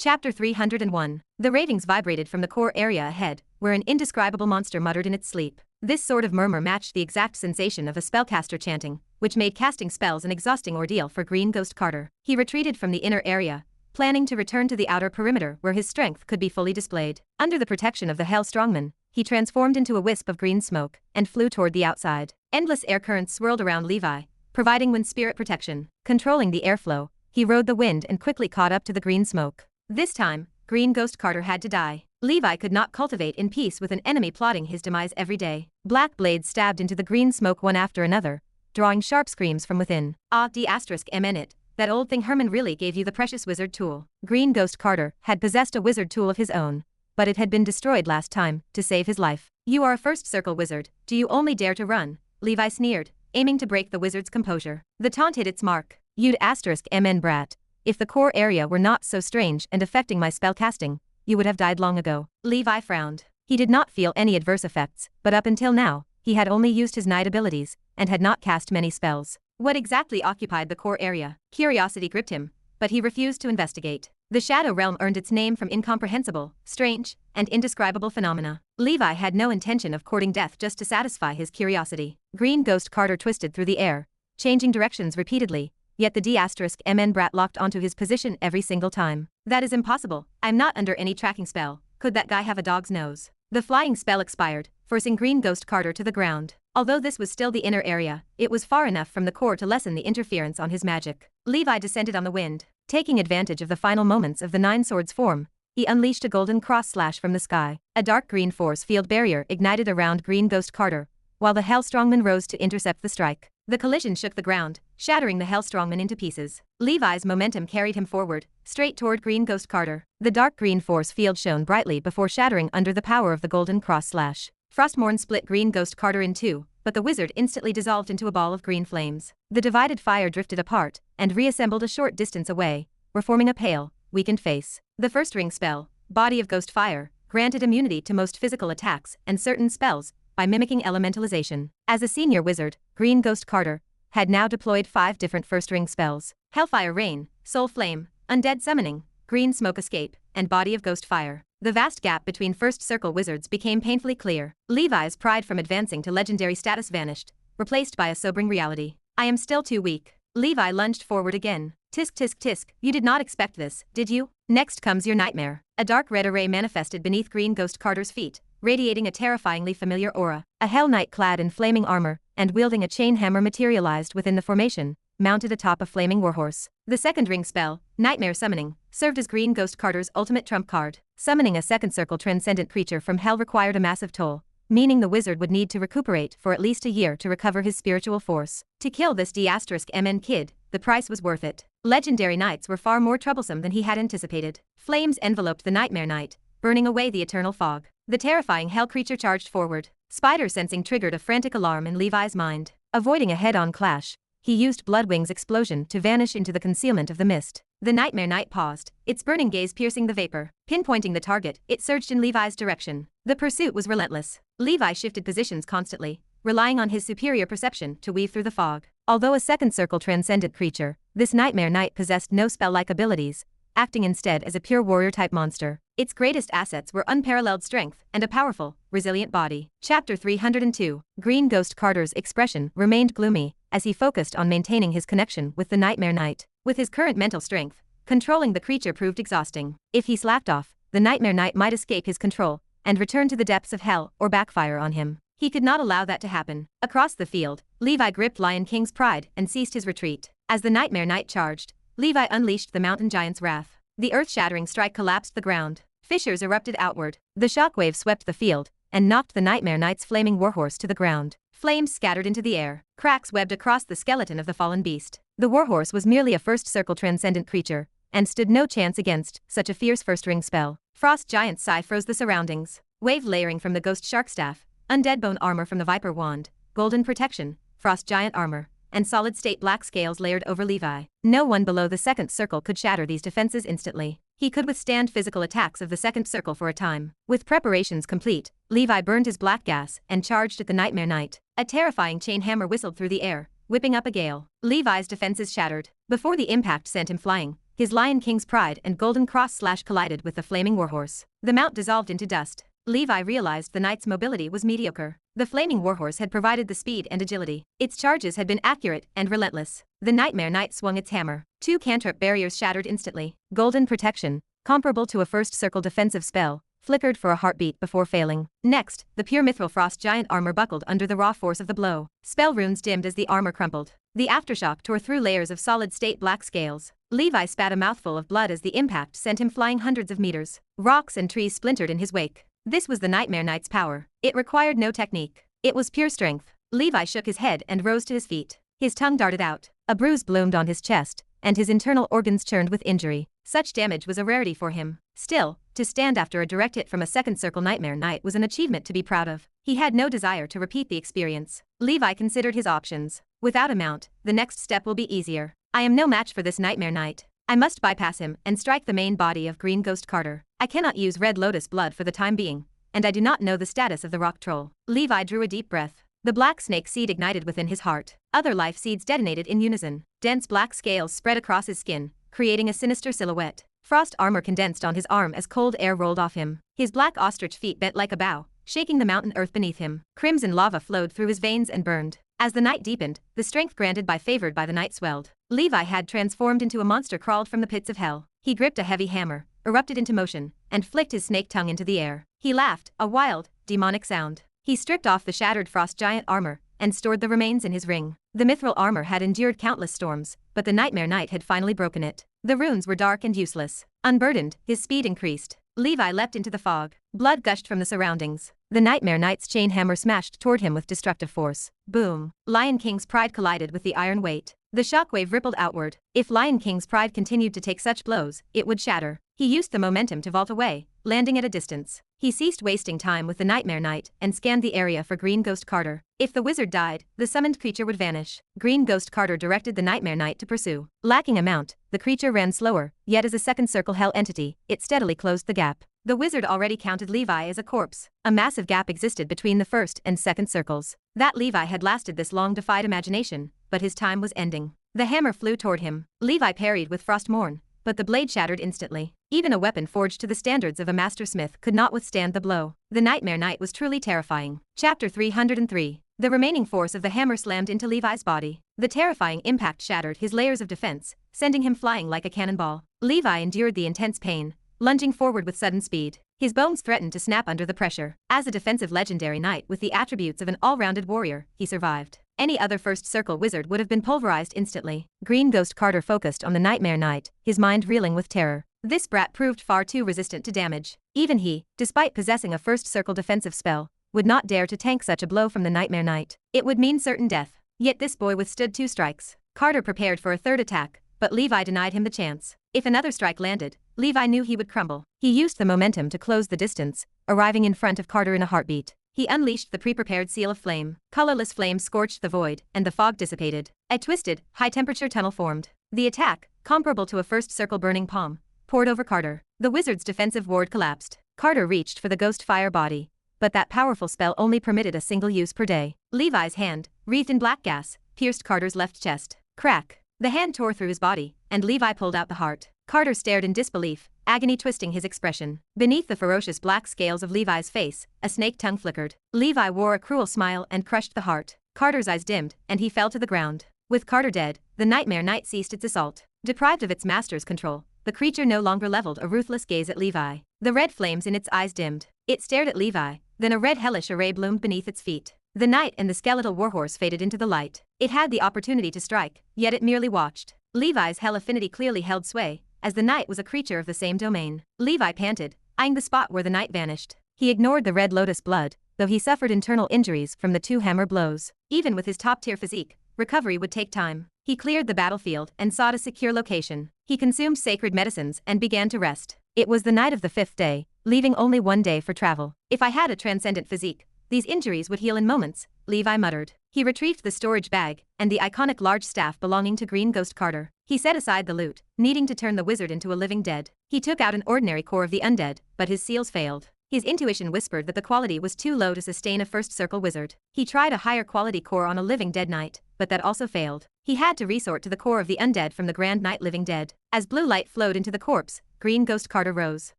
Chapter 301. The ravings vibrated from the core area ahead, where an indescribable monster muttered in its sleep. This sort of murmur matched the exact sensation of a spellcaster chanting, which made casting spells an exhausting ordeal for Green Ghost Carter. He retreated from the inner area, planning to return to the outer perimeter where his strength could be fully displayed. Under the protection of the Hell Strongman, he transformed into a wisp of green smoke and flew toward the outside. Endless air currents swirled around Levi, providing wind spirit protection. Controlling the airflow, he rode the wind and quickly caught up to the green smoke. This time, Green Ghost Carter had to die. Levi could not cultivate in peace with an enemy plotting his demise every day. Black blades stabbed into the green smoke one after another, drawing sharp screams from within. Ah, d*mn it. That old thing Herman really gave you the precious wizard tool. Green Ghost Carter had possessed a wizard tool of his own, but it had been destroyed last time to save his life. You are a first circle wizard, do you only dare to run? Levi sneered, aiming to break the wizard's composure. The taunt hit its mark. You'd *mn brat. If the core area were not so strange and affecting my spellcasting, you would have died long ago. Levi frowned. He did not feel any adverse effects, but up until now, he had only used his night abilities, and had not cast many spells. What exactly occupied the core area? Curiosity gripped him, but he refused to investigate. The Shadow Realm earned its name from incomprehensible, strange, and indescribable phenomena. Levi had no intention of courting death just to satisfy his curiosity. Green Ghost Carter twisted through the air, changing directions repeatedly, yet the d*mn brat locked onto his position every single time. That is impossible. I'm not under any tracking spell. Could that guy have a dog's nose? The flying spell expired, forcing Green Ghost Carter to the ground. Although this was still the inner area, it was far enough from the core to lessen the interference on his magic. Levi descended on the wind. Taking advantage of the final moments of the Nine Swords form, he unleashed a golden cross slash from the sky. A dark green force field barrier ignited around Green Ghost Carter, while the Hell Strongman rose to intercept the strike. The collision shook the ground, shattering the Hell Strongman into pieces. Levi's momentum carried him forward, straight toward Green Ghost Carter. The dark green force field shone brightly before shattering under the power of the golden cross slash. Frostmourne split Green Ghost Carter in two, but the wizard instantly dissolved into a ball of green flames. The divided fire drifted apart, and reassembled a short distance away, reforming a pale, weakened face. The first ring spell, Body of Ghost Fire, granted immunity to most physical attacks and certain spells, by mimicking elementalization. As a senior wizard, Green Ghost Carter had now deployed 5 different first-ring spells: Hellfire Rain, Soul Flame, Undead Summoning, Green Smoke Escape, and Body of Ghost Fire. The vast gap between first circle wizards became painfully clear. Levi's pride from advancing to legendary status vanished, replaced by a sobering reality. I am still too weak. Levi lunged forward again. Tisk tisk tisk, you did not expect this, did you? Next comes your nightmare. A dark red array manifested beneath Green Ghost Carter's feet, radiating a terrifyingly familiar aura. A Hell Knight clad in flaming armor, and wielding a chain hammer materialized within the formation, mounted atop a flaming warhorse. The second ring spell, Nightmare Summoning, served as Green Ghost Carter's ultimate trump card. Summoning a second circle transcendent creature from hell required a massive toll, meaning the wizard would need to recuperate for at least a year to recover his spiritual force. To kill this d*mn kid, the price was worth it. Legendary Knights were far more troublesome than he had anticipated. Flames enveloped the Nightmare Knight, burning away the eternal fog. The terrifying hell creature charged forward. Spider sensing triggered a frantic alarm in Levi's mind. Avoiding a head-on clash, he used Bloodwing's explosion to vanish into the concealment of the mist. The Nightmare Knight paused, its burning gaze piercing the vapor. Pinpointing the target, it surged in Levi's direction. The pursuit was relentless. Levi shifted positions constantly, relying on his superior perception to weave through the fog. Although a second circle transcendent creature, this Nightmare Knight possessed no spell-like abilities, acting instead as a pure warrior-type monster. Its greatest assets were unparalleled strength and a powerful, resilient body. Chapter 302. Green Ghost Carter's expression remained gloomy as he focused on maintaining his connection with the Nightmare Knight. With his current mental strength, controlling the creature proved exhausting. If he slacked off, the Nightmare Knight might escape his control and return to the depths of hell or backfire on him. He could not allow that to happen. Across the field, Levi gripped Lion King's pride and ceased his retreat. As the Nightmare Knight charged, Levi unleashed the Mountain Giant's wrath. The earth-shattering strike collapsed the ground. Fissures erupted outward. The shockwave swept the field and knocked the Nightmare Knight's flaming warhorse to the ground. Flames scattered into the air. Cracks webbed across the skeleton of the fallen beast. The warhorse was merely a first circle transcendent creature, and stood no chance against such a fierce first-ring spell. Frost Giant's sigh froze the surroundings. Wave layering from the Ghost Shark Staff, Undead Bone Armor from the Viper Wand, Golden Protection, Frost Giant Armor, and solid-state black scales layered over Levi. No one below the second circle could shatter these defenses instantly. He could withstand physical attacks of the second circle for a time. With preparations complete, Levi burned his black gas and charged at the Nightmare Knight. A terrifying chain hammer whistled through the air, whipping up a gale. Levi's defenses shattered. Before the impact sent him flying, his Lion King's pride and golden cross collided with the flaming warhorse. The mount dissolved into dust. Levi realized the knight's mobility was mediocre. The flaming warhorse had provided the speed and agility. Its charges had been accurate and relentless. The Nightmare Knight swung its hammer. 2 cantrip barriers shattered instantly. Golden protection, comparable to a first circle defensive spell, flickered for a heartbeat before failing. Next, the pure mithril frost giant armor buckled under the raw force of the blow. Spell runes dimmed as the armor crumpled. The aftershock tore through layers of solid-state black scales. Levi spat a mouthful of blood as the impact sent him flying hundreds of meters. Rocks and trees splintered in his wake. This was the Nightmare Knight's power. It required no technique. It was pure strength. Levi shook his head and rose to his feet. His tongue darted out. A bruise bloomed on his chest, and his internal organs churned with injury. Such damage was a rarity for him. Still, to stand after a direct hit from a second circle Nightmare Knight was an achievement to be proud of. He had no desire to repeat the experience. Levi considered his options. Without a mount, the next step will be easier. I am no match for this Nightmare Knight. I must bypass him and strike the main body of Green Ghost Carter. I cannot use Red Lotus blood for the time being, and I do not know the status of the rock troll. Levi drew a deep breath. The black snake seed ignited within his heart. Other life seeds detonated in unison. Dense black scales spread across his skin, creating a sinister silhouette. Frost armor condensed on his arm as cold air rolled off him. His black ostrich feet bent like a bow, shaking the mountain earth beneath him. Crimson lava flowed through his veins and burned. As the night deepened, the strength granted by favored by the night swelled. Levi had transformed into a monster crawled from the pits of hell. He gripped a heavy hammer, erupted into motion, and flicked his snake tongue into the air. He laughed, a wild, demonic sound. He stripped off the shattered frost giant armor and stored the remains in his ring. The mithril armor had endured countless storms, but the Nightmare Knight had finally broken it. The runes were dark and useless. Unburdened, his speed increased. Levi leapt into the fog. Blood gushed from the surroundings. The Nightmare Knight's chain hammer smashed toward him with destructive force. Boom. Lion King's pride collided with the iron weight. The shockwave rippled outward. If Lion King's pride continued to take such blows, it would shatter. He used the momentum to vault away, landing at a distance. He ceased wasting time with the Nightmare Knight and scanned the area for Green Ghost Carter. If the wizard died, the summoned creature would vanish. Green Ghost Carter directed the Nightmare Knight to pursue. Lacking a mount, the creature ran slower, yet as a second circle hell entity, it steadily closed the gap. The wizard already counted Levi as a corpse. A massive gap existed between the first and second circles. That Levi had lasted this long defied imagination, but his time was ending. The hammer flew toward him. Levi parried with Frost Morn, but the blade shattered instantly. Even a weapon forged to the standards of a master smith could not withstand the blow. The Nightmare Knight was truly terrifying. Chapter 303. The remaining force of the hammer slammed into Levi's body. The terrifying impact shattered his layers of defense, sending him flying like a cannonball. Levi endured the intense pain, lunging forward with sudden speed. His bones threatened to snap under the pressure. As a defensive legendary knight with the attributes of an all-rounded warrior, he survived. Any other first circle wizard would have been pulverized instantly. Green Ghost Carter focused on the Nightmare Knight, his mind reeling with terror. This brat proved far too resistant to damage. Even he, despite possessing a first circle defensive spell, would not dare to tank such a blow from the Nightmare Knight. It would mean certain death. Yet this boy withstood 2 strikes. Carter prepared for a third attack, but Levi denied him the chance. If another strike landed, Levi knew he would crumble. He used the momentum to close the distance, arriving in front of Carter in a heartbeat. He unleashed the pre-prepared seal of flame. Colorless flame scorched the void, and the fog dissipated. A twisted, high-temperature tunnel formed. The attack, comparable to a first circle burning palm, poured over Carter. The wizard's defensive ward collapsed. Carter reached for the ghost fire body, but that powerful spell only permitted a single use per day. Levi's hand, wreathed in black gas, pierced Carter's left chest. Crack. The hand tore through his body, and Levi pulled out the heart. Carter stared in disbelief, agony twisting his expression. Beneath the ferocious black scales of Levi's face, a snake tongue flickered. Levi wore a cruel smile and crushed the heart. Carter's eyes dimmed, and he fell to the ground. With Carter dead, the Nightmare Knight ceased its assault. Deprived of its master's control, the creature no longer leveled a ruthless gaze at Levi. The red flames in its eyes dimmed. It stared at Levi, then a red hellish array bloomed beneath its feet. The knight and the skeletal warhorse faded into the light. It had the opportunity to strike, yet it merely watched. Levi's hell affinity clearly held sway, as the knight was a creature of the same domain. Levi panted, eyeing the spot where the knight vanished. He ignored the red lotus blood, though he suffered internal injuries from the 2 hammer blows. Even with his top-tier physique, recovery would take time. He cleared the battlefield and sought a secure location. He consumed sacred medicines and began to rest. It was the night of the 5th day, leaving only 1 day for travel. If I had a transcendent physique, these injuries would heal in moments, Levi muttered. He retrieved the storage bag and the iconic large staff belonging to Green Ghost Carter. He set aside the loot, needing to turn the wizard into a living dead. He took out an ordinary core of the undead, but his seals failed. His intuition whispered that the quality was too low to sustain a first circle wizard. He tried a higher quality core on a living dead knight, but that also failed. He had to resort to the core of the undead from the Grand Knight living dead. As blue light flowed into the corpse, Green Ghost Carter rose.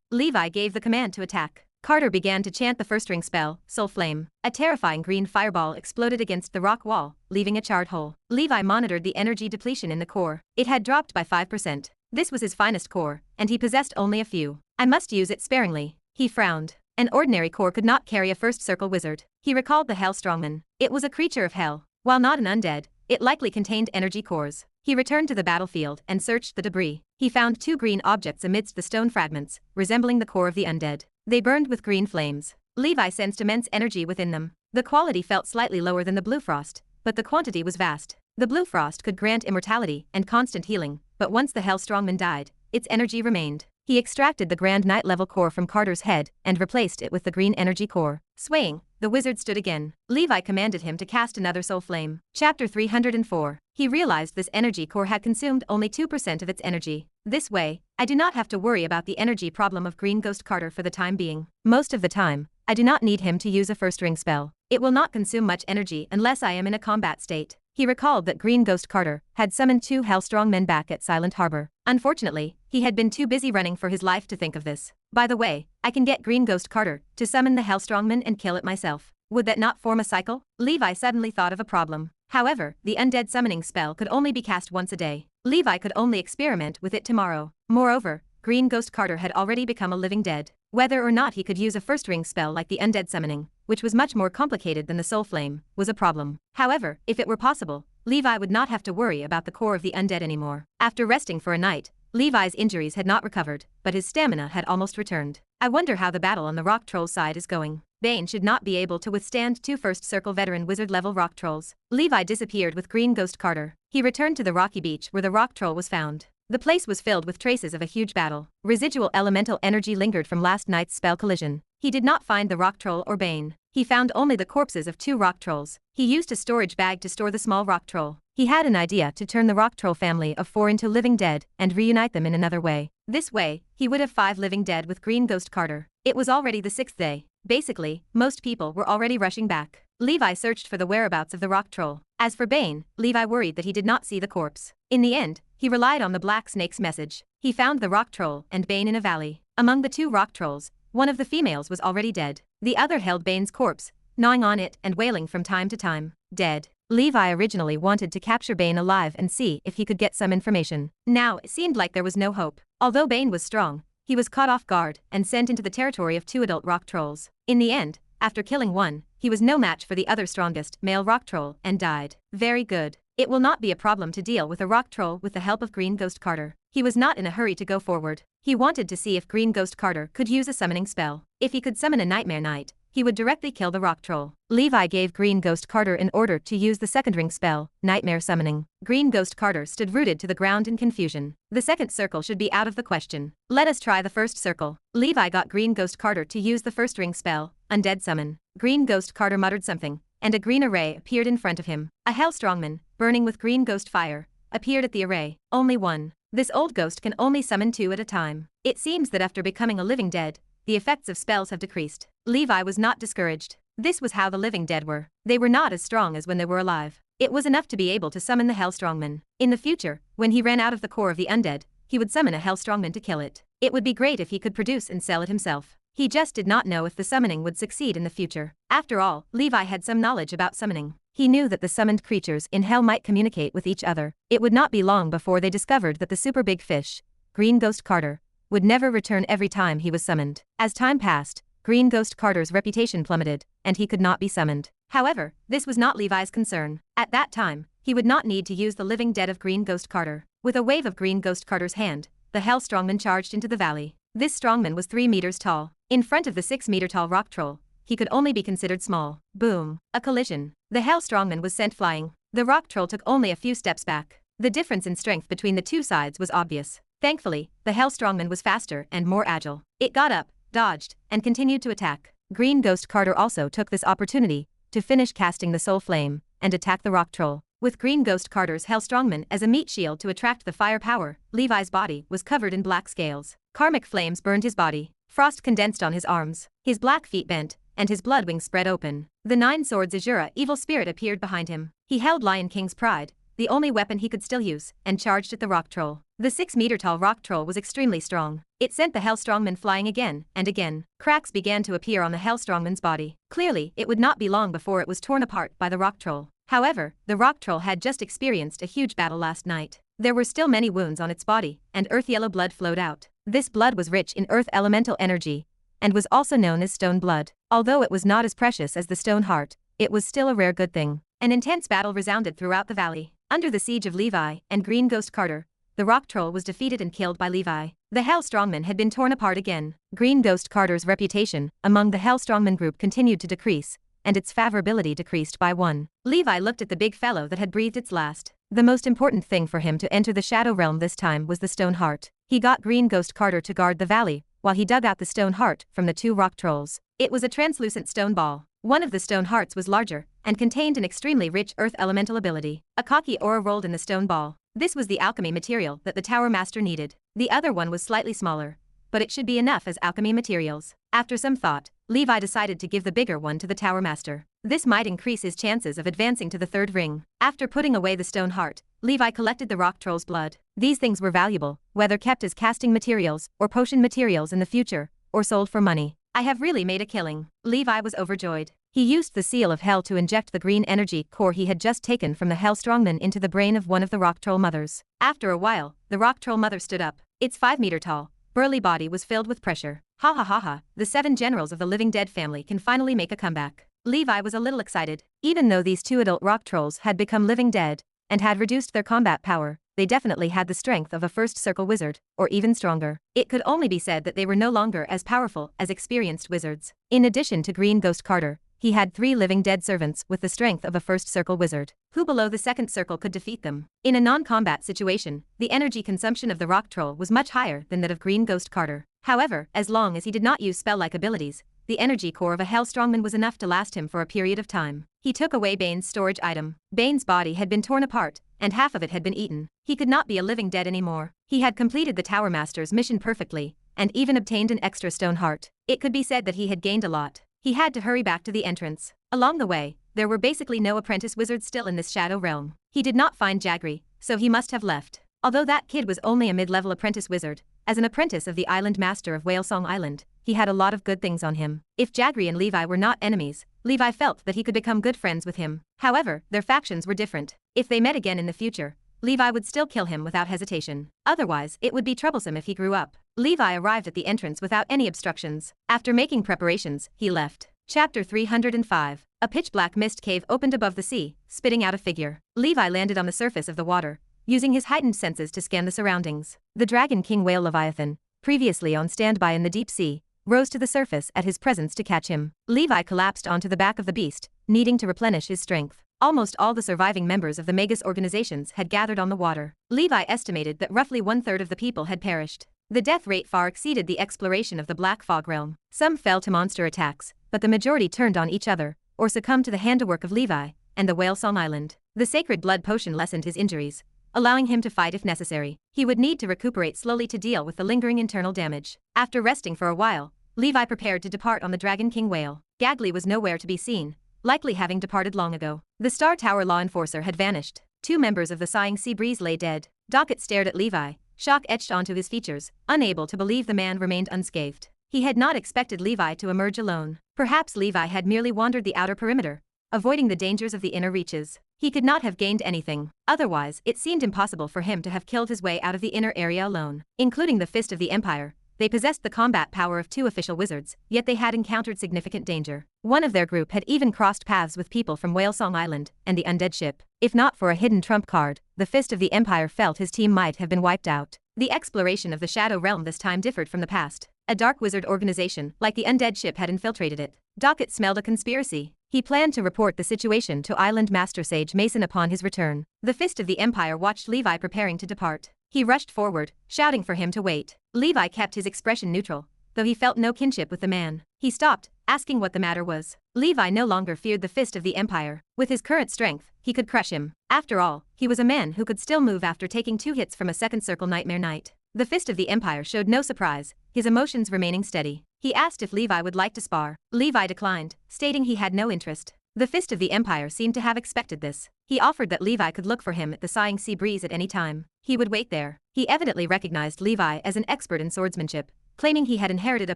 Levi gave the command to attack. Carter began to chant the first ring spell, Soul Flame. A terrifying green fireball exploded against the rock wall, leaving a charred hole. Levi monitored the energy depletion in the core. It had dropped by 5%. This was his finest core, and he possessed only a few. I must use it sparingly. He frowned. An ordinary core could not carry a first circle wizard. He recalled the Hell Strongman. It was a creature of hell. While not an undead, it likely contained energy cores. He returned to the battlefield and searched the debris. He found 2 green objects amidst the stone fragments, resembling the core of the undead. They burned with green flames. Levi sensed immense energy within them. The quality felt slightly lower than the blue frost, but the quantity was vast. The blue frost could grant immortality and constant healing, but once the Hell Strongman died, its energy remained. He extracted the Grand Knight level core from Carter's head and replaced it with the green energy core. Swaying, the wizard stood again. Levi commanded him to cast another soul flame. Chapter 304. He realized this energy core had consumed only 2% of its energy. This way, I do not have to worry about the energy problem of Green Ghost Carter for the time being. Most of the time, I do not need him to use a first ring spell. It will not consume much energy unless I am in a combat state. He recalled that Green Ghost Carter had summoned 2 Hellstrong men back at Silent Harbor. Unfortunately, he had been too busy running for his life to think of this. By the way, I can get Green Ghost Carter to summon the Hellstrong men and kill it myself. Would that not form a cycle? Levi suddenly thought of a problem. However, the undead summoning spell could only be cast once a day. Levi could only experiment with it tomorrow. Moreover, Green Ghost Carter had already become a living dead. Whether or not he could use a first ring spell like the undead summoning, which was much more complicated than the soul flame, was a problem. However, if it were possible, Levi would not have to worry about the core of the undead anymore. After resting for a night, Levi's injuries had not recovered, but his stamina had almost returned. I wonder how the battle on the rock troll side is going. Bane should not be able to withstand 2 first circle veteran wizard level rock trolls. Levi disappeared with Green Ghost Carter. He returned to the rocky beach where the rock troll was found. The place was filled with traces of a huge battle. Residual elemental energy lingered from last night's spell collision. He did not find the rock troll or Bane. He found only the corpses of 2 rock trolls. He used a storage bag to store the small rock troll. He had an idea to turn the rock troll family of 4 into living dead and reunite them in another way. This way, he would have 5 living dead with Green Ghost Carter. It was already the 6th day. Basically, most people were already rushing back. Levi searched for the whereabouts of the rock troll. As for Bane, Levi worried that he did not see the corpse. In the end, he relied on the black snake's message. He found the rock troll and Bane in a valley. Among the 2 rock trolls, one of the females was already dead. The other held Bane's corpse, gnawing on it and wailing from time to time. Dead. Levi originally wanted to capture Bane alive and see if he could get some information. Now it seemed like there was no hope. Although Bane was strong, he was caught off guard and sent into the territory of 2 adult rock trolls. In the end, after killing one, he was no match for the other strongest male rock troll and died. Very good. It will not be a problem to deal with a rock troll with the help of Green Ghost Carter. He was not in a hurry to go forward. He wanted to see if Green Ghost Carter could use a summoning spell. If he could summon a Nightmare Knight, he would directly kill the rock troll. Levi gave Green Ghost Carter an order to use the second ring spell, Nightmare Summoning. Green Ghost Carter stood rooted to the ground in confusion. The second circle should be out of the question. Let us try the first circle. Levi got Green Ghost Carter to use the first ring spell, Undead Summon. Green Ghost Carter muttered something, and a green array appeared in front of him. A Hellstrongman, burning with green ghost fire, appeared at the array. Only one. This old ghost can only summon 2 at a time. It seems that after becoming a living dead, the effects of spells have decreased. Levi was not discouraged. This was how the living dead were. They were not as strong as when they were alive. It was enough to be able to summon the Hellstrongman. In the future, when he ran out of the core of the undead, he would summon a Hellstrongman to kill it. It would be great if he could produce and sell it himself. He just did not know if the summoning would succeed in the future. After all, Levi had some knowledge about summoning. He knew that the summoned creatures in hell might communicate with each other. It would not be long before they discovered that the super big fish, Green Ghost Carter, would never return every time he was summoned. As time passed, Green Ghost Carter's reputation plummeted, and he could not be summoned. However, this was not Levi's concern. At that time, he would not need to use the living dead of Green Ghost Carter. With a wave of Green Ghost Carter's hand, the Hell Strongman charged into the valley. This strongman was 3 meters tall. In front of the 6-meter-tall rock troll, he could only be considered small. Boom. A collision. The Hell Strongman was sent flying. The rock troll took only a few steps back. The difference in strength between the 2 sides was obvious. Thankfully, the Hell Strongman was faster and more agile. It got up, dodged, and continued to attack. Green Ghost Carter also took this opportunity to finish casting the Soul Flame and attack the rock troll. With Green Ghost Carter's Hell Strongman as a meat shield to attract the fire power, Levi's body was covered in black scales. Karmic flames burned his body. Frost condensed on his arms, his black feet bent, and his blood wings spread open. The 9 swords Azura evil spirit appeared behind him. He held Lion King's pride, the only weapon he could still use, and charged at the rock troll. The 6-meter-tall rock troll was extremely strong. It sent the Hellstrongman flying again and again. Cracks began to appear on the Hellstrongman's body. Clearly, it would not be long before it was torn apart by the rock troll. However, the rock troll had just experienced a huge battle last night. There were still many wounds on its body, and earth-yellow blood flowed out. This blood was rich in earth elemental energy, and was also known as stone blood. Although it was not as precious as the stone heart, it was still a rare good thing. An intense battle resounded throughout the valley. Under the siege of Levi and Green Ghost Carter, the rock troll was defeated and killed by Levi. The Hellstrongman had been torn apart again. Green Ghost Carter's reputation among the Hellstrongman group continued to decrease, and its favorability decreased by 1. Levi looked at the big fellow that had breathed its last. The most important thing for him to enter the Shadow Realm this time was the stone heart. He got Green Ghost Carter to guard the valley, while he dug out the stone heart from the 2 rock trolls. It was a translucent stone ball. One of the stone hearts was larger, and contained an extremely rich earth elemental ability. A cocky aura rolled in the stone ball. This was the alchemy material that the Tower Master needed. The other one was slightly smaller, but it should be enough as alchemy materials. After some thought, Levi decided to give the bigger one to the Tower Master. This might increase his chances of advancing to the 3rd ring. After putting away the stone heart, Levi collected the rock troll's blood. These things were valuable, whether kept as casting materials or potion materials in the future, or sold for money. I have really made a killing. Levi was overjoyed. He used the seal of hell to inject the green energy core he had just taken from the Hellstrongman into the brain of one of the rock troll mothers. After a while, the rock troll mother stood up. Its 5-meter-tall, burly body was filled with pressure. Ha ha ha ha, the 7 generals of the living dead family can finally make a comeback. Levi was a little excited. Even though these 2 adult rock trolls had become living dead, and had reduced their combat power, they definitely had the strength of a first circle wizard, or even stronger. It could only be said that they were no longer as powerful as experienced wizards. In addition to Green Ghost Carter, he had 3 living dead servants with the strength of a first circle wizard. Who below the 2nd circle could defeat them? In a non-combat situation, the energy consumption of the rock troll was much higher than that of Green Ghost Carter. However, as long as he did not use spell-like abilities, the energy core of a Hellstrongman was enough to last him for a period of time. He took away Bane's storage item. Bane's body had been torn apart, and half of it had been eaten. He could not be a living dead anymore. He had completed the Tower Master's mission perfectly, and even obtained an extra stone heart. It could be said that he had gained a lot. He had to hurry back to the entrance. Along the way, there were basically no apprentice wizards still in this Shadow Realm. He did not find Jagri, so he must have left. Although that kid was only a mid-level apprentice wizard, as an apprentice of the Island Master of Whalesong Island, he had a lot of good things on him. If Jagri and Levi were not enemies, Levi felt that he could become good friends with him. However, their factions were different. If they met again in the future, Levi would still kill him without hesitation. Otherwise, it would be troublesome if he grew up. Levi arrived at the entrance without any obstructions. After making preparations, he left. Chapter 305. A pitch-black mist cave opened above the sea, spitting out a figure. Levi landed on the surface of the water, using his heightened senses to scan the surroundings. The Dragon King whale Leviathan, previously on standby in the deep sea, rose to the surface at his presence to catch him. Levi collapsed onto the back of the beast, needing to replenish his strength. Almost all the surviving members of the Magus organizations had gathered on the water. Levi estimated that roughly 1/3 of the people had perished. The death rate far exceeded the exploration of the Black Fog realm. Some fell to monster attacks, but the majority turned on each other, or succumbed to the handiwork of Levi and the Whalesong Island. The sacred blood potion lessened his injuries, allowing him to fight if necessary. He would need to recuperate slowly to deal with the lingering internal damage. After resting for a while, Levi prepared to depart on the Dragon King whale. Gagli was nowhere to be seen, likely having departed long ago. The Star Tower law enforcer had vanished. 2 members of the Sighing Sea Breeze lay dead. Docket stared at Levi, shock etched onto his features, unable to believe the man remained unscathed. He had not expected Levi to emerge alone. Perhaps Levi had merely wandered the outer perimeter, avoiding the dangers of the inner reaches. He could not have gained anything. Otherwise, it seemed impossible for him to have killed his way out of the inner area alone. Including the Fist of the Empire, they possessed the combat power of 2 official wizards, yet they had encountered significant danger. One of their group had even crossed paths with people from Whalesong Island and the undead ship. If not for a hidden trump card, the Fist of the Empire felt his team might have been wiped out. The exploration of the Shadow Realm this time differed from the past. A dark wizard organization like the undead ship had infiltrated it. Docket smelled a conspiracy. He planned to report the situation to Island Master Sage Mason upon his return. The Fist of the Empire watched Levi preparing to depart. He rushed forward, shouting for him to wait. Levi kept his expression neutral, though he felt no kinship with the man. He stopped, asking what the matter was. Levi no longer feared the Fist of the Empire. With his current strength, he could crush him. After all, he was a man who could still move after taking 2 hits from a second circle Nightmare Knight. The Fist of the Empire showed no surprise, his emotions remaining steady. He asked if Levi would like to spar. Levi declined, stating he had no interest. The Fist of the Empire seemed to have expected this. He offered that Levi could look for him at the sighing sea breeze at any time. He would wait there. He evidently recognized Levi as an expert in swordsmanship, claiming he had inherited a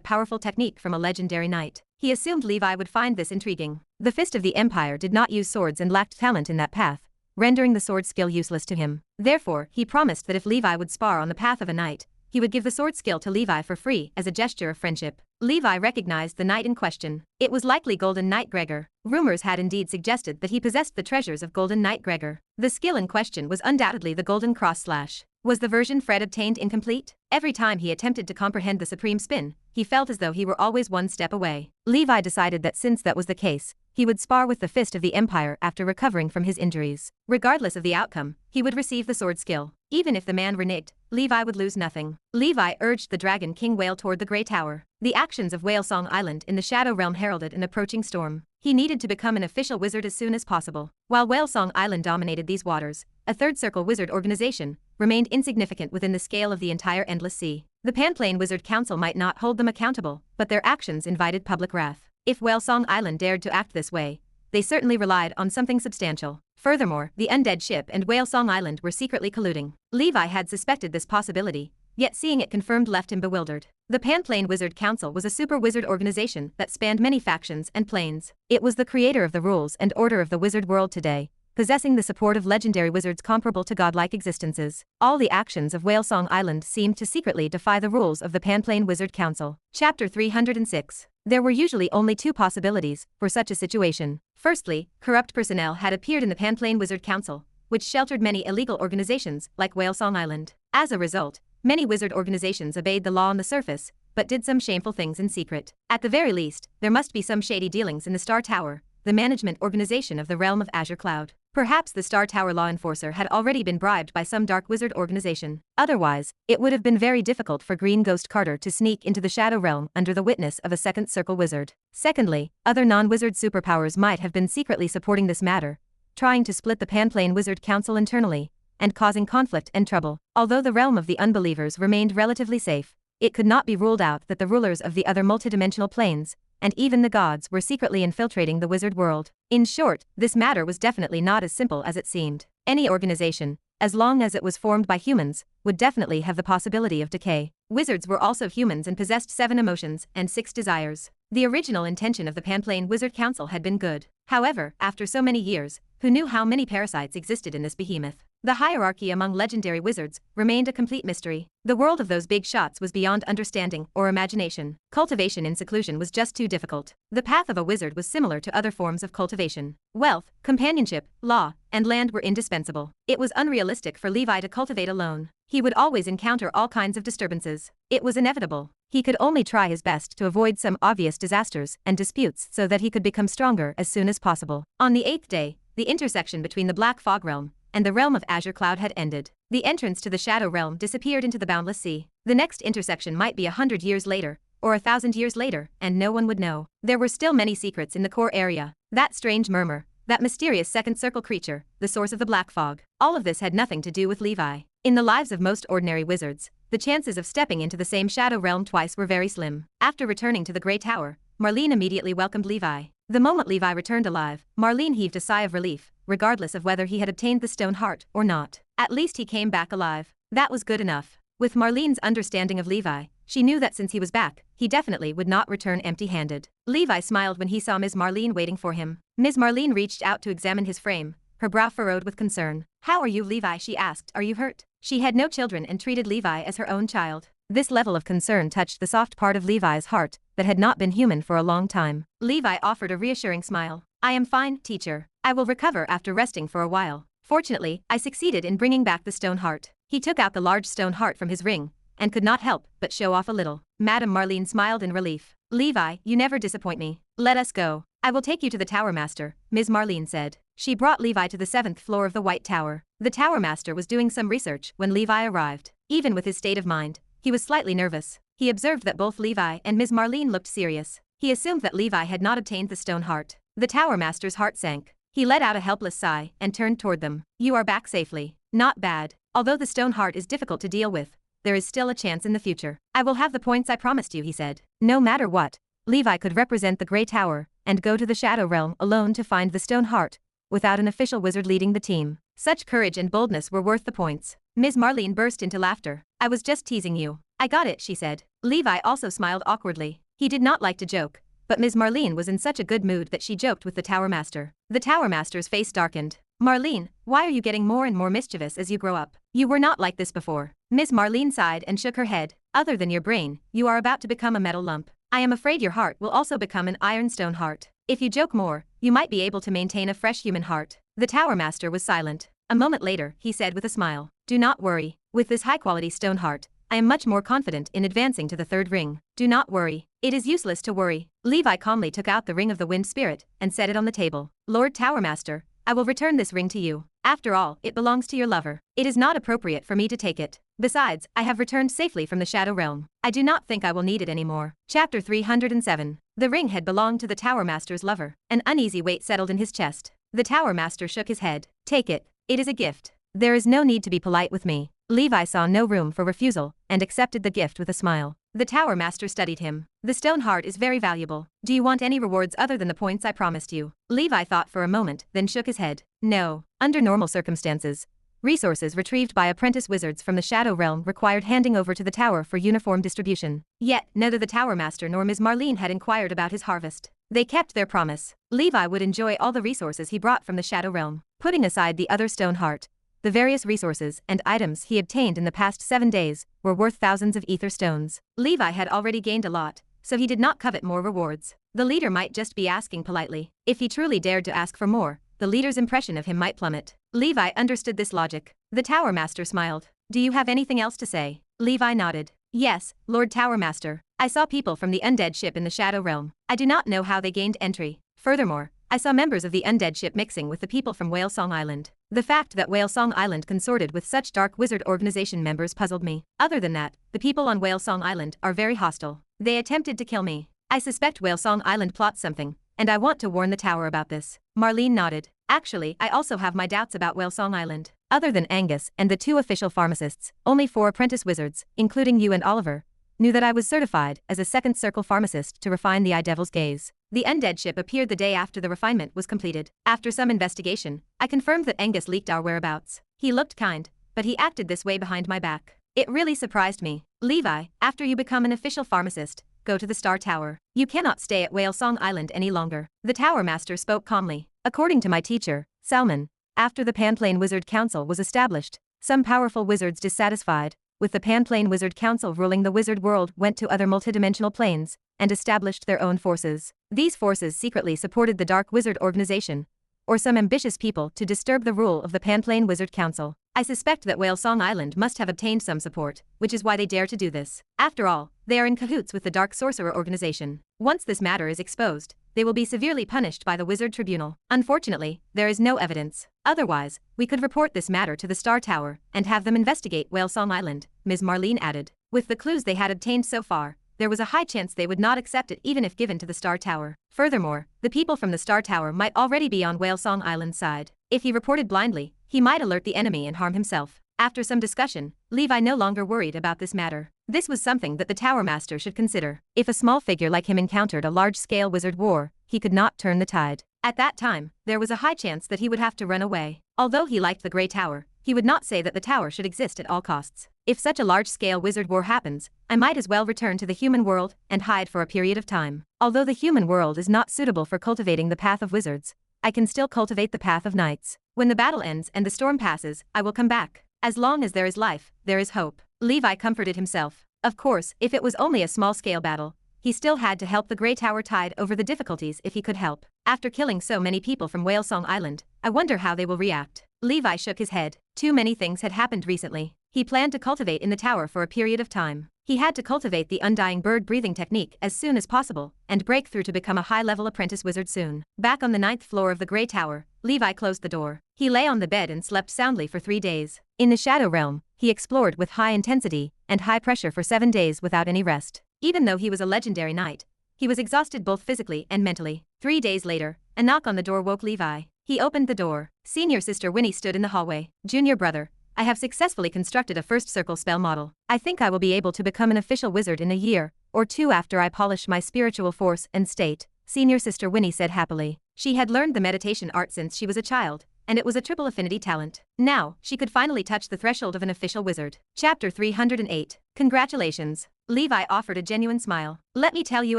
powerful technique from a legendary knight. He assumed Levi would find this intriguing. The Fist of the Empire did not use swords and lacked talent in that path, rendering the sword skill useless to him. Therefore, he promised that if Levi would spar on the path of a knight, he would give the sword skill to Levi for free as a gesture of friendship. Levi recognized the knight in question. It was likely Golden Knight Gregor. Rumors had indeed suggested that he possessed the treasures of Golden Knight Gregor. The skill in question was undoubtedly the Golden Cross Slash. Was the version Fred obtained incomplete? Every time he attempted to comprehend the supreme spin, he felt as though he were always one step away. Levi decided that since that was the case, he would spar with the Fist of the Empire after recovering from his injuries. Regardless of the outcome, he would receive the sword skill. Even if the man reneged, Levi would lose nothing. Levi urged the Dragon King Whale toward the Grey Tower. The actions of Whale Song Island in the Shadow Realm heralded an approaching storm. He needed to become an official wizard as soon as possible. While Whale Song Island dominated these waters, a Third Circle Wizard organization remained insignificant within the scale of the entire Endless Sea. The Panplane Wizard Council might not hold them accountable, but their actions invited public wrath. If Whale Song Island dared to act this way, they certainly relied on something substantial. Furthermore, the Undead Ship and Whale Song Island were secretly colluding. Levi had suspected this possibility, yet seeing it confirmed left him bewildered. The Panplane Wizard Council was a super wizard organization that spanned many factions and planes. It was the creator of the rules and order of the wizard world today, possessing the support of legendary wizards comparable to godlike existences. All the actions of Whale Song Island seemed to secretly defy the rules of the Panplane Wizard Council. Chapter 306. There were usually only two possibilities for such a situation. Firstly, corrupt personnel had appeared in the Panplane Wizard Council, which sheltered many illegal organizations like Whale Song Island. As a result, many wizard organizations obeyed the law on the surface, but did some shameful things in secret. At the very least, there must be some shady dealings in the Star Tower, the management organization of the realm of Azure Cloud. Perhaps the Star Tower law enforcer had already been bribed by some dark wizard organization. Otherwise, it would have been very difficult for Green Ghost Carter to sneak into the Shadow Realm under the witness of a Second Circle wizard. Secondly, other non-wizard superpowers might have been secretly supporting this matter, trying to split the Panplane Wizard Council internally, and causing conflict and trouble. Although the realm of the unbelievers remained relatively safe, it could not be ruled out that the rulers of the other multidimensional planes, and even the gods, were secretly infiltrating the wizard world. In short, this matter was definitely not as simple as it seemed. Any organization, as long as it was formed by humans, would definitely have the possibility of decay. Wizards were also humans and possessed 7 emotions and 6 desires. The original intention of the Panplane Wizard Council had been good. However, after so many years, who knew how many parasites existed in this behemoth? The hierarchy among legendary wizards remained a complete mystery. The world of those big shots was beyond understanding or imagination. Cultivation in seclusion was just too difficult. The path of a wizard was similar to other forms of cultivation. Wealth, companionship, law, and land were indispensable. It was unrealistic for Levi to cultivate alone. He would always encounter all kinds of disturbances. It was inevitable. He could only try his best to avoid some obvious disasters and disputes so that he could become stronger as soon as possible. On the 8th day, the intersection between the Black Fog Realm and the realm of Azure Cloud had ended. The entrance to the Shadow Realm disappeared into the boundless sea. The next intersection might be 100 years later, or 1,000 years later, and no one would know. There were still many secrets in the core area. That strange murmur, that mysterious second circle creature, the source of the black fog. All of this had nothing to do with Levi. In the lives of most ordinary wizards, the chances of stepping into the same Shadow Realm twice were very slim. After returning to the Grey Tower, Marlene immediately welcomed Levi. The moment Levi returned alive, Marlene heaved a sigh of relief, regardless of whether he had obtained the stone heart or not. At least he came back alive. That was good enough. With Marlene's understanding of Levi, she knew that since he was back, he definitely would not return empty-handed. Levi smiled when he saw Ms. Marlene waiting for him. Ms. Marlene reached out to examine his frame, her brow furrowed with concern. "How are you, Levi?" she asked. "Are you hurt?" She had no children and treated Levi as her own child. This level of concern touched the soft part of Levi's heart that had not been human for a long time. Levi offered a reassuring smile. "I am fine, teacher. I will recover after resting for a while. Fortunately, I succeeded in bringing back the stone heart." He took out the large stone heart from his ring, and could not help but show off a little. Madame Marlene smiled in relief. "Levi, you never disappoint me. Let us go. I will take you to the Tower Master," Ms. Marlene said. She brought Levi to the 7th floor of the White Tower. The Tower Master was doing some research when Levi arrived. Even with his state of mind, he was slightly nervous. He observed that both Levi and Ms. Marlene looked serious. He assumed that Levi had not obtained the stone heart. The Tower Master's heart sank. He let out a helpless sigh and turned toward them. "You are back safely." "Not bad. Although the stone heart is difficult to deal with, there is still a chance in the future. I will have the points I promised you, he said. No matter what, Levi could represent the Grey Tower and go to the Shadow Realm alone to find the Stone Heart, without an official wizard leading the team. Such courage and boldness were worth the points. Ms. Marlene burst into laughter. I was just teasing you. I got it, she said. Levi also smiled awkwardly. He did not like to joke, but Ms. Marlene was in such a good mood that she joked with the Tower Master. The Tower Master's face darkened. Marlene, why are you getting more and more mischievous as you grow up? You were not like this before. Ms. Marlene sighed and shook her head. Other than your brain, you are about to become a metal lump. I am afraid your heart will also become an ironstone heart. If you joke more, you might be able to maintain a fresh human heart. The Tower Master was silent. A moment later, he said with a smile, do not worry. With this high-quality stone heart, I am much more confident in advancing to the third ring. Do not worry. It is useless to worry. Levi calmly took out the ring of the wind spirit and set it on the table. Lord Tower Master, I will return this ring to you. After all, it belongs to your lover. It is not appropriate for me to take it. Besides, I have returned safely from the Shadow Realm. I do not think I will need it anymore. Chapter 307. The ring had belonged to the Tower Master's lover. An uneasy weight settled in his chest. The Tower Master shook his head. Take it. It is a gift. There is no need to be polite with me. Levi saw no room for refusal and accepted the gift with a smile. The Tower Master studied him. The stone heart is very valuable. Do you want any rewards other than the points I promised you? Levi thought for a moment, then shook his head. No. Under normal circumstances, resources retrieved by apprentice wizards from the Shadow Realm required handing over to the tower for uniform distribution. Yet, neither the Tower Master nor Ms. Marlene had inquired about his harvest. They kept their promise. Levi would enjoy all the resources he brought from the Shadow Realm. Putting aside the other stone heart, the various resources and items he obtained in the past 7 days were worth thousands of ether stones. Levi had already gained a lot, so he did not covet more rewards. The leader might just be asking politely. If he truly dared to ask for more, the leader's impression of him might plummet. Levi understood this logic. The Tower Master smiled. Do you have anything else to say? Levi nodded. Yes, Lord Tower Master. I saw people from the undead ship in the Shadow Realm. I do not know how they gained entry. Furthermore, I saw members of the undead ship mixing with the people from Whale Song Island. The fact that Whale Song Island consorted with such dark wizard organization members puzzled me. Other than that, the people on Whale Song Island are very hostile. They attempted to kill me. I suspect Whale Song Island plots something, and I want to warn the tower about this. Marlene nodded. Actually, I also have my doubts about Whale Song Island. Other than Angus and the 2 official pharmacists, only 4 apprentice wizards, including you and Oliver, knew that I was certified as a second circle pharmacist to refine the Eye Devil's gaze. The undead ship appeared the day after the refinement was completed. After some investigation, I confirmed that Angus leaked our whereabouts. He looked kind, but he acted this way behind my back. It really surprised me. Levi, after you become an official pharmacist, go to the Star Tower. You cannot stay at Whale Song Island any longer. The Tower Master spoke calmly. According to my teacher, Salmon, after the Panplane Wizard Council was established, some powerful wizards dissatisfied with the Panplane Wizard Council ruling the wizard world went to other multidimensional planes and established their own forces. These forces secretly supported the Dark Wizard Organization, or some ambitious people to disturb the rule of the Panplane Wizard Council. I suspect that Whale Song Island must have obtained some support, which is why they dare to do this. After all, they are in cahoots with the Dark Sorcerer Organization. Once this matter is exposed, they will be severely punished by the Wizard Tribunal. Unfortunately, there is no evidence. Otherwise, we could report this matter to the Star Tower and have them investigate Whale Song Island, Ms. Marlene added. With the clues they had obtained so far, there was a high chance they would not accept it even if given to the Star Tower. Furthermore, the people from the Star Tower might already be on Whale Song Island's side. If he reported blindly, he might alert the enemy and harm himself. After some discussion, Levi no longer worried about this matter. This was something that the Tower Master should consider. If a small figure like him encountered a large-scale wizard war, he could not turn the tide. At that time, there was a high chance that he would have to run away. Although he liked the Grey Tower, he would not say that the tower should exist at all costs. If such a large-scale wizard war happens, I might as well return to the human world and hide for a period of time. Although the human world is not suitable for cultivating the path of wizards, I can still cultivate the path of knights. When the battle ends and the storm passes, I will come back. As long as there is life, there is hope. Levi comforted himself. Of course, if it was only a small-scale battle, he still had to help the Grey Tower tide over the difficulties if he could help. After killing so many people from Whale Song Island, I wonder how they will react. Levi shook his head. Too many things had happened recently. He planned to cultivate in the tower for a period of time. He had to cultivate the undying bird breathing technique as soon as possible and break through to become a high-level apprentice wizard soon. Back on the 9th floor of the Grey Tower, Levi closed the door. He lay on the bed and slept soundly for 3 days. In the Shadow Realm, he explored with high intensity and high pressure for 7 days without any rest. Even though he was a legendary knight, he was exhausted both physically and mentally. 3 days later, a knock on the door woke Levi. He opened the door. Senior Sister Winnie stood in the hallway. Junior brother, I have successfully constructed a first circle spell model. I think I will be able to become an official wizard in a year or two after I polish my spiritual force and state, senior sister Winnie said happily. She had learned the meditation art since she was a child, and it was a triple affinity talent. Now, she could finally touch the threshold of an official wizard. Chapter 308. Congratulations. Levi offered a genuine smile. Let me tell you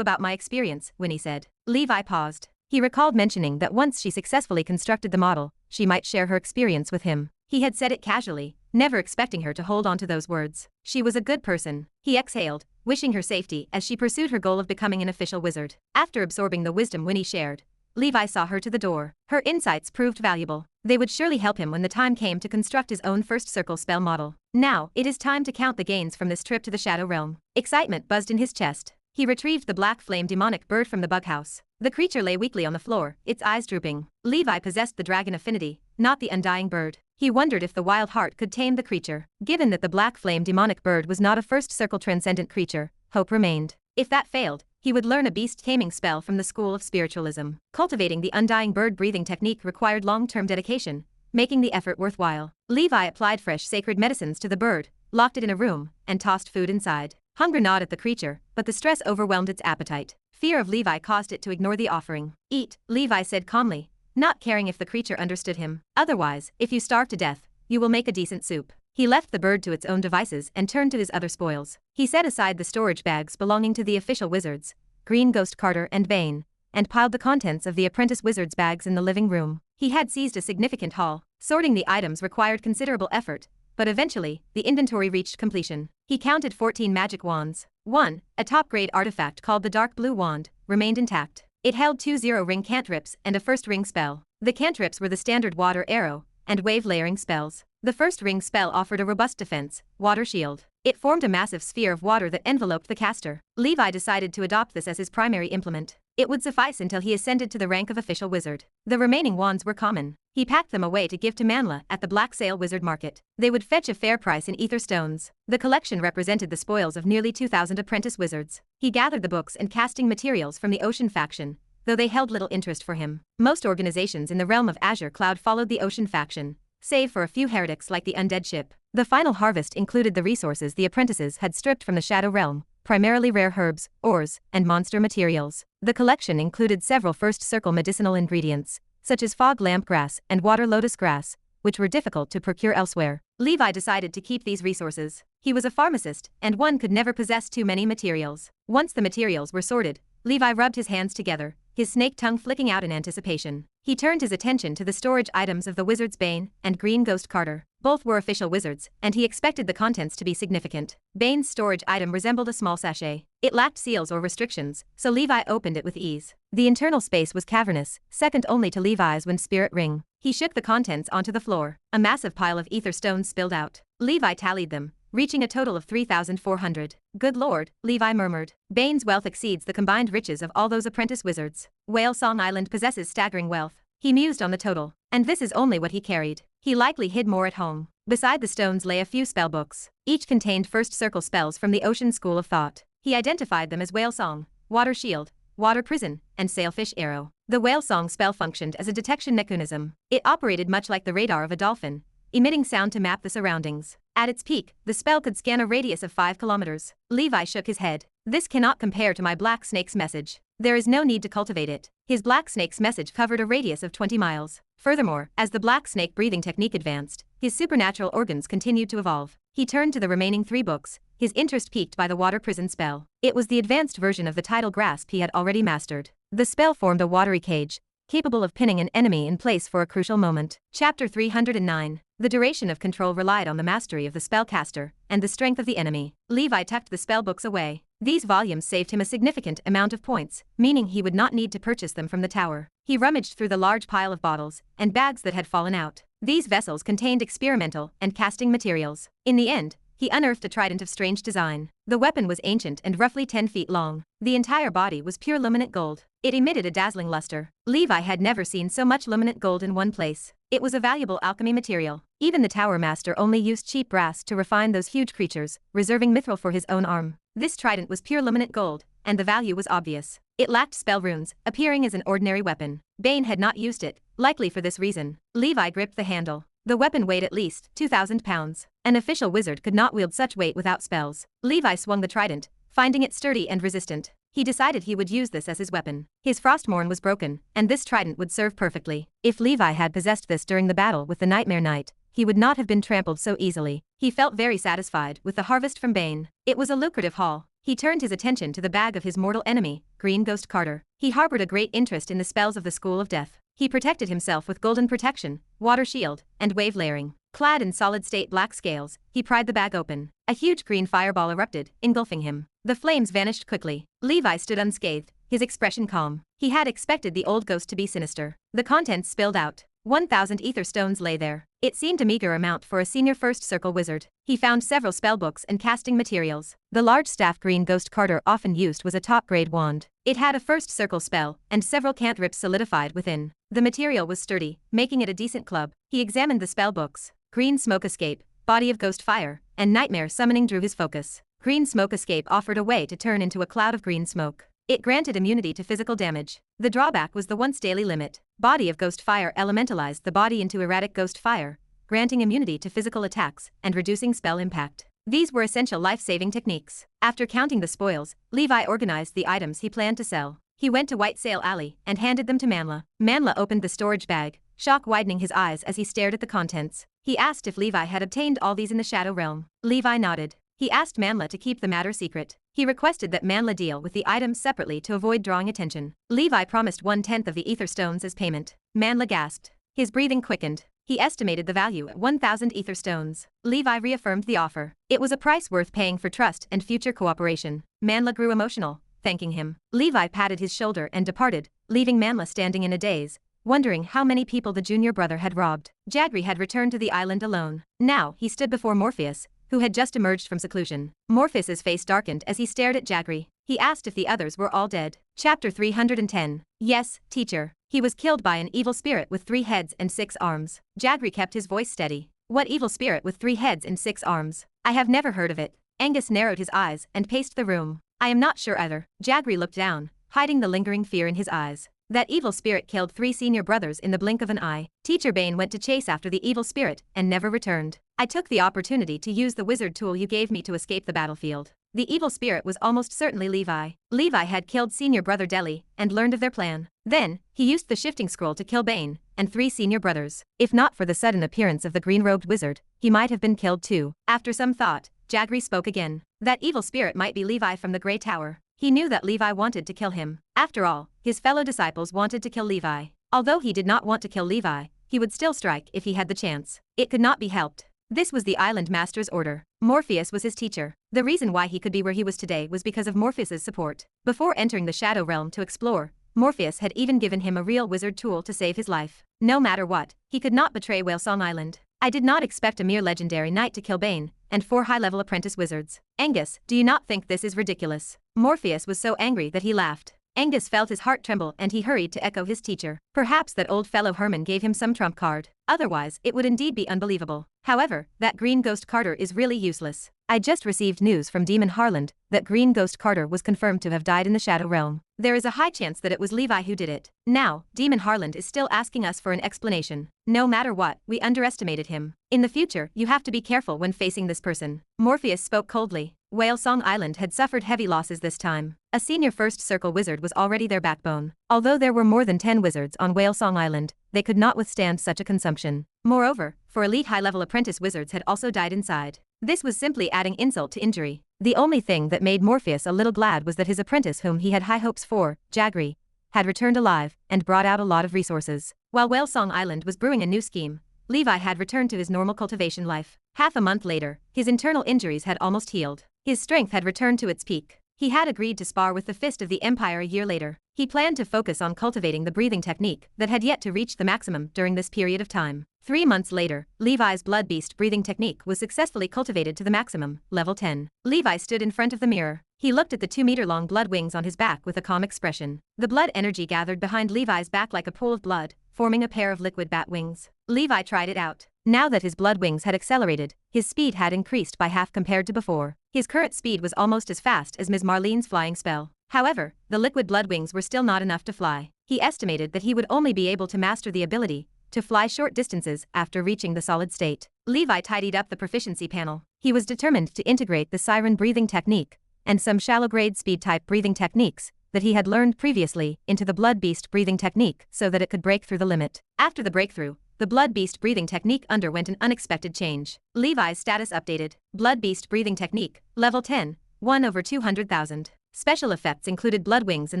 about my experience, Winnie said. Levi paused. He recalled mentioning that once she successfully constructed the model, she might share her experience with him. He had said it casually, never expecting her to hold on to those words. She was a good person. He exhaled, wishing her safety as she pursued her goal of becoming an official wizard. After absorbing the wisdom Winnie shared, Levi saw her to the door. Her insights proved valuable. They would surely help him when the time came to construct his own first circle spell model. Now, it is time to count the gains from this trip to the Shadow Realm. Excitement buzzed in his chest. He retrieved the black flame demonic bird from the bug house. The creature lay weakly on the floor, its eyes drooping. Levi possessed the dragon affinity, not the undying bird. He wondered if the wild heart could tame the creature. Given that the black flame demonic bird was not a first circle transcendent creature, hope remained. If that failed, he would learn a beast taming spell from the school of spiritualism. Cultivating the undying bird breathing technique required long-term dedication, making the effort worthwhile. Levi applied fresh sacred medicines to the bird, locked it in a room, and tossed food inside. Hunger gnawed at the creature, but the stress overwhelmed its appetite. Fear of Levi caused it to ignore the offering. Eat, Levi said calmly, not caring if the creature understood him. Otherwise, if you starve to death, you will make a decent soup. He left the bird to its own devices and turned to his other spoils. He set aside the storage bags belonging to the official wizards, Green Ghost Carter and Bane, and piled the contents of the apprentice wizard's bags in the living room. He had seized a significant haul. Sorting the items required considerable effort, but eventually, the inventory reached completion. He counted 14 magic wands. One, a top-grade artifact called the Dark Blue Wand, remained intact. It held 2 0-ring cantrips and a first ring spell. The cantrips were the standard water arrow and wave layering spells. The first ring spell offered a robust defense, water shield. It formed a massive sphere of water that enveloped the caster. Levi decided to adopt this as his primary implement. It would suffice until he ascended to the rank of official wizard. The remaining wands were common. He packed them away to give to Manla at the Black Sail Wizard Market. They would fetch a fair price in ether stones. The collection represented the spoils of nearly 2,000 apprentice wizards. He gathered the books and casting materials from the Ocean faction, though they held little interest for him. Most organizations in the realm of Azure Cloud followed the Ocean faction, save for a few heretics like the Undead Ship. The final harvest included the resources the apprentices had stripped from the Shadow Realm, primarily rare herbs, ores, and monster materials. The collection included several first circle medicinal ingredients, such as fog lamp grass and water lotus grass, which were difficult to procure elsewhere. Levi decided to keep these resources. He was a pharmacist, and one could never possess too many materials. Once the materials were sorted, Levi rubbed his hands together, his snake tongue flicking out in anticipation. He turned his attention to the storage items of the Wizard's Bane and Green Ghost Carter. Both were official wizards, and he expected the contents to be significant. Bane's storage item resembled a small sachet. It lacked seals or restrictions, so Levi opened it with ease. The internal space was cavernous, second only to Levi's wind spirit ring. He shook the contents onto the floor. A massive pile of ether stones spilled out. Levi tallied them, reaching a total of 3,400. Good lord, Levi murmured. Bane's wealth exceeds the combined riches of all those apprentice wizards. Whale Song Island possesses staggering wealth. He mused on the total. And this is only what he carried. He likely hid more at home. Beside the stones lay a few spellbooks. Each contained first circle spells from the Ocean School of Thought. He identified them as Whale Song, Water Shield, Water Prison, and Sailfish Arrow. The Whale Song spell functioned as a detection mechanism. It operated much like the radar of a dolphin, emitting sound to map the surroundings. At its peak, the spell could scan a radius of 5 kilometers. Levi shook his head. This cannot compare to my Black Snake's message. There is no need to cultivate it. His Black Snake's message covered a radius of 20 miles. Furthermore, as the Black Snake breathing technique advanced, his supernatural organs continued to evolve. He turned to the remaining 3 books, his interest piqued by the Water Prison spell. It was the advanced version of the tidal grasp he had already mastered. The spell formed a watery cage, capable of pinning an enemy in place for a crucial moment. Chapter 309. The duration of control relied on the mastery of the spellcaster and the strength of the enemy. Levi tucked the spellbooks away. These volumes saved him a significant amount of points, meaning he would not need to purchase them from the tower. He rummaged through the large pile of bottles and bags that had fallen out. These vessels contained experimental and casting materials. In the end, he unearthed a trident of strange design. The weapon was ancient and roughly 10 feet long. The entire body was pure luminant gold. It emitted a dazzling luster. Levi had never seen so much luminant gold in one place. It was a valuable alchemy material. Even the tower master only used cheap brass to refine those huge creatures, reserving mithril for his own arm. This trident was pure luminant gold, and the value was obvious. It lacked spell runes, appearing as an ordinary weapon. Bane had not used it, likely for this reason. Levi gripped the handle. The weapon weighed at least 2,000 pounds. An official wizard could not wield such weight without spells. Levi swung the trident, finding it sturdy and resistant. He decided he would use this as his weapon. His Frostmourne was broken, and this trident would serve perfectly. If Levi had possessed this during the battle with the Nightmare Knight, he would not have been trampled so easily. He felt very satisfied with the harvest from Bane. It was a lucrative haul. He turned his attention to the bag of his mortal enemy, Green Ghost Carter. He harbored a great interest in the spells of the School of Death. He protected himself with Golden Protection, Water Shield, and Wave Layering. Clad in solid-state black scales, he pried the bag open. A huge green fireball erupted, engulfing him. The flames vanished quickly. Levi stood unscathed, his expression calm. He had expected the old ghost to be sinister. The contents spilled out. 1,000 ether stones lay there. It seemed a meager amount for a senior first circle wizard. He found several spellbooks and casting materials. The large staff Green Ghost Carter often used was a top-grade wand. It had a first circle spell, and several cantrips solidified within. The material was sturdy, making it a decent club. He examined the spellbooks. Green Smoke Escape, Body of Ghost Fire, and Nightmare Summoning drew his focus. Green Smoke Escape offered a way to turn into a cloud of green smoke. It granted immunity to physical damage. The drawback was the once daily limit. Body of Ghost Fire elementalized the body into erratic ghost fire, granting immunity to physical attacks and reducing spell impact. These were essential life-saving techniques. After counting the spoils, Levi organized the items he planned to sell. He went to White Sail Alley and handed them to Manla. Manla opened the storage bag, shock widening his eyes as he stared at the contents. He asked if Levi had obtained all these in the Shadow Realm. Levi nodded. He asked Manla to keep the matter secret. He requested that Manla deal with the items separately to avoid drawing attention. Levi promised 1/10 of the ether stones as payment. Manla gasped. His breathing quickened. He estimated the value at 1,000 ether stones. Levi reaffirmed the offer. It was a price worth paying for trust and future cooperation. Manla grew emotional, thanking him. Levi patted his shoulder and departed, leaving Manla standing in a daze, wondering how many people the junior brother had robbed. Jagri had returned to the island alone. Now he stood before Morpheus, who had just emerged from seclusion. Morpheus's face darkened as he stared at Jagri. He asked if the others were all dead. Chapter 310. Yes, teacher. He was killed by an evil spirit with 3 heads and 6 arms. Jagri kept his voice steady. What evil spirit with 3 heads and 6 arms? I have never heard of it. Angus narrowed his eyes and paced the room. I am not sure either. Jagri looked down, hiding the lingering fear in his eyes. That evil spirit killed 3 senior brothers in the blink of an eye. Teacher Bane went to chase after the evil spirit and never returned. I took the opportunity to use the wizard tool you gave me to escape the battlefield. The evil spirit was almost certainly Levi. Levi had killed senior brother Deli and learned of their plan. Then, he used the shifting scroll to kill Bane and 3 senior brothers. If not for the sudden appearance of the green-robed wizard, he might have been killed too. After some thought, Jagri spoke again. That evil spirit might be Levi from the Grey Tower. He knew that Levi wanted to kill him. After all, his fellow disciples wanted to kill Levi. Although he did not want to kill Levi, he would still strike if he had the chance. It could not be helped. This was the island master's order. Morpheus was his teacher. The reason why he could be where he was today was because of Morpheus's support. Before entering the Shadow Realm to explore, Morpheus had even given him a real wizard tool to save his life. No matter what, he could not betray Whalesong Island. I did not expect a mere legendary knight to kill Bane, and 4 high-level apprentice wizards. Angus, do you not think this is ridiculous? Morpheus was so angry that he laughed. Angus felt his heart tremble and he hurried to echo his teacher. Perhaps that old fellow Herman gave him some trump card. Otherwise, it would indeed be unbelievable. However, that Green Ghost Carter is really useless. I just received news from Demon Harland that Green Ghost Carter was confirmed to have died in the Shadow Realm. There is a high chance that it was Levi who did it. Now, Demon Harland is still asking us for an explanation. No matter what, we underestimated him. In the future, you have to be careful when facing this person. Morpheus spoke coldly. Whalesong Island had suffered heavy losses this time. A senior first circle wizard was already their backbone. Although there were more than 10 wizards on Whalesong Island, they could not withstand such a consumption. Moreover, 4 elite high-level apprentice wizards had also died inside. This was simply adding insult to injury. The only thing that made Morpheus a little glad was that his apprentice, whom he had high hopes for, Jagri, had returned alive and brought out a lot of resources. While Whalesong Island was brewing a new scheme, Levi had returned to his normal cultivation life. Half a month later, his internal injuries had almost healed. His strength had returned to its peak. He had agreed to spar with the Fist of the Empire a year later. He planned to focus on cultivating the breathing technique that had yet to reach the maximum during this period of time. 3 months later, Levi's Blood Beast breathing technique was successfully cultivated to the maximum, level 10. Levi stood in front of the mirror. He looked at the 2-meter-long blood wings on his back with a calm expression. The blood energy gathered behind Levi's back like a pool of blood, forming a pair of liquid bat wings. Levi tried it out. Now that his blood wings had accelerated, his speed had increased by half compared to before. His current speed was almost as fast as Ms. Marlene's flying spell. However, the liquid blood wings were still not enough to fly. He estimated that he would only be able to master the ability to fly short distances after reaching the solid state. Levi tidied up the proficiency panel. He was determined to integrate the siren breathing technique and some shallow-grade speed-type breathing techniques that he had learned previously into the blood beast breathing technique so that it could break through the limit. After the breakthrough, the blood beast breathing technique underwent an unexpected change. Levi's status updated. Blood beast breathing technique, level 10, 1/200,000. Special effects included blood wings in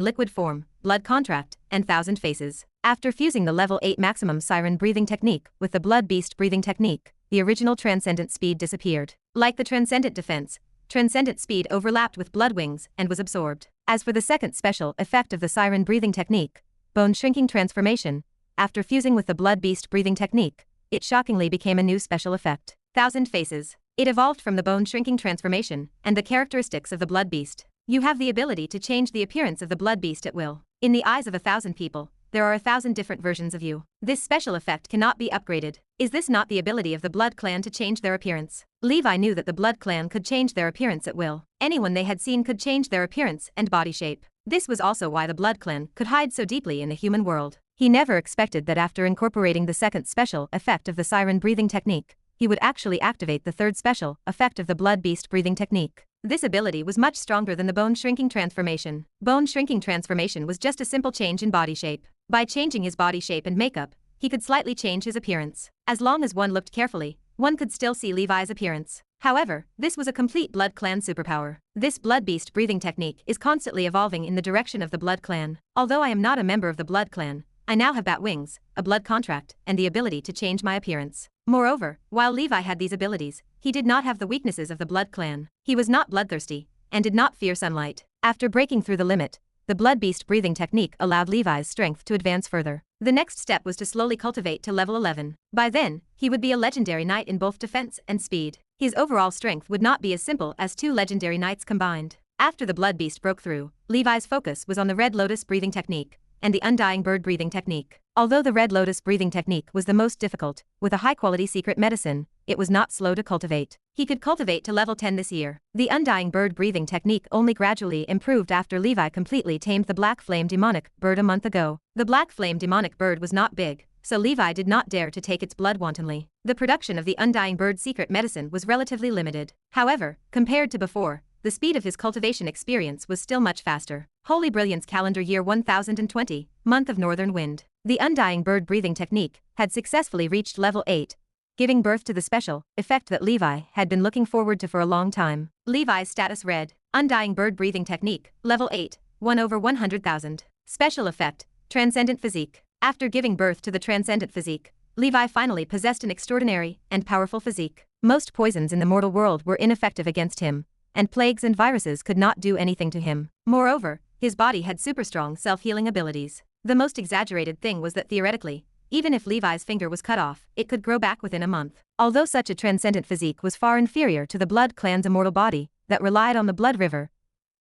liquid form, blood contract, and 1,000 faces. After fusing the level 8 maximum siren breathing technique with the blood beast breathing technique, the original transcendent speed disappeared. Like the transcendent defense, transcendent speed overlapped with blood wings and was absorbed. As for the second special effect of the siren breathing technique, bone shrinking transformation, after fusing with the blood beast breathing technique, it shockingly became a new special effect. 1,000 faces. It evolved from the bone shrinking transformation and the characteristics of the blood beast. You have the ability to change the appearance of the blood beast at will. In the eyes of 1,000 people, there are 1,000 different versions of you. This special effect cannot be upgraded. Is this not the ability of the blood clan to change their appearance? Levi knew that the blood clan could change their appearance at will. Anyone they had seen could change their appearance and body shape. This was also why the blood clan could hide so deeply in the human world. He never expected that after incorporating the second special effect of the siren breathing technique, he would actually activate the third special effect of the blood beast breathing technique. This ability was much stronger than the bone shrinking transformation. Bone shrinking transformation was just a simple change in body shape. By changing his body shape and makeup, he could slightly change his appearance. As long as one looked carefully, one could still see Levi's appearance. However, this was a complete blood clan superpower. This blood beast breathing technique is constantly evolving in the direction of the blood clan. Although I am not a member of the blood clan, I now have bat wings, a blood contract, and the ability to change my appearance. Moreover, while Levi had these abilities, he did not have the weaknesses of the blood clan. He was not bloodthirsty, and did not fear sunlight. After breaking through the limit, the blood beast breathing technique allowed Levi's strength to advance further. The next step was to slowly cultivate to level 11. By then, he would be a legendary knight in both defense and speed. His overall strength would not be as simple as 2 legendary knights combined. After the blood beast broke through, Levi's focus was on the red lotus breathing technique and the undying bird breathing technique. Although the red lotus breathing technique was the most difficult, with a high-quality secret medicine, it was not slow to cultivate. He could cultivate to level 10 this year. The undying bird breathing technique only gradually improved after Levi completely tamed the black flame demonic bird a month ago. The black flame demonic bird was not big, so Levi did not dare to take its blood wantonly. The production of the undying bird secret medicine was relatively limited. However, compared to before, the speed of his cultivation experience was still much faster. Holy Brilliance calendar year 1020, month of northern wind. The undying bird breathing technique had successfully reached level 8, giving birth to the special effect that Levi had been looking forward to for a long time. Levi's status read, undying bird breathing technique, level 8, 1/100,000. Special effect, transcendent physique. After giving birth to the transcendent physique, Levi finally possessed an extraordinary and powerful physique. Most poisons in the mortal world were ineffective against him, and plagues and viruses could not do anything to him. Moreover, his body had super strong self-healing abilities. The most exaggerated thing was that theoretically, even if Levi's finger was cut off, it could grow back within a month. Although such a transcendent physique was far inferior to the blood clan's immortal body that relied on the blood river,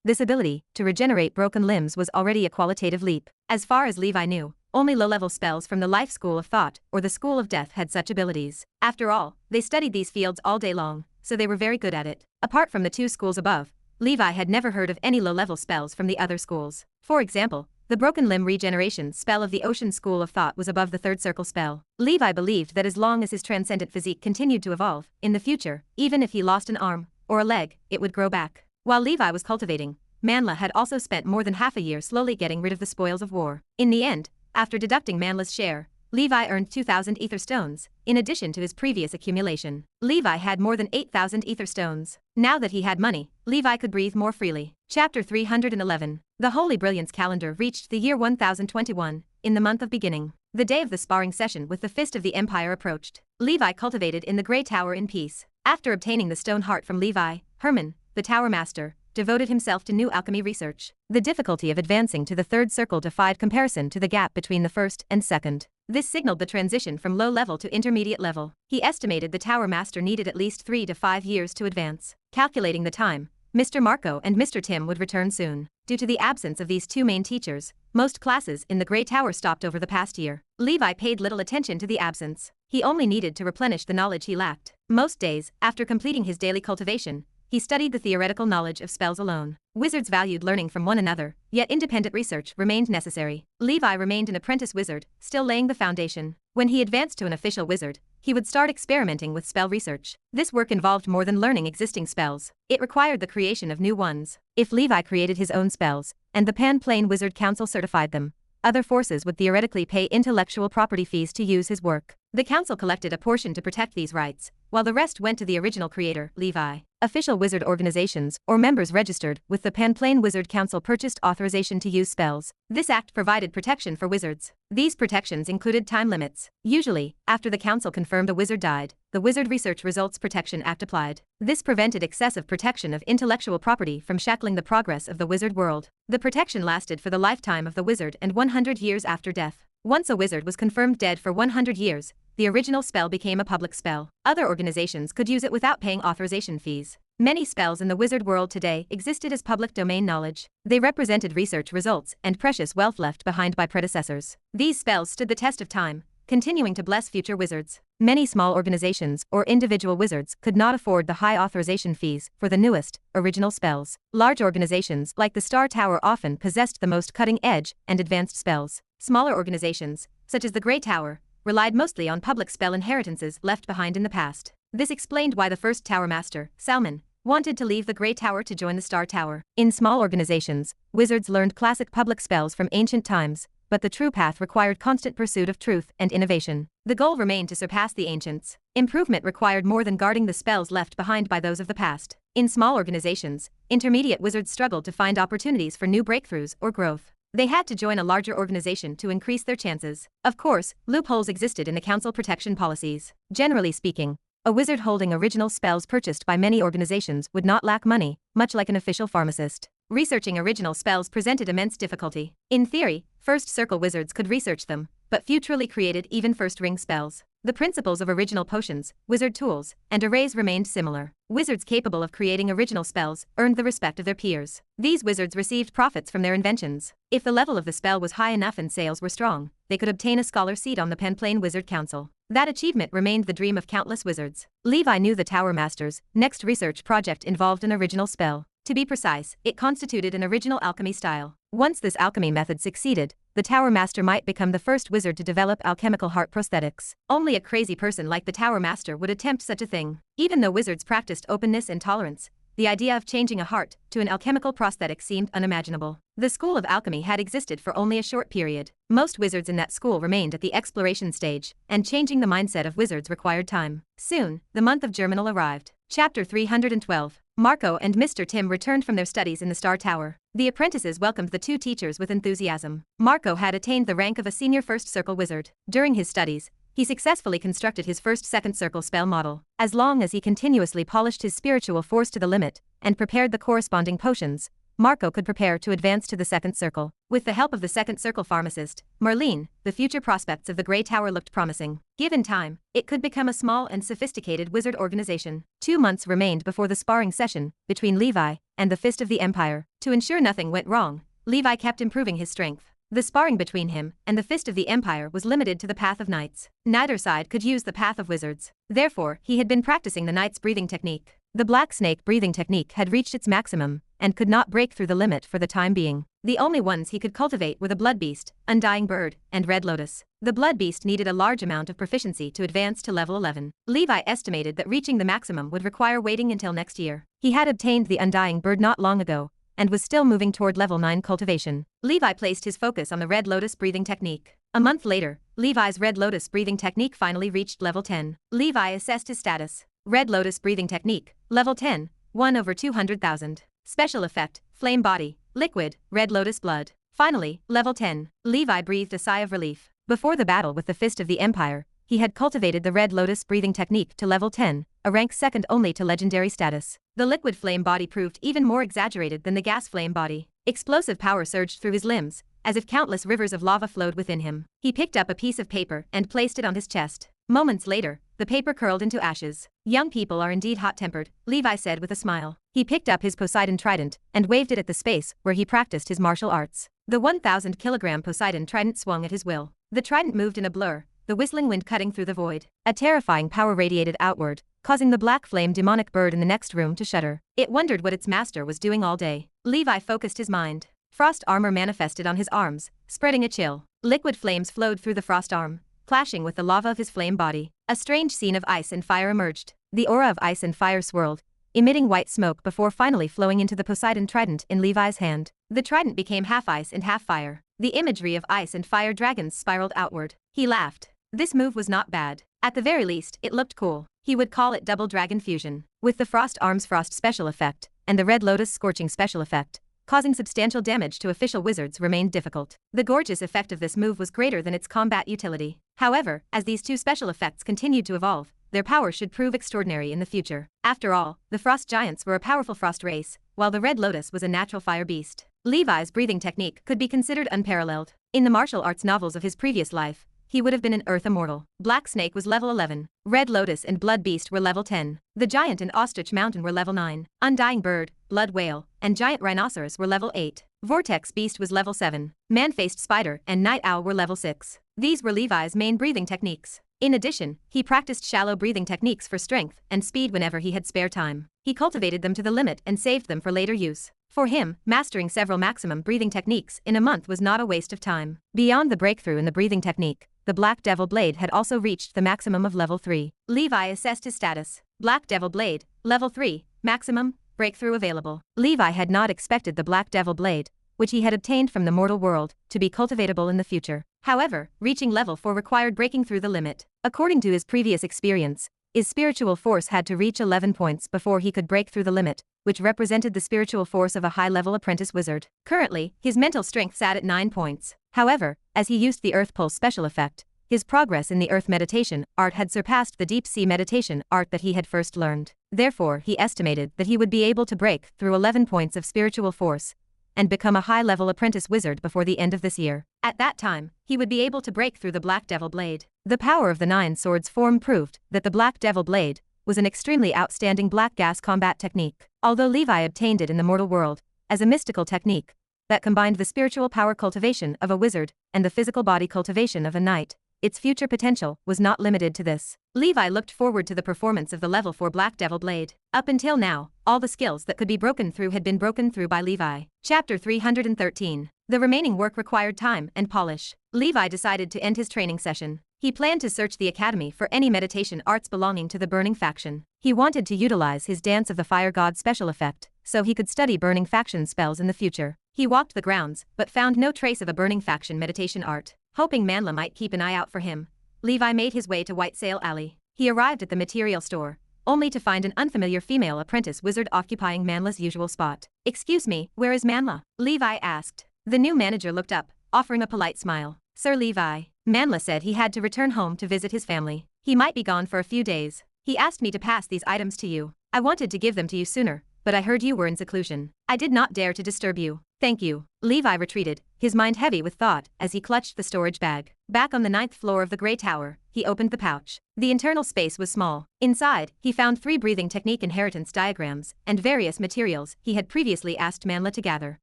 this ability to regenerate broken limbs was already a qualitative leap. As far as Levi knew, only low-level spells from the life school of thought or the school of death had such abilities. After all, they studied these fields all day long, so they were very good at it. Apart from the 2 schools above, Levi had never heard of any low-level spells from the other schools. For example, the broken limb regeneration spell of the ocean school of thought was above the 3rd circle spell. Levi believed that as long as his transcendent physique continued to evolve, in the future, even if he lost an arm or a leg, it would grow back. While Levi was cultivating, Manla had also spent more than half a year slowly getting rid of the spoils of war. In the end, after deducting Manla's share, Levi earned 2,000 ether stones, in addition to his previous accumulation. Levi had more than 8,000 ether stones. Now that he had money, Levi could breathe more freely. Chapter 311. The Holy Brilliance calendar reached the year 1021, in the month of beginning. The day of the sparring session with the Fist of the Empire approached. Levi cultivated in the Grey Tower in peace. After obtaining the stone heart from Levi, Herman, the Tower Master, devoted himself to new alchemy research. The difficulty of advancing to the 3rd circle defied comparison to the gap between the 1st and 2nd. This signaled the transition from low level to intermediate level. He estimated the Tower Master needed at least 3 to 5 years to advance. Calculating the time, Mr. Marco and Mr. Tim would return soon. Due to the absence of these 2 main teachers, most classes in the Grey Tower stopped over the past year. Levi paid little attention to the absence. He only needed to replenish the knowledge he lacked. Most days, after completing his daily cultivation, he studied the theoretical knowledge of spells alone. Wizards valued learning from one another, yet independent research remained necessary. Levi remained an apprentice wizard, still laying the foundation. When he advanced to an official wizard, he would start experimenting with spell research. This work involved more than learning existing spells. It required the creation of new ones. If Levi created his own spells, and the Pan-Plane Wizard Council certified them, other forces would theoretically pay intellectual property fees to use his work. The council collected a portion to protect these rights, while the rest went to the original creator, Levi. Official wizard organizations, or members registered with the Pan-Plane Wizard Council, purchased authorization to use spells. This act provided protection for wizards. These protections included time limits. Usually, after the council confirmed a wizard died, the Wizard Research Results Protection Act applied. This prevented excessive protection of intellectual property from shackling the progress of the wizard world. The protection lasted for the lifetime of the wizard and 100 years after death. Once a wizard was confirmed dead for 100 years, the original spell became a public spell. Other organizations could use it without paying authorization fees. Many spells in the wizard world today existed as public domain knowledge. They represented research results and precious wealth left behind by predecessors. These spells stood the test of time, continuing to bless future wizards. Many small organizations or individual wizards could not afford the high authorization fees for the newest, original spells. Large organizations like the Star Tower often possessed the most cutting-edge and advanced spells. Smaller organizations, such as the Grey Tower, relied mostly on public spell inheritances left behind in the past. This explained why the first Tower Master, Salmon, wanted to leave the Grey Tower to join the Star Tower. In small organizations, wizards learned classic public spells from ancient times, but the true path required constant pursuit of truth and innovation. The goal remained to surpass the ancients. Improvement required more than guarding the spells left behind by those of the past. In small organizations, intermediate wizards struggled to find opportunities for new breakthroughs or growth. They had to join a larger organization to increase their chances. Of course, loopholes existed in the council protection policies. Generally speaking, a wizard holding original spells purchased by many organizations would not lack money, much like an official pharmacist. Researching original spells presented immense difficulty. In theory, first circle wizards could research them, but few truly created even first ring spells. The principles of original potions, wizard tools, and arrays remained similar. Wizards capable of creating original spells earned the respect of their peers. These wizards received profits from their inventions. If the level of the spell was high enough and sales were strong, they could obtain a scholar seat on the Pan-Plane Wizard Council. That achievement remained the dream of countless wizards. Levi knew the Tower Master's next research project involved an original spell. To be precise, it constituted an original alchemy style. Once this alchemy method succeeded, the Tower Master might become the first wizard to develop alchemical heart prosthetics. Only a crazy person like the Tower Master would attempt such a thing. Even though wizards practiced openness and tolerance, the idea of changing a heart to an alchemical prosthetic seemed unimaginable. The school of alchemy had existed for only a short period. Most wizards in that school remained at the exploration stage, and changing the mindset of wizards required time. Soon, the month of Germinal arrived. Chapter 312. Marco and Mr. Tim returned from their studies in the Star Tower. The apprentices welcomed the two teachers with enthusiasm. Marco had attained the rank of a senior first circle wizard. During his studies, he successfully constructed his first second circle spell model. As long as he continuously polished his spiritual force to the limit and prepared the corresponding potions, Marco could prepare to advance to the second circle. With the help of the second circle pharmacist, Marlene, the future prospects of the Grey Tower looked promising. Given time, it could become a small and sophisticated wizard organization. 2 months remained before the sparring session between Levi and the Fist of the Empire. To ensure nothing went wrong, Levi kept improving his strength. The sparring between him and the Fist of the Empire was limited to the path of knights. Neither side could use the path of wizards. Therefore, he had been practicing the knight's breathing technique. The black snake breathing technique had reached its maximum and could not break through the limit for the time being. The only ones he could cultivate were the blood beast, undying bird, and red lotus. The blood beast needed a large amount of proficiency to advance to level 11. Levi estimated that reaching the maximum would require waiting until next year. He had obtained the undying bird not long ago, and was still moving toward level 9 cultivation. Levi placed his focus on the red lotus breathing technique. A month later, Levi's red lotus breathing technique finally reached level 10. Levi assessed his status. Red lotus breathing technique, level 10, 1/200,000. Special effect, flame body, liquid, red lotus blood. Finally, level 10. Levi breathed a sigh of relief. Before the battle with the Fist of the Empire, he had cultivated the red lotus breathing technique to level 10, a rank second only to legendary status. The liquid flame body proved even more exaggerated than the gas flame body. Explosive power surged through his limbs, as if countless rivers of lava flowed within him. He picked up a piece of paper and placed it on his chest. Moments later, the paper curled into ashes. Young people are indeed hot-tempered, Levi said with a smile. He picked up his Poseidon trident and waved it at the space where he practiced his martial arts. The 1,000-kilogram Poseidon trident swung at his will. The trident moved in a blur, the whistling wind cutting through the void. A terrifying power radiated outward, causing the black flame demonic bird in the next room to shudder. It wondered what its master was doing all day. Levi focused his mind. Frost armor manifested on his arms, spreading a chill. Liquid flames flowed through the frost arm, clashing with the lava of his flame body. A strange scene of ice and fire emerged. The aura of ice and fire swirled, emitting white smoke before finally flowing into the Poseidon trident in Levi's hand. The trident became half ice and half fire. The imagery of ice and fire dragons spiraled outward. He laughed. This move was not bad. At the very least, it looked cool. He would call it Double Dragon Fusion. With the Frost Arms Frost special effect, and the Red Lotus Scorching special effect, causing substantial damage to official wizards remained difficult. The gorgeous effect of this move was greater than its combat utility. However, as these two special effects continued to evolve, their power should prove extraordinary in the future. After all, the Frost Giants were a powerful frost race, while the Red Lotus was a natural fire beast. Levi's breathing technique could be considered unparalleled. In the martial arts novels of his previous life, he would have been an Earth Immortal. Black Snake was level 11. Red Lotus and Blood Beast were level 10. The Giant and Ostrich Mountain were level 9. Undying Bird, Blood Whale, and Giant Rhinoceros were level 8. Vortex Beast was level 7. Man-Faced Spider and Night Owl were level 6. These were Levi's main breathing techniques. In addition, he practiced shallow breathing techniques for strength and speed whenever he had spare time. He cultivated them to the limit and saved them for later use. For him, mastering several maximum breathing techniques in a month was not a waste of time. Beyond the breakthrough in the breathing technique, the Black Devil Blade had also reached the maximum of level 3. Levi assessed his status. Black Devil Blade, level 3, maximum, breakthrough available. Levi had not expected the Black Devil Blade, which he had obtained from the mortal world, to be cultivatable in the future. However, reaching level 4 required breaking through the limit. According to his previous experience, his spiritual force had to reach 11 points before he could break through the limit, which represented the spiritual force of a high-level apprentice wizard. Currently, his mental strength sat at 9 points. However, as he used the Earth Pulse special effect, his progress in the Earth meditation art had surpassed the Deep Sea meditation art that he had first learned. Therefore, he estimated that he would be able to break through 11 points of spiritual force and become a high-level apprentice wizard before the end of this year. At that time, he would be able to break through the Black Devil Blade. The power of the Nine Swords form proved that the Black Devil Blade was an extremely outstanding black gas combat technique. Although Levi obtained it in the mortal world as a mystical technique that combined the spiritual power cultivation of a wizard and the physical body cultivation of a knight, its future potential was not limited to this. Levi looked forward to the performance of the level 4 Black Devil Blade. Up until now, all the skills that could be broken through had been broken through by Levi. Chapter 313. The remaining work required time and polish. Levi decided to end his training session. He planned to search the academy for any meditation arts belonging to the Burning Faction. He wanted to utilize his Dance of the Fire God special effect, so he could study Burning Faction spells in the future. He walked the grounds, but found no trace of a Burning Faction meditation art. Hoping Manla might keep an eye out for him, Levi made his way to White Sail Alley. He arrived at the material store, only to find an unfamiliar female apprentice wizard occupying Manla's usual spot. "Excuse me, where is Manla?" Levi asked. The new manager looked up, offering a polite smile. "Sir Levi." Manla said he had to return home to visit his family. He might be gone for a few days. He asked me to pass these items to you. I wanted to give them to you sooner, but I heard you were in seclusion. I did not dare to disturb you. Thank you. Levi retreated, his mind heavy with thought as he clutched the storage bag. Back on the 9th floor of the Grey Tower, he opened the pouch. The internal space was small. Inside, he found 3 breathing technique inheritance diagrams and various materials he had previously asked Manla to gather.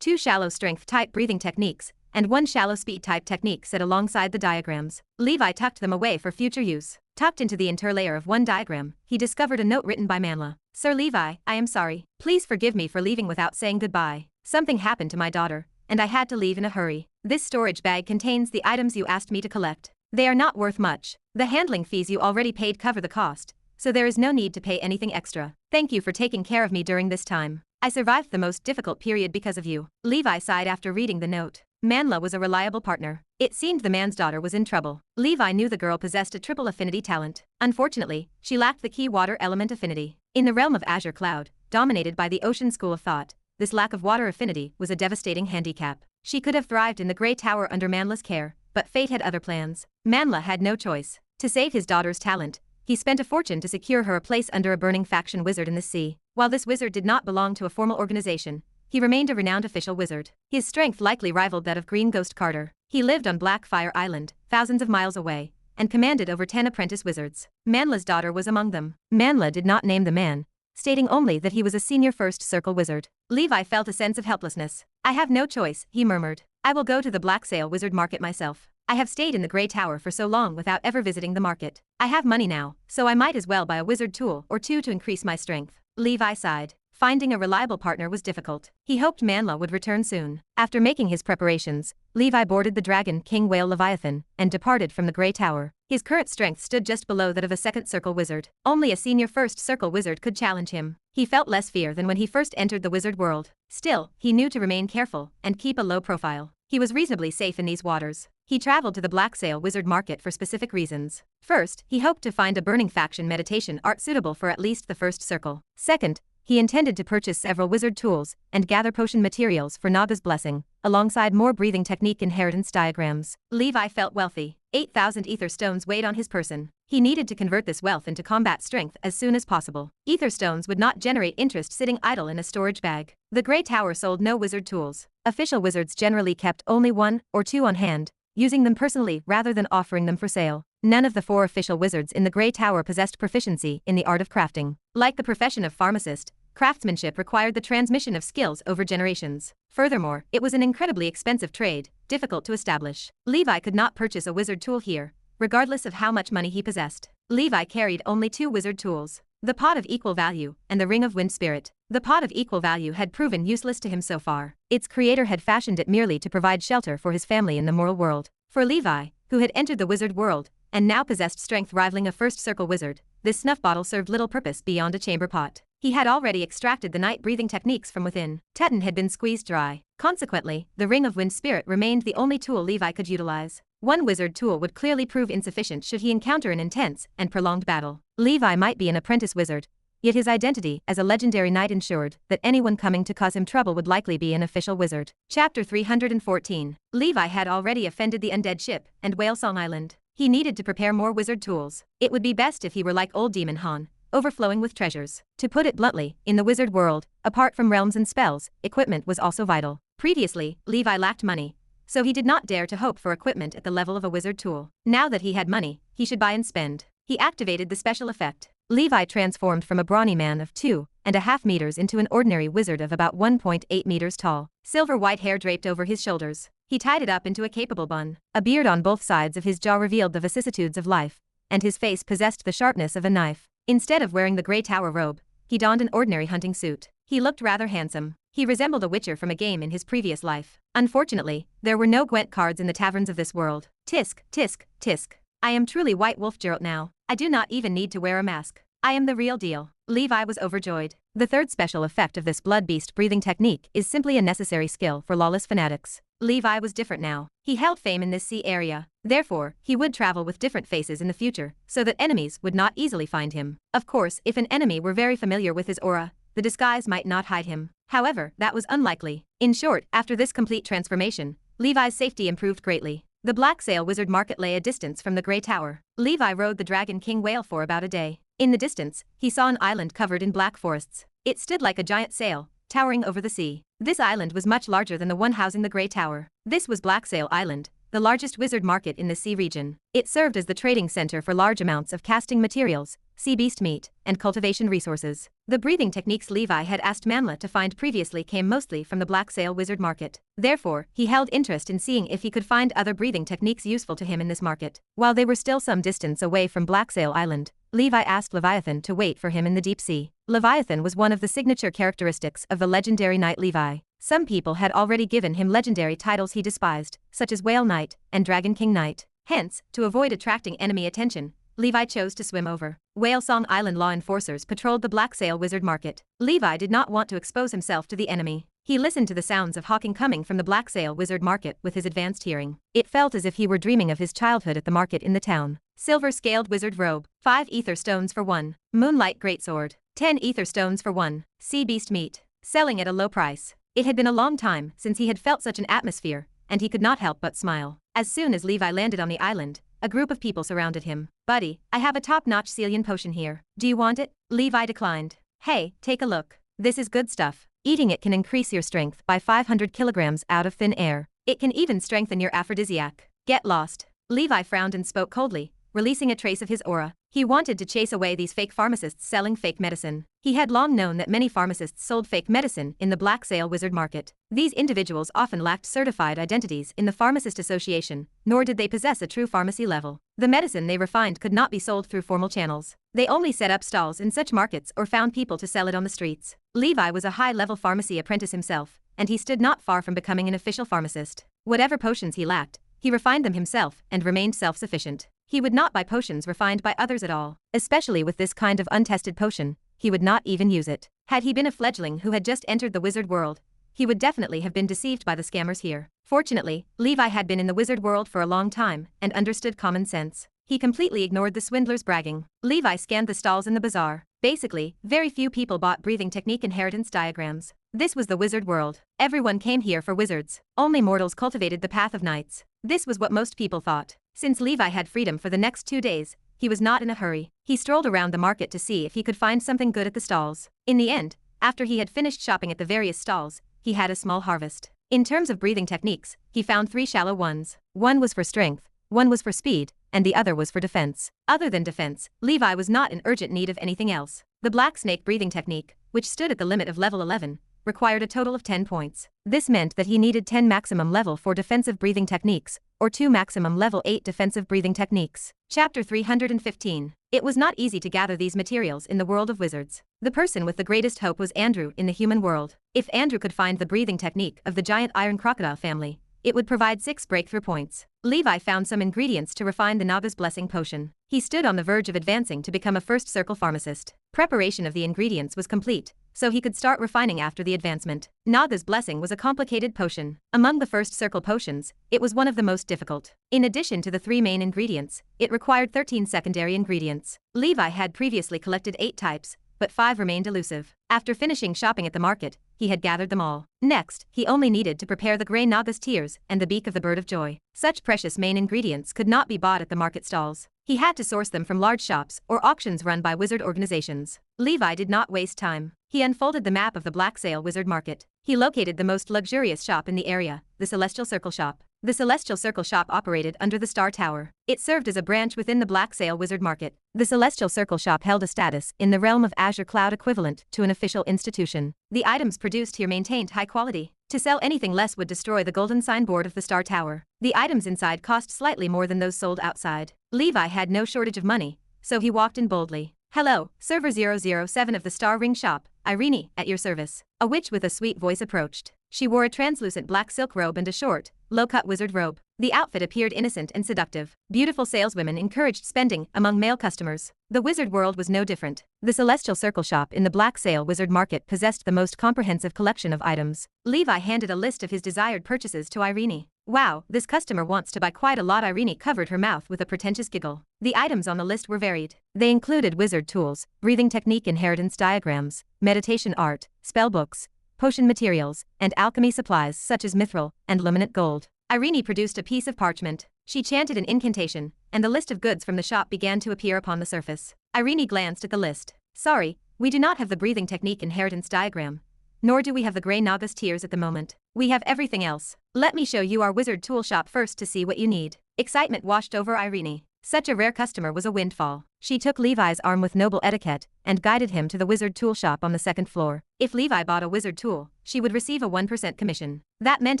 2 shallow strength type breathing techniques and 1 shallow speed type technique set alongside the diagrams. Levi tucked them away for future use. Tucked into the interlayer of one diagram, he discovered a note written by Manla. "Sir Levi, I am sorry. Please forgive me for leaving without saying goodbye. Something happened to my daughter, and I had to leave in a hurry. This storage bag contains the items you asked me to collect. They are not worth much. The handling fees you already paid cover the cost, so there is no need to pay anything extra. Thank you for taking care of me during this time. I survived the most difficult period because of you." Levi sighed after reading the note. Manla was a reliable partner. It seemed the man's daughter was in trouble. Levi knew the girl possessed a triple affinity talent. Unfortunately, she lacked the key water element affinity. In the realm of Azure Cloud, dominated by the Ocean School of Thought, this lack of water affinity was a devastating handicap. She could have thrived in the Grey Tower under Manla's care, but fate had other plans. Manla had no choice. To save his daughter's talent, he spent a fortune to secure her a place under a Burning Faction wizard in the sea. While this wizard did not belong to a formal organization, he remained a renowned official wizard. His strength likely rivaled that of Green Ghost Carter. He lived on Blackfire Island, thousands of miles away, and commanded over 10 apprentice wizards. Manla's daughter was among them. Manla did not name the man, stating only that he was a senior First Circle wizard. Levi felt a sense of helplessness. "I have no choice," he murmured. "I will go to the Black Sail Wizard Market myself. I have stayed in the Grey Tower for so long without ever visiting the market. I have money now, so I might as well buy a wizard tool or 2 to increase my strength." Levi sighed. Finding a reliable partner was difficult. He hoped Manla would return soon. After making his preparations, Levi boarded the dragon king whale Leviathan and departed from the Grey Tower. His current strength stood just below that of a second circle wizard. Only a senior first circle wizard could challenge him. He felt less fear than when he first entered the wizard world. Still, he knew to remain careful and keep a low profile. He was reasonably safe in these waters. He traveled to the Black Sail Wizard Market for specific reasons. First, he hoped to find a burning faction meditation art suitable for at least the first circle. Second, he intended to purchase several wizard tools and gather potion materials for Naga's blessing, alongside more breathing technique inheritance diagrams. Levi felt wealthy. 8,000 ether stones weighed on his person. He needed to convert this wealth into combat strength as soon as possible. Ether stones would not generate interest sitting idle in a storage bag. The Grey Tower sold no wizard tools. Official wizards generally kept only 1 or 2 on hand, using them personally rather than offering them for sale. None of the 4 official wizards in the Grey Tower possessed proficiency in the art of crafting. Like the profession of pharmacist, craftsmanship required the transmission of skills over generations. Furthermore, it was an incredibly expensive trade, difficult to establish. Levi could not purchase a wizard tool here, regardless of how much money he possessed. Levi carried only 2 wizard tools: the pot of equal value and the ring of wind spirit. The pot of equal value had proven useless to him so far. Its creator had fashioned it merely to provide shelter for his family in the moral world. For Levi, who had entered the wizard world and now possessed strength rivaling a first circle wizard, this snuff bottle served little purpose beyond a chamber pot. He had already extracted the night breathing techniques from within. Teton had been squeezed dry. Consequently, the ring of wind spirit remained the only tool Levi could utilize. One wizard tool would clearly prove insufficient should he encounter an intense and prolonged battle. Levi might be an apprentice wizard, yet his identity as a legendary knight ensured that anyone coming to cause him trouble would likely be an official wizard. Chapter 314. Levi had already offended the undead ship and Whale Song Island. He needed to prepare more wizard tools. It would be best if he were like old Demon Han, overflowing with treasures. To put it bluntly, in the wizard world, apart from realms and spells, equipment was also vital. Previously, Levi lacked money, so he did not dare to hope for equipment at the level of a wizard tool. Now that he had money, he should buy and spend. He activated the special effect. Levi transformed from a brawny man of 2.5 meters into an ordinary wizard of about 1.8 meters tall. Silver white hair draped over his shoulders. He tied it up into a capable bun. A beard on both sides of his jaw revealed the vicissitudes of life, and his face possessed the sharpness of a knife. Instead of wearing the Grey Tower robe, he donned an ordinary hunting suit. He looked rather handsome. He resembled a witcher from a game in his previous life. Unfortunately, there were no Gwent cards in the taverns of this world. Tisk, tisk, tisk. I am truly White Wolf Geralt now. I do not even need to wear a mask. I am the real deal. Levi was overjoyed. The third special effect of this blood beast breathing technique is simply a necessary skill for lawless fanatics. Levi was different now. He held fame in this sea area. Therefore, he would travel with different faces in the future, so that enemies would not easily find him. Of course, if an enemy were very familiar with his aura, the disguise might not hide him. However, that was unlikely. In short, after this complete transformation, Levi's safety improved greatly. The Black Sail Wizard Market lay a distance from the Grey Tower. Levi rode the Dragon King whale for about a day. In the distance, he saw an island covered in black forests. It stood like a giant sail, towering over the sea. This island was much larger than the one housing the Grey Tower. This was Black Sail Island, the largest wizard market in the sea region. It served as the trading center for large amounts of casting materials, sea beast meat, and cultivation resources. The breathing techniques Levi had asked Manla to find previously came mostly from the Black Sail Wizard Market. Therefore, he held interest in seeing if he could find other breathing techniques useful to him in this market. While they were still some distance away from Black Sail Island, Levi asked Leviathan to wait for him in the deep sea. Leviathan was one of the signature characteristics of the legendary knight Levi. Some people had already given him legendary titles he despised, such as Whale Knight and Dragon King Knight. Hence, to avoid attracting enemy attention, Levi chose to swim over. Whale Song Island law enforcers patrolled the Black Sail Wizard Market. Levi did not want to expose himself to the enemy. He listened to the sounds of hawking coming from the Black Sail Wizard Market with his advanced hearing. It felt as if he were dreaming of his childhood at the market in the town. Silver scaled wizard robe, 5 ether stones for 1. Moonlight greatsword, 10 ether stones for 1. Sea beast meat, selling at a low price. It had been a long time since he had felt such an atmosphere, and he could not help but smile. As soon as Levi landed on the island, a group of people surrounded him. Buddy, I have a top-notch Celian potion here. Do you want it? Levi declined. Hey, take a look. This is good stuff. Eating it can increase your strength by 500 kilograms out of thin air. It can even strengthen your aphrodisiac. Get lost. Levi frowned and spoke coldly, releasing a trace of his aura. He wanted to chase away these fake pharmacists selling fake medicine. He had long known that many pharmacists sold fake medicine in the Black Sail Wizard Market. These individuals often lacked certified identities in the Pharmacist Association, nor did they possess a true pharmacy level. The medicine they refined could not be sold through formal channels. They only set up stalls in such markets or found people to sell it on the streets. Levi was a high-level pharmacy apprentice himself, and he stood not far from becoming an official pharmacist. Whatever potions he lacked, he refined them himself and remained self-sufficient. He would not buy potions refined by others at all. Especially with this kind of untested potion, he would not even use it. Had he been a fledgling who had just entered the wizard world, he would definitely have been deceived by the scammers here. Fortunately, Levi had been in the wizard world for a long time and understood common sense. He completely ignored the swindlers' bragging. Levi scanned the stalls in the bazaar. Basically, very few people bought breathing technique inheritance diagrams. This was the wizard world. Everyone came here for wizards. Only mortals cultivated the path of knights. This was what most people thought. Since Levi had freedom for the next 2 days, he was not in a hurry. He strolled around the market to see if he could find something good at the stalls. In the end, after he had finished shopping at the various stalls, he had a small harvest. In terms of breathing techniques, he found 3 shallow ones. One was for strength, one was for speed, and the other was for defense. Other than defense, Levi was not in urgent need of anything else. The black snake breathing technique, which stood at the limit of level 11, required a total of 10 points. This meant that he needed 10 maximum level 4 defensive breathing techniques, or 2 maximum level 8 defensive breathing techniques. Chapter 315. It was not easy to gather these materials in the world of wizards. The person with the greatest hope was Andrew in the human world. If Andrew could find the breathing technique of the giant iron crocodile family, it would provide 6 breakthrough points. Levi found some ingredients to refine the Naga's blessing potion. He stood on the verge of advancing to become a first circle pharmacist. Preparation of the ingredients was complete, so he could start refining after the advancement. Naga's blessing was a complicated potion. Among the first circle potions, it was one of the most difficult. In addition to the 3 main ingredients, it required 13 secondary ingredients. Levi had previously collected 8 types, but 5 remained elusive. After finishing shopping at the market, he had gathered them all. Next, he only needed to prepare the grey Naga's tears and the beak of the bird of joy. Such precious main ingredients could not be bought at the market stalls. He had to source them from large shops or auctions run by wizard organizations. Levi did not waste time. He unfolded the map of the Black Sail Wizard Market. He located the most luxurious shop in the area, the Celestial Circle Shop. The Celestial Circle Shop operated under the Star Tower. It served as a branch within the Black Sail Wizard Market. The Celestial Circle Shop held a status in the realm of Azure Cloud equivalent to an official institution. The items produced here maintained high quality. To sell anything less would destroy the golden signboard of the Star Tower. The items inside cost slightly more than those sold outside. Levi had no shortage of money, so he walked in boldly. "Hello, server 007 of the Star Ring Shop, Irene, at your service." A witch with a sweet voice approached. She wore a translucent black silk robe and a short, low-cut wizard robe. The outfit appeared innocent and seductive. Beautiful saleswomen encouraged spending among male customers. The wizard world was no different. The Celestial Circle Shop in the Black Sail Wizard Market possessed the most comprehensive collection of items. Levi handed a list of his desired purchases to Irene. "Wow, this customer wants to buy quite a lot." Irene covered her mouth with a pretentious giggle. The items on the list were varied. They included wizard tools, breathing technique inheritance diagrams, meditation art, spell books, potion materials, and alchemy supplies such as mithril and luminant gold. Irene produced a piece of parchment. She chanted an incantation, and the list of goods from the shop began to appear upon the surface. Irene glanced at the list. "Sorry, we do not have the breathing technique inheritance diagram, nor do we have the grey Naga's tears at the moment. We have everything else. Let me show you our wizard tool shop first to see what you need." Excitement washed over Irene. Such a rare customer was a windfall. She took Levi's arm with noble etiquette and guided him to the wizard tool shop on the 2nd floor. If Levi bought a wizard tool, she would receive a 1% commission. That meant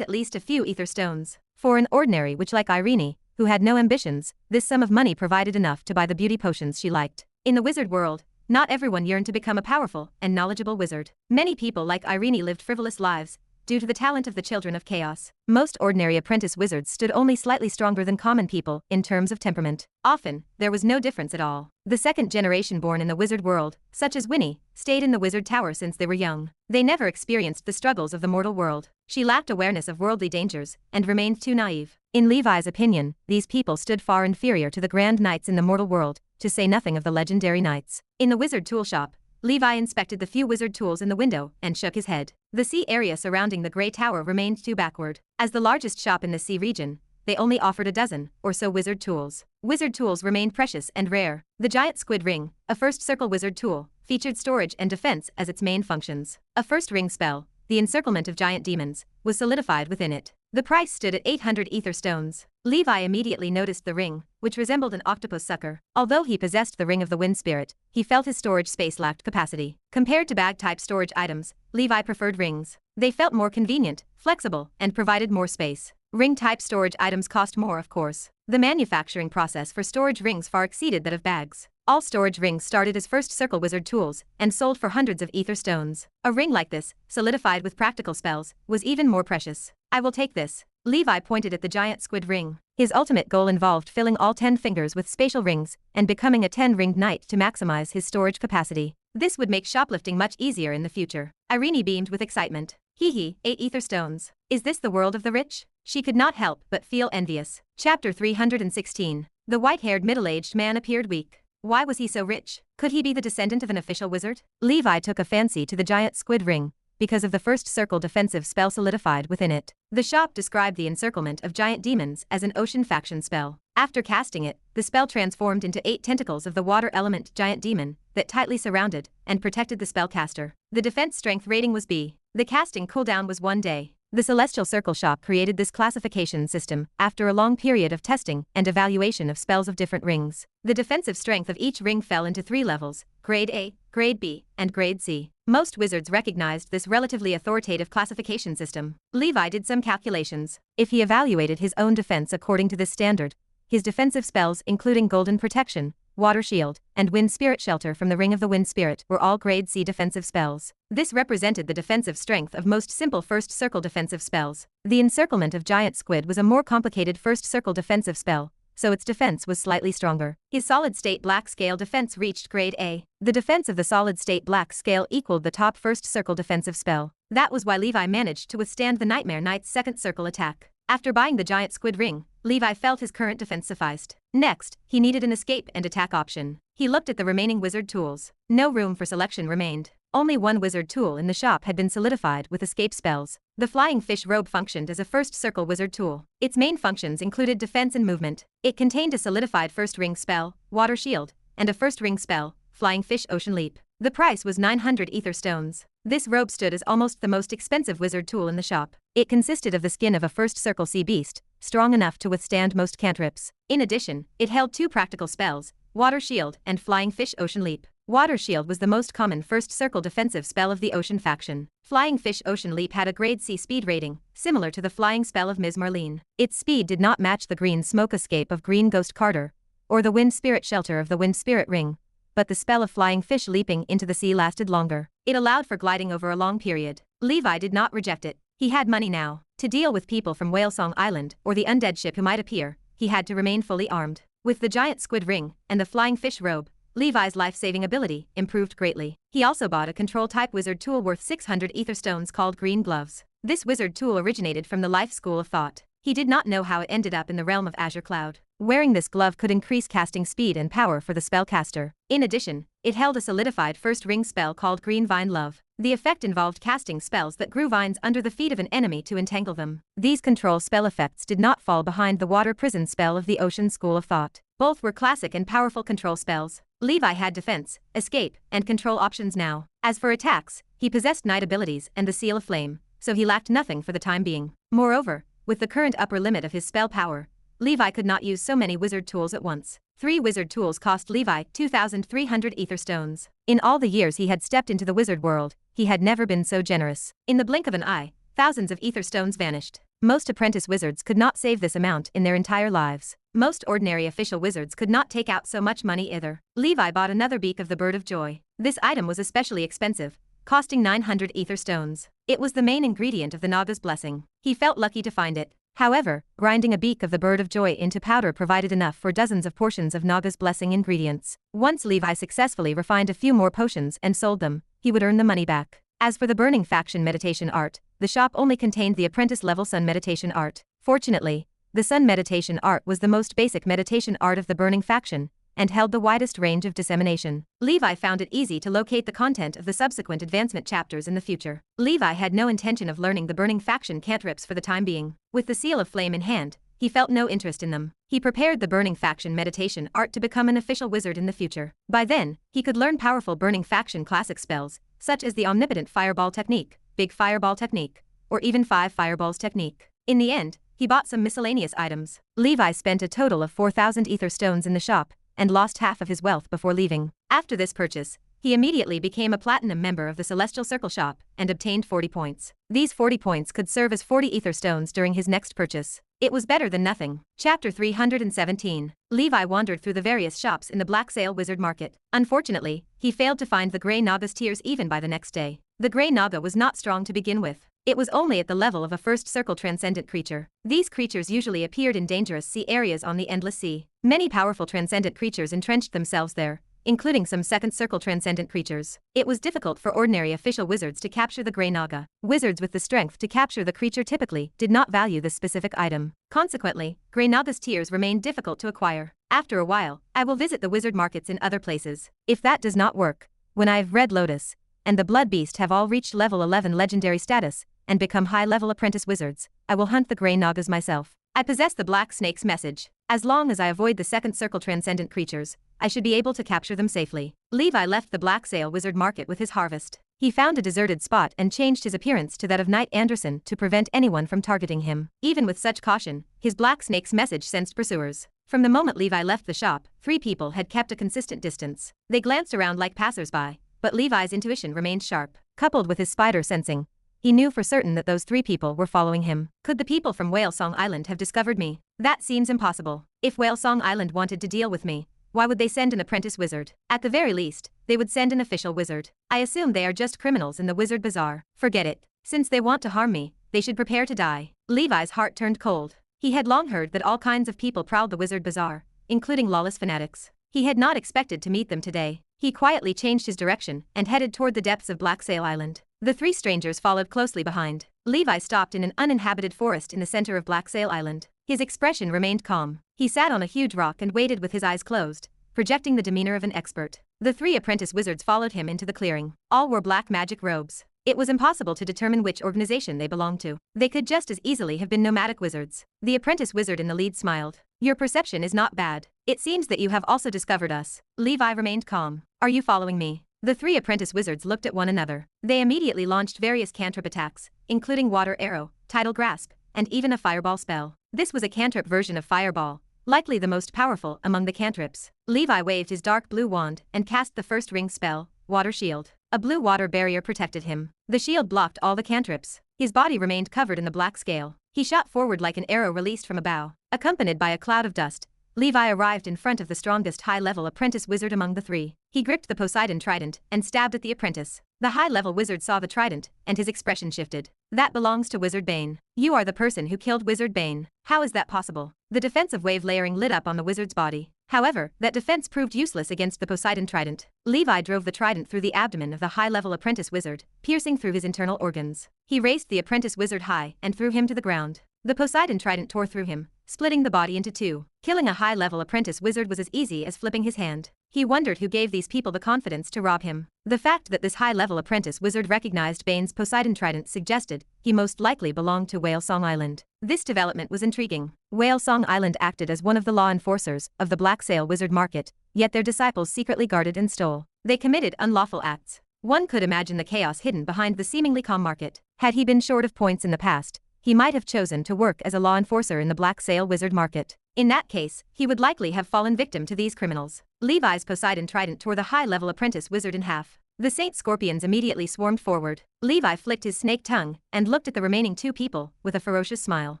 at least a few ether stones. For an ordinary witch like Irene, who had no ambitions, this sum of money provided enough to buy the beauty potions she liked. In the wizard world, not everyone yearned to become a powerful and knowledgeable wizard. Many people like Irene lived frivolous lives due to the talent of the children of chaos. Most ordinary apprentice wizards stood only slightly stronger than common people in terms of temperament. Often, there was no difference at all. The second generation born in the wizard world, such as Winnie, stayed in the wizard tower since they were young. They never experienced the struggles of the mortal world. She lacked awareness of worldly dangers and remained too naive. In Levi's opinion, these people stood far inferior to the grand knights in the mortal world, to say nothing of the legendary knights. In the wizard tool shop, Levi inspected the few wizard tools in the window and shook his head. The sea area surrounding the Grey Tower remained too backward. As the largest shop in the sea region, they only offered a dozen or so wizard tools. Wizard tools remained precious and rare. The giant squid ring, a first circle wizard tool, featured storage and defense as its main functions. A first ring spell, the encirclement of giant demons, was solidified within it. The price stood at 800 ether stones. Levi immediately noticed the ring, which resembled an octopus sucker. Although he possessed the ring of the wind spirit, he felt his storage space lacked capacity. Compared to bag-type storage items, Levi preferred rings. They felt more convenient, flexible, and provided more space. Ring-type storage items cost more, of course. The manufacturing process for storage rings far exceeded that of bags. All storage rings started as first circle wizard tools and sold for hundreds of ether stones. A ring like this, solidified with practical spells, was even more precious. "I will take this," Levi pointed at the giant squid ring. His ultimate goal involved filling all 10 fingers with spatial rings and becoming a 10-ringed knight to maximize his storage capacity. This would make shoplifting much easier in the future. Irene beamed with excitement. Hee, 8 ether stones. Is this the world of the rich? She could not help but feel envious. Chapter 316. The white-haired middle-aged man appeared weak. Why was he so rich? Could he be the descendant of an official wizard? Levi took a fancy to the giant squid ring because of the first circle defensive spell solidified within it. The shop described the encirclement of giant demons as an ocean faction spell. After casting it, the spell transformed into 8 tentacles of the water element giant demon that tightly surrounded and protected the spellcaster. The defense strength rating was B. The casting cooldown was 1 day. The Celestial Circle shop created this classification system after a long period of testing and evaluation of spells of different rings. The defensive strength of each ring fell into 3 levels: Grade A, Grade B, and Grade C. Most wizards recognized this relatively authoritative classification system. Levi did some calculations. If he evaluated his own defense according to this standard, his defensive spells, including Golden Protection, Water Shield, and Wind Spirit Shelter from the Ring of the Wind Spirit, were all Grade C defensive spells. This represented the defensive strength of most simple first circle defensive spells. The encirclement of Giant Squid was a more complicated first circle defensive spell, so its defense was slightly stronger. His solid-state black scale defense reached Grade A. The defense of the solid-state black scale equaled the top first circle defensive spell. That was why Levi managed to withstand the Nightmare Knight's second circle attack. After buying the giant squid ring, Levi felt his current defense sufficed. Next, he needed an escape and attack option. He looked at the remaining wizard tools. No room for selection remained. Only one wizard tool in the shop had been solidified with escape spells. The flying fish robe functioned as a first circle wizard tool. Its main functions included defense and movement. It contained a solidified first ring spell, Water Shield, and a first ring spell, Flying Fish Ocean Leap. The price was 900 ether stones. This robe stood as almost the most expensive wizard tool in the shop. It consisted of the skin of a first circle sea beast, strong enough to withstand most cantrips. In addition, it held 2 practical spells, Water Shield and Flying Fish Ocean Leap. Water Shield was the most common first circle defensive spell of the Ocean faction. Flying Fish Ocean Leap had a Grade C speed rating, similar to the flying spell of Ms. Marlene. Its speed did not match the green smoke escape of Green Ghost Carter, or the Wind Spirit Shelter of the Wind Spirit Ring, but the spell of Flying Fish leaping into the sea lasted longer. It allowed for gliding over a long period. Levi did not reject it. He had money now. To deal with people from Whalesong Island or the undead ship who might appear, he had to remain fully armed. With the giant squid ring and the flying fish robe, Levi's life-saving ability improved greatly. He also bought a control-type wizard tool worth 600 ether stones called Green Gloves. This wizard tool originated from the Life School of Thought. He did not know how it ended up in the realm of Azure Cloud. Wearing this glove could increase casting speed and power for the spellcaster. In addition, it held a solidified first ring spell called Green Vine Love. The effect involved casting spells that grew vines under the feet of an enemy to entangle them. These control spell effects did not fall behind the water prison spell of the Ocean School of Thought. Both were classic and powerful control spells. Levi had defense, escape, and control options now. As for attacks, he possessed night abilities and the Seal of Flame, so he lacked nothing for the time being. Moreover, with the current upper limit of his spell power, Levi could not use so many wizard tools at once. 3 wizard tools cost Levi 2,300 ether stones. In all the years he had stepped into the wizard world, he had never been so generous. In the blink of an eye, thousands of ether stones vanished. Most apprentice wizards could not save this amount in their entire lives. Most ordinary official wizards could not take out so much money either. Levi bought another beak of the Bird of Joy. This item was especially expensive, costing 900 ether stones. It was the main ingredient of the Naga's blessing. He felt lucky to find it. However, grinding a beak of the Bird of Joy into powder provided enough for dozens of portions of Naga's blessing ingredients. Once Levi successfully refined a few more potions and sold them, he would earn the money back. As for the Burning Faction meditation art, the shop only contained the apprentice-level Sun meditation art. Fortunately, the Sun meditation art was the most basic meditation art of the Burning Faction, and held the widest range of dissemination. Levi found it easy to locate the content of the subsequent advancement chapters in the future. Levi had no intention of learning the Burning Faction cantrips for the time being. With the Seal of Flame in hand, he felt no interest in them. He prepared the Burning Faction meditation art to become an official wizard in the future. By then, he could learn powerful Burning Faction classic spells, such as the Omnipotent Fireball Technique, Big Fireball Technique, or even 5 Fireballs Technique. In the end, he bought some miscellaneous items. Levi spent a total of 4,000 ether stones in the shop, and lost half of his wealth before leaving. After this purchase, he immediately became a platinum member of the Celestial Circle shop and obtained 40 points. These 40 points could serve as 40 ether stones during his next purchase. It was better than nothing. Chapter 317. Levi wandered through the various shops in the Black Sail Wizard Market. Unfortunately, he failed to find the Grey Naga's tears even by the next day. The Grey Naga was not strong to begin with. It was only at the level of a first circle transcendent creature. These creatures usually appeared in dangerous sea areas on the endless sea. Many powerful transcendent creatures entrenched themselves there, including some second circle transcendent creatures. It was difficult for ordinary official wizards to capture the Grey Naga. Wizards with the strength to capture the creature typically did not value this specific item. Consequently, Grey Naga's tears remained difficult to acquire. After a while, I will visit the wizard markets in other places. If that does not work, when I've Red Lotus and the Blood Beast have all reached level 11 legendary status and become high-level apprentice wizards, I will hunt the Grey Nagas myself. I possess the Black Snake's message. As long as I avoid the second circle transcendent creatures, I should be able to capture them safely. Levi left the Black Sail Wizard Market with his harvest. He found a deserted spot and changed his appearance to that of Knight Anderson to prevent anyone from targeting him. Even with such caution, his Black Snake's message sensed pursuers. From the moment Levi left the shop, 3 people had kept a consistent distance. They glanced around like passers-by, but Levi's intuition remained sharp. Coupled with his spider sensing, he knew for certain that those 3 people were following him. Could the people from Whale Song Island have discovered me? That seems impossible. If Whale Song Island wanted to deal with me, why would they send an apprentice wizard? At the very least, they would send an official wizard. I assume they are just criminals in the wizard bazaar. Forget it. Since they want to harm me, they should prepare to die. Levi's heart turned cold. He had long heard that all kinds of people prowled the wizard bazaar, including lawless fanatics. He had not expected to meet them today. He quietly changed his direction and headed toward the depths of Black Sail Island. The 3 strangers followed closely behind. Levi stopped in an uninhabited forest in the center of Black Sail Island. His expression remained calm. He sat on a huge rock and waited with his eyes closed, projecting the demeanor of an expert. The 3 apprentice wizards followed him into the clearing. All wore black magic robes. It was impossible to determine which organization they belonged to. They could just as easily have been nomadic wizards. The apprentice wizard in the lead smiled. Your perception is not bad. It seems that you have also discovered us. Levi remained calm. Are you following me? The 3 apprentice wizards looked at one another. They immediately launched various cantrip attacks, including Water Arrow, Tidal Grasp, and even a Fireball spell. This was a cantrip version of Fireball, likely the most powerful among the cantrips. Levi waved his dark blue wand and cast the first ring spell, Water Shield. A blue water barrier protected him. The shield blocked all the cantrips. His body remained covered in the black scale. He shot forward like an arrow released from a bow. Accompanied by a cloud of dust, Levi arrived in front of the strongest high-level apprentice wizard among the 3. He gripped the Poseidon trident and stabbed at the apprentice. The high-level wizard saw the trident, and his expression shifted. That belongs to Wizard Bane. You are the person who killed Wizard Bane. How is that possible? The defensive wave layering lit up on the wizard's body. However, that defense proved useless against the Poseidon trident. Levi drove the trident through the abdomen of the high-level apprentice wizard, piercing through his internal organs. He raised the apprentice wizard high and threw him to the ground. The Poseidon trident tore through him, splitting the body into 2. Killing a high-level apprentice wizard was as easy as flipping his hand. He wondered who gave these people the confidence to rob him. The fact that this high-level apprentice wizard recognized Bane's Poseidon trident suggested he most likely belonged to Whale Song Island. This development was intriguing. Whale Song Island acted as one of the law enforcers of the Black Sail Wizard Market, yet their disciples secretly guarded and stole. They committed unlawful acts. One could imagine the chaos hidden behind the seemingly calm market. Had he been short of points in the past, he might have chosen to work as a law enforcer in the Black Sail Wizard Market. In that case, he would likely have fallen victim to these criminals. Levi's Poseidon trident tore the high-level apprentice wizard in half. The Saint Scorpions immediately swarmed forward. Levi flicked his snake tongue and looked at the remaining 2 people with a ferocious smile.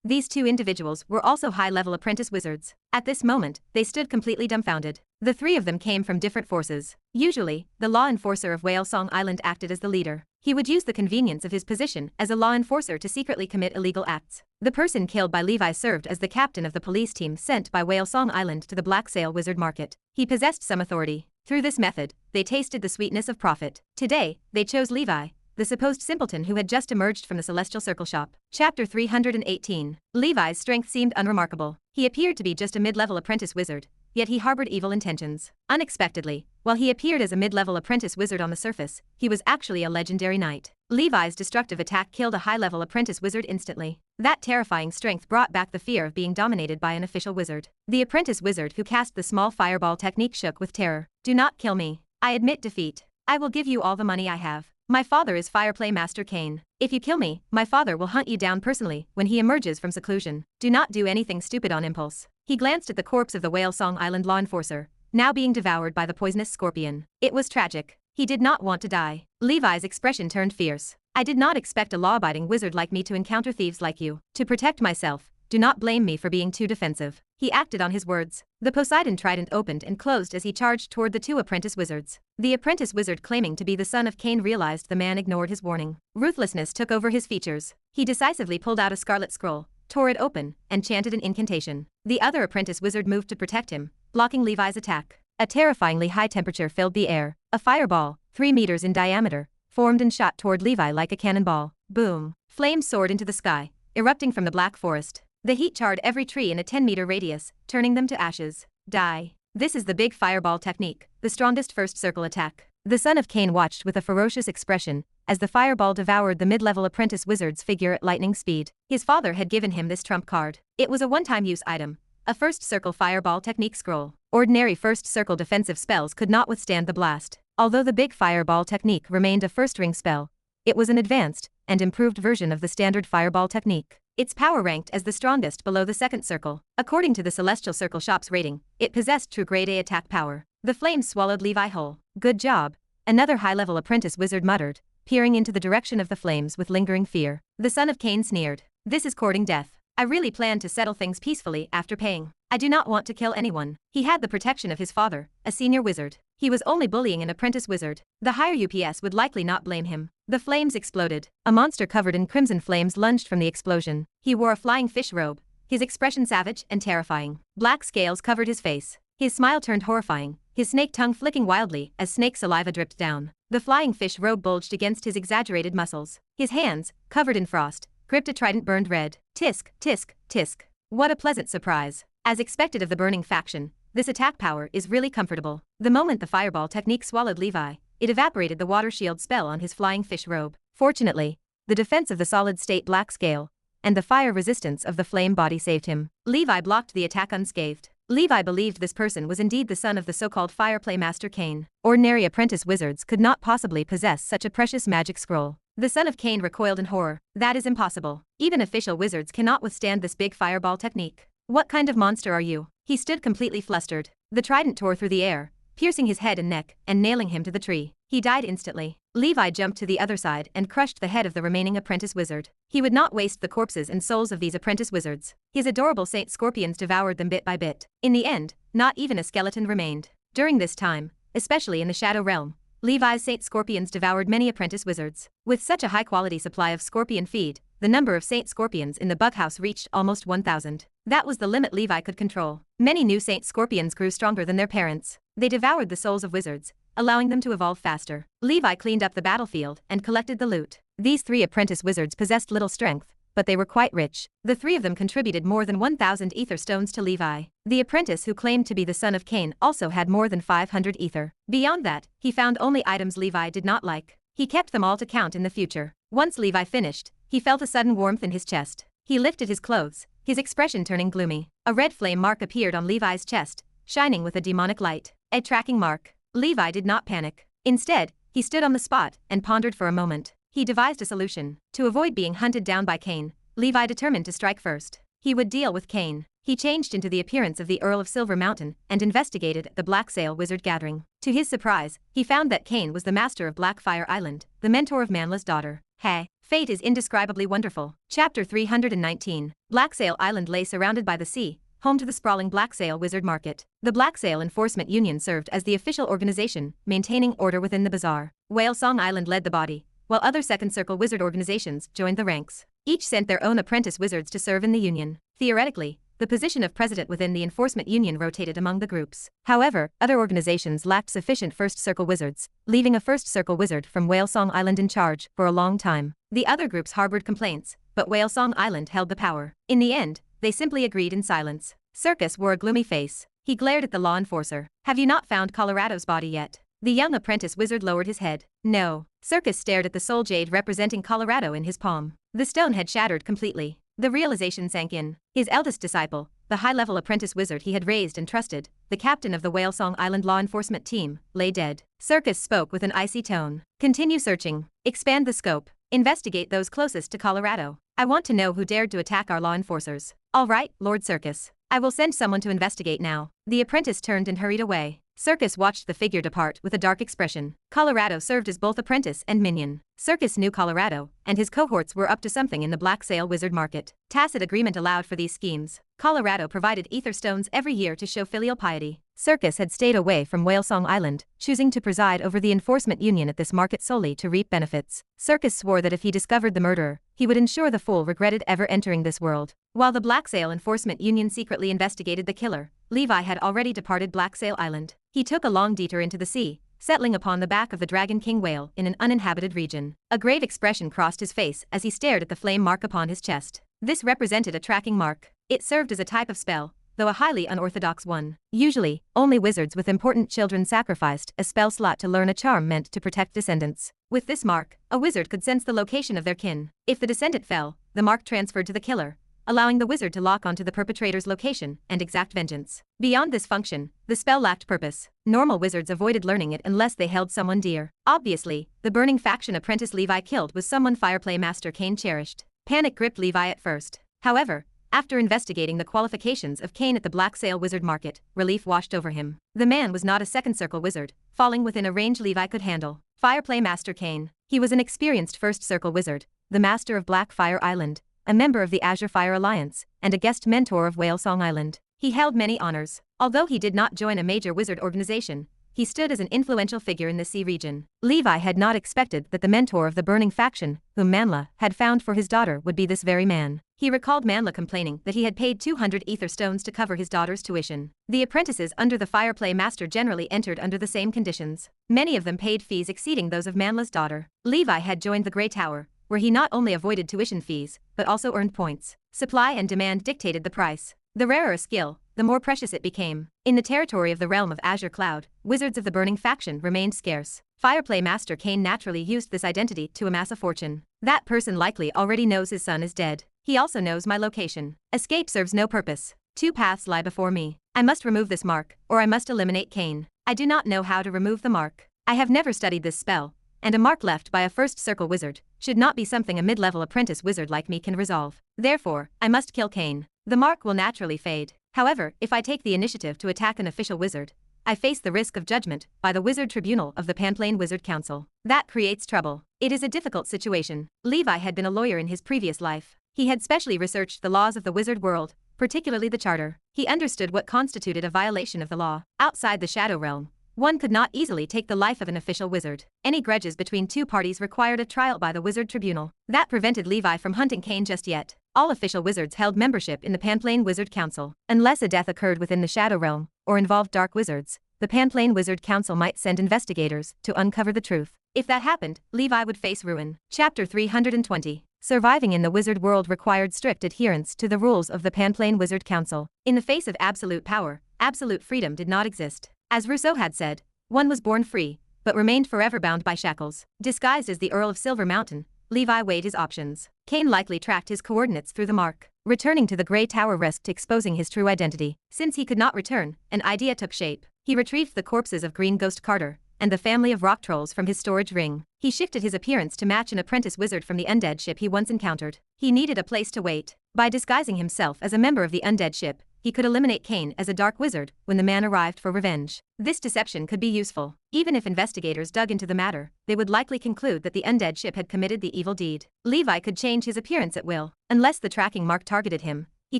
These 2 individuals were also high-level apprentice wizards. At this moment, they stood completely dumbfounded. The 3 of them came from different forces. Usually, the law enforcer of Whale Song Island acted as the leader. He would use the convenience of his position as a law enforcer to secretly commit illegal acts. The person killed by Levi served as the captain of the police team sent by Whale Song Island to the Black Sail Wizard Market. He possessed some authority. Through this method, they tasted the sweetness of profit. Today, they chose Levi, the supposed simpleton who had just emerged from the Celestial Circle shop. Chapter 318. Levi's strength seemed unremarkable. He appeared to be just a mid-level apprentice wizard, yet he harbored evil intentions. Unexpectedly, while he appeared as a mid-level apprentice wizard on the surface, he was actually a legendary knight. Levi's destructive attack killed a high-level apprentice wizard instantly. That terrifying strength brought back the fear of being dominated by an official wizard. The apprentice wizard who cast the small fireball technique shook with terror. Do not kill me. I admit defeat. I will give you all the money I have. My father is Fireplay Master Kane. If you kill me, my father will hunt you down personally when he emerges from seclusion. Do not do anything stupid on impulse. He glanced at the corpse of the Whale Song Island law enforcer, now being devoured by the poisonous scorpion. It was tragic. He did not want to die. Levi's expression turned fierce. I did not expect a law-abiding wizard like me to encounter thieves like you. To protect myself, do not blame me for being too defensive. He acted on his words. The Poseidon trident opened and closed as he charged toward the 2 apprentice wizards. The apprentice wizard claiming to be the son of Cain realized the man ignored his warning. Ruthlessness took over his features. He decisively pulled out a scarlet scroll, tore it open, and chanted an incantation. The other apprentice wizard moved to protect him, blocking Levi's attack. A terrifyingly high temperature filled the air. A fireball, 3 meters in diameter, formed and shot toward Levi like a cannonball. Boom! Flames soared into the sky, erupting from the black forest. The heat charred every tree in a 10-meter radius, turning them to ashes. Die. This is the big fireball technique, the strongest first circle attack. The son of Cain watched with a ferocious expression as the fireball devoured the mid-level apprentice wizard's figure at lightning speed. His father had given him this trump card. It was a one-time use item, a first circle fireball technique scroll. Ordinary first circle defensive spells could not withstand the blast. Although the big fireball technique remained a first ring spell, it was an advanced and improved version of the standard fireball technique. Its power ranked as the strongest below the second circle. According to the Celestial Circle Shop's rating, it possessed true grade A attack power. The flames swallowed Levi whole. Good job, another high-level apprentice wizard muttered, peering into the direction of the flames with lingering fear. The son of Cain sneered. This is courting death. I really plan to settle things peacefully after paying. I do not want to kill anyone. He had the protection of his father, a senior wizard. He was only bullying an apprentice wizard. The higher UPS would likely not blame him. The flames exploded. A monster covered in crimson flames lunged from the explosion. He wore a flying fish robe, his expression savage and terrifying. Black scales covered his face. His smile turned horrifying, his snake tongue flicking wildly as snake saliva dripped down. The flying fish robe bulged against his exaggerated muscles. His hands, covered in frost, gripped a trident burned red. Tisk, tisk, tisk. What a pleasant surprise. As expected of the burning faction, this attack power is really comfortable. The moment the fireball technique swallowed Levi, it evaporated the water shield spell on his flying fish robe. Fortunately, the defense of the solid-state black scale and the fire resistance of the flame body saved him. Levi blocked the attack unscathed. Levi believed this person was indeed the son of the so-called fireplay master Cain. Ordinary apprentice wizards could not possibly possess such a precious magic scroll. The son of Cain recoiled in horror. That is impossible. Even official wizards cannot withstand this big fireball technique. What kind of monster are you? He stood completely flustered. The trident tore through the air, piercing his head and neck and nailing him to the tree. He died instantly. Levi jumped to the other side and crushed the head of the remaining apprentice wizard. He would not waste the corpses and souls of these apprentice wizards. His adorable saint scorpions devoured them bit by bit. In the end, not even a skeleton remained. During this time, especially in the Shadow Realm, Levi's saint scorpions devoured many apprentice wizards. With such a high-quality supply of scorpion feed, the number of saint scorpions in the bughouse reached almost 1,000. That was the limit Levi could control. Many new saint scorpions grew stronger than their parents. They devoured the souls of wizards, allowing them to evolve faster. Levi cleaned up the battlefield and collected the loot. These 3 apprentice wizards possessed little strength, but they were quite rich. The 3 of them contributed more than 1,000 ether stones to Levi. The apprentice who claimed to be the son of Cain also had more than 500 ether. Beyond that, he found only items Levi did not like. He kept them all to count in the future. Once Levi finished, he felt a sudden warmth in his chest. He lifted his clothes, his expression turning gloomy. A red flame mark appeared on Levi's chest, shining with a demonic light. A tracking mark. Levi did not panic. Instead, he stood on the spot and pondered for a moment. He devised a solution. To avoid being hunted down by Cain, Levi determined to strike first. He would deal with Cain. He changed into the appearance of the Earl of Silver Mountain and investigated the Black Sail Wizard gathering. To his surprise, he found that Cain was the master of Blackfire Island, the mentor of Manla's daughter. Hey, fate is indescribably wonderful. Chapter 319. Black Sail Island lay surrounded by the sea, home to the sprawling Black Sail Wizard Market. The Black Sail Enforcement Union served as the official organization, maintaining order within the bazaar. Whale Song Island led the body, while other Second Circle Wizard organizations joined the ranks. Each sent their own apprentice wizards to serve in the union. Theoretically, the position of president within the Enforcement Union rotated among the groups. However, other organizations lacked sufficient First Circle wizards, leaving a First Circle wizard from Whale Song Island in charge for a long time. The other groups harbored complaints, but Whale Song Island held the power. In the end, they simply agreed in silence. Circus wore a gloomy face. He glared at the law enforcer. Have you not found Colorado's body yet? The young apprentice wizard lowered his head. No. Circus stared at the soul jade representing Colorado in his palm. The stone had shattered completely. The realization sank in. His eldest disciple, the high-level apprentice wizard he had raised and trusted, the captain of the Whale Song Island law enforcement team, lay dead. Circus spoke with an icy tone. Continue searching. Expand the scope. Investigate those closest to Colorado. I want to know who dared to attack our law enforcers. All right, Lord Circus. I will send someone to investigate now. The apprentice turned and hurried away. Circus watched the figure depart with a dark expression. Colorado served as both apprentice and minion. Circus knew Colorado, and his cohorts were up to something in the Black Sail Wizard Market. Tacit agreement allowed for these schemes. Colorado provided ether stones every year to show filial piety. Circus had stayed away from Whalesong Island, choosing to preside over the enforcement union at this market solely to reap benefits. Circus swore that if he discovered the murderer, he would ensure the fool regretted ever entering this world. While the Blacksail enforcement union secretly investigated the killer, Levi had already departed Blacksail Island. He took a long detour into the sea, settling upon the back of the Dragon King whale in an uninhabited region. A grave expression crossed his face as he stared at the flame mark upon his chest. This represented a tracking mark. It served as a type of spell, though a highly unorthodox one. Usually, only wizards with important children sacrificed a spell slot to learn a charm meant to protect descendants. With this mark, a wizard could sense the location of their kin. If the descendant fell, the mark transferred to the killer, allowing the wizard to lock onto the perpetrator's location and exact vengeance. Beyond this function, the spell lacked purpose. Normal wizards avoided learning it unless they held someone dear. Obviously, the burning faction apprentice Levi killed was someone Fireplay Master Cain cherished. Panic gripped Levi at first. However, after investigating the qualifications of Cain at the Blacksail Wizard Market, relief washed over him. The man was not a second circle wizard, falling within a range Levi could handle. Fireplay Master Cain. He was an experienced first circle wizard, the master of Blackfire Island, a member of the Azure Fire Alliance, and a guest mentor of Whalesong Island. He held many honors. Although he did not join a major wizard organization, he stood as an influential figure in the sea region. Levi had not expected that the mentor of the burning faction, whom Manla had found for his daughter, would be this very man. He recalled Manla complaining that he had paid 200 ether stones to cover his daughter's tuition. The apprentices under the Fireplay Master generally entered under the same conditions. Many of them paid fees exceeding those of Manla's daughter. Levi had joined the Grey Tower, where he not only avoided tuition fees, but also earned points. Supply and demand dictated the price. The rarer a skill, the more precious it became. In the territory of the realm of Azure Cloud, wizards of the burning faction remained scarce. Fireplay Master Cain naturally used this identity to amass a fortune. That person likely already knows his son is dead. He also knows my location. Escape serves no purpose. Two paths lie before me. I must remove this mark, or I must eliminate Cain. I do not know how to remove the mark. I have never studied this spell, and a mark left by a first circle wizard should not be something a mid-level apprentice wizard like me can resolve. Therefore, I must kill Cain. The mark will naturally fade. However, if I take the initiative to attack an official wizard, I face the risk of judgment by the Wizard Tribunal of the Panplane Wizard Council. That creates trouble. It is a difficult situation. Levi had been a lawyer in his previous life. He had specially researched the laws of the wizard world, particularly the Charter. He understood what constituted a violation of the law. Outside the Shadow Realm, one could not easily take the life of an official wizard. Any grudges between two parties required a trial by the Wizard Tribunal. That prevented Levi from hunting Cain just yet. All official wizards held membership in the Panplane Wizard Council. Unless a death occurred within the Shadow Realm, or involved dark wizards, the Panplane Wizard Council might send investigators to uncover the truth. If that happened, Levi would face ruin. Chapter 320. Surviving in the wizard world required strict adherence to the rules of the Panplane Wizard Council. In the face of absolute power, absolute freedom did not exist. As Rousseau had said, one was born free, but remained forever bound by shackles. Disguised as the Earl of Silver Mountain, Levi weighed his options. Cain likely tracked his coordinates through the mark. Returning to the Grey Tower risked exposing his true identity. Since he could not return, an idea took shape. He retrieved the corpses of Green Ghost Carter and the family of rock trolls from his storage ring. He shifted his appearance to match an apprentice wizard from the undead ship he once encountered. He needed a place to wait. By disguising himself as a member of the undead ship, he could eliminate Cain as a dark wizard when the man arrived for revenge. This deception could be useful. Even if investigators dug into the matter, they would likely conclude that the undead ship had committed the evil deed. Levi could change his appearance at will. Unless the tracking mark targeted him, he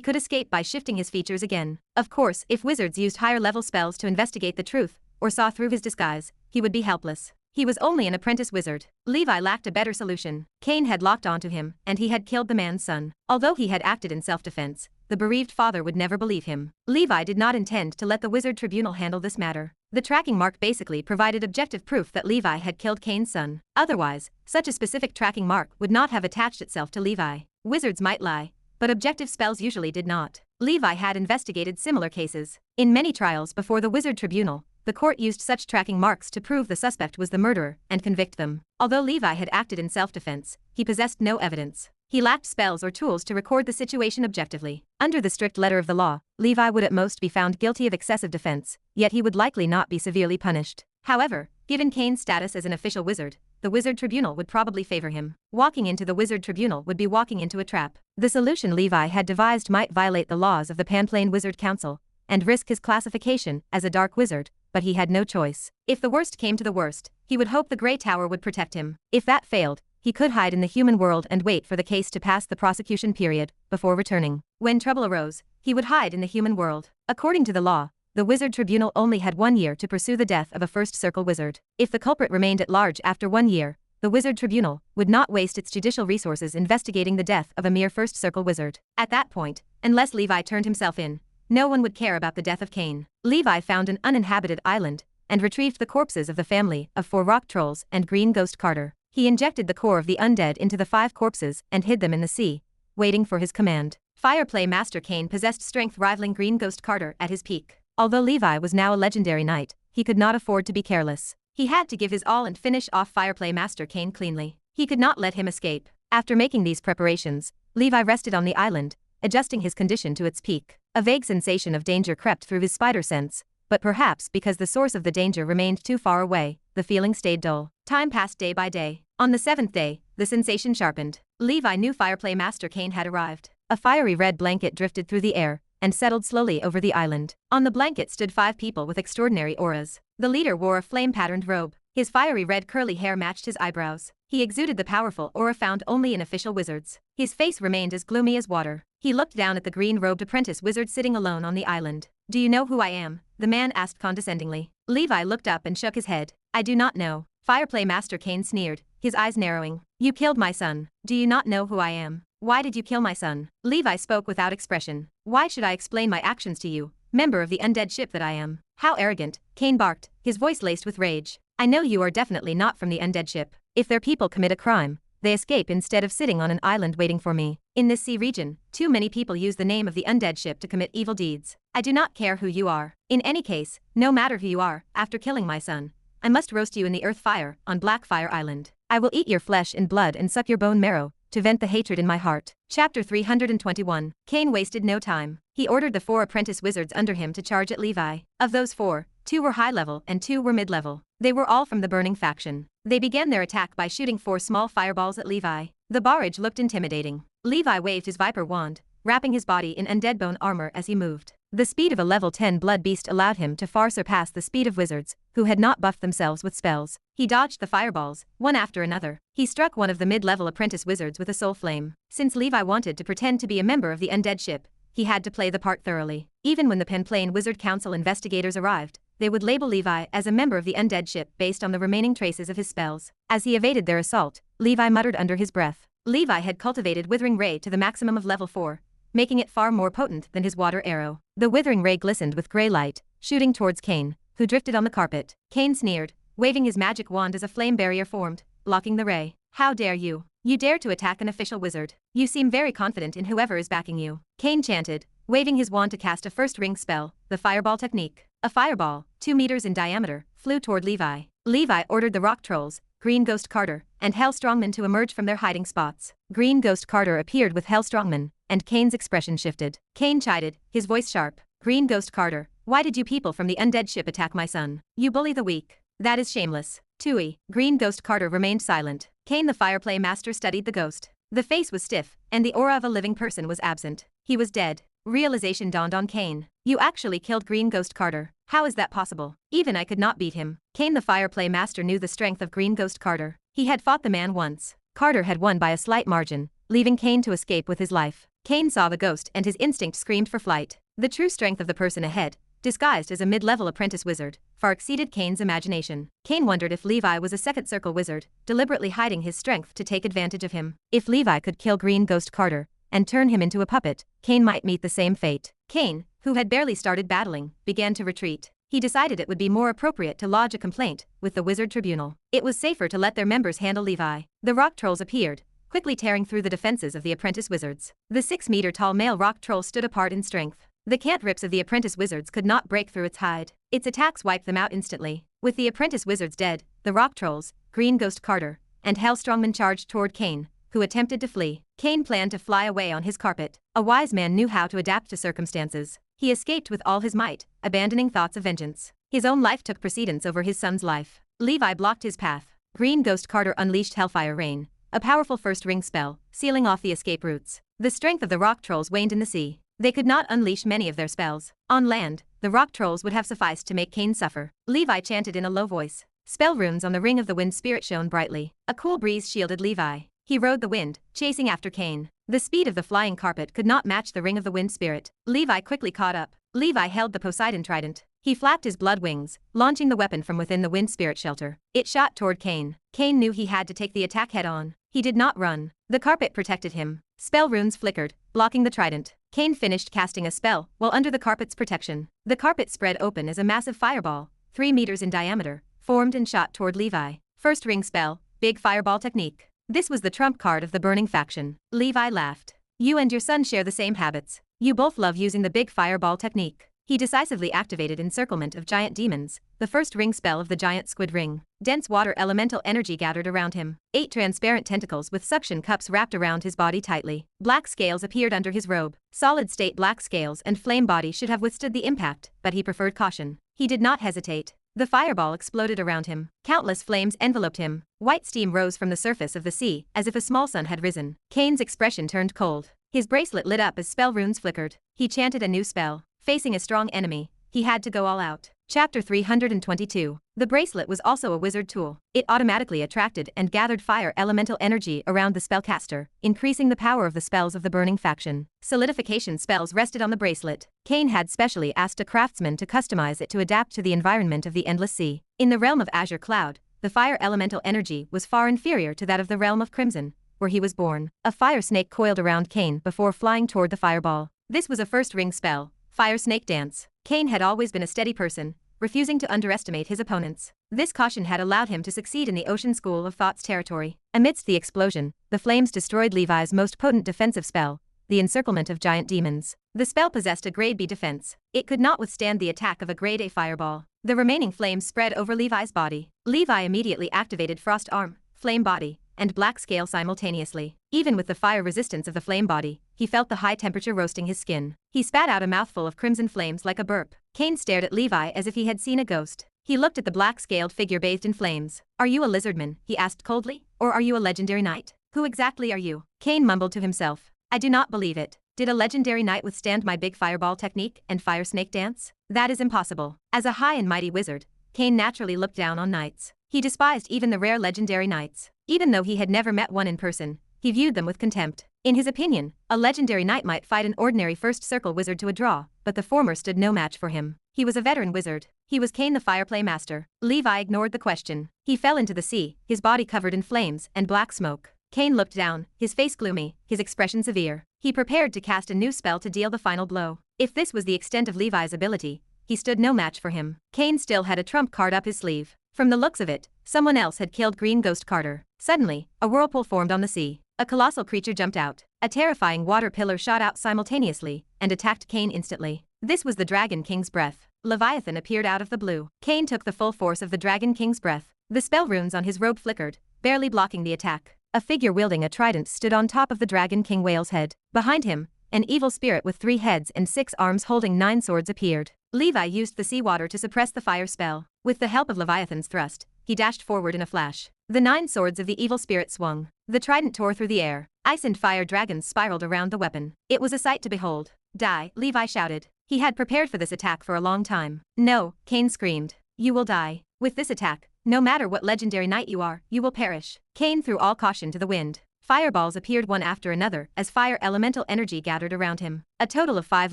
could escape by shifting his features again. Of course, if wizards used higher-level spells to investigate the truth, or saw through his disguise, he would be helpless. He was only an apprentice wizard. Levi lacked a better solution. Cain had locked onto him, and he had killed the man's son. Although he had acted in self-defense, the bereaved father would never believe him. Levi did not intend to let the Wizard Tribunal handle this matter. The tracking mark basically provided objective proof that Levi had killed Cain's son. Otherwise, such a specific tracking mark would not have attached itself to Levi. Wizards might lie, but objective spells usually did not. Levi had investigated similar cases. In many trials before the Wizard Tribunal, the court used such tracking marks to prove the suspect was the murderer and convict them. Although Levi had acted in self-defense, he possessed no evidence. He lacked spells or tools to record the situation objectively. Under the strict letter of the law, Levi would at most be found guilty of excessive defense, yet he would likely not be severely punished. However, given Cain's status as an official wizard, the Wizard Tribunal would probably favor him. Walking into the Wizard Tribunal would be walking into a trap. The solution Levi had devised might violate the laws of the Panplane Wizard Council and risk his classification as a dark wizard, but he had no choice. If the worst came to the worst, he would hope the Grey Tower would protect him. If that failed, he could hide in the human world and wait for the case to pass the prosecution period before returning. When trouble arose, he would hide in the human world. According to the law, the the Wizard Tribunal only had 1 year to pursue the death of a First Circle wizard. If the culprit remained at large after 1 year, the Wizard Tribunal would not waste its judicial resources investigating the death of a mere First Circle wizard. At that point, unless Levi turned himself in, no one would care about the death of Cain. Levi found an uninhabited island and retrieved the corpses of the family of 4 rock trolls and Green Ghost Carter. He injected the core of the undead into the 5 corpses and hid them in the sea, waiting for his command. Fireplay Master Cain possessed strength rivaling Green Ghost Carter at his peak. Although Levi was now a legendary knight, he could not afford to be careless. He had to give his all and finish off Fireplay Master Cain cleanly. He could not let him escape. After making these preparations, Levi rested on the island, adjusting his condition to its peak. A vague sensation of danger crept through his spider sense, but perhaps because the source of the danger remained too far away, the feeling stayed dull. Time passed day by day. On the 7th day, the sensation sharpened. Levi knew Fireplay Master Cain had arrived. A fiery red blanket drifted through the air and settled slowly over the island. On the blanket stood 5 people with extraordinary auras. The leader wore a flame-patterned robe. His fiery red curly hair matched his eyebrows. He exuded the powerful aura found only in official wizards. His face remained as gloomy as water. He looked down at the green-robed apprentice wizard sitting alone on the island. "Do you know who I am?" the man asked condescendingly. Levi looked up and shook his head. "I do not know." Fireplay Master Cain sneered, his eyes narrowing. "You killed my son. Do you not know who I am? Why did you kill my son?" Levi spoke without expression. "Why should I explain my actions to you, member of the undead ship that I am?" "How arrogant," Cain barked, his voice laced with rage. "I know you are definitely not from the undead ship. If their people commit a crime, they escape instead of sitting on an island waiting for me. In this sea region, too many people use the name of the undead ship to commit evil deeds. I do not care who you are. In any case, no matter who you are, after killing my son, I must roast you in the earth fire on Blackfire Island. I will eat your flesh and blood and suck your bone marrow to vent the hatred in my heart." Chapter 321. Cain wasted no time. He ordered the 4 apprentice wizards under him to charge at Levi. Of those 4, 2 were high-level and 2 were mid-level. They were all from the Burning faction. They began their attack by shooting 4 small fireballs at Levi. The barrage looked intimidating. Levi waved his viper wand, wrapping his body in undead bone armor as he moved. The speed of a level 10 blood beast allowed him to far surpass the speed of wizards, who had not buffed themselves with spells. He dodged the fireballs, one after another. He struck one of the mid-level apprentice wizards with a soul flame. Since Levi wanted to pretend to be a member of the undead ship, he had to play the part thoroughly. Even when the Penplane Wizard Council investigators arrived, they would label Levi as a member of the undead ship based on the remaining traces of his spells. As he evaded their assault, Levi muttered under his breath. Levi had cultivated Withering Ray to the maximum of level 4, making it far more potent than his water arrow. The Withering Ray glistened with grey light, shooting towards Cain, who drifted on the carpet. Cain sneered, waving his magic wand as a flame barrier formed, blocking the ray. "How dare you? You dare to attack an official wizard. You seem very confident in whoever is backing you." Cain chanted, waving his wand to cast a first ring spell, the fireball technique. A fireball, 2 meters in diameter, flew toward Levi. Levi ordered the rock trolls, Green Ghost Carter, and Hell Strongman to emerge from their hiding spots. Green Ghost Carter appeared with Hell Strongman, and Cain's expression shifted. Cain chided, his voice sharp. "Green Ghost Carter, why did you people from the undead ship attack my son? You bully the weak. That is shameless." Tui. Green Ghost Carter remained silent. Cain the Fireplay Master studied the ghost. The face was stiff, and the aura of a living person was absent. He was dead. Realization dawned on Cain. "You actually killed Green Ghost Carter. How is that possible? Even I could not beat him." Cain the Fireplay Master knew the strength of Green Ghost Carter. He had fought the man once. Carter had won by a slight margin, leaving Cain to escape with his life. Cain saw the ghost and his instinct screamed for flight. The true strength of the person ahead, disguised as a mid-level apprentice wizard, far exceeded Cain's imagination. Cain wondered if Levi was a second circle wizard, deliberately hiding his strength to take advantage of him. If Levi could kill Green Ghost Carter and turn him into a puppet, Cain might meet the same fate. Cain, who had barely started battling, began to retreat. He decided it would be more appropriate to lodge a complaint with the Wizard Tribunal. It was safer to let their members handle Levi. The rock trolls appeared, quickly tearing through the defenses of the apprentice wizards. The 6-meter-tall male rock troll stood apart in strength. The cantrips of the apprentice wizards could not break through its hide. Its attacks wiped them out instantly. With the apprentice wizards dead, the rock trolls, Green Ghost Carter, and Hell Strongman charged toward Cain, who attempted to flee. Cain planned to fly away on his carpet. A wise man knew how to adapt to circumstances. He escaped with all his might, abandoning thoughts of vengeance. His own life took precedence over his son's life. Levi blocked his path. Green Ghost Carter unleashed Hellfire Rain, a powerful first ring spell, sealing off the escape routes. The strength of the rock trolls waned in the sea. They could not unleash many of their spells. On land, the rock trolls would have sufficed to make Cain suffer. Levi chanted in a low voice. Spell runes on the ring of the wind spirit shone brightly. A cool breeze shielded Levi. He rode the wind, chasing after Cain. The speed of the flying carpet could not match the ring of the wind spirit. Levi quickly caught up. Levi held the Poseidon trident, He flapped his blood wings, launching the weapon from within the wind spirit shelter. It shot toward Cain. Cain knew he had to take the attack head on. He did not run. The carpet protected him. Spell runes flickered, blocking the trident. Cain finished casting a spell while under the carpet's protection. The carpet spread open as a massive fireball, 3 meters in diameter, formed and shot toward Levi. First ring spell, big fireball technique. This was the trump card of the burning faction. Levi laughed. You and your son share the same habits. You both love using the big fireball technique. He decisively activated Encirclement of Giant Demons, the first ring spell of the giant squid ring. Dense water elemental energy gathered around him. 8 transparent tentacles with suction cups wrapped around his body tightly. Black scales appeared under his robe. Solid-state black scales and flame body should have withstood the impact, but he preferred caution. He did not hesitate. The fireball exploded around him. Countless flames enveloped him. White steam rose from the surface of the sea, as if a small sun had risen. Cain's expression turned cold. His bracelet lit up as spell runes flickered. He chanted a new spell. Facing a strong enemy, he had to go all out. Chapter 322. The bracelet was also a wizard tool. It automatically attracted and gathered fire elemental energy around the spellcaster, increasing the power of the spells of the burning faction. Solidification spells rested on the bracelet. Cain had specially asked a craftsman to customize it to adapt to the environment of the endless sea. In the realm of Azure Cloud, the fire elemental energy was far inferior to that of the realm of Crimson, where he was born. A fire snake coiled around Cain before flying toward the fireball. This was a first ring spell. Fire Snake Dance. Cain had always been a steady person, refusing to underestimate his opponents. This caution had allowed him to succeed in the Ocean School of Thought's territory. Amidst the explosion, the flames destroyed Levi's most potent defensive spell, the Encirclement of Giant Demons. The spell possessed a Grade B defense. It could not withstand the attack of a Grade A fireball. The remaining flames spread over Levi's body. Levi immediately activated Frost Arm, Flame Body, and Black Scale simultaneously. Even with the fire resistance of the flame body, he felt the high temperature roasting his skin. He spat out a mouthful of crimson flames like a burp. Cain stared at Levi as if he had seen a ghost. He looked at the black-scaled figure bathed in flames. Are you a lizardman? He asked coldly. Or are you a legendary knight? Who exactly are you? Cain mumbled to himself. I do not believe it. Did a legendary knight withstand my big fireball technique and fire snake dance? That is impossible. As a high and mighty wizard, Cain naturally looked down on knights. He despised even the rare legendary knights. Even though he had never met one in person, he viewed them with contempt. In his opinion, a legendary knight might fight an ordinary first circle wizard to a draw, but the former stood no match for him. He was a veteran wizard. He was Cain the Fireplay Master. Levi ignored the question. He fell into the sea, his body covered in flames and black smoke. Cain looked down, his face gloomy, his expression severe. He prepared to cast a new spell to deal the final blow. If this was the extent of Levi's ability, he stood no match for him. Cain still had a trump card up his sleeve. From the looks of it, someone else had killed Green Ghost Carter. Suddenly, a whirlpool formed on the sea. A colossal creature jumped out. A terrifying water pillar shot out simultaneously and attacked Cain instantly. This was the Dragon King's breath. Leviathan appeared out of the blue. Cain took the full force of the Dragon King's breath. The spell runes on his robe flickered, barely blocking the attack. A figure wielding a trident stood on top of the Dragon King whale's head. Behind him, an evil spirit with 3 heads and 6 arms holding 9 swords appeared. Levi used the seawater to suppress the fire spell. With the help of Leviathan's thrust, he dashed forward in a flash. The 9 swords of the evil spirit swung. The trident tore through the air. Ice and fire dragons spiraled around the weapon. It was a sight to behold. Die, Levi shouted. He had prepared for this attack for a long time. No, Cain screamed. You will die. With this attack, no matter what legendary knight you are, you will perish. Cain threw all caution to the wind. Fireballs appeared one after another as fire elemental energy gathered around him. A total of 5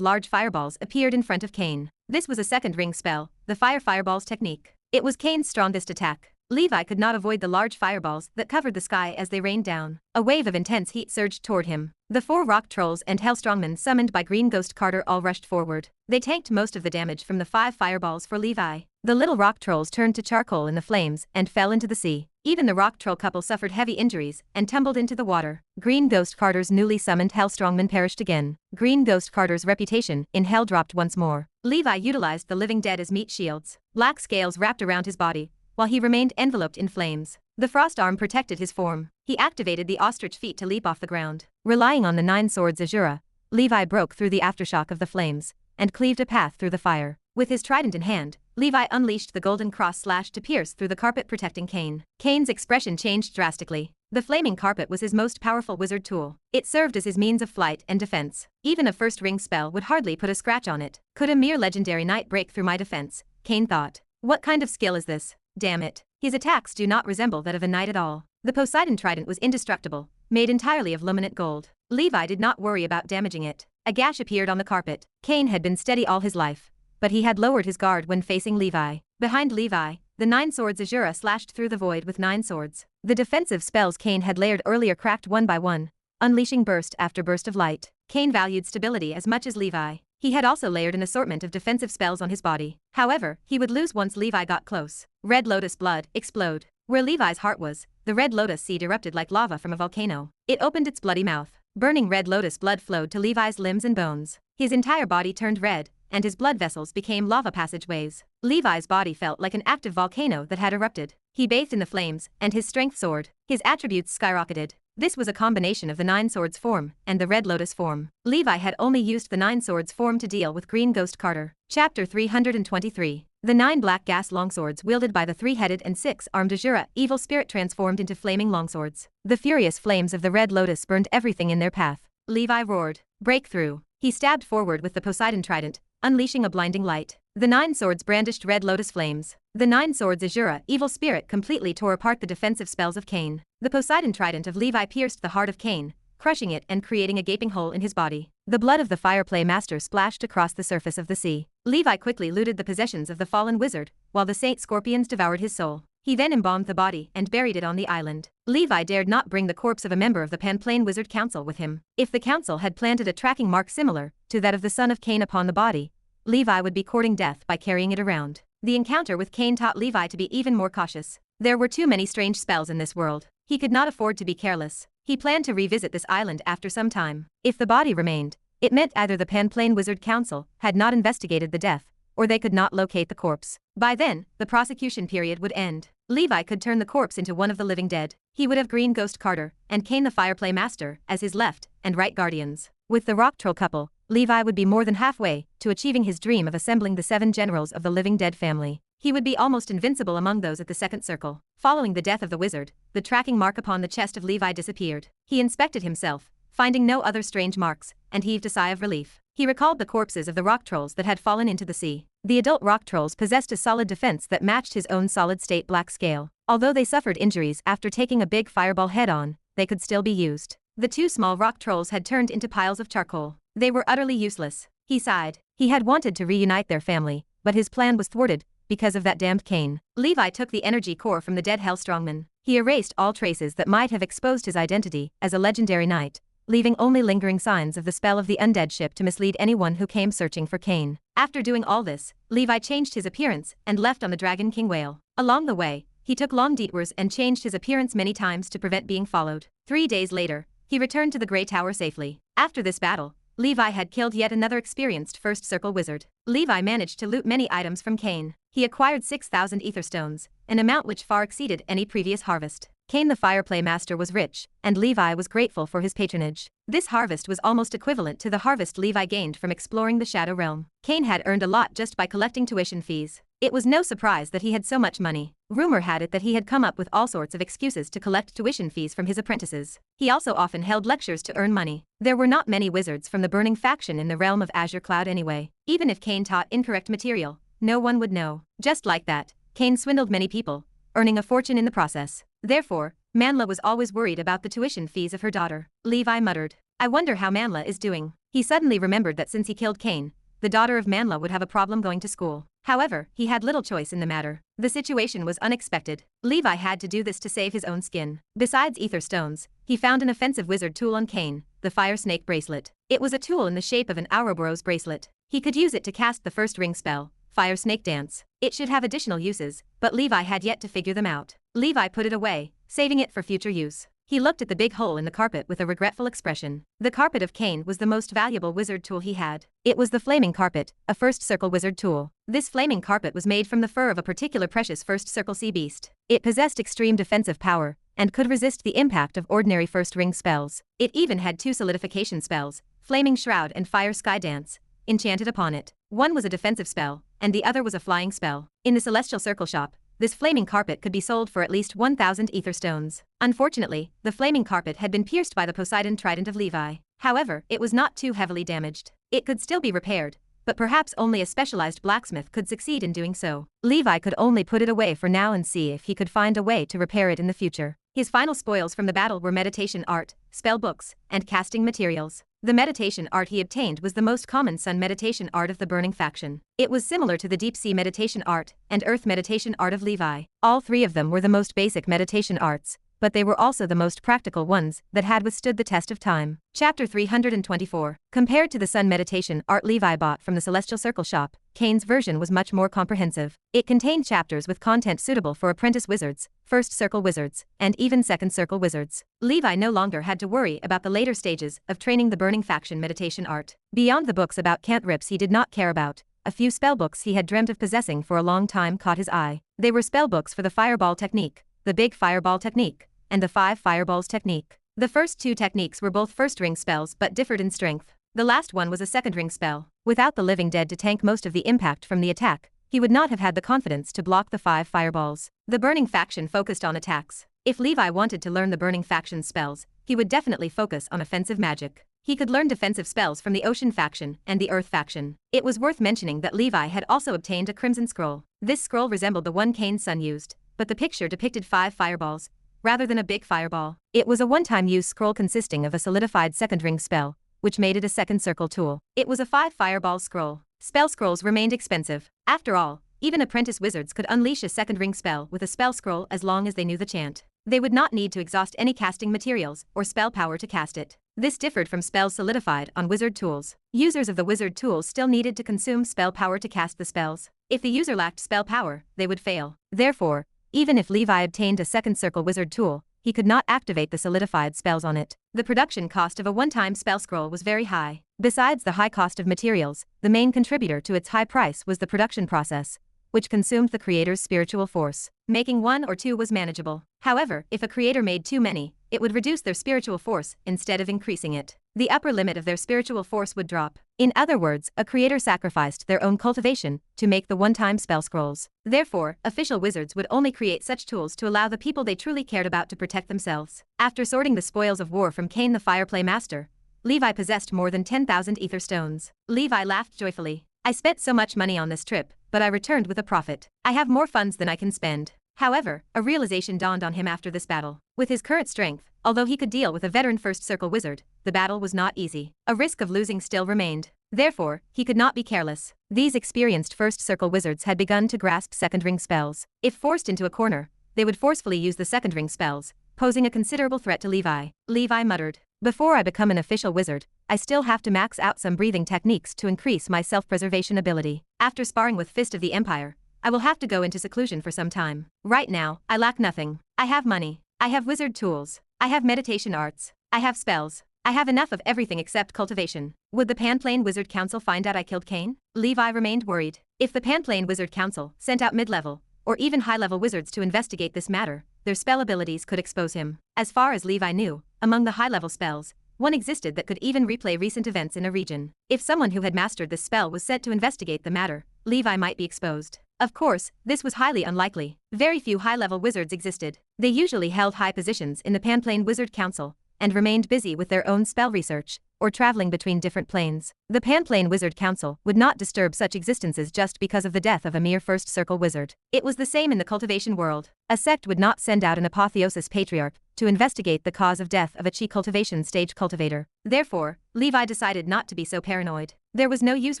large fireballs appeared in front of Cain. This was a second ring spell, the Fire Fireballs technique. It was Cain's strongest attack. Levi could not avoid the large fireballs that covered the sky as they rained down. A wave of intense heat surged toward him. The 4 rock trolls and hellstrongmen summoned by Green Ghost Carter all rushed forward. They tanked most of the damage from the 5 fireballs for Levi. The little rock trolls turned to charcoal in the flames and fell into the sea. Even the rock troll couple suffered heavy injuries and tumbled into the water. Green Ghost Carter's newly summoned hellstrongmen perished again. Green Ghost Carter's reputation in hell dropped once more. Levi utilized the living dead as meat shields. Black scales wrapped around his body, while he remained enveloped in flames. The frost arm protected his form. He activated the ostrich feet to leap off the ground. Relying on the 9 swords Azura, Levi broke through the aftershock of the flames and cleaved a path through the fire. With his trident in hand, Levi unleashed the golden cross slash to pierce through the carpet protecting Cain. Cain's expression changed drastically. The flaming carpet was his most powerful wizard tool. It served as his means of flight and defense. Even a first ring spell would hardly put a scratch on it. Could a mere legendary knight break through my defense? Cain thought. What kind of skill is this? Damn it. His attacks do not resemble that of a knight at all. The Poseidon trident was indestructible, made entirely of luminant gold. Levi did not worry about damaging it. A gash appeared on the carpet. Cain had been steady all his life, but he had lowered his guard when facing Levi. Behind Levi, the 9 swords Azura slashed through the void with 9 swords. The defensive spells Cain had layered earlier cracked one by one, unleashing burst after burst of light. Cain valued stability as much as Levi. He had also layered an assortment of defensive spells on his body. However, he would lose once Levi got close. Red Lotus blood, explode. Where Levi's heart was, the Red Lotus seed erupted like lava from a volcano. It opened its bloody mouth. Burning Red Lotus blood flowed to Levi's limbs and bones. His entire body turned red, and his blood vessels became lava passageways. Levi's body felt like an active volcano that had erupted. He bathed in the flames, and his strength soared. His attributes skyrocketed. This was a combination of the 9 swords form and the Red Lotus form. Levi had only used the 9 swords form to deal with Green Ghost Carter. Chapter 323. The 9 black gas longswords wielded by the 3-headed and 6-armed Azura evil spirit transformed into flaming longswords. The furious flames of the Red Lotus burned everything in their path. Levi roared, "Breakthrough!" He stabbed forward with the Poseidon trident, unleashing a blinding light. The 9 swords brandished Red Lotus flames. The 9 swords Azura evil spirit completely tore apart the defensive spells of Cain. The Poseidon trident of Levi pierced the heart of Cain, crushing it and creating a gaping hole in his body. The blood of the fireplay master splashed across the surface of the sea. Levi quickly looted the possessions of the fallen wizard, while the saint scorpions devoured his soul. He then embalmed the body and buried it on the island. Levi dared not bring the corpse of a member of the Panplane Wizard Council with him. If the council had planted a tracking mark similar to that of the son of Cain upon the body, Levi would be courting death by carrying it around. The encounter with Cain taught Levi to be even more cautious. There were too many strange spells in this world. He could not afford to be careless. He planned to revisit this island after some time. If the body remained, it meant either the Panplane Wizard Council had not investigated the death, or they could not locate the corpse. By then, the prosecution period would end. Levi could turn the corpse into one of the living dead. He would have Green Ghost Carter and Cain the Fireplay Master as his left and right guardians. With the Rock Troll couple, Levi would be more than halfway to achieving his dream of assembling the 7 generals of the living dead family. He would be almost invincible among those at the second circle. Following the death of the wizard, the tracking mark upon the chest of Levi disappeared. He inspected himself, finding no other strange marks, and heaved a sigh of relief. He recalled the corpses of the rock trolls that had fallen into the sea. The adult rock trolls possessed a solid defense that matched his own solid-state black scale. Although they suffered injuries after taking a big fireball head-on, they could still be used. The 2 small rock trolls had turned into piles of charcoal. They were utterly useless. He sighed. He had wanted to reunite their family, but his plan was thwarted because of that damned Cain. Levi took the energy core from the dead Hell Strongman. He erased all traces that might have exposed his identity as a legendary knight, leaving only lingering signs of the spell of the undead ship to mislead anyone who came searching for Cain. After doing all this, Levi changed his appearance and left on the Dragon King whale. Along the way, he took long detours and changed his appearance many times to prevent being followed. 3 days later, he returned to the Grey Tower safely. After this battle, Levi had killed yet another experienced First Circle wizard. Levi managed to loot many items from Cain. He acquired 6,000 ether stones, an amount which far exceeded any previous harvest. Cain the Fireplay Master was rich, and Levi was grateful for his patronage. This harvest was almost equivalent to the harvest Levi gained from exploring the Shadow Realm. Cain had earned a lot just by collecting tuition fees. It was no surprise that he had so much money. Rumor had it that he had come up with all sorts of excuses to collect tuition fees from his apprentices. He also often held lectures to earn money. There were not many wizards from the Burning faction in the realm of Azure Cloud anyway. Even if Cain taught incorrect material, no one would know. Just like that, Cain swindled many people, earning a fortune in the process. Therefore, Manla was always worried about the tuition fees of her daughter. Levi muttered, "I wonder how Manla is doing." He suddenly remembered that since he killed Cain, the daughter of Manla would have a problem going to school. However, he had little choice in the matter. The situation was unexpected. Levi had to do this to save his own skin. Besides ether stones, he found an offensive wizard tool on Cain, the Fire Snake Bracelet. It was a tool in the shape of an Ouroboros bracelet. He could use it to cast the first ring spell, Fire Snake Dance. It should have additional uses, but Levi had yet to figure them out. Levi put it away, saving it for future use. He looked at the big hole in the carpet with a regretful expression. The carpet of Cain was the most valuable wizard tool he had. It was the Flaming Carpet, a First Circle wizard tool. This flaming carpet was made from the fur of a particular precious First Circle sea beast. It possessed extreme defensive power, and could resist the impact of ordinary first ring spells. It even had 2 solidification spells, Flaming Shroud and Fire Sky Dance, enchanted upon it. One was a defensive spell, and the other was a flying spell. In the Celestial Circle shop, this flaming carpet could be sold for at least 1,000 ether stones. Unfortunately, the flaming carpet had been pierced by the Poseidon trident of Levi. However, it was not too heavily damaged. It could still be repaired, but perhaps only a specialized blacksmith could succeed in doing so. Levi could only put it away for now and see if he could find a way to repair it in the future. His final spoils from the battle were meditation art, spell books, and casting materials. The meditation art he obtained was the most common sun meditation art of the burning faction. It was similar to the deep sea meditation art and earth meditation art of Levi. All three of them were the most basic meditation arts, but they were also the most practical ones that had withstood the test of time. Chapter 324. Compared to the sun meditation art Levi bought from the Celestial Circle shop, Cain's version was much more comprehensive. It contained chapters with content suitable for apprentice wizards, first circle wizards, and even second circle wizards. Levi no longer had to worry about the later stages of training the burning faction meditation art. Beyond the books about cantrips he did not care about, a few spellbooks he had dreamt of possessing for a long time caught his eye. They were spellbooks for the fireball technique, the big fireball technique, and the 5 fireballs technique. The first two techniques were both first ring spells but differed in strength. The last one was a second ring spell. Without the living dead to tank most of the impact from the attack, he would not have had the confidence to block the 5 fireballs. The burning faction focused on attacks. If Levi wanted to learn the burning faction's spells, he would definitely focus on offensive magic. He could learn defensive spells from the ocean faction and the earth faction. It was worth mentioning that Levi had also obtained a crimson scroll. This scroll resembled the one Cain's son used, but the picture depicted 5 fireballs, rather than a big fireball. It was a one-time use scroll consisting of a solidified second ring spell, which made it a second circle tool. It was a 5 fireball scroll. Spell scrolls remained expensive. After all, even apprentice wizards could unleash a second ring spell with a spell scroll as long as they knew the chant. They would not need to exhaust any casting materials or spell power to cast it. This differed from spells solidified on wizard tools. Users of the wizard tools still needed to consume spell power to cast the spells. If the user lacked spell power, they would fail. Therefore, even if Levi obtained a second circle wizard tool, he could not activate the solidified spells on it. The production cost of a one-time spell scroll was very high. Besides the high cost of materials, the main contributor to its high price was the production process, which consumed the creator's spiritual force. Making 1 or 2 was manageable. However, if a creator made too many, it would reduce their spiritual force instead of increasing it. The upper limit of their spiritual force would drop. In other words, a creator sacrificed their own cultivation to make the one-time spell scrolls. Therefore, official wizards would only create such tools to allow the people they truly cared about to protect themselves. After sorting the spoils of war from Cain the Fireplay Master, Levi possessed more than 10,000 ether stones. Levi laughed joyfully. I spent so much money on this trip, but I returned with a profit. I have more funds than I can spend. However, a realization dawned on him after this battle. With his current strength, although he could deal with a veteran first circle wizard, the battle was not easy. A risk of losing still remained. Therefore, he could not be careless. These experienced first circle wizards had begun to grasp second ring spells. If forced into a corner, they would forcefully use the second ring spells, posing a considerable threat to Levi. Levi muttered, "Before I become an official wizard, I still have to max out some breathing techniques to increase my self-preservation ability. After sparring with Fist of the Empire, I will have to go into seclusion for some time. Right now, I lack nothing. I have money. I have wizard tools. I have meditation arts. I have spells. I have enough of everything except cultivation. Would the Panplane Wizard Council find out I killed Cain?" Levi remained worried. If the Panplane Wizard Council sent out mid-level or even high-level wizards to investigate this matter, their spell abilities could expose him. As far as Levi knew, among the high-level spells, one existed that could even replay recent events in a region. If someone who had mastered this spell was sent to investigate the matter, Levi might be exposed. Of course, this was highly unlikely. Very few high-level wizards existed. They usually held high positions in the Panplane Wizard Council and remained busy with their own spell research or traveling between different planes. The Panplane Wizard Council would not disturb such existences just because of the death of a mere first circle wizard. It was the same in the cultivation world. A sect would not send out an apotheosis patriarch to investigate the cause of death of a chi cultivation stage cultivator. Therefore, Levi decided not to be so paranoid. There was no use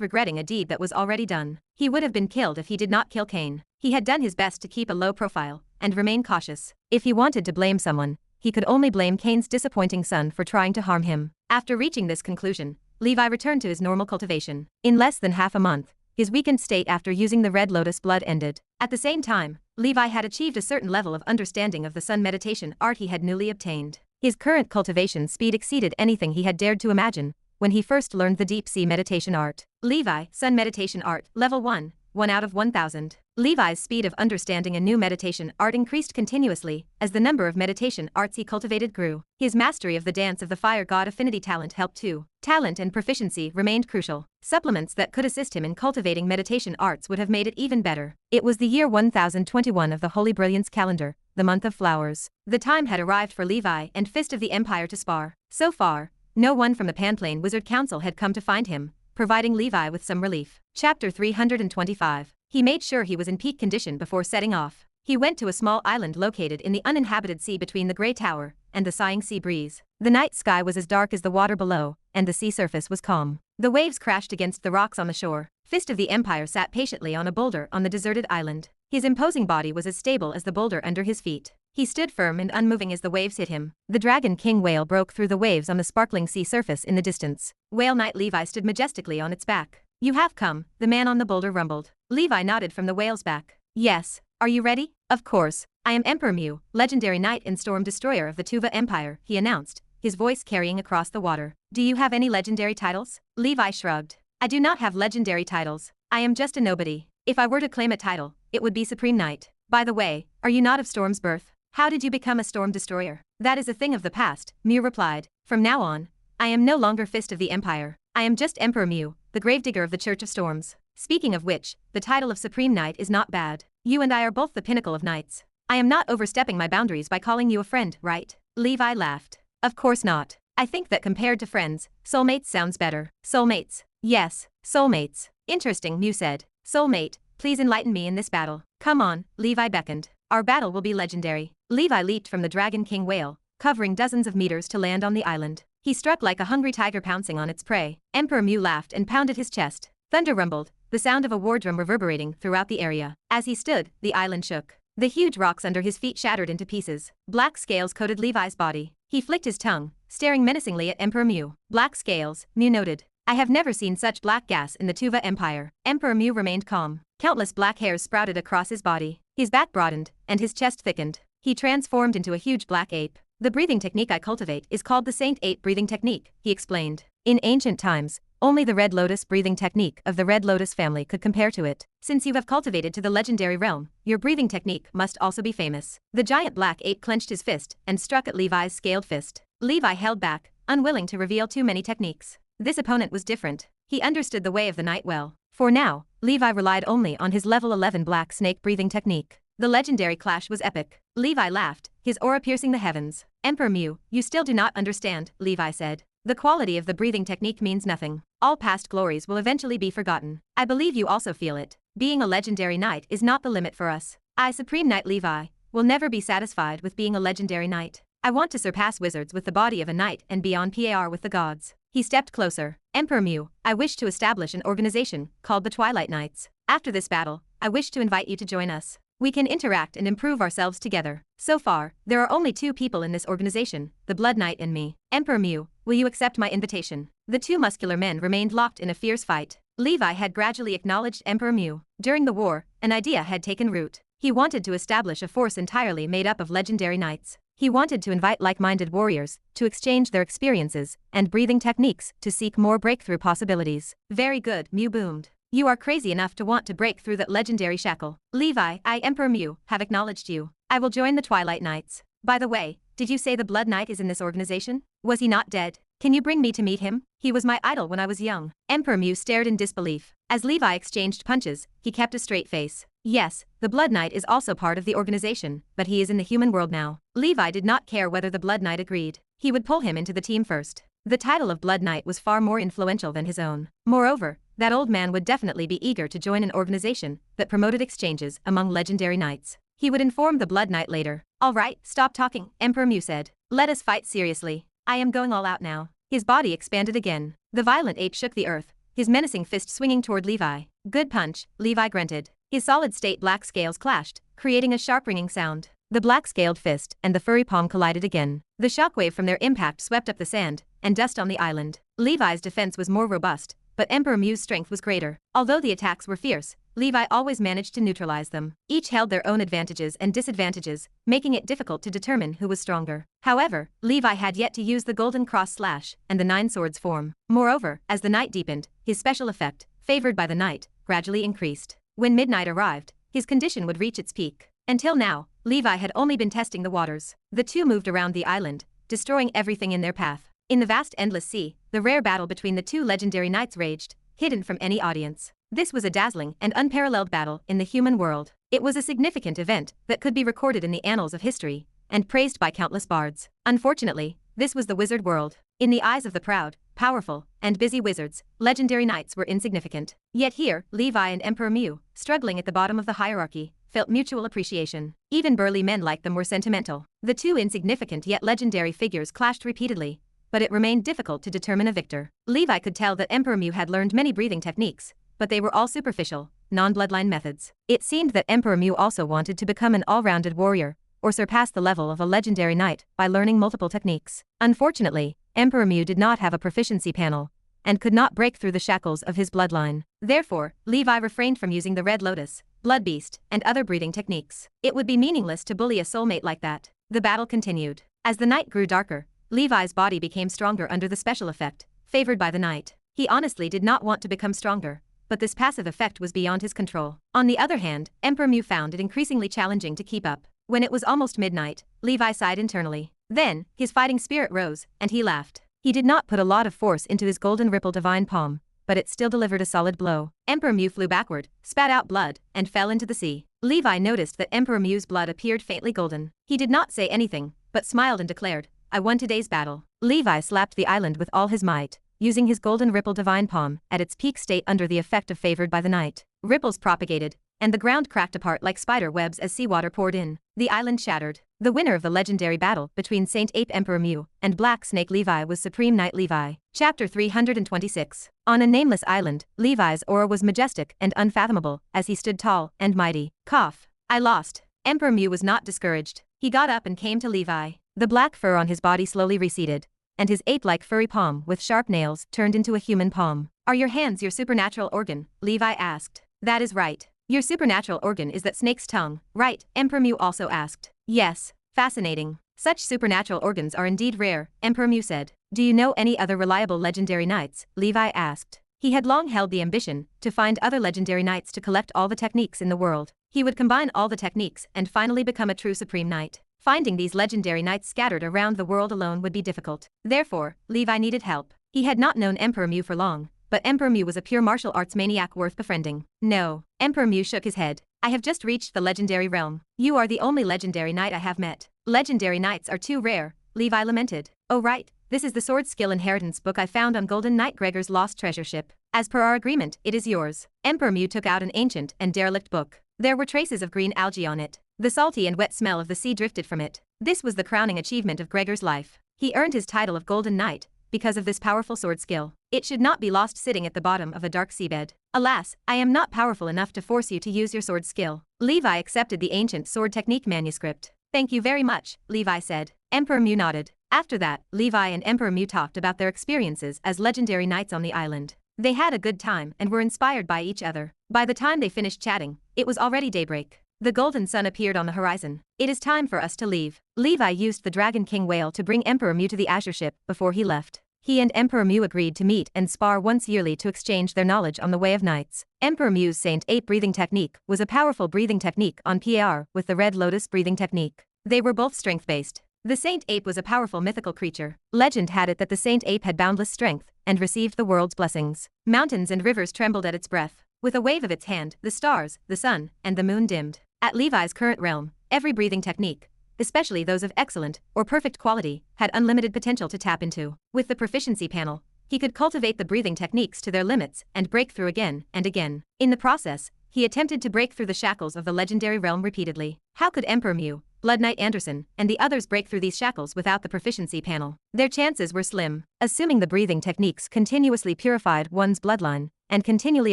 regretting a deed that was already done. He would have been killed if he did not kill Cain. He had done his best to keep a low profile and remain cautious. If he wanted to blame someone, he could only blame Cain's disappointing son for trying to harm him. After reaching this conclusion, Levi returned to his normal cultivation. In less than half a month, his weakened state after using the Red Lotus blood ended. At the same time, Levi had achieved a certain level of understanding of the sun meditation art he had newly obtained. His current cultivation speed exceeded anything he had dared to imagine when he first learned the deep sea meditation art. Levi, sun meditation art, level 1, 1 out of 1000. Levi's speed of understanding a new meditation art increased continuously as the number of meditation arts he cultivated grew. His mastery of the dance of the fire god affinity talent helped too. Talent and proficiency remained crucial. Supplements that could assist him in cultivating meditation arts would have made it even better. It was the year 1021 of the Holy Brilliance calendar, the month of flowers. The time had arrived for Levi and Fist of the Empire to spar. So far, no one from the Panplane Wizard Council had come to find him, providing Levi with some relief. Chapter 325. He made sure he was in peak condition before setting off. He went to a small island located in the uninhabited sea between the Grey Tower and the sighing sea breeze. The night sky was as dark as the water below, and the sea surface was calm. The waves crashed against the rocks on the shore. Fist of the Empire sat patiently on a boulder on the deserted island. His imposing body was as stable as the boulder under his feet. He stood firm and unmoving as the waves hit him. The Dragon King whale broke through the waves on the sparkling sea surface in the distance. Whale Knight Levi stood majestically on its back. "You have come," the man on the boulder rumbled. Levi nodded from the whale's back. "Yes. Are you ready?" "Of course. I am Emperor Mu, legendary knight and storm destroyer of the Tuva Empire," he announced, his voice carrying across the water. "Do you have any legendary titles?" Levi shrugged. "I do not have legendary titles. I am just a nobody. If I were to claim a title, it would be Supreme Knight. By the way, are you not of Storm's birth? How did you become a storm destroyer?" "That is a thing of the past," Mu replied. "From now on, I am no longer Fist of the Empire. I am just Emperor Mu, the gravedigger of the Church of Storms. Speaking of which, the title of Supreme Knight is not bad. You and I are both the pinnacle of knights. I am not overstepping my boundaries by calling you a friend, right?" Levi laughed. "Of course not. I think that compared to friends, soulmates sounds better." "Soulmates. Yes, soulmates. Interesting," Mu said. "Soulmate, please enlighten me in this battle." "Come on," Levi beckoned. "Our battle will be legendary." Levi leaped from the Dragon King whale, covering dozens of meters to land on the island. He struck like a hungry tiger pouncing on its prey. Emperor Mu laughed and pounded his chest. Thunder rumbled, the sound of a war drum reverberating throughout the area. As he stood, the island shook. The huge rocks under his feet shattered into pieces. Black scales coated Levi's body. He flicked his tongue, staring menacingly at Emperor Mu. "Black scales," Mu noted. "I have never seen such black gas in the Tuva Empire." Emperor Mu remained calm. Countless black hairs sprouted across his body. His back broadened, and his chest thickened. He transformed into a huge black ape. "The breathing technique I cultivate is called the Saint Ape breathing technique," he explained. "In ancient times, only the Red Lotus breathing technique of the Red Lotus family could compare to it. Since you have cultivated to the legendary realm, your breathing technique must also be famous." The giant black ape clenched his fist and struck at Levi's scaled fist. Levi held back, unwilling to reveal too many techniques. This opponent was different. He understood the way of the night well. For now, Levi relied only on his level 11 black snake breathing technique. The legendary clash was epic. Levi laughed, his aura piercing the heavens. "Emperor Mu, you still do not understand," Levi said. "The quality of the breathing technique means nothing. All past glories will eventually be forgotten. I believe you also feel it. Being a legendary knight is not the limit for us. I, Supreme Knight Levi, will never be satisfied with being a legendary knight. I want to surpass wizards with the body of a knight and beyond par with the gods." He stepped closer. "Emperor Mu, I wish to establish an organization called the Twilight Knights. After this battle, I wish to invite you to join us. We can interact and improve ourselves together. So far, there are only 2 people in this organization, the Blood Knight and me. Emperor Mu, will you accept my invitation?" The 2 muscular men remained locked in a fierce fight. Levi had gradually acknowledged Emperor Mu. During the war, an idea had taken root. He wanted to establish a force entirely made up of legendary knights. He wanted to invite like-minded warriors to exchange their experiences and breathing techniques to seek more breakthrough possibilities. "Very good," Mu boomed. "You are crazy enough to want to break through that legendary shackle. Levi, I, Emperor Mu, have acknowledged you. I will join the Twilight Knights. By the way, did you say the Blood Knight is in this organization? Was he not dead? Can you bring me to meet him? He was my idol when I was young." Emperor Mu stared in disbelief. As Levi exchanged punches, he kept a straight face. "Yes, the Blood Knight is also part of the organization, but he is in the human world now." Levi did not care whether the Blood Knight agreed. He would pull him into the team first. The title of Blood Knight was far more influential than his own. Moreover, that old man would definitely be eager to join an organization that promoted exchanges among legendary knights. He would inform the Blood Knight later. "All right, stop talking," Emperor Mu said. "Let us fight seriously. I am going all out now." His body expanded again. The violent ape shook the earth, his menacing fist swinging toward Levi. "Good punch," Levi grunted. His solid-state black scales clashed, creating a sharp ringing sound. The black-scaled fist and the furry palm collided again. The shockwave from their impact swept up the sand and dust on the island. Levi's defense was more robust, but Emperor Mu's strength was greater. Although the attacks were fierce, Levi always managed to neutralize them. Each held their own advantages and disadvantages, making it difficult to determine who was stronger. However, Levi had yet to use the Golden Cross Slash and the Nine Swords form. Moreover, as the night deepened, his special effect, favored by the night, gradually increased. When midnight arrived, his condition would reach its peak. Until now, Levi had only been testing the waters. The 2 moved around the island, destroying everything in their path. In the vast endless sea, the rare battle between the 2 legendary knights raged, hidden from any audience. This was a dazzling and unparalleled battle in the human world. It was a significant event that could be recorded in the annals of history, and praised by countless bards. Unfortunately, this was the wizard world. In the eyes of the proud, powerful, and busy wizards, legendary knights were insignificant. Yet here, Levi and Emperor Mu, struggling at the bottom of the hierarchy, felt mutual appreciation. Even burly men like them were sentimental. The 2 insignificant yet legendary figures clashed repeatedly, but it remained difficult to determine a victor. Levi could tell that Emperor Mu had learned many breathing techniques, but they were all superficial, non-bloodline methods. It seemed that Emperor Mu also wanted to become an all-rounded warrior, or surpass the level of a legendary knight by learning multiple techniques. Unfortunately, Emperor Mu did not have a proficiency panel, and could not break through the shackles of his bloodline. Therefore, Levi refrained from using the Red Lotus, Blood Beast, and other breathing techniques. It would be meaningless to bully a soulmate like that. The battle continued. As the night grew darker, Levi's body became stronger under the special effect, favored by the night. He honestly did not want to become stronger, but this passive effect was beyond his control. On the other hand, Emperor Mu found it increasingly challenging to keep up. When it was almost midnight, Levi sighed internally. Then, his fighting spirit rose, and he laughed. He did not put a lot of force into his golden ripple divine palm, but it still delivered a solid blow. Emperor Mu flew backward, spat out blood, and fell into the sea. Levi noticed that Emperor Mu's blood appeared faintly golden. He did not say anything, but smiled and declared, "I won today's battle." Levi slapped the island with all his might, using his golden ripple divine palm at its peak state under the effect of favored by the night. Ripples propagated, and the ground cracked apart like spider webs as seawater poured in. The island shattered. The winner of the legendary battle between Saint Ape Emperor Mu and Black Snake Levi was Supreme Knight Levi. Chapter 326. On a nameless island, Levi's aura was majestic and unfathomable as he stood tall and mighty. Cough. I lost. Emperor Mu was not discouraged. He got up and came to Levi. The black fur on his body slowly receded, and his ape-like furry palm with sharp nails turned into a human palm. "Are your hands your supernatural organ?" Levi asked. "That is right. Your supernatural organ is that snake's tongue, right?" Emperor Mu also asked. "Yes." "Fascinating. Such supernatural organs are indeed rare," Emperor Mu said. "Do you know any other reliable legendary knights?" Levi asked. He had long held the ambition to find other legendary knights to collect all the techniques in the world. He would combine all the techniques and finally become a true supreme knight. Finding these legendary knights scattered around the world alone would be difficult. Therefore, Levi needed help. He had not known Emperor Mu for long, but Emperor Mu was a pure martial arts maniac worth befriending. "No." Emperor Mu shook his head. "I have just reached the legendary realm. You are the only legendary knight I have met. Legendary knights are too rare," Levi lamented. "Oh right, this is the sword skill inheritance book I found on Golden Knight Gregor's lost treasure ship. As per our agreement, it is yours." Emperor Mu took out an ancient and derelict book. There were traces of green algae on it. The salty and wet smell of the sea drifted from it. This was the crowning achievement of Gregor's life. He earned his title of Golden Knight because of this powerful sword skill. It should not be lost sitting at the bottom of a dark seabed. "Alas, I am not powerful enough to force you to use your sword skill." Levi accepted the ancient sword technique manuscript. "Thank you very much," Levi said. Emperor Mu nodded. After that, Levi and Emperor Mu talked about their experiences as legendary knights on the island. They had a good time and were inspired by each other. By the time they finished chatting, it was already daybreak. The golden sun appeared on the horizon. "It is time for us to leave." Levi used the Dragon King whale to bring Emperor Mu to the Azure ship before he left. He and Emperor Mu agreed to meet and spar once yearly to exchange their knowledge on the way of knights. Emperor Mu's Saint Ape breathing technique was a powerful breathing technique on par with the Red Lotus breathing technique. They were both strength-based. The Saint Ape was a powerful mythical creature. Legend had it that the Saint Ape had boundless strength and received the world's blessings. Mountains and rivers trembled at its breath. With a wave of its hand, the stars, the sun, and the moon dimmed. At Levi's current realm, every breathing technique, especially those of excellent or perfect quality, had unlimited potential to tap into. With the proficiency panel, he could cultivate the breathing techniques to their limits and break through again and again. In the process, he attempted to break through the shackles of the legendary realm repeatedly. How could Emperor Mu, Blood Knight Anderson, and the others break through these shackles without the proficiency panel? Their chances were slim. Assuming the breathing techniques continuously purified one's bloodline and continually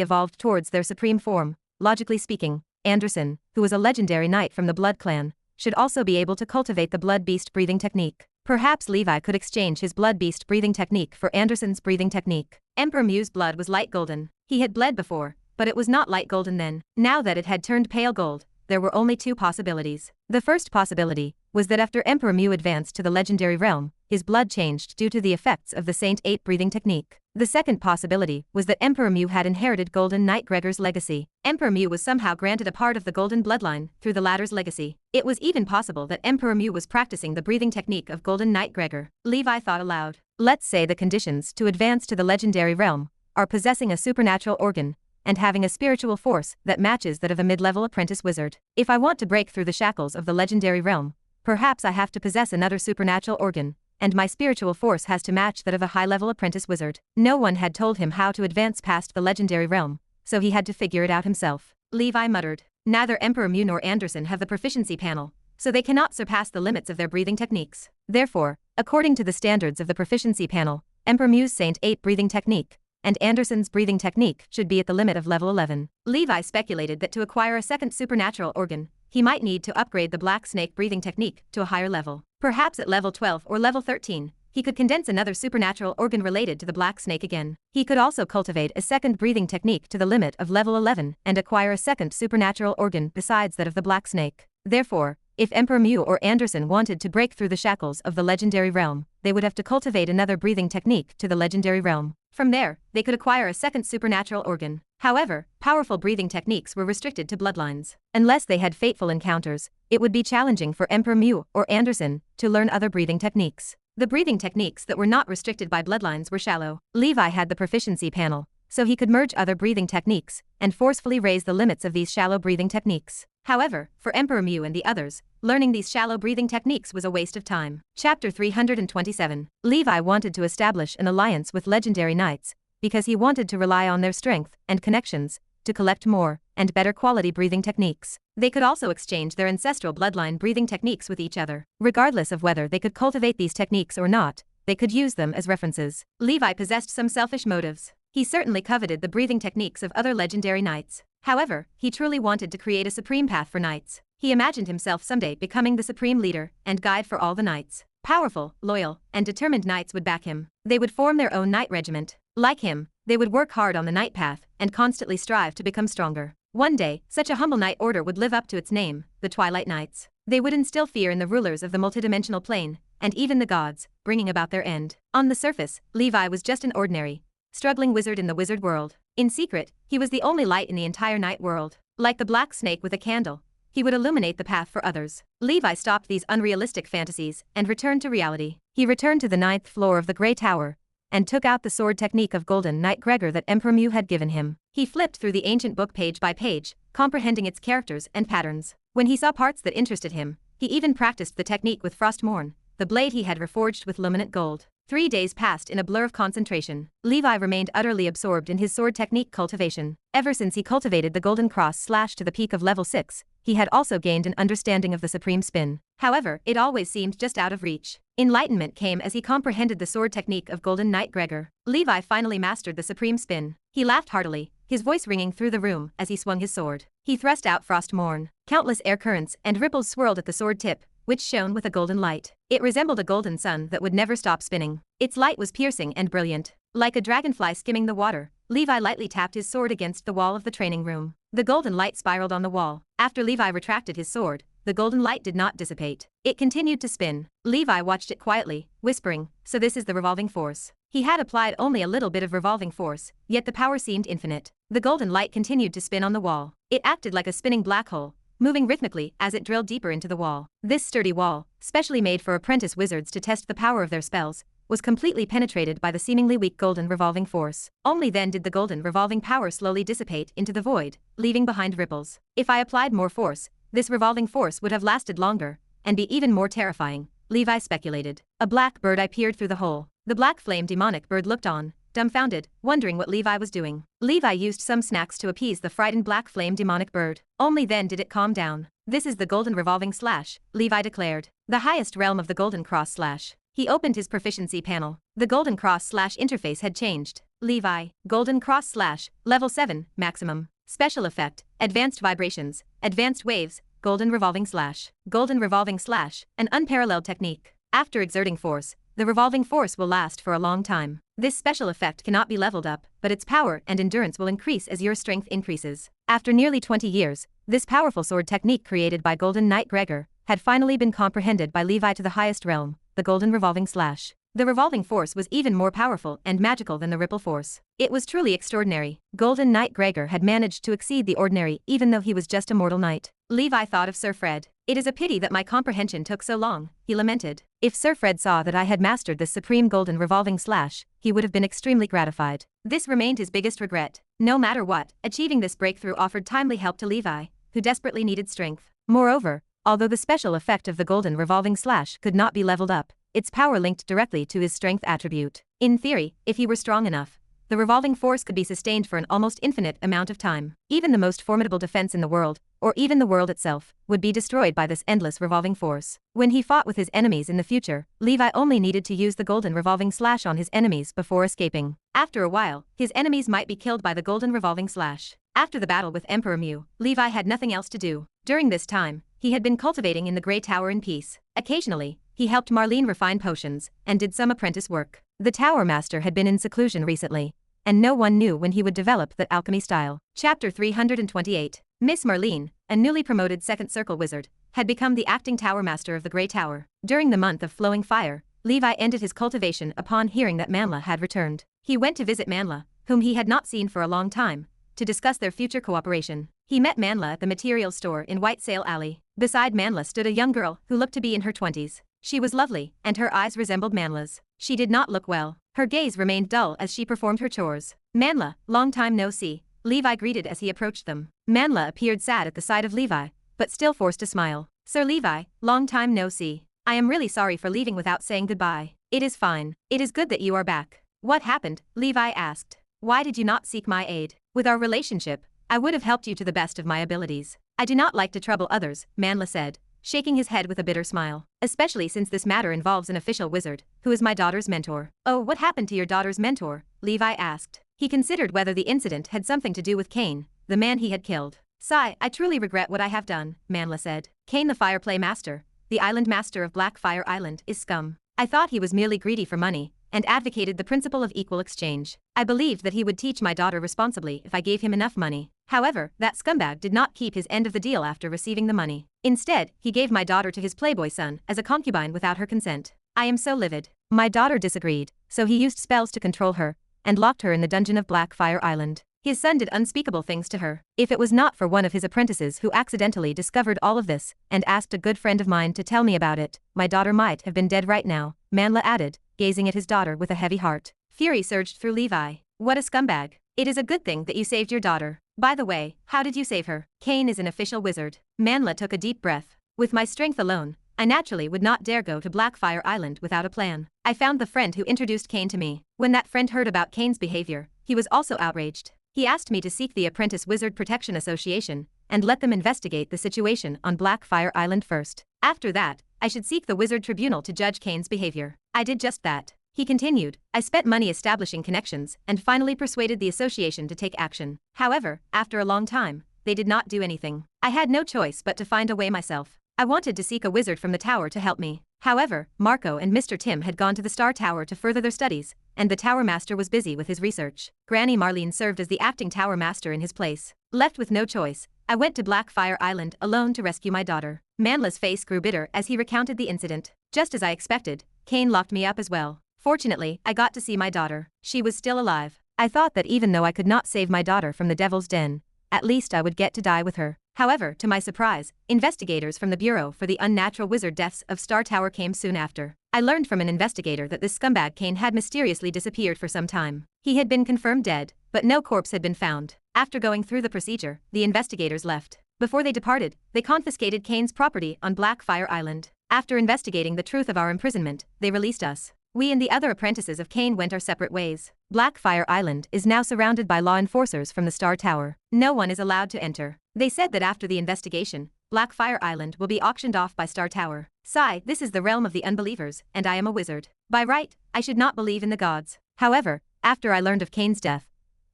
evolved towards their supreme form, logically speaking, Anderson, who was a legendary knight from the Blood clan, should also be able to cultivate the Blood Beast breathing technique. Perhaps Levi could exchange his Blood Beast breathing technique for Anderson's breathing technique. Emperor Mu's blood was light golden. He had bled before, but it was not light golden then. Now that it had turned pale gold, there were only two possibilities. The first possibility was that after Emperor Mu advanced to the legendary realm, his blood changed due to the effects of the Saint Ape breathing technique. The second possibility was that Emperor Mu had inherited Golden Knight Gregor's legacy. Emperor Mu was somehow granted a part of the golden bloodline through the latter's legacy. It was even possible that Emperor Mu was practicing the breathing technique of Golden Knight Gregor. Levi thought aloud. Let's say the conditions to advance to the legendary realm are possessing a supernatural organ and having a spiritual force that matches that of a mid-level apprentice wizard. If I want to break through the shackles of the legendary realm, perhaps I have to possess another supernatural organ, and my spiritual force has to match that of a high-level apprentice wizard. No one had told him how to advance past the legendary realm, so he had to figure it out himself. Levi muttered. Neither Emperor Mu nor Anderson have the proficiency panel, so they cannot surpass the limits of their breathing techniques. Therefore, according to the standards of the proficiency panel, Emperor Mu's Saint 8 breathing technique and Anderson's breathing technique should be at the limit of level 11. Levi speculated that to acquire a second supernatural organ, he might need to upgrade the black snake breathing technique to a higher level. Perhaps at level 12 or level 13, he could condense another supernatural organ related to the black snake again. He could also cultivate a second breathing technique to the limit of level 11 and acquire a second supernatural organ besides that of the black snake. Therefore, if Emperor Mu or Anderson wanted to break through the shackles of the legendary realm, they would have to cultivate another breathing technique to the legendary realm. From there, they could acquire a second supernatural organ. However, powerful breathing techniques were restricted to bloodlines. Unless they had fateful encounters, it would be challenging for Emperor Mu or Anderson to learn other breathing techniques. The breathing techniques that were not restricted by bloodlines were shallow. Levi had the proficiency panel, so he could merge other breathing techniques and forcefully raise the limits of these shallow breathing techniques. However, for Emperor Mu and the others, learning these shallow breathing techniques was a waste of time. Chapter 327. Levi wanted to establish an alliance with legendary knights because he wanted to rely on their strength and connections to collect more and better quality breathing techniques. They could also exchange their ancestral bloodline breathing techniques with each other. Regardless of whether they could cultivate these techniques or not, they could use them as references. Levi possessed some selfish motives. He certainly coveted the breathing techniques of other legendary knights. However, he truly wanted to create a supreme path for knights. He imagined himself someday becoming the supreme leader and guide for all the knights. Powerful, loyal, and determined knights would back him. They would form their own knight regiment. Like him, they would work hard on the knight path and constantly strive to become stronger. One day, such a humble knight order would live up to its name, the Twilight Knights. They would instill fear in the rulers of the multidimensional plane, and even the gods, bringing about their end. On the surface, Levi was just an ordinary, struggling wizard in the wizard world. In secret, he was the only light in the entire night world. Like the black snake with a candle, he would illuminate the path for others. Levi stopped these unrealistic fantasies and returned to reality. He returned to the 9th floor of the Grey Tower and took out the sword technique of Golden Knight Gregor that Emperor Mu had given him. He flipped through the ancient book page by page, comprehending its characters and patterns. When he saw parts that interested him, he even practiced the technique with Frostmourne, the blade he had reforged with luminant gold. 3 days passed in a blur of concentration. Levi remained utterly absorbed in his sword technique cultivation. Ever since he cultivated the golden cross slash to the peak of level 6, he had also gained an understanding of the supreme spin. However, it always seemed just out of reach. Enlightenment came as he comprehended the sword technique of Golden Knight Gregor. Levi finally mastered the supreme spin. He laughed heartily, his voice ringing through the room as he swung his sword. He thrust out Frostmourne. Countless air currents and ripples swirled at the sword tip, which shone with a golden light. It resembled a golden sun that would never stop spinning. Its light was piercing and brilliant. Like a dragonfly skimming the water, Levi lightly tapped his sword against the wall of the training room. The golden light spiraled on the wall. After Levi retracted his sword, the golden light did not dissipate. It continued to spin. Levi watched it quietly, whispering, "So this is the revolving force." He had applied only a little bit of revolving force, yet the power seemed infinite. The golden light continued to spin on the wall. It acted like a spinning black hole, moving rhythmically as it drilled deeper into the wall. This sturdy wall, specially made for apprentice wizards to test the power of their spells, was completely penetrated by the seemingly weak golden revolving force. Only then did the golden revolving power slowly dissipate into the void, leaving behind ripples. If I applied more force, this revolving force would have lasted longer, and be even more terrifying, Levi speculated. A black bird eye peered through the hole. The black flame demonic bird looked on, dumbfounded, wondering what Levi was doing. Levi used some snacks to appease the frightened black flame demonic bird. Only then did it calm down. "This is the golden revolving slash," Levi declared. "The highest realm of the golden cross slash." He opened his proficiency panel. The golden cross slash interface had changed. Levi, golden cross slash, level 7, maximum. Special effect, advanced vibrations, advanced waves, golden revolving slash. Golden revolving slash, an unparalleled technique. After exerting force, the revolving force will last for a long time. This special effect cannot be leveled up, but its power and endurance will increase as your strength increases. After nearly 20 years, this powerful sword technique created by Golden Knight Gregor had finally been comprehended by Levi to the highest realm, the golden revolving slash. The revolving force was even more powerful and magical than the ripple force. It was truly extraordinary. Golden Knight Gregor had managed to exceed the ordinary even though he was just a mortal knight. Levi thought of Sir Fred. "It is a pity that my comprehension took so long," he lamented. If Sir Fred saw that I had mastered this supreme golden revolving slash, he would have been extremely gratified. This remained his biggest regret. No matter what, achieving this breakthrough offered timely help to Levi, who desperately needed strength. Moreover, although the special effect of the golden revolving slash could not be leveled up, its power linked directly to his strength attribute. In theory, if he were strong enough, the revolving force could be sustained for an almost infinite amount of time. Even the most formidable defense in the world, or even the world itself, would be destroyed by this endless revolving force. When he fought with his enemies in the future, Levi only needed to use the golden revolving slash on his enemies before escaping. After a while, his enemies might be killed by the golden revolving slash. After the battle with Emperor Mu, Levi had nothing else to do. During this time, he had been cultivating in the Grey Tower in peace. Occasionally, he helped Marlene refine potions, and did some apprentice work. The Tower Master had been in seclusion recently, and no one knew when he would develop that alchemy style. Chapter 328. Miss Marlene, a newly promoted second circle wizard, had become the acting Tower Master of the Grey Tower. During the month of flowing fire, Levi ended his cultivation upon hearing that Manla had returned. He went to visit Manla, whom he had not seen for a long time, to discuss their future cooperation. He met Manla at the materials store in White Sail Alley. Beside Manla stood a young girl who looked to be in her 20s. She was lovely, and her eyes resembled Manla's. She did not look well. Her gaze remained dull as she performed her chores. "Manla, long time no see," Levi greeted as he approached them. Manla appeared sad at the sight of Levi, but still forced a smile. "Sir Levi, long time no see. I am really sorry for leaving without saying goodbye." "It is fine. It is good that you are back." "What happened?" Levi asked. "Why did you not seek my aid? With our relationship, I would have helped you to the best of my abilities." "I do not like to trouble others," Manla said, shaking his head with a bitter smile. "Especially since this matter involves an official wizard, who is my daughter's mentor." "Oh, what happened to your daughter's mentor?" Levi asked. He considered whether the incident had something to do with Cain, the man he had killed. "Sigh, I truly regret what I have done," Manla said. "Cain the Fireplay Master, the island master of Blackfire Island, is scum. I thought he was merely greedy for money, and advocated the principle of equal exchange. I believed that he would teach my daughter responsibly if I gave him enough money. However, that scumbag did not keep his end of the deal after receiving the money. Instead, he gave my daughter to his playboy son as a concubine without her consent. I am so livid." My daughter disagreed, so he used spells to control her, and locked her in the dungeon of Blackfire Island. His son did unspeakable things to her. If it was not for one of his apprentices who accidentally discovered all of this, and asked a good friend of mine to tell me about it, my daughter might have been dead right now, Manla added, gazing at his daughter with a heavy heart. Fury surged through Levi. "What a scumbag. It is a good thing that you saved your daughter. By the way, how did you save her?" "Cain is an official wizard." Manla took a deep breath. "With my strength alone, I naturally would not dare go to Blackfire Island without a plan. I found the friend who introduced Cain to me. When that friend heard about Cain's behavior, he was also outraged. He asked me to seek the Apprentice Wizard Protection Association, and let them investigate the situation on Blackfire Island first. After that, I should seek the Wizard Tribunal to judge Cain's behavior. I did just that." He continued, "I spent money establishing connections and finally persuaded the association to take action. However, after a long time, they did not do anything. I had no choice but to find a way myself. I wanted to seek a wizard from the tower to help me. However, Marco and Mr. Tim had gone to the Star Tower to further their studies, and the Tower Master was busy with his research. Granny Marlene served as the acting Tower Master in his place. Left with no choice, I went to Blackfire Island alone to rescue my daughter." Manla's face grew bitter as he recounted the incident. "Just as I expected, Cain locked me up as well. Fortunately, I got to see my daughter. She was still alive. I thought that even though I could not save my daughter from the Devil's Den, at least I would get to die with her. However, to my surprise, investigators from the Bureau for the Unnatural Wizard Deaths of Star Tower came soon after. I learned from an investigator that this scumbag Cain had mysteriously disappeared for some time. He had been confirmed dead, but no corpse had been found. After going through the procedure, the investigators left. Before they departed, they confiscated Cain's property on Blackfire Island. After investigating the truth of our imprisonment, they released us. We and the other apprentices of Cain went our separate ways. Blackfire Island is now surrounded by law enforcers from the Star Tower. No one is allowed to enter. They said that after the investigation, Blackfire Island will be auctioned off by Star Tower. Sigh, this is the realm of the unbelievers, and I am a wizard. By right, I should not believe in the gods. However, after I learned of Cain's death,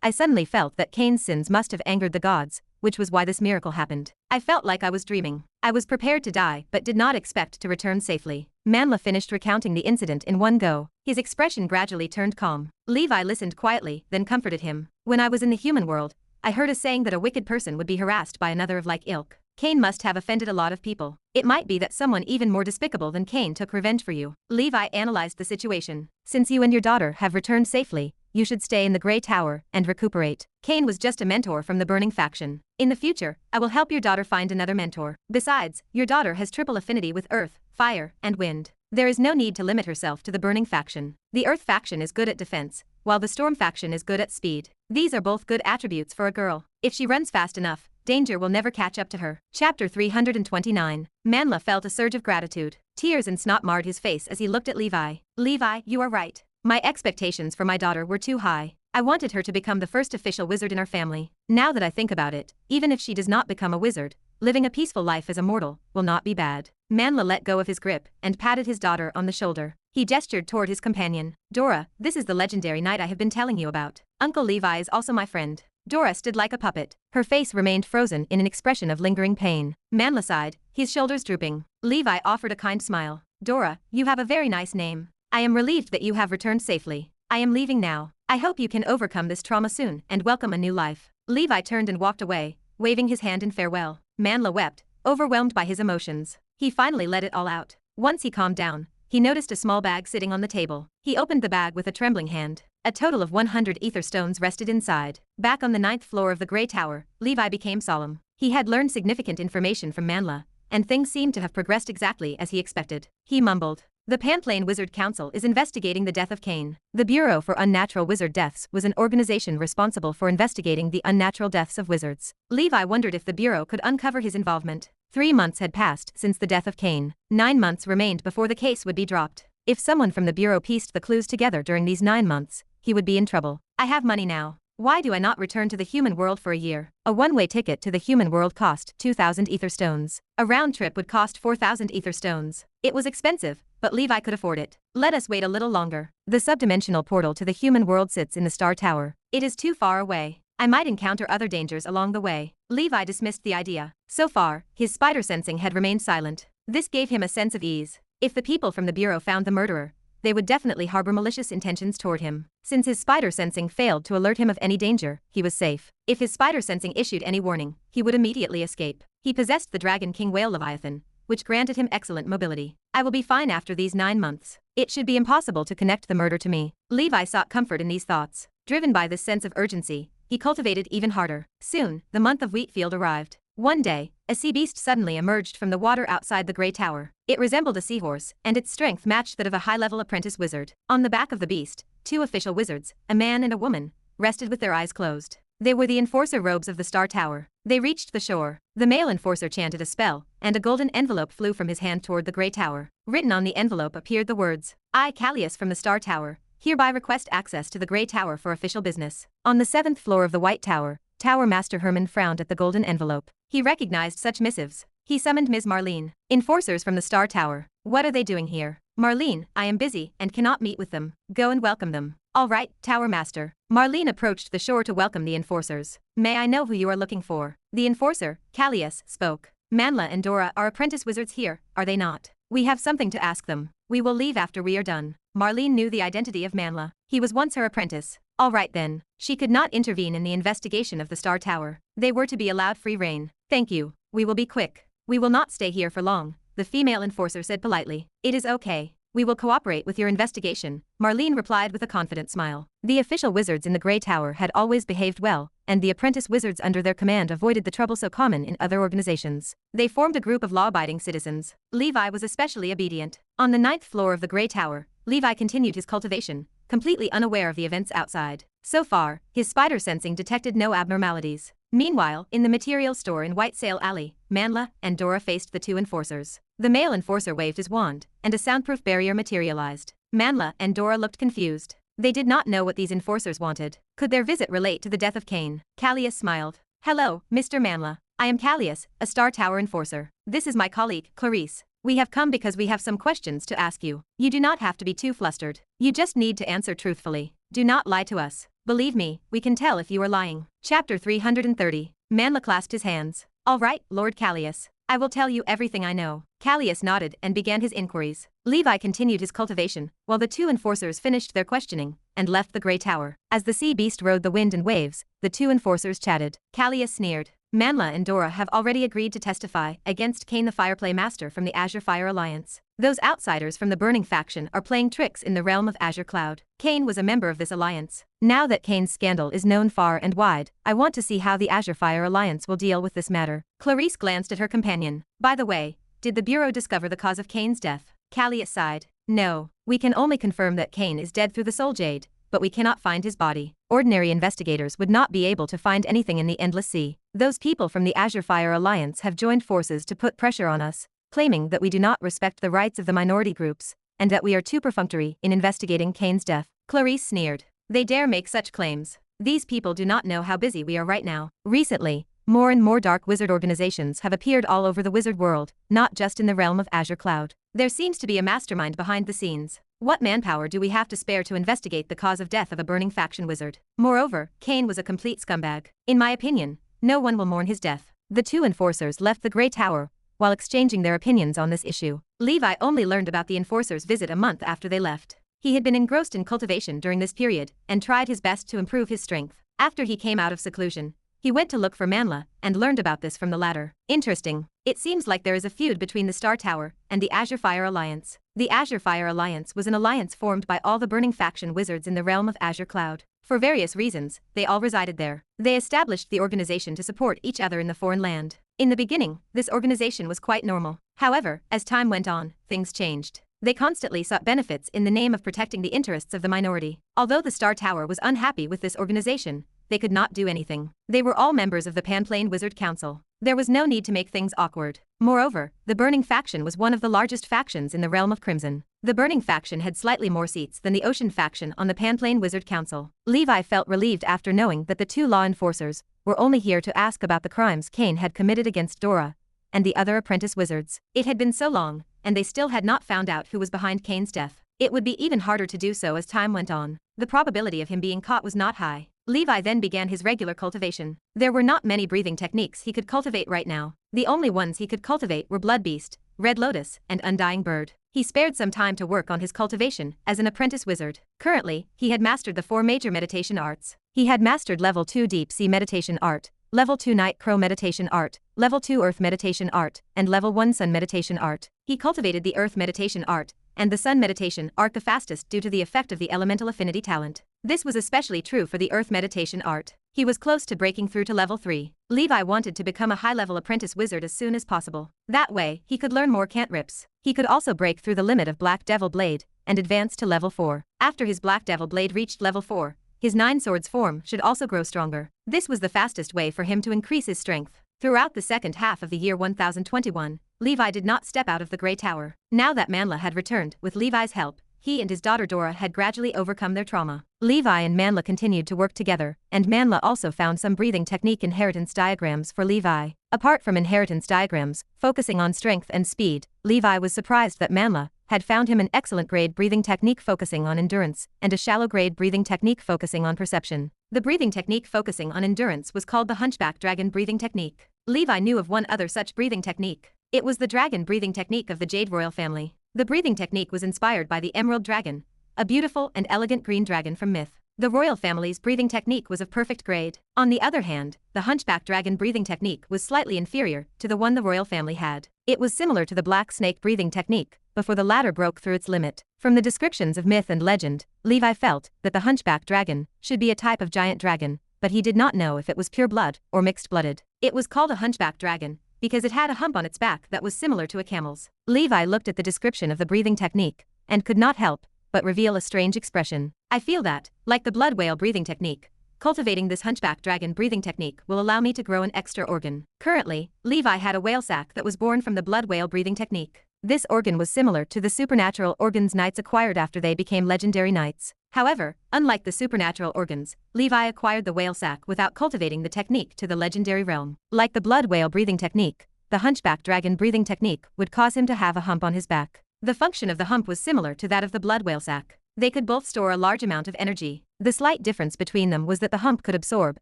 I suddenly felt that Cain's sins must have angered the gods, which was why this miracle happened. I felt like I was dreaming. I was prepared to die but did not expect to return safely." Manla finished recounting the incident in one go. His expression gradually turned calm. Levi listened quietly, then comforted him. "When I was in the human world, I heard a saying that a wicked person would be harassed by another of like ilk. Cain must have offended a lot of people. It might be that someone even more despicable than Cain took revenge for you." Levi analyzed the situation. "Since you and your daughter have returned safely, you should stay in the Grey Tower and recuperate. Cain was just a mentor from the Burning faction. In the future, I will help your daughter find another mentor. Besides, your daughter has triple affinity with earth, fire, and wind. There is no need to limit herself to the Burning faction. The Earth faction is good at defense, while the Storm faction is good at speed. These are both good attributes for a girl. If she runs fast enough, danger will never catch up to her." Chapter 329. Manla felt a surge of gratitude. Tears and snot marred his face as he looked at Levi. "Levi, you are right. My expectations for my daughter were too high. I wanted her to become the first official wizard in our family. Now that I think about it, even if she does not become a wizard, living a peaceful life as a mortal will not be bad. Manla let go of his grip and patted his daughter on the shoulder. He gestured toward his companion. Dora, this is the legendary knight I have been telling you about. Uncle Levi is also my friend. Dora stood like a puppet. Her face remained frozen in an expression of lingering pain. Manla sighed, his shoulders drooping. Levi offered a kind smile. Dora, you have a very nice name. I am relieved that you have returned safely. I am leaving now. I hope you can overcome this trauma soon and welcome a new life. Levi turned and walked away, waving his hand in farewell. Manla wept, overwhelmed by his emotions. He finally let it all out. Once he calmed down, he noticed a small bag sitting on the table. He opened the bag with a trembling hand. A total of 100 ether stones rested inside. Back on the 9th floor of the Grey Tower, Levi became solemn. He had learned significant information from Manla, and things seemed to have progressed exactly as he expected. He mumbled. The Pantplane Wizard Council is investigating the death of Cain. The Bureau for Unnatural Wizard Deaths was an organization responsible for investigating the unnatural deaths of wizards. Levi wondered if the Bureau could uncover his involvement. 3 months had passed since the death of Cain. 9 months remained before the case would be dropped. If someone from the Bureau pieced the clues together during these 9 months, he would be in trouble. I have money now. Why do I not return to the human world for a year? A one-way ticket to the human world cost 2,000 ether stones. A round trip would cost 4,000 ether stones. It was expensive, but Levi could afford it. Let us wait a little longer. The subdimensional portal to the human world sits in the Star Tower. It is too far away. I might encounter other dangers along the way. Levi dismissed the idea. So far, his spider sensing had remained silent. This gave him a sense of ease. If the people from the Bureau found the murderer, they would definitely harbor malicious intentions toward him. Since his spider sensing failed to alert him of any danger, he was safe. If his spider sensing issued any warning, he would immediately escape. He possessed the Dragon King Whale Leviathan, which granted him excellent mobility. I will be fine after these 9 months. It should be impossible to connect the murder to me. Levi sought comfort in these thoughts. Driven by this sense of urgency, he cultivated even harder. Soon, the month of Wheatfield arrived. One day, a sea beast suddenly emerged from the water outside the Grey Tower. It resembled a seahorse, and its strength matched that of a high-level apprentice wizard. On the back of the beast, 2 official wizards, a man and a woman, rested with their eyes closed. They were the enforcer robes of the Star Tower. They reached the shore. The male enforcer chanted a spell, and a golden envelope flew from his hand toward the Grey Tower. Written on the envelope appeared the words, I, Callius from the Star Tower, hereby request access to the Grey Tower for official business. On the 7th floor of the White Tower, Tower Master Herman frowned at the golden envelope. He recognized such missives. He summoned Ms. Marlene. Enforcers from the Star Tower. What are they doing here? Marlene, I am busy and cannot meet with them. Go and welcome them. All right, Tower Master. Marlene approached the shore to welcome the enforcers. May I know who you are looking for? The enforcer, Callius, spoke. Manla and Dora are apprentice wizards here, are they not? We have something to ask them. We will leave after we are done. Marlene knew the identity of Manla. He was once her apprentice. All right then. She could not intervene in the investigation of the Star Tower. They were to be allowed free rein. Thank you. We will be quick. We will not stay here for long, the female enforcer said politely. It is okay. We will cooperate with your investigation, Marlene replied with a confident smile. The official wizards in the Grey Tower had always behaved well, and the apprentice wizards under their command avoided the trouble so common in other organizations. They formed a group of law-abiding citizens. Levi was especially obedient. On the 9th floor of the Grey Tower, Levi continued his cultivation, completely unaware of the events outside. So far, his spider sensing detected no abnormalities. Meanwhile, in the material store in White Sail Alley, Manla and Dora faced the 2 enforcers. The male enforcer waved his wand, and a soundproof barrier materialized. Manla and Dora looked confused. They did not know what these enforcers wanted. Could their visit relate to the death of Cain? Callius smiled. Hello, Mr. Manla. I am Callius, a Star Tower enforcer. This is my colleague, Clarice. We have come because we have some questions to ask you. You do not have to be too flustered. You just need to answer truthfully. Do not lie to us. Believe me, we can tell if you are lying. Chapter 330. Manla clasped his hands. All right, Lord Callius. I will tell you everything I know. Callius nodded and began his inquiries. Levi continued his cultivation, while the 2 enforcers finished their questioning, and left the Grey Tower. As the sea beast rode the wind and waves, the 2 enforcers chatted. Callius sneered. Manla and Dora have already agreed to testify against Cain the Fireplay Master from the Azure Fire Alliance. Those outsiders from the Burning faction are playing tricks in the realm of Azure Cloud. Cain was a member of this alliance. Now that Cain's scandal is known far and wide, I want to see how the Azure Fire Alliance will deal with this matter. Clarice glanced at her companion. By the way, did the Bureau discover the cause of Cain's death? Callius sighed. No, we can only confirm that Cain is dead through the Soul Jade, but we cannot find his body. Ordinary investigators would not be able to find anything in the Endless Sea. Those people from the Azure Fire Alliance have joined forces to put pressure on us, claiming that we do not respect the rights of the minority groups, and that we are too perfunctory in investigating Cain's death. Clarice sneered. They dare make such claims. These people do not know how busy we are right now. Recently, more and more dark wizard organizations have appeared all over the wizard world, not just in the realm of Azure Cloud. There seems to be a mastermind behind the scenes. What manpower do we have to spare to investigate the cause of death of a burning faction wizard? Moreover, Cain was a complete scumbag. In my opinion, no one will mourn his death. The two enforcers left the Grey Tower while exchanging their opinions on this issue. Levi only learned about the enforcers' visit a month after they left. He had been engrossed in cultivation during this period and tried his best to improve his strength. After he came out of seclusion, he went to look for Manla and learned about this from the latter. Interesting. It seems like there is a feud between the Star Tower and the Azure Fire Alliance. The Azure Fire Alliance was an alliance formed by all the burning faction wizards in the realm of Azure Cloud. For various reasons, they all resided there. They established the organization to support each other in the foreign land. In the beginning, this organization was quite normal. However, as time went on, things changed. They constantly sought benefits in the name of protecting the interests of the minority. Although the Star Tower was unhappy with this organization, they could not do anything. They were all members of the Panplane Wizard Council. There was no need to make things awkward. Moreover, the Burning faction was one of the largest factions in the realm of Crimson. The Burning faction had slightly more seats than the Ocean faction on the Panplane Wizard Council. Levi felt relieved after knowing that the two law enforcers were only here to ask about the crimes Cain had committed against Dora and the other apprentice wizards. It had been so long, and they still had not found out who was behind Cain's death. It would be even harder to do so as time went on. The probability of him being caught was not high. Levi then began his regular cultivation. There were not many breathing techniques he could cultivate right now. The only ones he could cultivate were Blood Beast, Red Lotus, and Undying Bird. He spared some time to work on his cultivation as an apprentice wizard. Currently, he had mastered the 4 major meditation arts. He had mastered Level 2 Deep Sea Meditation Art, Level 2 Night Crow Meditation Art, Level 2 Earth Meditation Art, and Level 1 Sun Meditation Art. He cultivated the Earth Meditation Art and the Sun Meditation Art the fastest due to the effect of the Elemental Affinity talent. This was especially true for the Earth Meditation Art. He was close to breaking through to Level 3. Levi wanted to become a high-level apprentice wizard as soon as possible. That way, he could learn more cantrips. He could also break through the limit of Black Devil Blade and advance to Level 4. After his Black Devil Blade reached Level 4, his 9 swords form should also grow stronger. This was the fastest way for him to increase his strength. Throughout the second half of the year 1021, Levi did not step out of the Grey Tower. Now that Manla had returned with Levi's help, he and his daughter Dora had gradually overcome their trauma. Levi and Manla continued to work together, and Manla also found some breathing technique inheritance diagrams for Levi. Apart from inheritance diagrams, focusing on strength and speed, Levi was surprised that Manla had found him an excellent grade breathing technique focusing on endurance and a shallow grade breathing technique focusing on perception. The breathing technique focusing on endurance was called the Hunchback Dragon breathing technique. Levi knew of one other such breathing technique. It was the dragon breathing technique of the Jade Royal family. The breathing technique was inspired by the Emerald Dragon, a beautiful and elegant green dragon from myth. The royal family's breathing technique was of perfect grade. On the other hand, the Hunchback Dragon breathing technique was slightly inferior to the one the royal family had. It was similar to the Black Snake breathing technique, before the latter broke through its limit. From the descriptions of myth and legend, Levi felt that the Hunchback Dragon should be a type of giant dragon, but he did not know if it was pure blood or mixed-blooded. It was called a Hunchback Dragon because it had a hump on its back that was similar to a camel's. Levi looked at the description of the breathing technique and could not help but reveal a strange expression. I feel that, like the blood whale breathing technique, cultivating this Hunchback Dragon breathing technique will allow me to grow an extra organ. Currently, Levi had a whale sac that was born from the blood whale breathing technique. This organ was similar to the supernatural organs knights acquired after they became legendary knights. However, unlike the supernatural organs, Levi acquired the whale sac without cultivating the technique to the legendary realm. Like the blood whale breathing technique, the Hunchback Dragon breathing technique would cause him to have a hump on his back. The function of the hump was similar to that of the blood whale sac. They could both store a large amount of energy. The slight difference between them was that the hump could absorb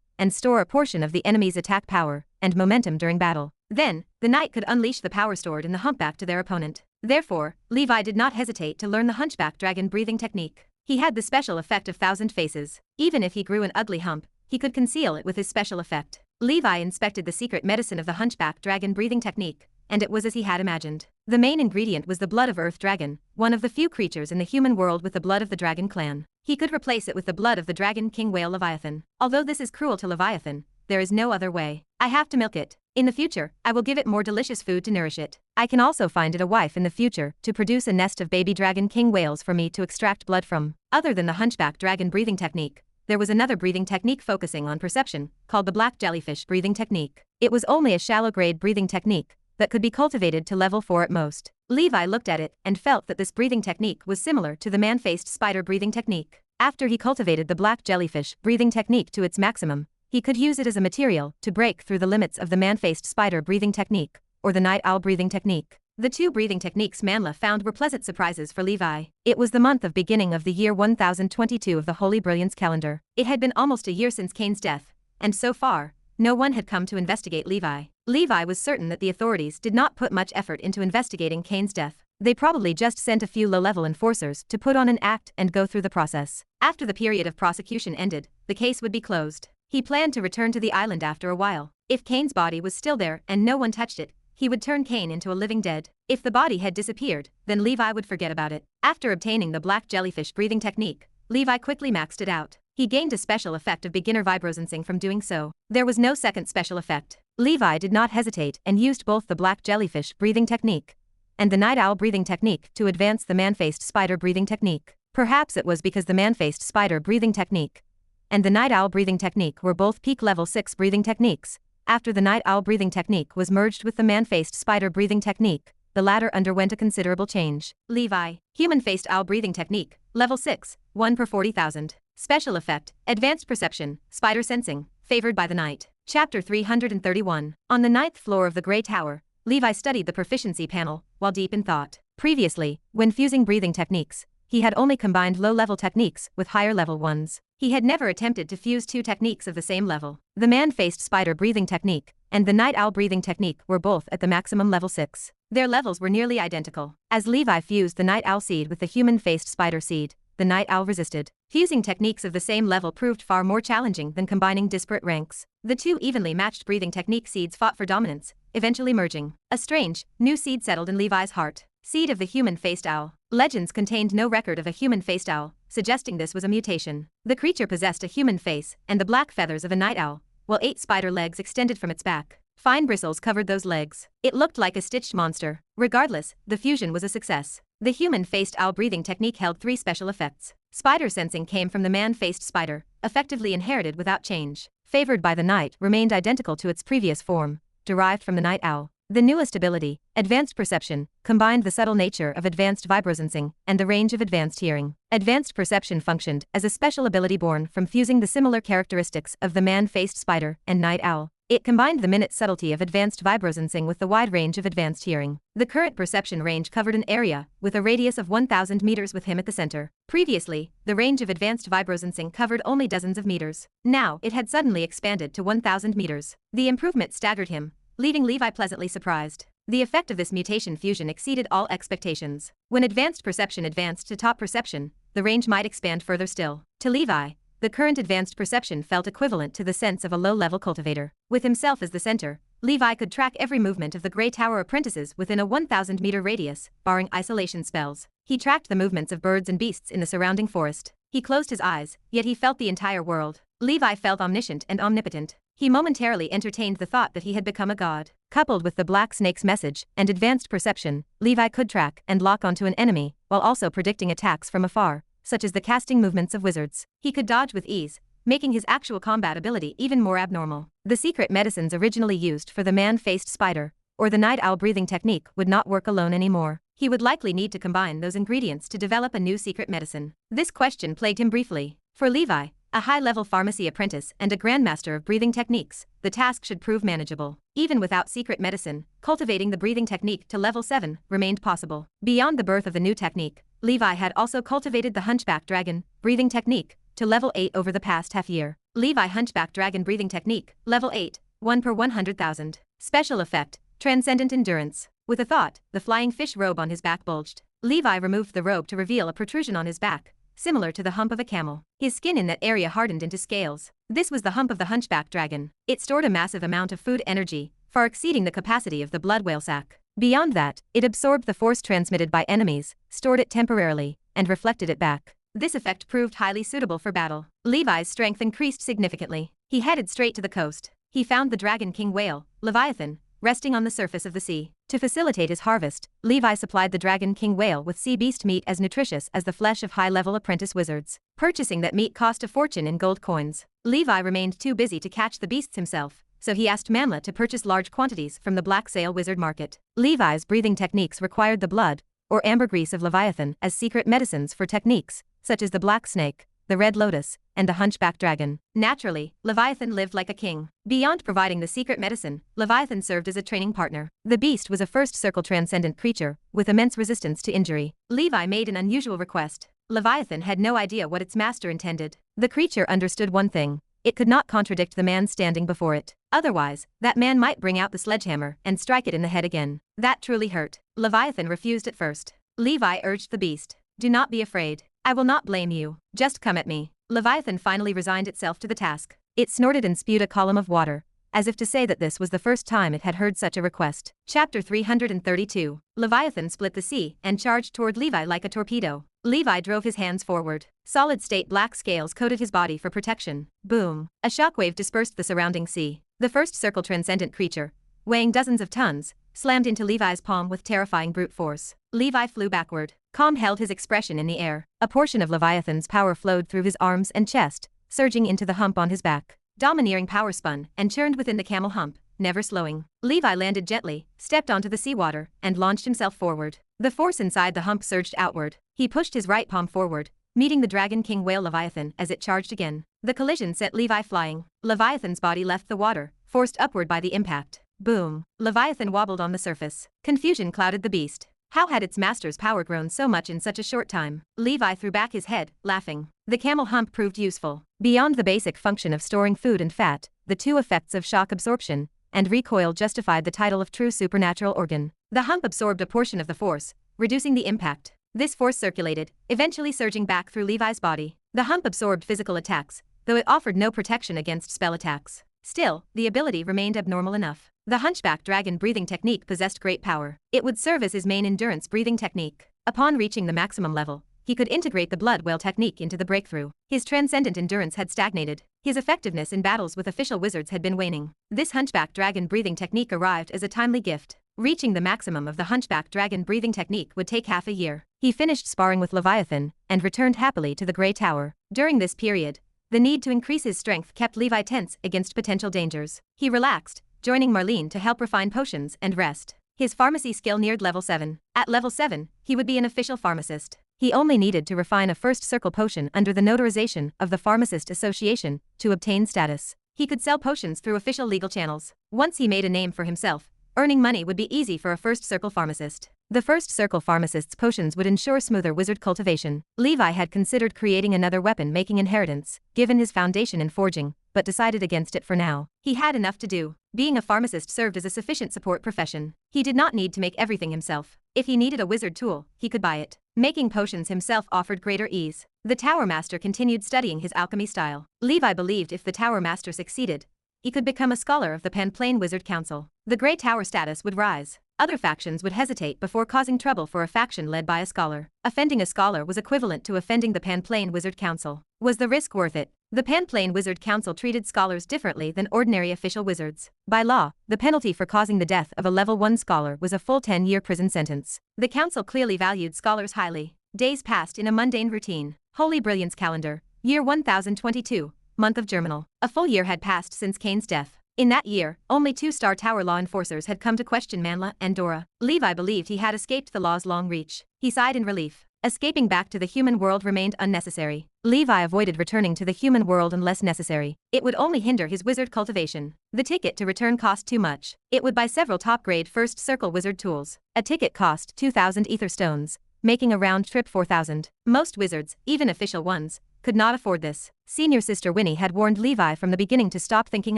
and store a portion of the enemy's attack power and momentum during battle. Then, the knight could unleash the power stored in the hump back to their opponent. Therefore, Levi did not hesitate to learn the Hunchback Dragon breathing technique. He had the special effect of 1,000 faces. Even if he grew an ugly hump, he could conceal it with his special effect. Levi inspected the secret medicine of the Hunchback Dragon breathing technique, and it was as he had imagined. The main ingredient was the blood of Earth Dragon, one of the few creatures in the human world with the blood of the Dragon clan. He could replace it with the blood of the Dragon King Whale Leviathan. Although this is cruel to Leviathan, there is no other way. I have to milk it. In the future, I will give it more delicious food to nourish it. I can also find it a wife in the future to produce a nest of baby Dragon King whales for me to extract blood from. Other than the Hunchback Dragon breathing technique, there was another breathing technique focusing on perception, called the Black Jellyfish breathing technique. It was only a shallow-grade breathing technique that could be cultivated to level 4 at most. Levi looked at it and felt that this breathing technique was similar to the man-faced spider breathing technique. After he cultivated the black jellyfish breathing technique to its maximum, he could use it as a material to break through the limits of the man-faced spider breathing technique, or the night owl breathing technique. The two breathing techniques Manla found were pleasant surprises for Levi. It was the month of beginning of the year 1022 of the Holy Brilliance calendar. It had been almost a year since Cain's death, and so far, no one had come to investigate Levi. Levi was certain that the authorities did not put much effort into investigating Cain's death. They probably just sent a few low-level enforcers to put on an act and go through the process. After the period of prosecution ended, the case would be closed. He planned to return to the island after a while. If Cain's body was still there and no one touched it, he would turn Cain into a living dead. If the body had disappeared, then Levi would forget about it. After obtaining the black jellyfish breathing technique, Levi quickly maxed it out. He gained a special effect of beginner vibrosencing from doing so. There was no second special effect. Levi did not hesitate and used both the black jellyfish breathing technique and the night owl breathing technique to advance the man-faced spider breathing technique. Perhaps it was because the man-faced spider breathing technique and the night owl breathing technique were both peak level 6 breathing techniques. After the night owl breathing technique was merged with the man-faced spider breathing technique, the latter underwent a considerable change. Levi, human-faced owl breathing technique, level 6, 1 per 40,000. Special effect, advanced perception, spider sensing, favored by the night. Chapter 331. On the 9th floor of the Grey Tower, Levi studied the proficiency panel, while deep in thought. Previously, when fusing breathing techniques, he had only combined low-level techniques with higher-level ones. He had never attempted to fuse two techniques of the same level. The man-faced spider breathing technique and the night owl breathing technique were both at the maximum level 6. Their levels were nearly identical. As Levi fused the night owl seed with the human-faced spider seed, the night owl resisted. Fusing techniques of the same level proved far more challenging than combining disparate ranks. The two evenly matched breathing technique seeds fought for dominance, eventually merging. A strange, new seed settled in Levi's heart. Seed of the human-faced owl. Legends contained no record of a human-faced owl, suggesting this was a mutation. The creature possessed a human face and the black feathers of a night owl, while 8 spider legs extended from its back. Fine bristles covered those legs. It looked like a stitched monster. Regardless, the fusion was a success. The human-faced owl breathing technique held 3 special effects. Spider sensing came from the man-faced spider, effectively inherited without change. Favored by the night remained identical to its previous form, derived from the night owl. The newest ability, advanced perception, combined the subtle nature of advanced vibrosensing and the range of advanced hearing. Advanced perception functioned as a special ability born from fusing the similar characteristics of the man-faced spider and night owl. It combined the minute subtlety of advanced vibrosensing with the wide range of advanced hearing. The current perception range covered an area with a radius of 1,000 meters with him at the center. Previously, the range of advanced vibrosensing covered only dozens of meters. Now, it had suddenly expanded to 1,000 meters. The improvement staggered him, leaving Levi pleasantly surprised. The effect of this mutation fusion exceeded all expectations. When advanced perception advanced to top perception, the range might expand further still. To Levi, the current advanced perception felt equivalent to the sense of a low-level cultivator. With himself as the center, Levi could track every movement of the Grey Tower apprentices within a 1,000-meter radius, barring isolation spells. He tracked the movements of birds and beasts in the surrounding forest. He closed his eyes, yet he felt the entire world. Levi felt omniscient and omnipotent. He momentarily entertained the thought that he had become a god. Coupled with the black snake's message and advanced perception, Levi could track and lock onto an enemy, while also predicting attacks from afar, such as the casting movements of wizards. He could dodge with ease, making his actual combat ability even more abnormal. The secret medicines originally used for the man-faced spider, or the night owl breathing technique, would not work alone anymore. He would likely need to combine those ingredients to develop a new secret medicine. This question plagued him briefly. For Levi, a high-level pharmacy apprentice and a grandmaster of breathing techniques, the task should prove manageable. Even without secret medicine, cultivating the breathing technique to level 7 remained possible. Beyond the birth of the new technique, Levi had also cultivated the hunchback dragon breathing technique to level 8 over the past half-year. Levi hunchback dragon breathing technique, level 8, 1 per 100,000. Special effect, transcendent endurance. With a thought, the flying fish robe on his back bulged. Levi removed the robe to reveal a protrusion on his back, similar to the hump of a camel. His skin in that area hardened into scales. This was the hump of the hunchback dragon. It stored a massive amount of food energy, far exceeding the capacity of the blood whale sac. Beyond that, it absorbed the force transmitted by enemies, stored it temporarily, and reflected it back. This effect proved highly suitable for battle. Levi's strength increased significantly. He headed straight to the coast. He found the dragon king whale, Leviathan, resting on the surface of the sea. To facilitate his harvest, Levi supplied the dragon king whale with sea beast meat as nutritious as the flesh of high-level apprentice wizards. Purchasing that meat cost a fortune in gold coins. Levi remained too busy to catch the beasts himself, so he asked Manla to purchase large quantities from the Black Sail Wizard Market. Levi's breathing techniques required the blood, or ambergris of Leviathan, as secret medicines for techniques, such as the black snake, the red lotus, and the hunchback dragon. Naturally, Leviathan lived like a king. Beyond providing the secret medicine, Leviathan served as a training partner. The beast was a first circle transcendent creature, with immense resistance to injury. Levi made an unusual request. Leviathan had no idea what its master intended. The creature understood one thing: it could not contradict the man standing before it. Otherwise, that man might bring out the sledgehammer and strike it in the head again. That truly hurt. Leviathan refused at first. Levi urged the beast, "Do not be afraid. I will not blame you. Just come at me." Leviathan finally resigned itself to the task. It snorted and spewed a column of water, as if to say that this was the first time it had heard such a request. Chapter 332. Leviathan split the sea and charged toward Levi like a torpedo. Levi drove his hands forward. Solid-state black scales coated his body for protection. Boom. A shockwave dispersed the surrounding sea. The first circle transcendent creature, weighing dozens of tons, slammed into Levi's palm with terrifying brute force. Levi flew backward. Calm held his expression in the air. A portion of Leviathan's power flowed through his arms and chest, surging into the hump on his back. Domineering power spun and churned within the camel hump, never slowing. Levi landed gently, stepped onto the seawater, and launched himself forward. The force inside the hump surged outward. He pushed his right palm forward, meeting the Dragon King whale Leviathan as it charged again. The collision sent Levi flying. Leviathan's body left the water, forced upward by the impact. Boom. Leviathan wobbled on the surface. Confusion clouded the beast. How had its master's power grown so much in such a short time? Levi threw back his head, laughing. The camel hump proved useful. Beyond the basic function of storing food and fat, the two effects of shock absorption and recoil justified the title of true supernatural organ. The hump absorbed a portion of the force, reducing the impact. This force circulated, eventually surging back through Levi's body. The hump absorbed physical attacks, though it offered no protection against spell attacks. Still, the ability remained abnormal enough. The hunchback dragon breathing technique possessed great power. It would serve as his main endurance breathing technique. Upon reaching the maximum level, he could integrate the blood whale technique into the breakthrough. His transcendent endurance had stagnated. His effectiveness in battles with official wizards had been waning. This hunchback dragon breathing technique arrived as a timely gift. Reaching the maximum of the hunchback dragon breathing technique would take half a year. He finished sparring with Leviathan and returned happily to the Grey Tower. During this period, the need to increase his strength kept Levi tense against potential dangers. He relaxed, joining Marlene to help refine potions and rest. His pharmacy skill neared level 7. At level 7, he would be an official pharmacist. He only needed to refine a first circle potion under the notarization of the Pharmacist Association to obtain status. He could sell potions through official legal channels. Once he made a name for himself, earning money would be easy for a first circle pharmacist. The first circle pharmacist's potions would ensure smoother wizard cultivation. Levi had considered creating another weapon-making inheritance, given his foundation in forging, but decided against it for now. He had enough to do. Being a pharmacist served as a sufficient support profession. He did not need to make everything himself. If he needed a wizard tool, he could buy it. Making potions himself offered greater ease. The Tower Master continued studying his alchemy style. Levi believed if the Tower Master succeeded, he could become a scholar of the Panplane Wizard Council. The Grey Tower status would rise. Other factions would hesitate before causing trouble for a faction led by a scholar. Offending a scholar was equivalent to offending the Panplane Wizard Council. Was the risk worth it? The Panplane Wizard Council treated scholars differently than ordinary official wizards. By law, the penalty for causing the death of a level 1 scholar was a full 10-year prison sentence. The council clearly valued scholars highly. Days passed in a mundane routine. Holy Brilliance Calendar, year 1022, month of Germinal. A full year had passed since Kane's death. In that year, only 2-star tower law enforcers had come to question Manla and Dora. Levi believed he had escaped the law's long reach. He sighed in relief. Escaping back to the human world remained unnecessary. Levi avoided returning to the human world unless necessary. It would only hinder his wizard cultivation. The ticket to return cost too much. It would buy several top-grade first circle wizard tools. A ticket cost 2,000 ether stones, making a round trip 4,000. Most wizards, even official ones, could not afford this. Senior Sister Winnie had warned Levi from the beginning to stop thinking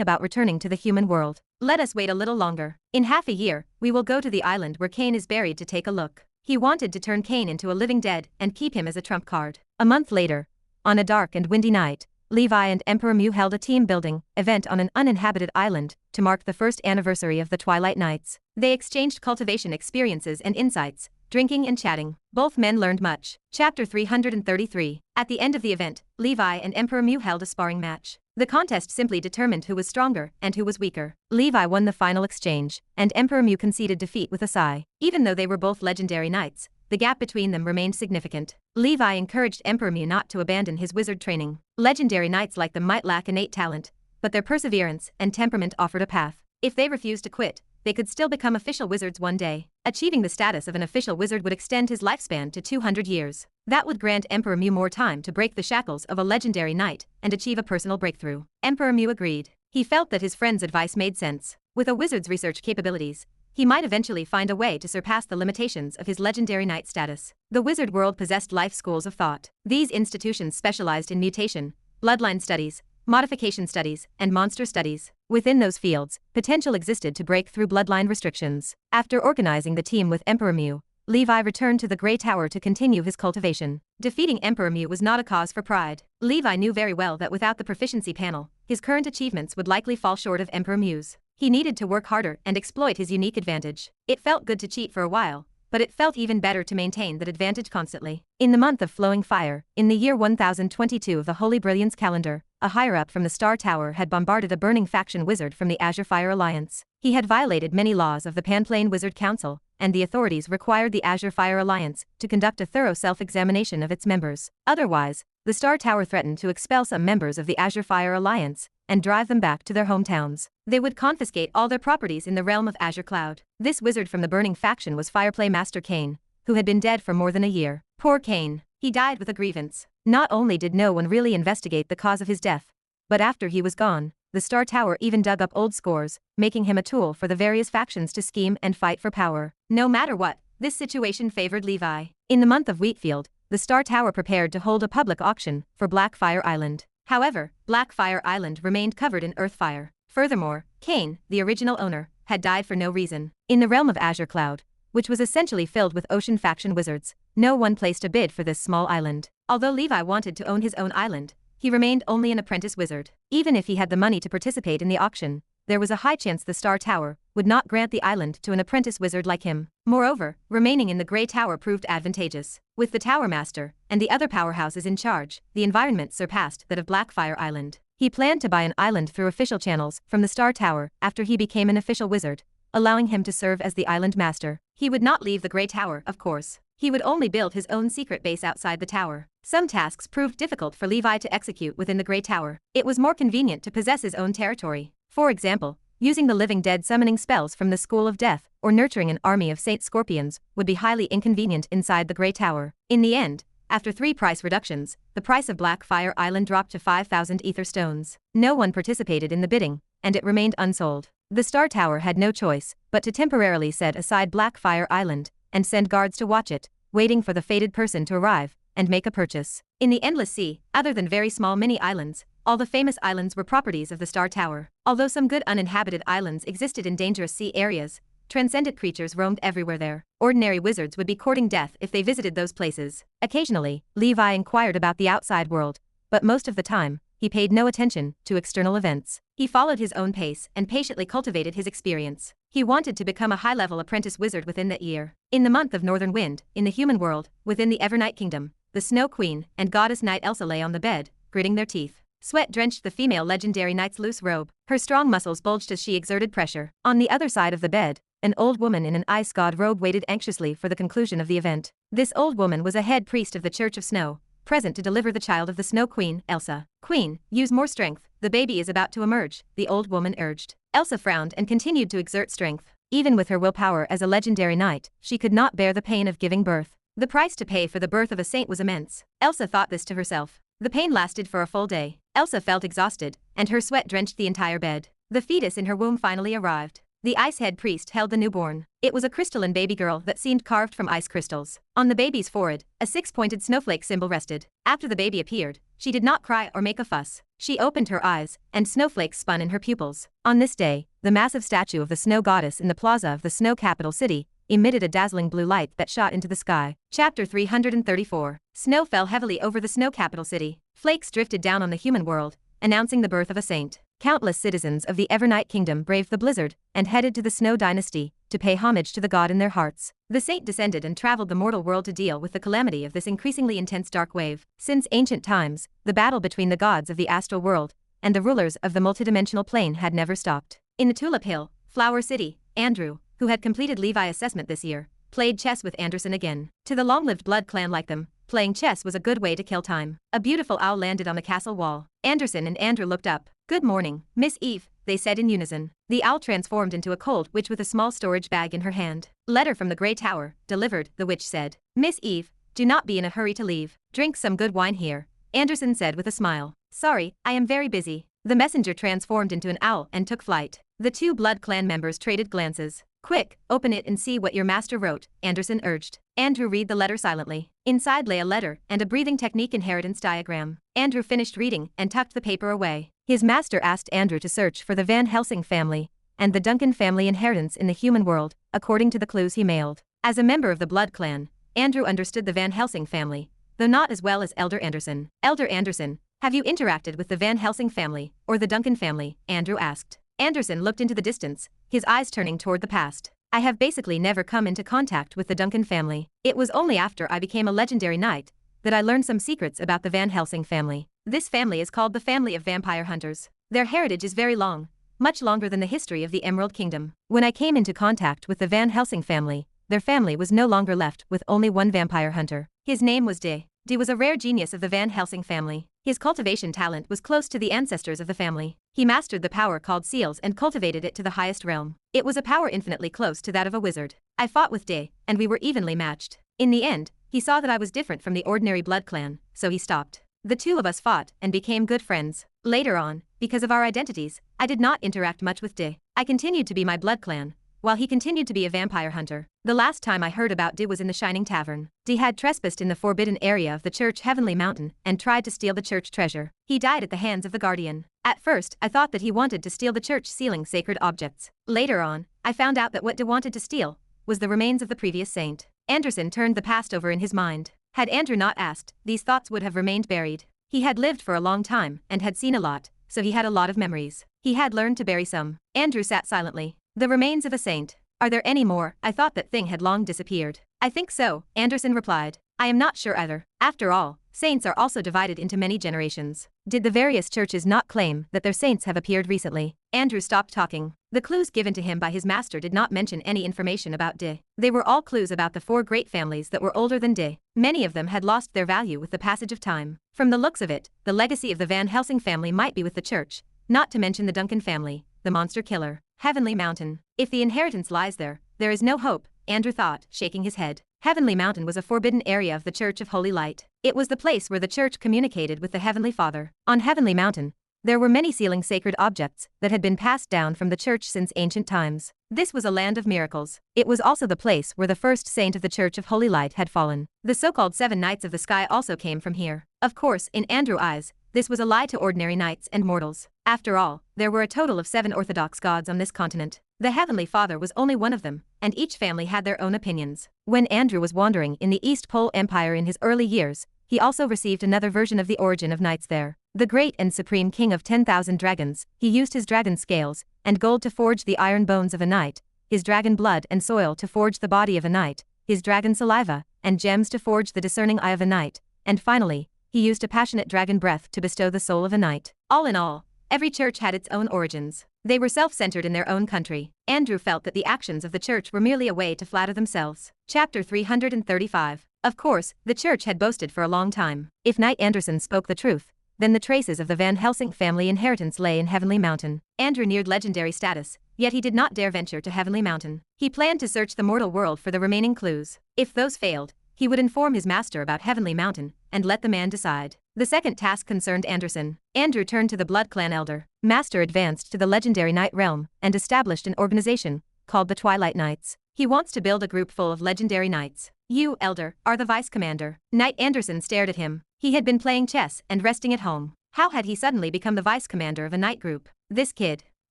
about returning to the human world. Let us wait a little longer. In half a year, we will go to the island where Kane is buried to take a look. He wanted to turn Kane into a living dead and keep him as a trump card. A month later, on a dark and windy night, Levi and Emperor Mew held a team-building event on an uninhabited island to mark the first anniversary of the Twilight Nights. They exchanged cultivation experiences and insights, drinking and chatting. Both men learned much. Chapter 333. At the end of the event, Levi and Emperor Mew held a sparring match. The contest simply determined who was stronger and who was weaker. Levi won the final exchange, and Emperor Mew conceded defeat with a sigh. Even though they were both legendary knights, the gap between them remained significant. Levi encouraged Emperor Mew not to abandon his wizard training. Legendary knights like them might lack innate talent, but their perseverance and temperament offered a path. If they refused to quit, they could still become official wizards one day. Achieving the status of an official wizard would extend his lifespan to 200 years. That would grant Emperor Mew more time to break the shackles of a legendary knight and achieve a personal breakthrough. Emperor Mew agreed. He felt that his friend's advice made sense. With a wizard's research capabilities, he might eventually find a way to surpass the limitations of his legendary knight status. The wizard world possessed life schools of thought. These institutions specialized in mutation, bloodline studies, modification studies, and monster studies. Within those fields, potential existed to break through bloodline restrictions. After organizing the team with Emperor Mew, Levi returned to the Grey Tower to continue his cultivation. Defeating Emperor Mew was not a cause for pride. Levi knew very well that without the proficiency panel, his current achievements would likely fall short of Emperor Mew's. He needed to work harder and exploit his unique advantage. It felt good to cheat for a while, but it felt even better to maintain that advantage constantly. In the month of flowing fire, in the year 1022 of the Holy Brilliance calendar, a higher-up from the Star Tower had bombarded a burning faction wizard from the Azure Fire Alliance. He had violated many laws of the Panplane Wizard Council, and the authorities required the Azure Fire Alliance to conduct a thorough self-examination of its members. Otherwise, the Star Tower threatened to expel some members of the Azure Fire Alliance and drive them back to their hometowns. They would confiscate all their properties in the realm of Azure Cloud. This wizard from the burning faction was Fireplay Master Kane, who had been dead for more than a year. Poor Kane. He died with a grievance. Not only did no one really investigate the cause of his death, but after he was gone, the Star Tower even dug up old scores, making him a tool for the various factions to scheme and fight for power. No matter what, this situation favored Levi. In the month of Wheatfield, the Star Tower prepared to hold a public auction for Blackfire Island. However, Blackfire Island remained covered in earthfire. Furthermore, Kane, the original owner, had died for no reason. In the realm of Azure Cloud, which was essentially filled with ocean faction wizards, no one placed a bid for this small island. Although Levi wanted to own his own island, he remained only an apprentice wizard. Even if he had the money to participate in the auction, there was a high chance the Star Tower would not grant the island to an apprentice wizard like him. Moreover, remaining in the Grey Tower proved advantageous. With the Tower Master and the other powerhouses in charge, the environment surpassed that of Blackfire Island. He planned to buy an island through official channels from the Star Tower after he became an official wizard, allowing him to serve as the island master. He would not leave the Grey Tower, of course. He would only build his own secret base outside the tower. Some tasks proved difficult for Levi to execute within the Grey Tower. It was more convenient to possess his own territory. For example, using the living dead summoning spells from the School of Death or nurturing an army of Saint Scorpions would be highly inconvenient inside the Grey Tower. In the end, after 3 price reductions, the price of Blackfire Island dropped to 5,000 ether stones. No one participated in the bidding, and it remained unsold. The Star Tower had no choice but to temporarily set aside Blackfire Island and send guards to watch it, waiting for the fated person to arrive and make a purchase. In the Endless Sea, other than very small mini-islands, all the famous islands were properties of the Star Tower. Although some good uninhabited islands existed in dangerous sea areas, transcendent creatures roamed everywhere there. Ordinary wizards would be courting death if they visited those places. Occasionally, Levi inquired about the outside world, but most of the time, he paid no attention to external events. He followed his own pace and patiently cultivated his experience. He wanted to become a high-level apprentice wizard within that year. In the month of Northern Wind, in the human world, within the Evernight Kingdom, the Snow Queen and Goddess Knight Elsa lay on the bed, gritting their teeth. Sweat drenched the female legendary knight's loose robe. Her strong muscles bulged as she exerted pressure. On the other side of the bed, an old woman in an ice god robe waited anxiously for the conclusion of the event. This old woman was a head priest of the Church of Snow, present to deliver the child of the Snow Queen, Elsa. Queen, use more strength. The baby is about to emerge, the old woman urged. Elsa frowned and continued to exert strength. Even with her willpower as a legendary knight, she could not bear the pain of giving birth. The price to pay for the birth of a saint was immense. Elsa thought this to herself. The pain lasted for a full day. Elsa felt exhausted, and her sweat drenched the entire bed. The fetus in her womb finally arrived. The ice head priest held the newborn. It was a crystalline baby girl that seemed carved from ice crystals. On the baby's forehead, a 6-pointed snowflake symbol rested. After the baby appeared, she did not cry or make a fuss. She opened her eyes, and snowflakes spun in her pupils. On this day, the massive statue of the snow goddess in the plaza of the snow capital city emitted a dazzling blue light that shot into the sky. Chapter 334. Snow fell heavily over the snow capital city. Flakes drifted down on the human world, announcing the birth of a saint. Countless citizens of the Evernight Kingdom braved the blizzard and headed to the Snow Dynasty to pay homage to the god in their hearts. The saint descended and traveled the mortal world to deal with the calamity of this increasingly intense dark wave. Since ancient times, the battle between the gods of the astral world and the rulers of the multidimensional plane had never stopped. In the Tulip Hill, Flower City, Andrew, who had completed Levi assessment this year, played chess with Anderson again. To the long-lived blood clan like them, playing chess was a good way to kill time. A beautiful owl landed on the castle wall. Anderson and Andrew looked up. "Good morning, Miss Eve," they said in unison. The owl transformed into a cold witch with a small storage bag in her hand. "Letter from the Grey Tower, delivered," the witch said. "Miss Eve, Do not be in a hurry to leave. Drink some good wine here, Anderson said with a smile. Sorry, I am very busy. The messenger transformed into an owl and took flight. The two Blood Clan members traded glances. Quick, open it and see what your master wrote, Anderson urged. Andrew read the letter silently. Inside lay a letter and a breathing technique inheritance diagram. Andrew finished reading and tucked the paper away. His master asked Andrew to search for the Van Helsing family and the Duncan family inheritance in the human world, according to the clues he mailed. As a member of the Blood Clan, Andrew understood the Van Helsing family, though not as well as Elder Anderson. Elder Anderson, have you interacted with the Van Helsing family or the Duncan family? Andrew asked. Anderson looked into the distance, his eyes turning toward the past. I have basically never come into contact with the Duncan family. It was only after I became a legendary knight that I learned some secrets about the Van Helsing family. This family is called the family of vampire hunters. Their heritage is very long, much longer than the history of the Emerald Kingdom. When I came into contact with the Van Helsing family, their family was no longer left with only one vampire hunter. His name was De. De was a rare genius of the Van Helsing family. His cultivation talent was close to the ancestors of the family. He mastered the power called seals and cultivated it to the highest realm. It was a power infinitely close to that of a wizard. I fought with De, and we were evenly matched. In the end, he saw that I was different from the ordinary Blood Clan, so he stopped. The two of us fought and became good friends. Later on, because of our identities, I did not interact much with De. I continued to be my Blood Clan, while he continued to be a vampire hunter. The last time I heard about De was in the Shining Tavern. De had trespassed in the forbidden area of the church Heavenly Mountain and tried to steal the church treasure. He died at the hands of the Guardian. At first, I thought that he wanted to steal the church sealing sacred objects. Later on, I found out that what De wanted to steal was the remains of the previous saint. Anderson turned the past over in his mind. Had Andrew not asked, these thoughts would have remained buried. He had lived for a long time and had seen a lot, so he had a lot of memories. He had learned to bury some. Andrew sat silently. The remains of a saint. Are there any more? I thought that thing had long disappeared. I think so, Anderson replied. I am not sure either. After all, saints are also divided into many generations. Did the various churches not claim that their saints have appeared recently? Andrew stopped talking. The clues given to him by his master did not mention any information about De. They were all clues about the four great families that were older than De. Many of them had lost their value with the passage of time. From the looks of it, the legacy of the Van Helsing family might be with the church, not to mention the Duncan family, the monster killer. Heavenly Mountain. If the inheritance lies there, there is no hope, Andrew thought, shaking his head. Heavenly Mountain was a forbidden area of the Church of Holy Light. It was the place where the church communicated with the Heavenly Father. On Heavenly Mountain, there were many sealing sacred objects that had been passed down from the church since ancient times. This was a land of miracles. It was also the place where the first saint of the Church of Holy Light had fallen. The so-called 7 Knights of the Sky also came from here. Of course, in Andrew's eyes, this was a lie to ordinary knights and mortals. After all, there were a total of 7 orthodox gods on this continent. The Heavenly Father was only one of them, and each family had their own opinions. When Andrew was wandering in the East Pole Empire in his early years, he also received another version of the origin of knights there. The great and supreme king of 10,000 dragons, he used his dragon scales and gold to forge the iron bones of a knight, his dragon blood and soil to forge the body of a knight, his dragon saliva and gems to forge the discerning eye of a knight, and finally, he used a passionate dragon breath to bestow the soul of a knight. All in all, every church had its own origins. They were self-centered in their own country. Andrew felt that the actions of the church were merely a way to flatter themselves. Chapter 335. Of course, the church had boasted for a long time. If Knight Anderson spoke the truth, then the traces of the Van Helsing family inheritance lay in Heavenly Mountain. Andrew neared legendary status, yet he did not dare venture to Heavenly Mountain. He planned to search the mortal world for the remaining clues. If those failed, he would inform his master about Heavenly Mountain and let the man decide. The second task concerned Anderson. Andrew turned to the Blood Clan elder. Master advanced to the legendary Knight realm and established an organization called the Twilight Knights. He wants to build a group full of legendary knights. You, elder, are the vice commander. Knight Anderson stared at him. He had been playing chess and resting at home. How had he suddenly become the vice commander of a knight group? This kid.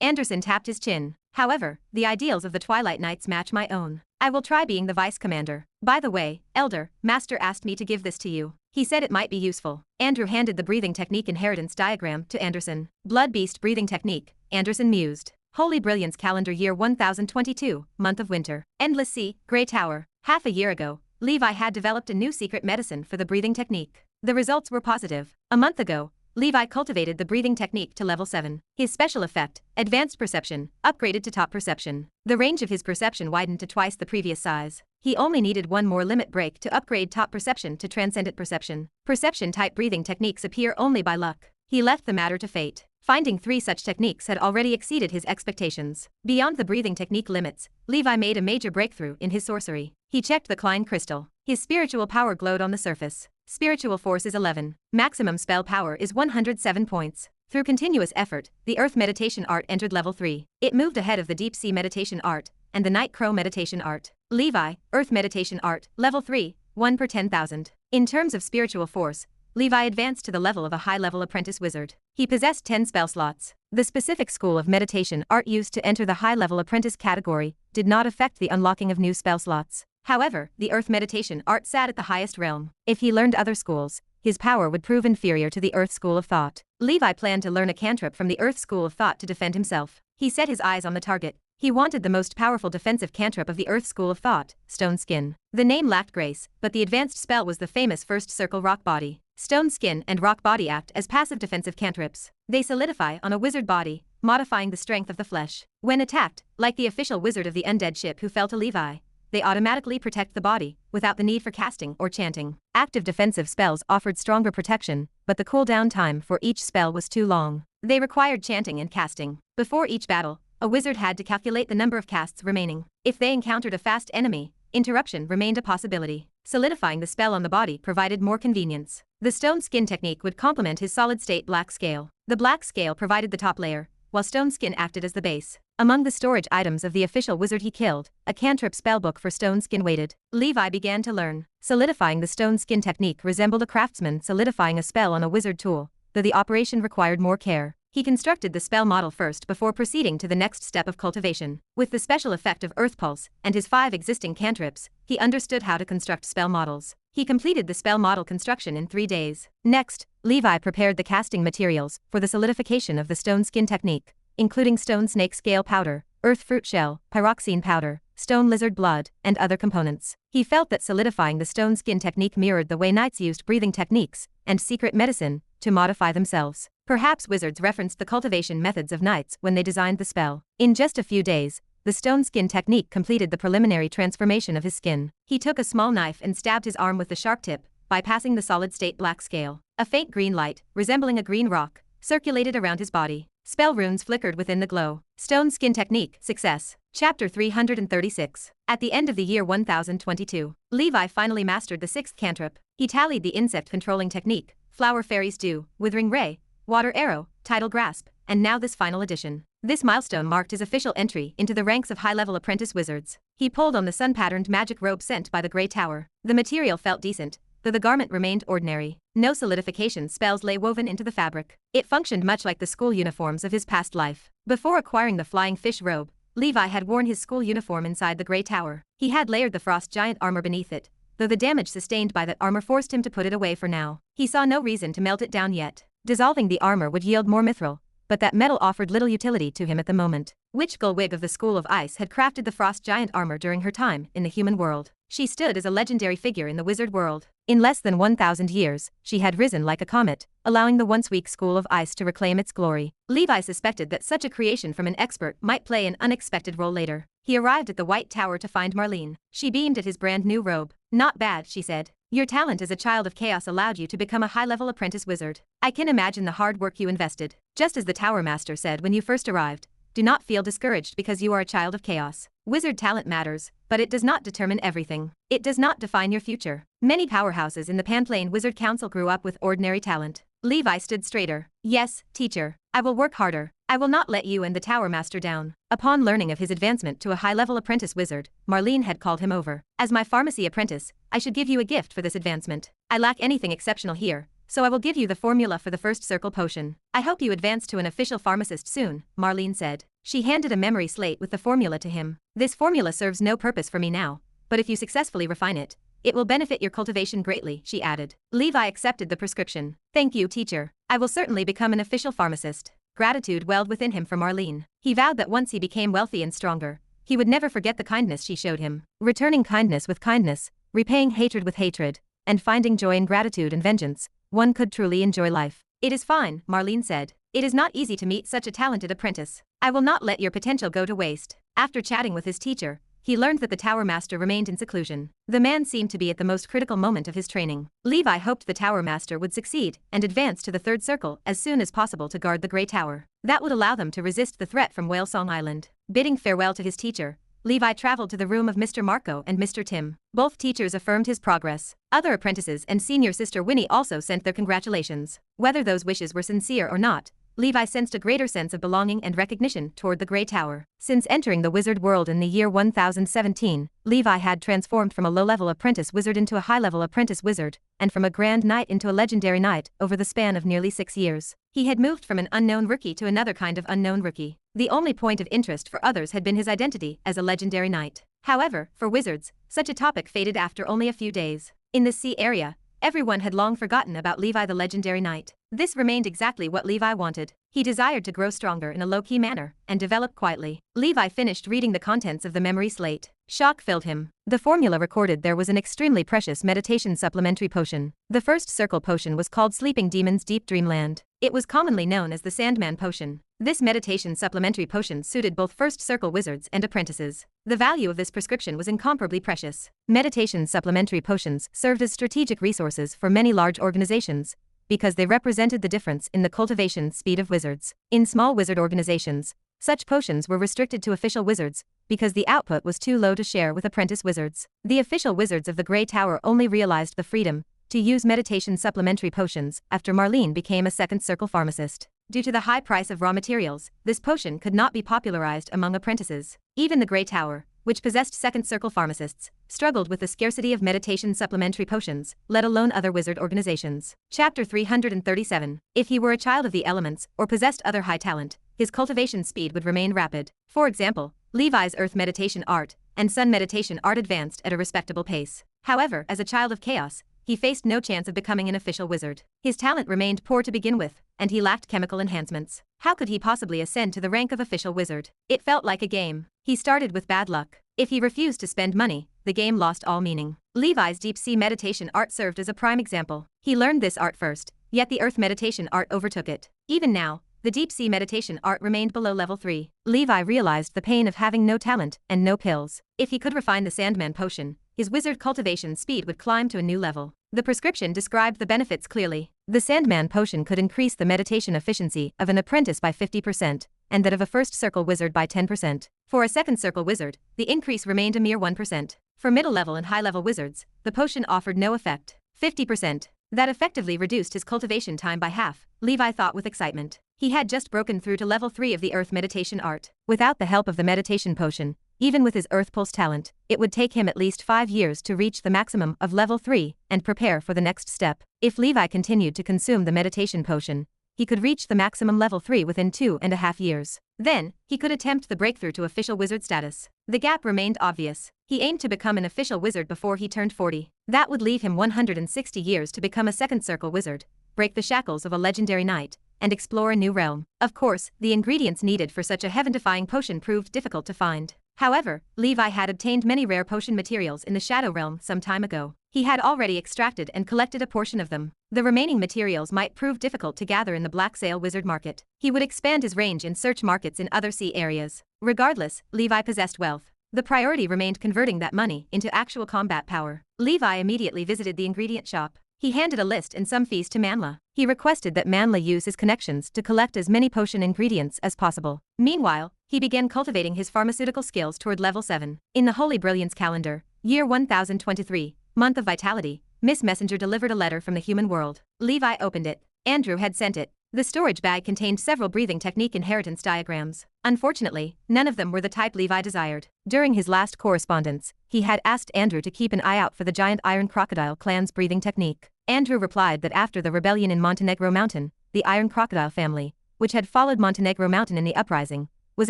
Anderson tapped his chin. However, the ideals of the Twilight Knights match my own. I will try being the vice commander. By the way, elder, master asked me to give this to you. He said it might be useful. Andrew handed the breathing technique inheritance diagram to Anderson. Blood Beast breathing technique, Anderson mused. Holy Brilliance calendar year 1022, month of winter. Endless sea, Grey Tower. Half a year ago, Levi had developed a new secret medicine for the breathing technique. The results were positive. A month ago, Levi cultivated the breathing technique to level 7. His special effect, Advanced Perception, upgraded to Top Perception. The range of his perception widened to twice the previous size. He only needed one more limit break to upgrade Top Perception to Transcendent Perception. Perception-type breathing techniques appear only by luck. He left the matter to fate. Finding 3 such techniques had already exceeded his expectations. Beyond the breathing technique limits, Levi made a major breakthrough in his sorcery. He checked the Klein crystal. His spiritual power glowed on the surface. Spiritual force is 11. Maximum spell power is 107 points. Through continuous effort, the Earth Meditation Art entered level 3. It moved ahead of the Deep Sea Meditation Art and the Night Crow Meditation Art. Levi, Earth Meditation Art, level 3, 1 per 10,000. In terms of spiritual force, Levi advanced to the level of a high-level apprentice wizard. He possessed 10 spell slots. The specific school of meditation art used to enter the high-level apprentice category did not affect the unlocking of new spell slots. However, the Earth Meditation Art sat at the highest realm. If he learned other schools, his power would prove inferior to the Earth School of Thought. Levi planned to learn a cantrip from the Earth School of Thought to defend himself. He set his eyes on the target. He wanted the most powerful defensive cantrip of the Earth School of Thought, Stone Skin. The name lacked grace, but the advanced spell was the famous First Circle Rock Body. Stone Skin and Rock Body act as passive defensive cantrips. They solidify on a wizard body, modifying the strength of the flesh. When attacked, like the official wizard of the undead ship who fell to Levi, they automatically protect the body, without the need for casting or chanting. Active defensive spells offered stronger protection, but the cooldown time for each spell was too long. They required chanting and casting. Before each battle, a wizard had to calculate the number of casts remaining. If they encountered a fast enemy, interruption remained a possibility. Solidifying the spell on the body provided more convenience. The Stone Skin technique would complement his solid-state black scale. The black scale provided the top layer, while Stone Skin acted as the base. Among the storage items of the official wizard he killed, a cantrip spellbook for Stone Skin waited. Levi began to learn. Solidifying the Stone Skin technique resembled a craftsman solidifying a spell on a wizard tool, though the operation required more care. He constructed the spell model first before proceeding to the next step of cultivation. With the special effect of Earth Pulse and his 5 existing cantrips, he understood how to construct spell models. He completed the spell model construction in 3 days. Next, Levi prepared the casting materials for the solidification of the Stone Skin technique, including stone snake scale powder, earth fruit shell, pyroxene powder, stone lizard blood, and other components. He felt that solidifying the Stone Skin technique mirrored the way knights used breathing techniques and secret medicine to modify themselves. Perhaps wizards referenced the cultivation methods of knights when they designed the spell. In just a few days, the Stone Skin technique completed the preliminary transformation of his skin. He took a small knife and stabbed his arm with the sharp tip, bypassing the solid-state black scale. A faint green light, resembling a green rock, circulated around his body. Spell runes flickered within the glow. Stone Skin technique, success. Chapter 336. At the end of the year 1022, Levi finally mastered the 6th cantrip. He tallied the insect-controlling technique, Flower Fairy's Dew, Withering Ray, Water Arrow, Tidal Grasp, and now this final addition. This milestone marked his official entry into the ranks of high-level apprentice wizards. He pulled on the sun-patterned magic robe sent by the Grey Tower. The material felt decent, though the garment remained ordinary. No solidification spells lay woven into the fabric. It functioned much like the school uniforms of his past life. Before acquiring the flying fish robe, Levi had worn his school uniform inside the Grey Tower. He had layered the frost giant armor beneath it, though the damage sustained by that armor forced him to put it away for now. He saw no reason to melt it down yet. Dissolving the armor would yield more mithril, but that metal offered little utility to him at the moment. Witch Gullwig of the School of Ice had crafted the frost giant armor during her time in the human world. She stood as a legendary figure in the wizard world. In less than 1,000 years, she had risen like a comet, allowing the once weak School of Ice to reclaim its glory. Levi suspected that such a creation from an expert might play an unexpected role later. He arrived at the White Tower to find Marlene. She beamed at his brand new robe. "Not bad," she said. "Your talent as a child of chaos allowed you to become a high-level apprentice wizard. I can imagine the hard work you invested. Just as the Tower Master said when you first arrived, do not feel discouraged because you are a child of chaos. Wizard talent matters, but it does not determine everything. It does not define your future." Many powerhouses in the Panplane Wizard Council grew up with ordinary talent. Levi stood straighter. "Yes, teacher. I will work harder. I will not let you and the Tower Master down." Upon learning of his advancement to a high-level apprentice wizard, Marlene had called him over. "As my pharmacy apprentice, I should give you a gift for this advancement. I lack anything exceptional here, so I will give you the formula for the first circle potion. I hope you advance to an official pharmacist soon," Marlene said. She handed a memory slate with the formula to him. "This formula serves no purpose for me now, but if you successfully refine it, it will benefit your cultivation greatly," she added. Levi accepted the prescription. "Thank you, teacher. I will certainly become an official pharmacist." Gratitude welled within him for Marlene. He vowed that once he became wealthy and stronger, he would never forget the kindness she showed him. Returning kindness with kindness, repaying hatred with hatred, and finding joy in gratitude and vengeance, one could truly enjoy life. "It is fine," Marlene said. "It is not easy to meet such a talented apprentice. I will not let your potential go to waste." After chatting with his teacher, he learned that the Tower Master remained in seclusion. The man seemed to be at the most critical moment of his training. Levi hoped the Tower Master would succeed and advance to the 3rd circle as soon as possible to guard the Grey Tower. That would allow them to resist the threat from Whalesong Island. Bidding farewell to his teacher, Levi traveled to the room of Mr. Marco and Mr. Tim. Both teachers affirmed his progress. Other apprentices and senior sister Winnie also sent their congratulations. Whether those wishes were sincere or not, Levi sensed a greater sense of belonging and recognition toward the Grey Tower. Since entering the wizard world in the year 1017, Levi had transformed from a low-level apprentice wizard into a high-level apprentice wizard, and from a grand knight into a legendary knight over the span of nearly 6 years. He had moved from an unknown rookie to another kind of unknown rookie. The only point of interest for others had been his identity as a legendary knight. However, for wizards, such a topic faded after only a few days. In the sea area, everyone had long forgotten about Levi the legendary knight. This remained exactly what Levi wanted. He desired to grow stronger in a low-key manner and develop quietly. Levi finished reading the contents of the memory slate. Shock filled him. The formula recorded there was an extremely precious meditation supplementary potion. The first circle potion was called Sleeping Demon's Deep Dreamland. It was commonly known as the Sandman potion. This meditation supplementary potion suited both first circle wizards and apprentices. The value of this prescription was incomparably precious. Meditation supplementary potions served as strategic resources for many large organizations, because they represented the difference in the cultivation speed of wizards. In small wizard organizations, such potions were restricted to official wizards, because the output was too low to share with apprentice wizards. The official wizards of the Grey Tower only realized the freedom to use meditation supplementary potions after Marlene became a second circle pharmacist. Due to the high price of raw materials, this potion could not be popularized among apprentices. Even the Grey Tower, which possessed second circle pharmacists, struggled with the scarcity of meditation supplementary potions, let alone other wizard organizations. Chapter 337. If he were a child of the elements or possessed other high talent, his cultivation speed would remain rapid. For example, Levi's earth meditation art and sun meditation art advanced at a respectable pace. However, as a child of chaos, he faced no chance of becoming an official wizard. His talent remained poor to begin with, and he lacked chemical enhancements. How could he possibly ascend to the rank of official wizard? It felt like a game. He started with bad luck. If he refused to spend money, the game lost all meaning. Levi's deep sea meditation art served as a prime example. He learned this art first, yet the earth meditation art overtook it. Even now, the deep sea meditation art remained below level 3. Levi realized the pain of having no talent and no pills. If he could refine the Sandman potion, his wizard cultivation speed would climb to a new level. The prescription described the benefits clearly. The Sandman potion could increase the meditation efficiency of an apprentice by 50%, and that of a first circle wizard by 10%. For a second circle wizard, the increase remained a mere 1%. For middle level and high level wizards, the potion offered no effect. 50%. That effectively reduced his cultivation time by half, Levi thought with excitement. He had just broken through to level 3 of the earth meditation art. Without the help of the meditation potion, even with his earth pulse talent, it would take him at least 5 years to reach the maximum of level 3 and prepare for the next step. If Levi continued to consume the meditation potion, he could reach the maximum level 3 within 2.5 years. Then, he could attempt the breakthrough to official wizard status. The gap remained obvious. He aimed to become an official wizard before he turned 40. That would leave him 160 years to become a second circle wizard, break the shackles of a legendary knight, and explore a new realm. Of course, the ingredients needed for such a heaven-defying potion proved difficult to find. However, Levi had obtained many rare potion materials in the Shadow Realm some time ago. He had already extracted and collected a portion of them. The remaining materials might prove difficult to gather in the Black Sail Wizard Market. He would expand his range and search markets in other sea areas. Regardless, Levi possessed wealth. The priority remained converting that money into actual combat power. Levi immediately visited the ingredient shop. He handed a list and some fees to Manla. He requested that Manla use his connections to collect as many potion ingredients as possible. Meanwhile, he began cultivating his pharmaceutical skills toward level 7. In the Holy Brilliance calendar, year 1023, month of vitality, Miss Messenger delivered a letter from the human world. Levi opened it. Andrew had sent it. The storage bag contained several breathing technique inheritance diagrams. Unfortunately, none of them were the type Levi desired. During his last correspondence, he had asked Andrew to keep an eye out for the giant Iron Crocodile clan's breathing technique. Andrew replied that after the rebellion in Montenegro Mountain, the Iron Crocodile family, which had followed Montenegro Mountain in the uprising, was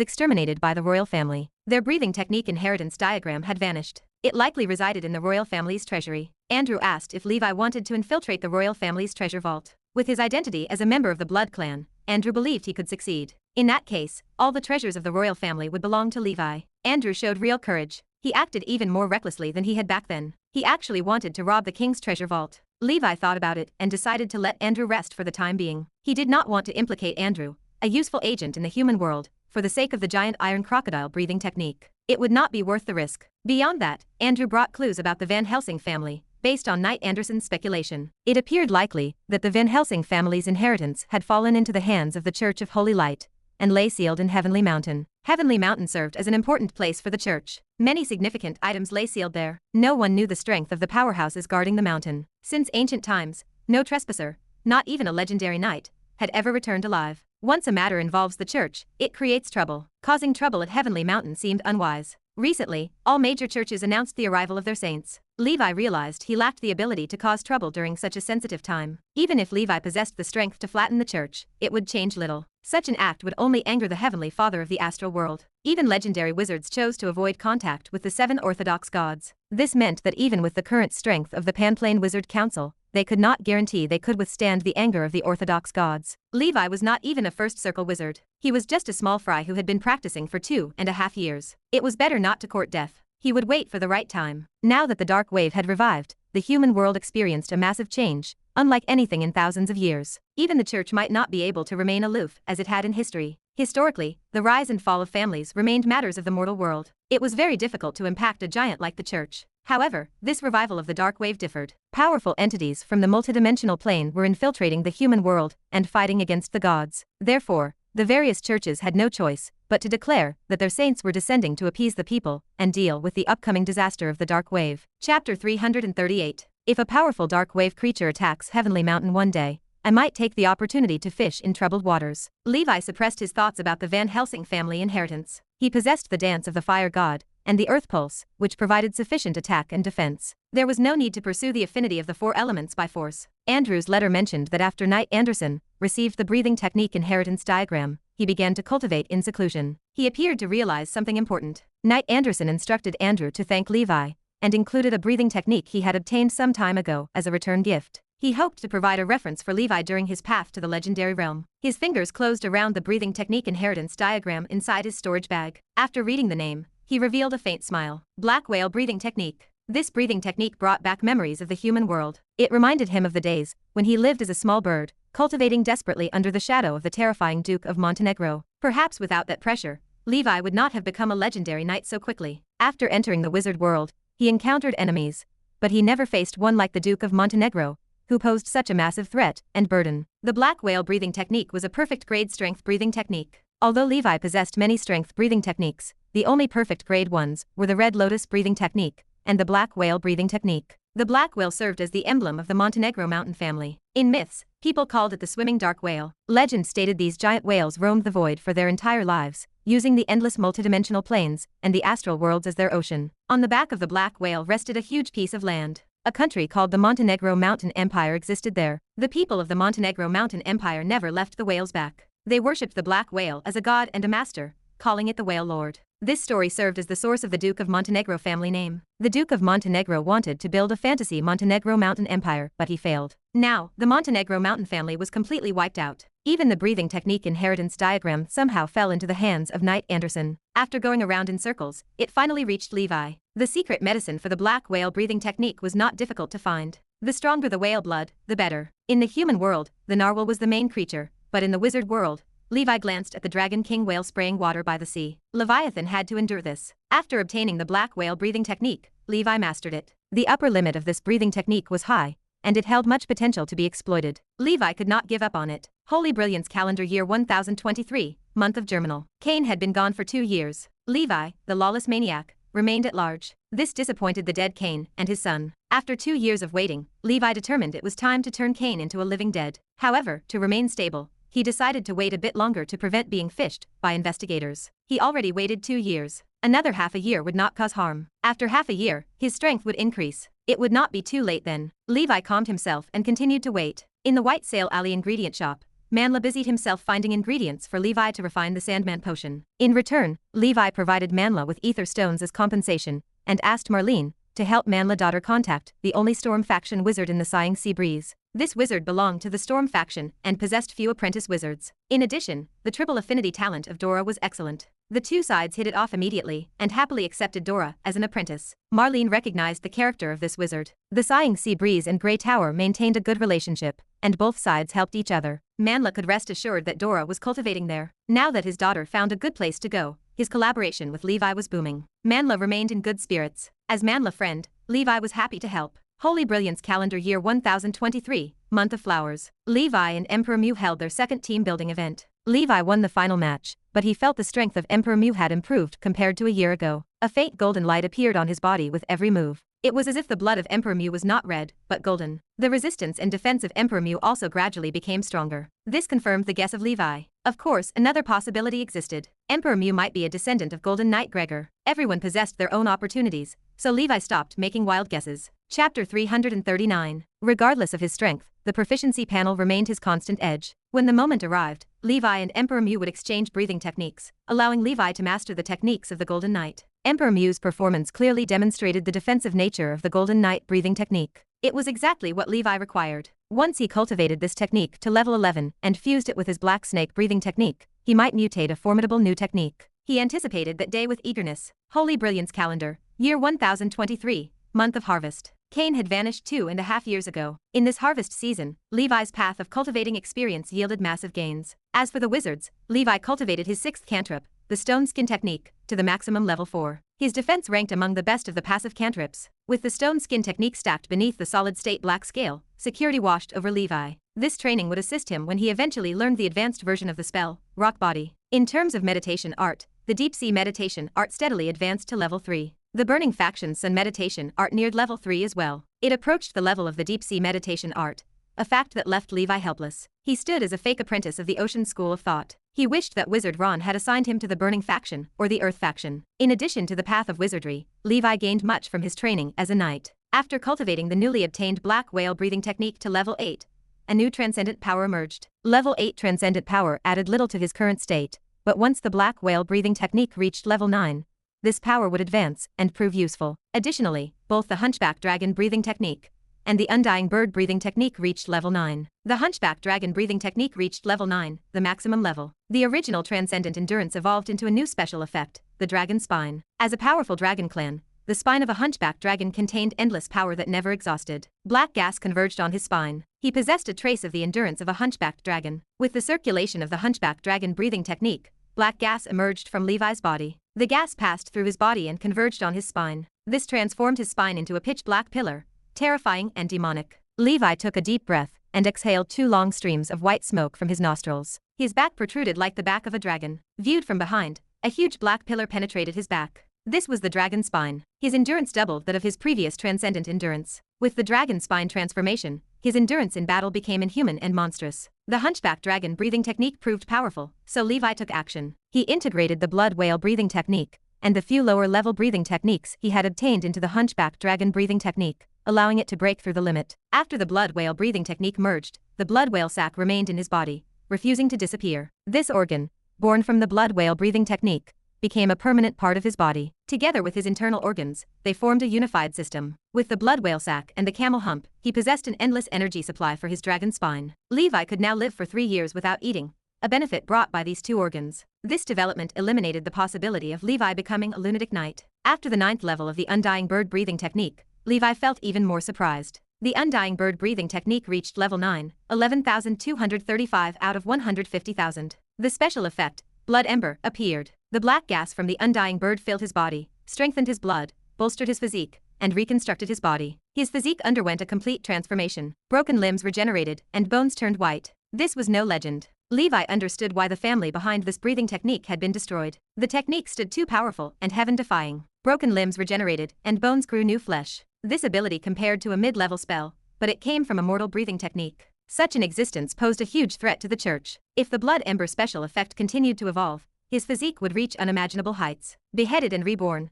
exterminated by the royal family. Their breathing technique inheritance diagram had vanished. It likely resided in the royal family's treasury. Andrew asked if Levi wanted to infiltrate the royal family's treasure vault. With his identity as a member of the Blood Clan, Andrew believed he could succeed. In that case, all the treasures of the royal family would belong to Levi. Andrew showed real courage. He acted even more recklessly than he had back then. He actually wanted to rob the king's treasure vault. Levi thought about it and decided to let Andrew rest for the time being. He did not want to implicate Andrew, a useful agent in the human world, for the sake of the giant Iron Crocodile breathing technique. It would not be worth the risk. Beyond that, Andrew brought clues about the Van Helsing family, based on Knight Anderson's speculation. It appeared likely that the Van Helsing family's inheritance had fallen into the hands of the Church of Holy Light, and lay sealed in Heavenly Mountain. Heavenly Mountain served as an important place for the church. Many significant items lay sealed there. No one knew the strength of the powerhouses guarding the mountain. Since ancient times, no trespasser, not even a legendary knight, had ever returned alive. Once a matter involves the church, it creates trouble. Causing trouble at Heavenly Mountain seemed unwise. Recently, all major churches announced the arrival of their saints. Levi realized he lacked the ability to cause trouble during such a sensitive time. Even if Levi possessed the strength to flatten the church, it would change little. Such an act would only anger the Heavenly Father of the astral world. Even legendary wizards chose to avoid contact with the 7 orthodox gods. This meant that even with the current strength of the Panplane Wizard Council, they could not guarantee they could withstand the anger of the orthodox gods. Levi was not even a first circle wizard. He was just a small fry who had been practicing for 2.5 years. It was better not to court death. He would wait for the right time. Now that the dark wave had revived, the human world experienced a massive change, unlike anything in thousands of years. Even the church might not be able to remain aloof as it had in history. Historically, the rise and fall of families remained matters of the mortal world. It was very difficult to impact a giant like the church. However, this revival of the dark wave differed. Powerful entities from the multidimensional plane were infiltrating the human world and fighting against the gods. Therefore, the various churches had no choice but to declare that their saints were descending to appease the people and deal with the upcoming disaster of the dark wave. Chapter 338. If a powerful dark wave creature attacks Heavenly Mountain one day, I might take the opportunity to fish in troubled waters. Levi suppressed his thoughts about the Van Helsing family inheritance. He possessed the dance of the fire god and the earth pulse, which provided sufficient attack and defense. There was no need to pursue the affinity of the 4 elements by force. Andrew's letter mentioned that after Knight Anderson received the breathing technique inheritance diagram, he began to cultivate in seclusion. He appeared to realize something important. Knight Anderson instructed Andrew to thank Levi, and included a breathing technique he had obtained some time ago as a return gift. He hoped to provide a reference for Levi during his path to the legendary realm. His fingers closed around the breathing technique inheritance diagram inside his storage bag. After reading the name, he revealed a faint smile. Black whale breathing technique. This breathing technique brought back memories of the human world. It reminded him of the days when he lived as a small bird, cultivating desperately under the shadow of the terrifying Duke of Montenegro. Perhaps without that pressure, Levi would not have become a legendary knight so quickly. After entering the wizard world, he encountered enemies, but he never faced one like the Duke of Montenegro, who posed such a massive threat and burden. The black whale breathing technique was a perfect grade strength breathing technique. Although Levi possessed many strength breathing techniques, the only perfect grade ones were the red lotus breathing technique and the black whale breathing technique. The black whale served as the emblem of the Montenegro mountain family. In myths, people called it the swimming dark whale. Legend stated these giant whales roamed the void for their entire lives, using the endless multidimensional planes and the astral worlds as their ocean. On the back of the black whale rested a huge piece of land. A country called the Montenegro Mountain Empire existed there. The people of the Montenegro Mountain Empire never left the whale's back. They worshipped the black whale as a god and a master, calling it the Whale Lord. This story served as the source of the Duke of Montenegro family name. The Duke of Montenegro wanted to build a fantasy Montenegro Mountain Empire, but he failed. Now, the Montenegro Mountain family was completely wiped out. Even the breathing technique inheritance diagram somehow fell into the hands of Knight Anderson. After going around in circles, it finally reached Levi. The secret medicine for the black whale breathing technique was not difficult to find. The stronger the whale blood, the better. In the human world, the narwhal was the main creature, but in the wizard world, Levi glanced at the dragon king whale spraying water by the sea. Leviathan had to endure this. After obtaining the black whale breathing technique, Levi mastered it. The upper limit of this breathing technique was high, and it held much potential to be exploited. Levi could not give up on it. Holy Brilliance calendar year 1023, month of Germinal. Cain had been gone for 2 years. Levi, the lawless maniac, remained at large. This disappointed the dead Cain and his son. After 2 years of waiting, Levi determined it was time to turn Cain into a living dead. However, to remain stable, he decided to wait a bit longer to prevent being fished by investigators. He already waited 2 years. Another half a year would not cause harm. After half a year, his strength would increase. It would not be too late then. Levi calmed himself and continued to wait. In the White Sail Alley ingredient shop, Manla busied himself finding ingredients for Levi to refine the Sandman potion. In return, Levi provided Manla with ether stones as compensation, and asked Marlene to help Manla daughter contact the only Storm faction wizard in the Sighing Sea Breeze. This wizard belonged to the Storm faction and possessed few apprentice wizards. In addition, the triple affinity talent of Dora was excellent. The two sides hit it off immediately and happily accepted Dora as an apprentice. Marlene recognized the character of this wizard. The Sighing Sea Breeze and Grey Tower maintained a good relationship, and both sides helped each other. Manla could rest assured that Dora was cultivating there. Now that his daughter found a good place to go, his collaboration with Levi was booming. Manla remained in good spirits. As Manla friend, Levi was happy to help. Holy Brilliance calendar year 1023, month of flowers. Levi and Emperor Mew held their second team building event. Levi won the final match, but he felt the strength of Emperor Mu had improved compared to a year ago. A faint golden light appeared on his body with every move. It was as if the blood of Emperor Mu was not red, but golden. The resistance and defense of Emperor Mu also gradually became stronger. This confirmed the guess of Levi. Of course, another possibility existed. Emperor Mu might be a descendant of Golden Knight Gregor. Everyone possessed their own opportunities, so Levi stopped making wild guesses. Chapter 339. Regardless of his strength, the proficiency panel remained his constant edge. When the moment arrived, Levi and Emperor Mu would exchange breathing techniques, allowing Levi to master the techniques of the Golden Knight. Emperor Mu's performance clearly demonstrated the defensive nature of the Golden Knight breathing technique. It was exactly what Levi required. Once he cultivated this technique to level 11 and fused it with his black snake breathing technique, he might mutate a formidable new technique. He anticipated that day with eagerness. Holy Brilliance Calendar, Year 1023, Month of Harvest. Cain had vanished 2.5 years ago. In this harvest season, Levi's path of cultivating experience yielded massive gains. As for the wizards, Levi cultivated his 6th cantrip, the Stone Skin Technique, to the maximum level 4. His defense ranked among the best of the passive cantrips. With the Stone Skin Technique stacked beneath the solid-state black scale, security washed over Levi. This training would assist him when he eventually learned the advanced version of the spell, Rock Body. In terms of meditation art, the Deep Sea Meditation art steadily advanced to level 3. The Burning Faction's Sun Meditation art neared level 3 as well. It approached the level of the Deep Sea Meditation art, a fact that left Levi helpless. He stood as a fake apprentice of the Ocean School of Thought. He wished that Wizard Ron had assigned him to the Burning Faction or the Earth Faction. In addition to the path of wizardry, Levi gained much from his training as a knight. After cultivating the newly obtained Black Whale breathing technique to level 8, a new transcendent power emerged. Level 8 transcendent power added little to his current state, but once the Black Whale breathing technique reached level 9, this power would advance and prove useful. Additionally, both the Hunchback Dragon breathing technique and the Undying Bird breathing technique reached level 9. The Hunchback Dragon breathing technique reached level 9, the maximum level. The original Transcendent Endurance evolved into a new special effect, the Dragon Spine. As a powerful dragon clan, the spine of a Hunchback Dragon contained endless power that never exhausted. Black gas converged on his spine. He possessed a trace of the endurance of a Hunchback Dragon. With the circulation of the Hunchback Dragon breathing technique, black gas emerged from Levi's body. The gas passed through his body and converged on his spine. This transformed his spine into a pitch-black pillar, terrifying and demonic. Levi took a deep breath and exhaled 2 long streams of white smoke from his nostrils. His back protruded like the back of a dragon. Viewed from behind, a huge black pillar penetrated his back. This was the dragon spine. His endurance doubled that of his previous transcendent endurance. With the dragon spine transformation, his endurance in battle became inhuman and monstrous. The Hunchback Dragon breathing technique proved powerful, so Levi took action. He integrated the Blood Whale breathing technique and the few lower-level breathing techniques he had obtained into the Hunchback Dragon breathing technique, allowing it to break through the limit. After the Blood Whale breathing technique merged, the Blood Whale sac remained in his body, refusing to disappear. This organ, born from the Blood Whale breathing technique, became a permanent part of his body. Together with his internal organs, they formed a unified system. With the Blood Whale sac and the camel hump, he possessed an endless energy supply for his dragon spine. Levi could now live for 3 years without eating, a benefit brought by these 2 organs. This development eliminated the possibility of Levi becoming a lunatic knight. After the 9th level of the Undying Bird breathing technique, Levi felt even more surprised. The Undying Bird breathing technique reached level 9, 11,235 out of 150,000. The special effect, Blood Ember, appeared. The black gas from the Undying Bird filled his body, strengthened his blood, bolstered his physique, and reconstructed his body. His physique underwent a complete transformation. Broken limbs regenerated, and bones turned white. This was no legend. Levi understood why the family behind this breathing technique had been destroyed. The technique stood too powerful and heaven-defying. Broken limbs regenerated, and bones grew new flesh. This ability compared to a mid-level spell, but it came from a mortal breathing technique. Such an existence posed a huge threat to the church. If the Blood Ember special effect continued to evolve, his physique would reach unimaginable heights. Beheaded and reborn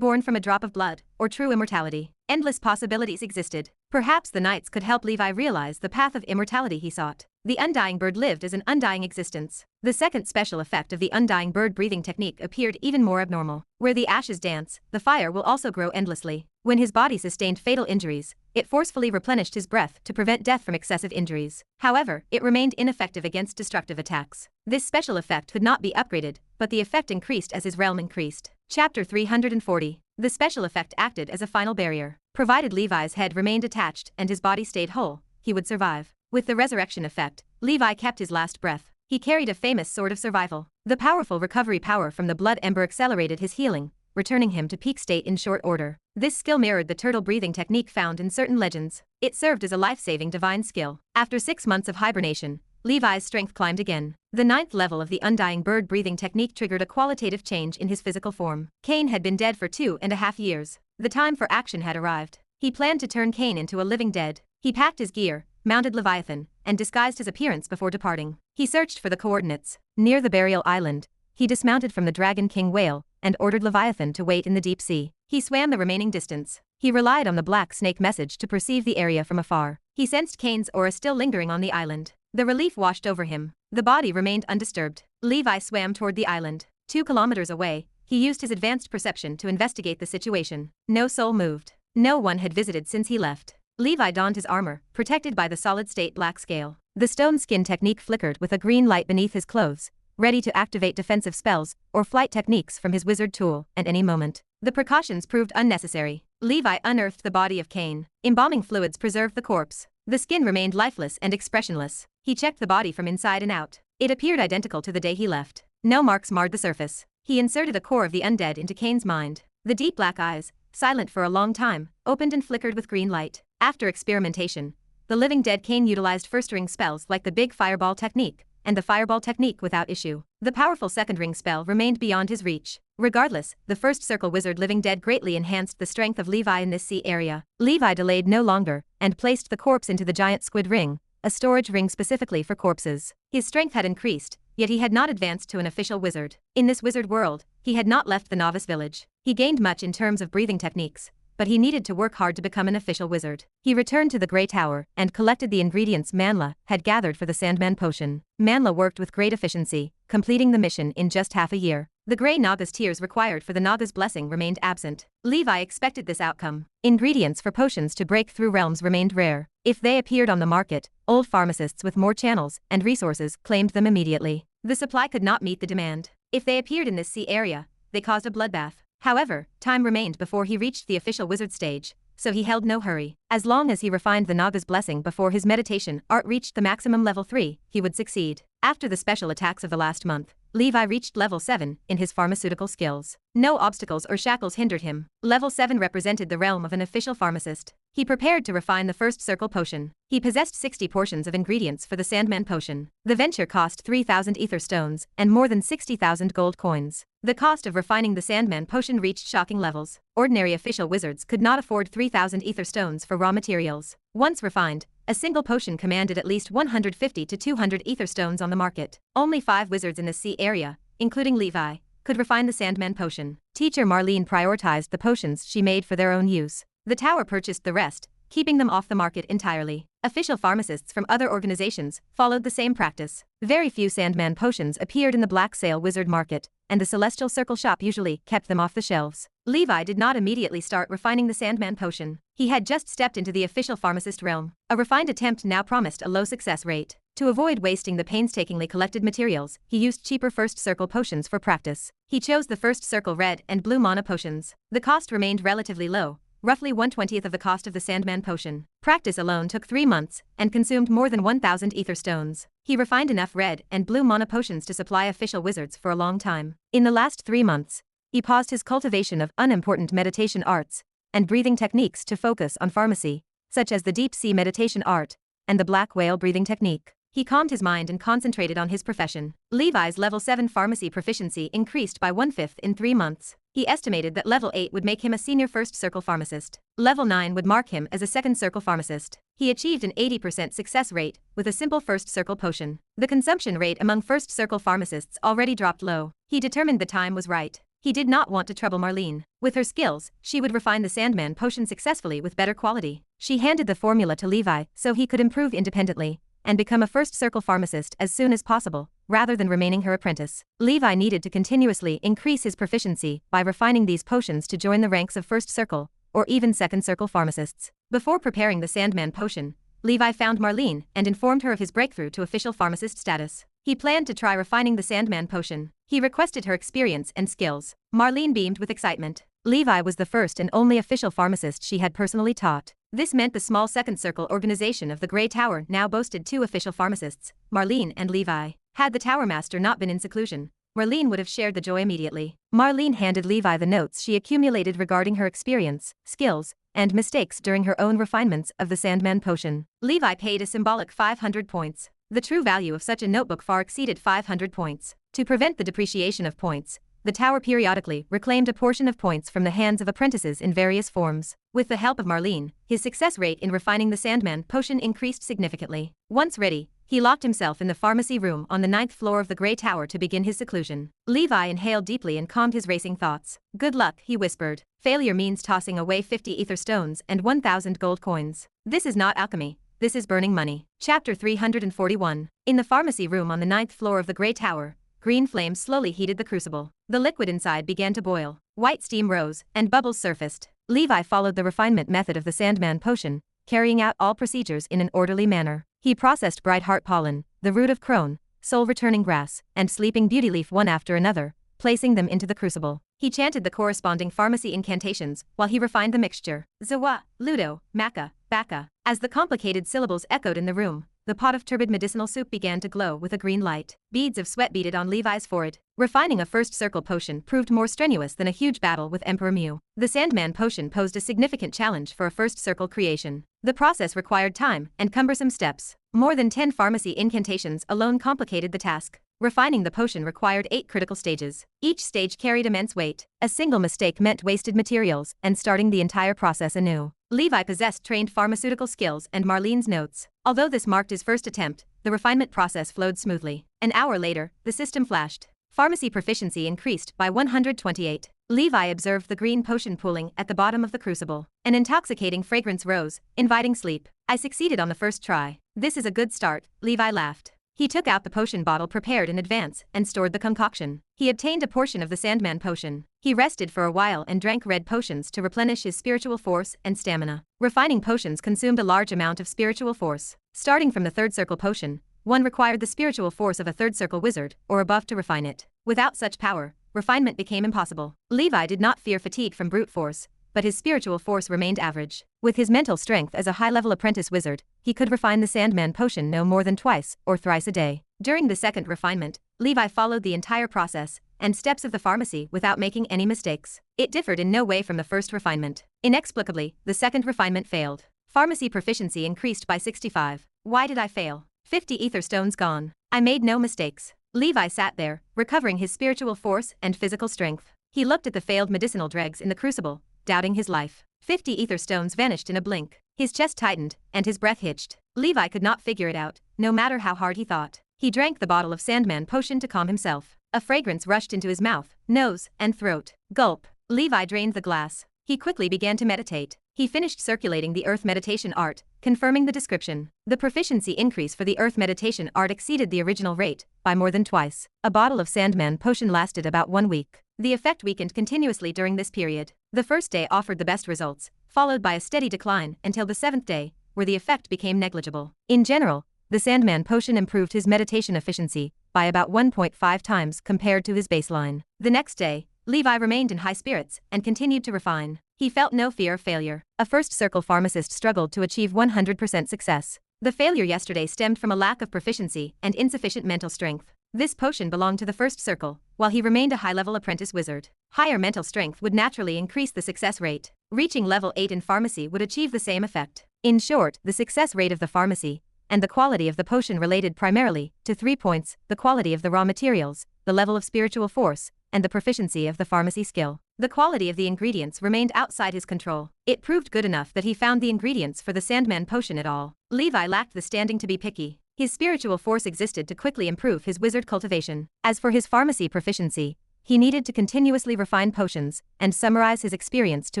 from a drop of blood, or true immortality. Endless possibilities existed. Perhaps the knights could help Levi realize the path of immortality he sought. The Undying Bird lived as an undying existence. The second special effect of the Undying Bird breathing technique appeared even more abnormal. Where the ashes dance, the fire will also grow endlessly. When his body sustained fatal injuries, it forcefully replenished his breath to prevent death from excessive injuries. However, it remained ineffective against destructive attacks. This special effect could not be upgraded, but the effect increased as his realm increased. Chapter 340. The special effect acted as a final barrier. Provided Levi's head remained attached and his body stayed whole, he would survive. With the resurrection effect, Levi kept his last breath. He carried a famous sword of survival. The powerful recovery power from the Blood Ember accelerated his healing, returning him to peak state in short order. This skill mirrored the turtle breathing technique found in certain legends. It served as a life-saving divine skill. After 6 months of hibernation, Levi's strength climbed again. The 9th level of the undying bird-breathing technique triggered a qualitative change in his physical form. Cain had been dead for 2.5 years. The time for action had arrived. He planned to turn Cain into a living dead. He packed his gear, mounted Leviathan, and disguised his appearance before departing. He searched for the coordinates. Near the burial island, he dismounted from the Dragon King whale and ordered Leviathan to wait in the deep sea. He swam the remaining distance. He relied on the black snake message to perceive the area from afar. He sensed Cain's aura still lingering on the island. The relief washed over him. The body remained undisturbed. Levi swam toward the island. 2 kilometers away, he used his advanced perception to investigate the situation. No soul moved. No one had visited since he left. Levi donned his armor, protected by the solid-state black scale. The stone skin technique flickered with a green light beneath his clothes, ready to activate defensive spells or flight techniques from his wizard tool at any moment. The precautions proved unnecessary. Levi unearthed the body of Cain. Embalming fluids preserved the corpse. The skin remained lifeless and expressionless. He checked the body from inside and out. It appeared identical to the day he left. No marks marred the surface. He inserted a core of the undead into Cain's mind. The deep black eyes, silent for a long time, opened and flickered with green light. After experimentation, the living dead Cain utilized first-ring spells like the Big Fireball technique and the Fireball technique without issue. The powerful second-ring spell remained beyond his reach. Regardless, the first circle wizard living dead greatly enhanced the strength of Levi in this sea area. Levi delayed no longer and placed the corpse into the giant squid ring, a storage ring specifically for corpses. His strength had increased, yet he had not advanced to an official wizard. In this wizard world, he had not left the novice village. He gained much in terms of breathing techniques, but he needed to work hard to become an official wizard. He returned to the Grey Tower and collected the ingredients Manla had gathered for the Sandman potion. Manla worked with great efficiency, completing the mission in just half a year. The Grey Naga's tears required for the Naga's blessing remained absent. Levi expected this outcome. Ingredients for potions to break through realms remained rare. If they appeared on the market, old pharmacists with more channels and resources claimed them immediately. The supply could not meet the demand. If they appeared in this sea area, they caused a bloodbath. However, time remained before he reached the official wizard stage, so he held no hurry. As long as he refined the Naga's blessing before his meditation art reached the maximum level 3, he would succeed. After the special attacks of the last month, Levi reached level 7 in his pharmaceutical skills. No obstacles or shackles hindered him. Level 7 represented the realm of an official pharmacist. He prepared to refine the first circle potion. He possessed 60 portions of ingredients for the Sandman potion. The venture cost 3,000 ether stones and more than 60,000 gold coins. The cost of refining the Sandman potion reached shocking levels. Ordinary official wizards could not afford 3,000 ether stones for raw materials. Once refined, a single potion commanded at least 150 to 200 ether stones on the market. Only 5 wizards in the sea area, including Levi, could refine the Sandman potion. Teacher Marlene prioritized the potions she made for their own use. The tower purchased the rest, keeping them off the market entirely. Official pharmacists from other organizations followed the same practice. Very few Sandman potions appeared in the Black Sail Wizard Market, and the Celestial Circle shop usually kept them off the shelves. Levi did not immediately start refining the Sandman potion. He had just stepped into the official pharmacist realm. A refined attempt now promised a low success rate. To avoid wasting the painstakingly collected materials, he used cheaper first circle potions for practice. He chose the first circle red and blue mana potions. The cost remained relatively low, roughly 1/20th of the cost of the Sandman potion. Practice alone took 3 months and consumed more than 1,000 ether stones. He refined enough red and blue mana potions to supply official wizards for a long time. In the last 3 months, he paused his cultivation of unimportant meditation arts and breathing techniques to focus on pharmacy, such as the deep sea meditation art and the black whale breathing technique. He calmed his mind and concentrated on his profession. Levi's level 7 pharmacy proficiency increased by 1/5 in 3 months. He estimated that level 8 would make him a senior first circle pharmacist. Level 9 would mark him as a second circle pharmacist. He achieved an 80% success rate with a simple first circle potion. The consumption rate among first circle pharmacists already dropped low. He determined the time was right. He did not want to trouble Marlene. With her skills, she would refine the Sandman potion successfully with better quality. She handed the formula to Levi so he could improve independently and become a first circle pharmacist as soon as possible, rather than remaining her apprentice. Levi needed to continuously increase his proficiency by refining these potions to join the ranks of first circle, or even second circle pharmacists. Before preparing the Sandman potion, Levi found Marlene and informed her of his breakthrough to official pharmacist status. He planned to try refining the Sandman potion. He requested her experience and skills. Marlene beamed with excitement. Levi was the first and only official pharmacist she had personally taught. This meant the small second circle organization of the Grey Tower now boasted 2 official pharmacists, Marlene and Levi. Had the Tower Master not been in seclusion, Marlene would have shared the joy immediately. Marlene handed Levi the notes she accumulated regarding her experience, skills, and mistakes during her own refinements of the Sandman potion. Levi paid a symbolic 500 points. The true value of such a notebook far exceeded 500 points. To prevent the depreciation of points, the tower periodically reclaimed a portion of points from the hands of apprentices in various forms. With the help of Marlene, his success rate in refining the Sandman potion increased significantly. Once ready, he locked himself in the pharmacy room on the 9th floor of the Grey Tower to begin his seclusion. Levi inhaled deeply and calmed his racing thoughts. "Good luck," he whispered. "Failure means tossing away 50 ether stones and 1,000 gold coins. This is not alchemy. This is burning money." Chapter 341. In the pharmacy room on the 9th floor of the Grey Tower, green flames slowly heated the crucible. The liquid inside began to boil. White steam rose, and bubbles surfaced. Levi followed the refinement method of the Sandman potion, carrying out all procedures in an orderly manner. He processed bright heart pollen, the root of crone, soul-returning grass, and sleeping beauty leaf one after another, placing them into the crucible. He chanted the corresponding pharmacy incantations while he refined the mixture. Zawa, Ludo, Maka, Baka. As the complicated syllables echoed in the room, the pot of turbid medicinal soup began to glow with a green light. Beads of sweat beaded on Levi's forehead. Refining a first circle potion proved more strenuous than a huge battle with Emperor Mew. The Sandman potion posed a significant challenge for a first circle creation. The process required time and cumbersome steps. More than 10 pharmacy incantations alone complicated the task. Refining the potion required 8 critical stages. Each stage carried immense weight. A single mistake meant wasted materials and starting the entire process anew. Levi possessed trained pharmaceutical skills and Marlene's notes. Although this marked his first attempt, the refinement process flowed smoothly. An hour later, the system flashed. Pharmacy proficiency increased by 128. Levi observed the green potion pooling at the bottom of the crucible. An intoxicating fragrance rose, inviting sleep. "I succeeded on the first try. This is a good start," Levi laughed. He took out the potion bottle prepared in advance and stored the concoction. He obtained a portion of the Sandman potion. He rested for a while and drank red potions to replenish his spiritual force and stamina. Refining potions consumed a large amount of spiritual force. Starting from the third circle potion, one required the spiritual force of a third circle wizard or above to refine it. Without such power, refinement became impossible. Levi did not fear fatigue from brute force, but his spiritual force remained average. With his mental strength as a high-level apprentice wizard, he could refine the Sandman potion no more than twice or thrice a day. During the second refinement, Levi followed the entire process and steps of the pharmacy without making any mistakes. It differed in no way from the first refinement. Inexplicably, the second refinement failed. Pharmacy proficiency increased by 65. Why did I fail? 50 ether stones gone. I made no mistakes. Levi sat there, recovering his spiritual force and physical strength. He looked at the failed medicinal dregs in the crucible, doubting his life. 50 ether stones vanished in a blink. His chest tightened, and his breath hitched. Levi could not figure it out, no matter how hard he thought. He drank the bottle of Sandman potion to calm himself. A fragrance rushed into his mouth, nose, and throat. Gulp. Levi drained the glass. He quickly began to meditate. He finished circulating the Earth Meditation Art, confirming the description. The proficiency increase for the Earth Meditation Art exceeded the original rate by more than twice. A bottle of Sandman potion lasted about 1 week. The effect weakened continuously during this period. The first day offered the best results, followed by a steady decline until the 7th day, where the effect became negligible. In general, the Sandman potion improved his meditation efficiency by about 1.5 times compared to his baseline. The next day, Levi remained in high spirits and continued to refine. He felt no fear of failure. A first circle pharmacist struggled to achieve 100% success. The failure yesterday stemmed from a lack of proficiency and insufficient mental strength. This potion belonged to the first circle, while he remained a high-level apprentice wizard. Higher mental strength would naturally increase the success rate. Reaching level 8 in pharmacy would achieve the same effect. In short, the success rate of the pharmacy and the quality of the potion related primarily to 3 points: the quality of the raw materials, the level of spiritual force, and the proficiency of the pharmacy skill. The quality of the ingredients remained outside his control. It proved good enough that he found the ingredients for the Sandman potion at all. Levi lacked the standing to be picky. His spiritual force existed to quickly improve his wizard cultivation. As for his pharmacy proficiency, he needed to continuously refine potions and summarize his experience to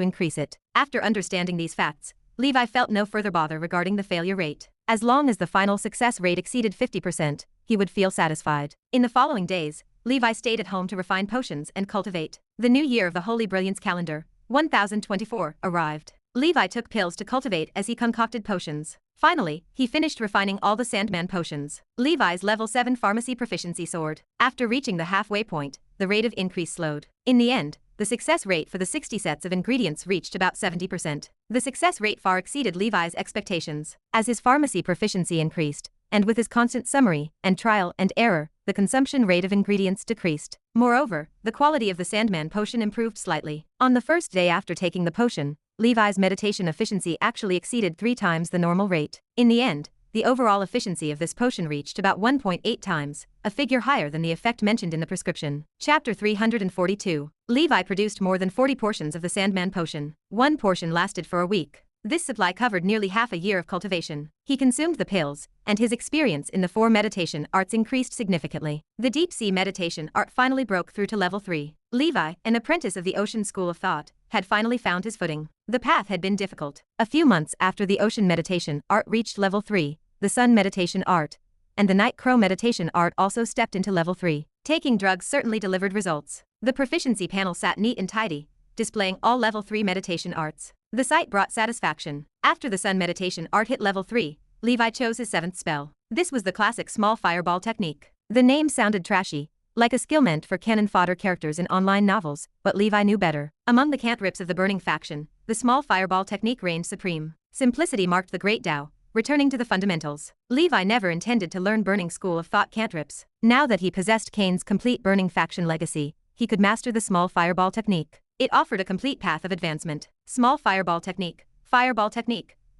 increase it. After understanding these facts, Levi felt no further bother regarding the failure rate. As long as the final success rate exceeded 50%, he would feel satisfied. In the following days, Levi stayed at home to refine potions and cultivate. The new year of the Holy Brilliance calendar, 1024, arrived. Levi took pills to cultivate as he concocted potions. Finally, he finished refining all the Sandman potions. Levi's level 7 pharmacy proficiency soared. After reaching the halfway point, the rate of increase slowed. In the end, the success rate for the 60 sets of ingredients reached about 70%. The success rate far exceeded Levi's expectations. As his pharmacy proficiency increased, and with his constant summary and trial and error, the consumption rate of ingredients decreased. Moreover, the quality of the Sandman potion improved slightly. On the first day after taking the potion, Levi's meditation efficiency actually exceeded 3 times the normal rate. In the end, the overall efficiency of this potion reached about 1.8 times, a figure higher than the effect mentioned in the prescription. Chapter 342. Levi produced more than 40 portions of the Sandman potion. One portion lasted for a week. This supply covered nearly half a year of cultivation. He consumed the pills, and his experience in the 4 meditation arts increased significantly. The deep sea meditation art finally broke through to level 3. Levi, an apprentice of the Ocean School of Thought, had finally found his footing. The path had been difficult. A few months after the Ocean meditation art reached level 3, the Sun meditation art and the Night Crow meditation art also stepped into level 3. Taking drugs certainly delivered results. The proficiency panel sat neat and tidy, displaying all level 3 meditation arts. The sight brought satisfaction. After the Sun meditation art hit level 3, Levi chose his 7th spell. This was the classic small fireball technique. The name sounded trashy, like a skill meant for cannon fodder characters in online novels, but Levi knew better. Among the cantrips of the burning faction, the small fireball technique reigned supreme. Simplicity marked the great Tao, returning to the fundamentals. Levi never intended to learn Burning School of Thought cantrips. Now that he possessed Kane's complete burning faction legacy, he could master the small fireball technique. It offered a complete path of advancement. Small fireball technique,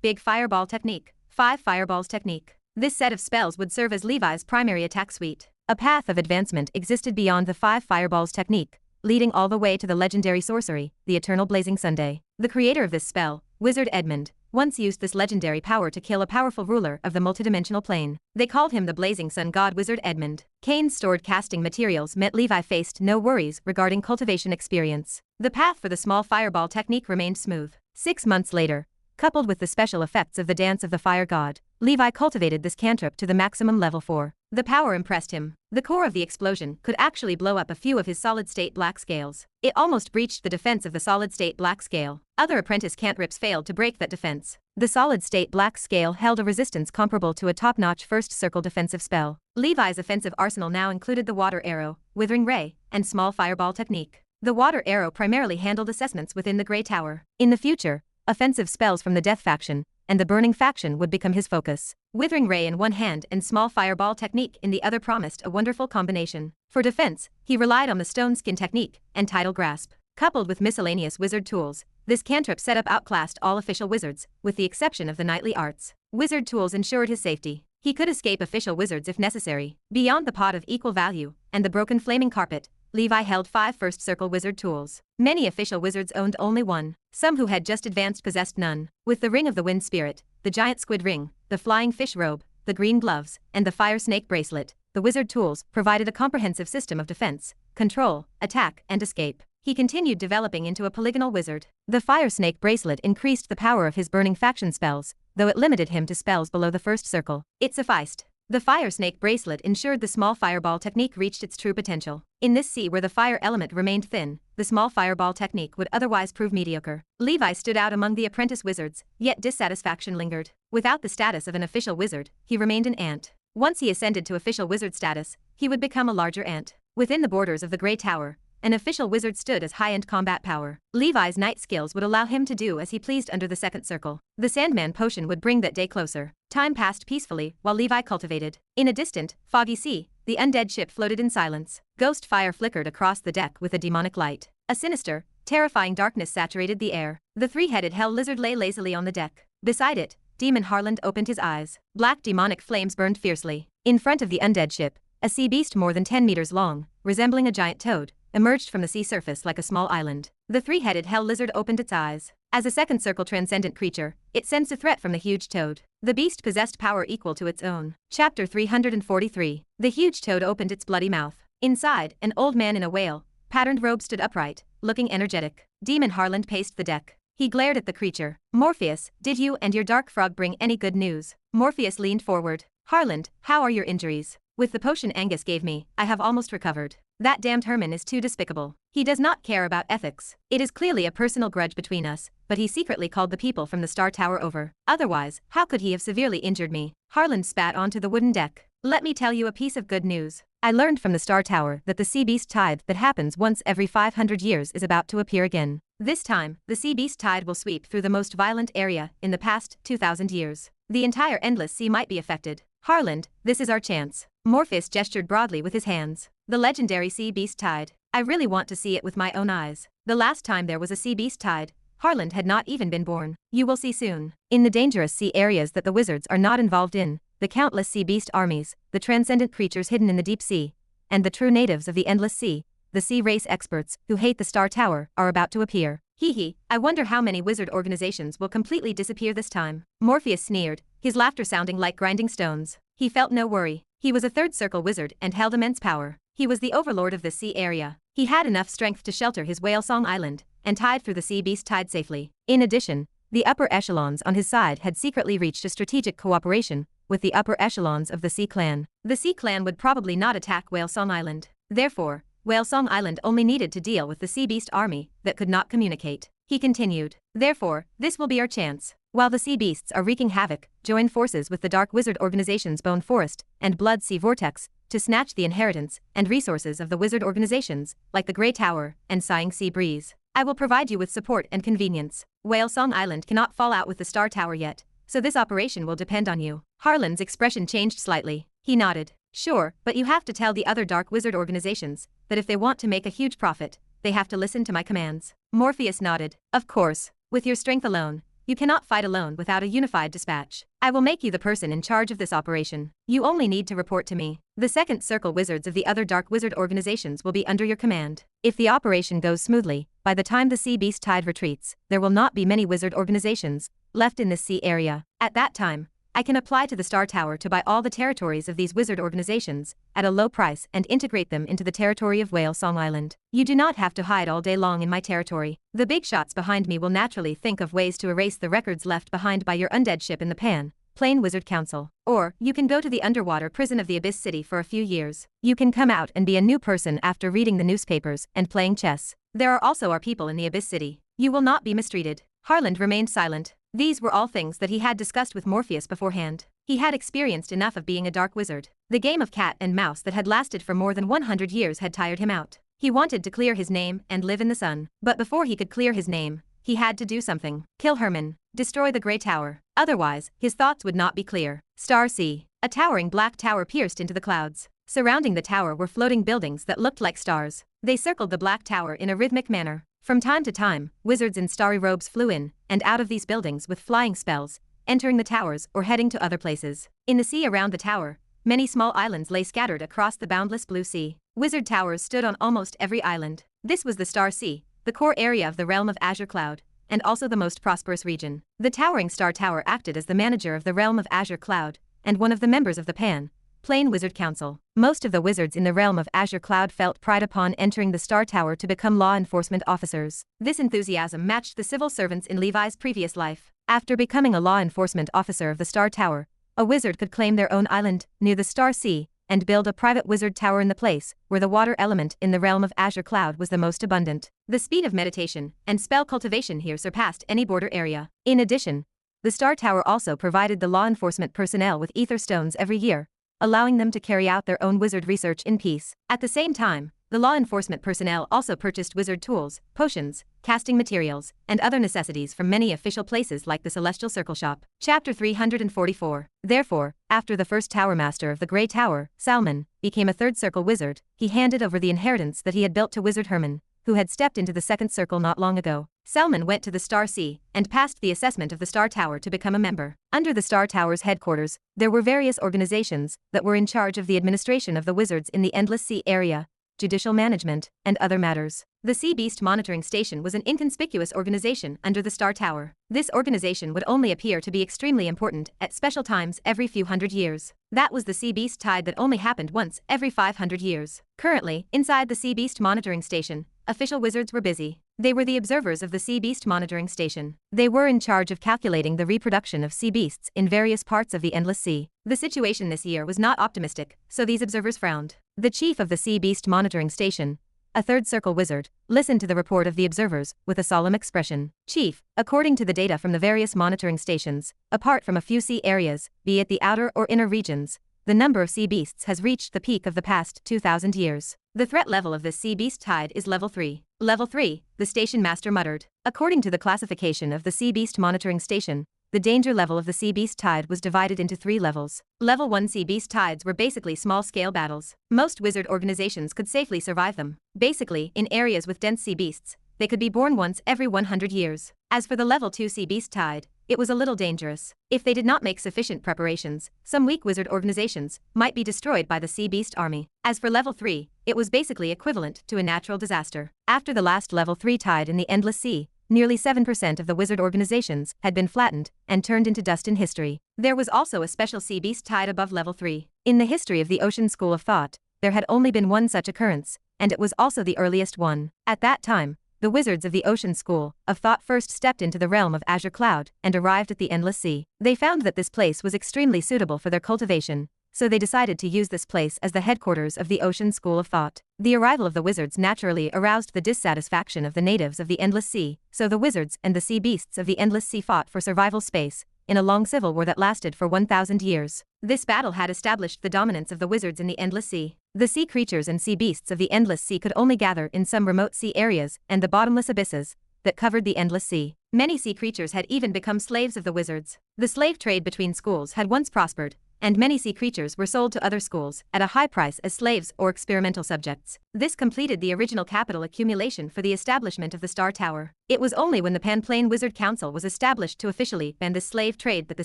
big fireball technique, 5 fireballs technique. This set of spells would serve as Levi's primary attack suite. A path of advancement existed beyond the 5 fireballs technique, leading all the way to the legendary sorcery, the Eternal Blazing Sunday. The creator of this spell, Wizard Edmund, once used this legendary power to kill a powerful ruler of the multidimensional plane. They called him the Blazing Sun God Wizard Edmund. Kane's stored casting materials meant Levi faced no worries regarding cultivation experience. The path for the small fireball technique remained smooth. 6 months later, coupled with the special effects of the Dance of the Fire God, Levi cultivated this cantrip to the maximum level 4. The power impressed him. The core of the explosion could actually blow up a few of his solid-state black scales. It almost breached the defense of the solid-state black scale. Other apprentice cantrips failed to break that defense. The solid-state black scale held a resistance comparable to a top-notch first circle defensive spell. Levi's offensive arsenal now included the water arrow, withering ray, and small fireball technique. The water arrow primarily handled assessments within the Grey Tower. In the future, offensive spells from the Death faction and the Burning faction would become his focus. Withering ray in one hand and small fireball technique in the other promised a wonderful combination. For defense, he relied on the stone skin technique and tidal grasp. Coupled with miscellaneous wizard tools, this cantrip setup outclassed all official wizards, with the exception of the knightly arts. Wizard tools ensured his safety. He could escape official wizards if necessary. Beyond the pot of equal value and the broken flaming carpet, Levi held 5 first circle wizard tools. Many official wizards owned only one. Some who had just advanced possessed none. With the Ring of the Wind Spirit, the Giant Squid Ring, the Flying Fish Robe, the Green Gloves, and the Fire Snake Bracelet, the wizard tools provided a comprehensive system of defense, control, attack, and escape. He continued developing into a polygonal wizard. The Fire Snake Bracelet increased the power of his burning faction spells, though it limited him to spells below the first circle. It sufficed. The Fire Snake Bracelet ensured the small fireball technique reached its true potential. In this sea where the fire element remained thin, the small fireball technique would otherwise prove mediocre. Levi stood out among the apprentice wizards, yet dissatisfaction lingered. Without the status of an official wizard, he remained an ant. Once he ascended to official wizard status, he would become a larger ant. Within the borders of the Grey Tower, an official wizard stood as high-end combat power. Levi's knight skills would allow him to do as he pleased under the second circle. The Sandman potion would bring that day closer. Time passed peacefully while Levi cultivated. In a distant, foggy sea, the undead ship floated in silence. Ghost fire flickered across the deck with a demonic light. A sinister, terrifying darkness saturated the air. The 3-headed hell lizard lay lazily on the deck. Beside it, Demon Harland opened his eyes. Black demonic flames burned fiercely. In front of the undead ship, a sea beast more than 10 meters long, resembling a giant toad, emerged from the sea surface like a small island. The 3-headed hell lizard opened its eyes. As a second circle transcendent creature, it sensed a threat from the huge toad. The beast possessed power equal to its own. Chapter 343. The huge toad opened its bloody mouth. Inside, an old man in a whale-patterned robe stood upright, looking energetic. Demon Harland paced the deck. He glared at the creature. Morpheus, did you and your dark frog bring any good news? Morpheus leaned forward. Harland, how are your injuries? With the potion Angus gave me, I have almost recovered. That damned Herman is too despicable. He does not care about ethics. It is clearly a personal grudge between us, but he secretly called the people from the Star Tower over. Otherwise, how could he have severely injured me? Harland spat onto the wooden deck. Let me tell you a piece of good news. I learned from the Star Tower that the sea beast tide that happens once every 500 years is about to appear again. This time, the sea beast tide will sweep through the most violent area in the past 2,000 years. The entire endless sea might be affected. Harland, this is our chance. Morpheus gestured broadly with his hands. The legendary sea beast tide. I really want to see it with my own eyes. The last time there was a sea beast tide, Harland had not even been born. You will see soon. In the dangerous sea areas that the wizards are not involved in, the countless sea beast armies, the transcendent creatures hidden in the deep sea, and the true natives of the endless sea, the sea race experts who hate the Star Tower, are about to appear. Hee hee, I wonder how many wizard organizations will completely disappear this time. Morpheus sneered, his laughter sounding like grinding stones. He felt no worry. He was a third circle wizard and held immense power. He was the overlord of the sea area. He had enough strength to shelter his whale song island and tide through the sea beast tide safely. In addition, the upper echelons on his side had secretly reached a strategic cooperation with the upper echelons of the Sea Clan. The Sea Clan would probably not attack Whale Song Island. Therefore, Whale Song Island only needed to deal with the sea beast army that could not communicate. He continued, therefore, this will be our chance. While the sea beasts are wreaking havoc, join forces with the dark wizard organizations Bone Forest and Blood Sea Vortex to snatch the inheritance and resources of the wizard organizations, like the Grey Tower and Sighing Sea Breeze. I will provide you with support and convenience. Whale Song Island cannot fall out with the Star Tower yet, so this operation will depend on you. Harlan's expression changed slightly. He nodded. Sure, but you have to tell the other dark wizard organizations that if they want to make a huge profit, they have to listen to my commands. Morpheus nodded. Of course. With your strength alone, you cannot fight alone without a unified dispatch. I will make you the person in charge of this operation. You only need to report to me. The second circle wizards of the other dark wizard organizations will be under your command. If the operation goes smoothly, by the time the sea beast tide retreats, there will not be many wizard organizations left in this sea area. At that time, I can apply to the Star Tower to buy all the territories of these wizard organizations at a low price and integrate them into the territory of Whale Song Island. You do not have to hide all day long in my territory. The big shots behind me will naturally think of ways to erase the records left behind by your undead ship in the pan, Plain Wizard Council. Or, you can go to the underwater prison of the Abyss City for a few years. You can come out and be a new person after reading the newspapers and playing chess. There are also our people in the Abyss City. You will not be mistreated. Harland remained silent. These were all things that he had discussed with Morpheus beforehand. He had experienced enough of being a dark wizard. The game of cat and mouse that had lasted for more than 100 years had tired him out. He wanted to clear his name and live in the sun. But before he could clear his name, he had to do something. Kill Herman. Destroy the Grey Tower. Otherwise, his thoughts would not be clear. Star Sea. A towering black tower pierced into the clouds. Surrounding the tower were floating buildings that looked like stars. They circled the black tower in a rhythmic manner. From time to time, wizards in starry robes flew in and out of these buildings with flying spells, entering the towers or heading to other places. In the sea around the tower, many small islands lay scattered across the boundless blue sea. Wizard towers stood on almost every island. This was the Star Sea, the core area of the realm of Azure Cloud, and also the most prosperous region. The towering Star Tower acted as the manager of the realm of Azure Cloud, and one of the members of the Plain Wizard Council. Most of the wizards in the realm of Azure Cloud felt pride upon entering the Star Tower to become law enforcement officers. This enthusiasm matched the civil servants in Levi's previous life. After becoming a law enforcement officer of the Star Tower, a wizard could claim their own island near the Star Sea and build a private wizard tower in the place where the water element in the realm of Azure Cloud was the most abundant. The speed of meditation and spell cultivation here surpassed any border area. In addition, the Star Tower also provided the law enforcement personnel with ether stones every year, allowing them to carry out their own wizard research in peace. At the same time, the law enforcement personnel also purchased wizard tools, potions, casting materials, and other necessities from many official places like the Celestial Circle Shop. Chapter 344. Therefore, after the first Tower Master of the Grey Tower, Salmon, became a third circle wizard, he handed over the inheritance that he had built to Wizard Herman, who had stepped into the second circle not long ago. Salmon went to the Star Sea and passed the assessment of the Star Tower to become a member. Under the Star Tower's headquarters, there were various organizations that were in charge of the administration of the wizards in the Endless Sea area, judicial management, and other matters. The Sea Beast Monitoring Station was an inconspicuous organization under the Star Tower. This organization would only appear to be extremely important at special times every few hundred years. That was the Sea Beast Tide that only happened once every 500 years. Currently, inside the Sea Beast Monitoring Station, official wizards were busy. They were the observers of the Sea Beast Monitoring Station. They were in charge of calculating the reproduction of sea beasts in various parts of the Endless Sea. The situation this year was not optimistic, so these observers frowned. The chief of the Sea Beast Monitoring Station, a third circle wizard, listened to the report of the observers with a solemn expression. Chief, according to the data from the various monitoring stations, apart from a few sea areas, be it the outer or inner regions, the number of sea beasts has reached the peak of the past 2,000 years. The threat level of this sea beast tide is level 3. Level 3, the station master muttered. According to the classification of the Sea Beast Monitoring Station, the danger level of the Sea Beast Tide was divided into 3 levels. Level 1 Sea Beast Tides were basically small-scale battles. Most wizard organizations could safely survive them. Basically, in areas with dense sea beasts, they could be born once every 100 years. As for the Level 2 Sea Beast Tide, it was a little dangerous. If they did not make sufficient preparations, some weak wizard organizations might be destroyed by the sea beast army. As for level 3, it was basically equivalent to a natural disaster. After the last level 3 tide in the endless sea, nearly 7% of the wizard organizations had been flattened and turned into dust in history. There was also a special sea beast tide above level 3. In the history of the ocean school of thought, there had only been one such occurrence, and it was also the earliest one. At that time, the wizards of the ocean school of thought first stepped into the realm of Azure Cloud and arrived at the endless sea. They found that this place was extremely suitable for their cultivation, so they decided to use this place as the headquarters of the ocean school of thought. The arrival of the wizards naturally aroused the dissatisfaction of the natives of the endless sea, so the wizards and the sea beasts of the endless sea fought for survival space in a long civil war that lasted for 1,000 years. This battle had established the dominance of the wizards in the endless sea. The sea creatures and sea beasts of the endless sea could only gather in some remote sea areas and the bottomless abysses that covered the endless sea. Many sea creatures had even become slaves of the wizards. The slave trade between schools had once prospered, and many sea creatures were sold to other schools at a high price as slaves or experimental subjects. This completed the original capital accumulation for the establishment of the Star Tower. It was only when the Panplane Wizard Council was established to officially ban the slave trade that the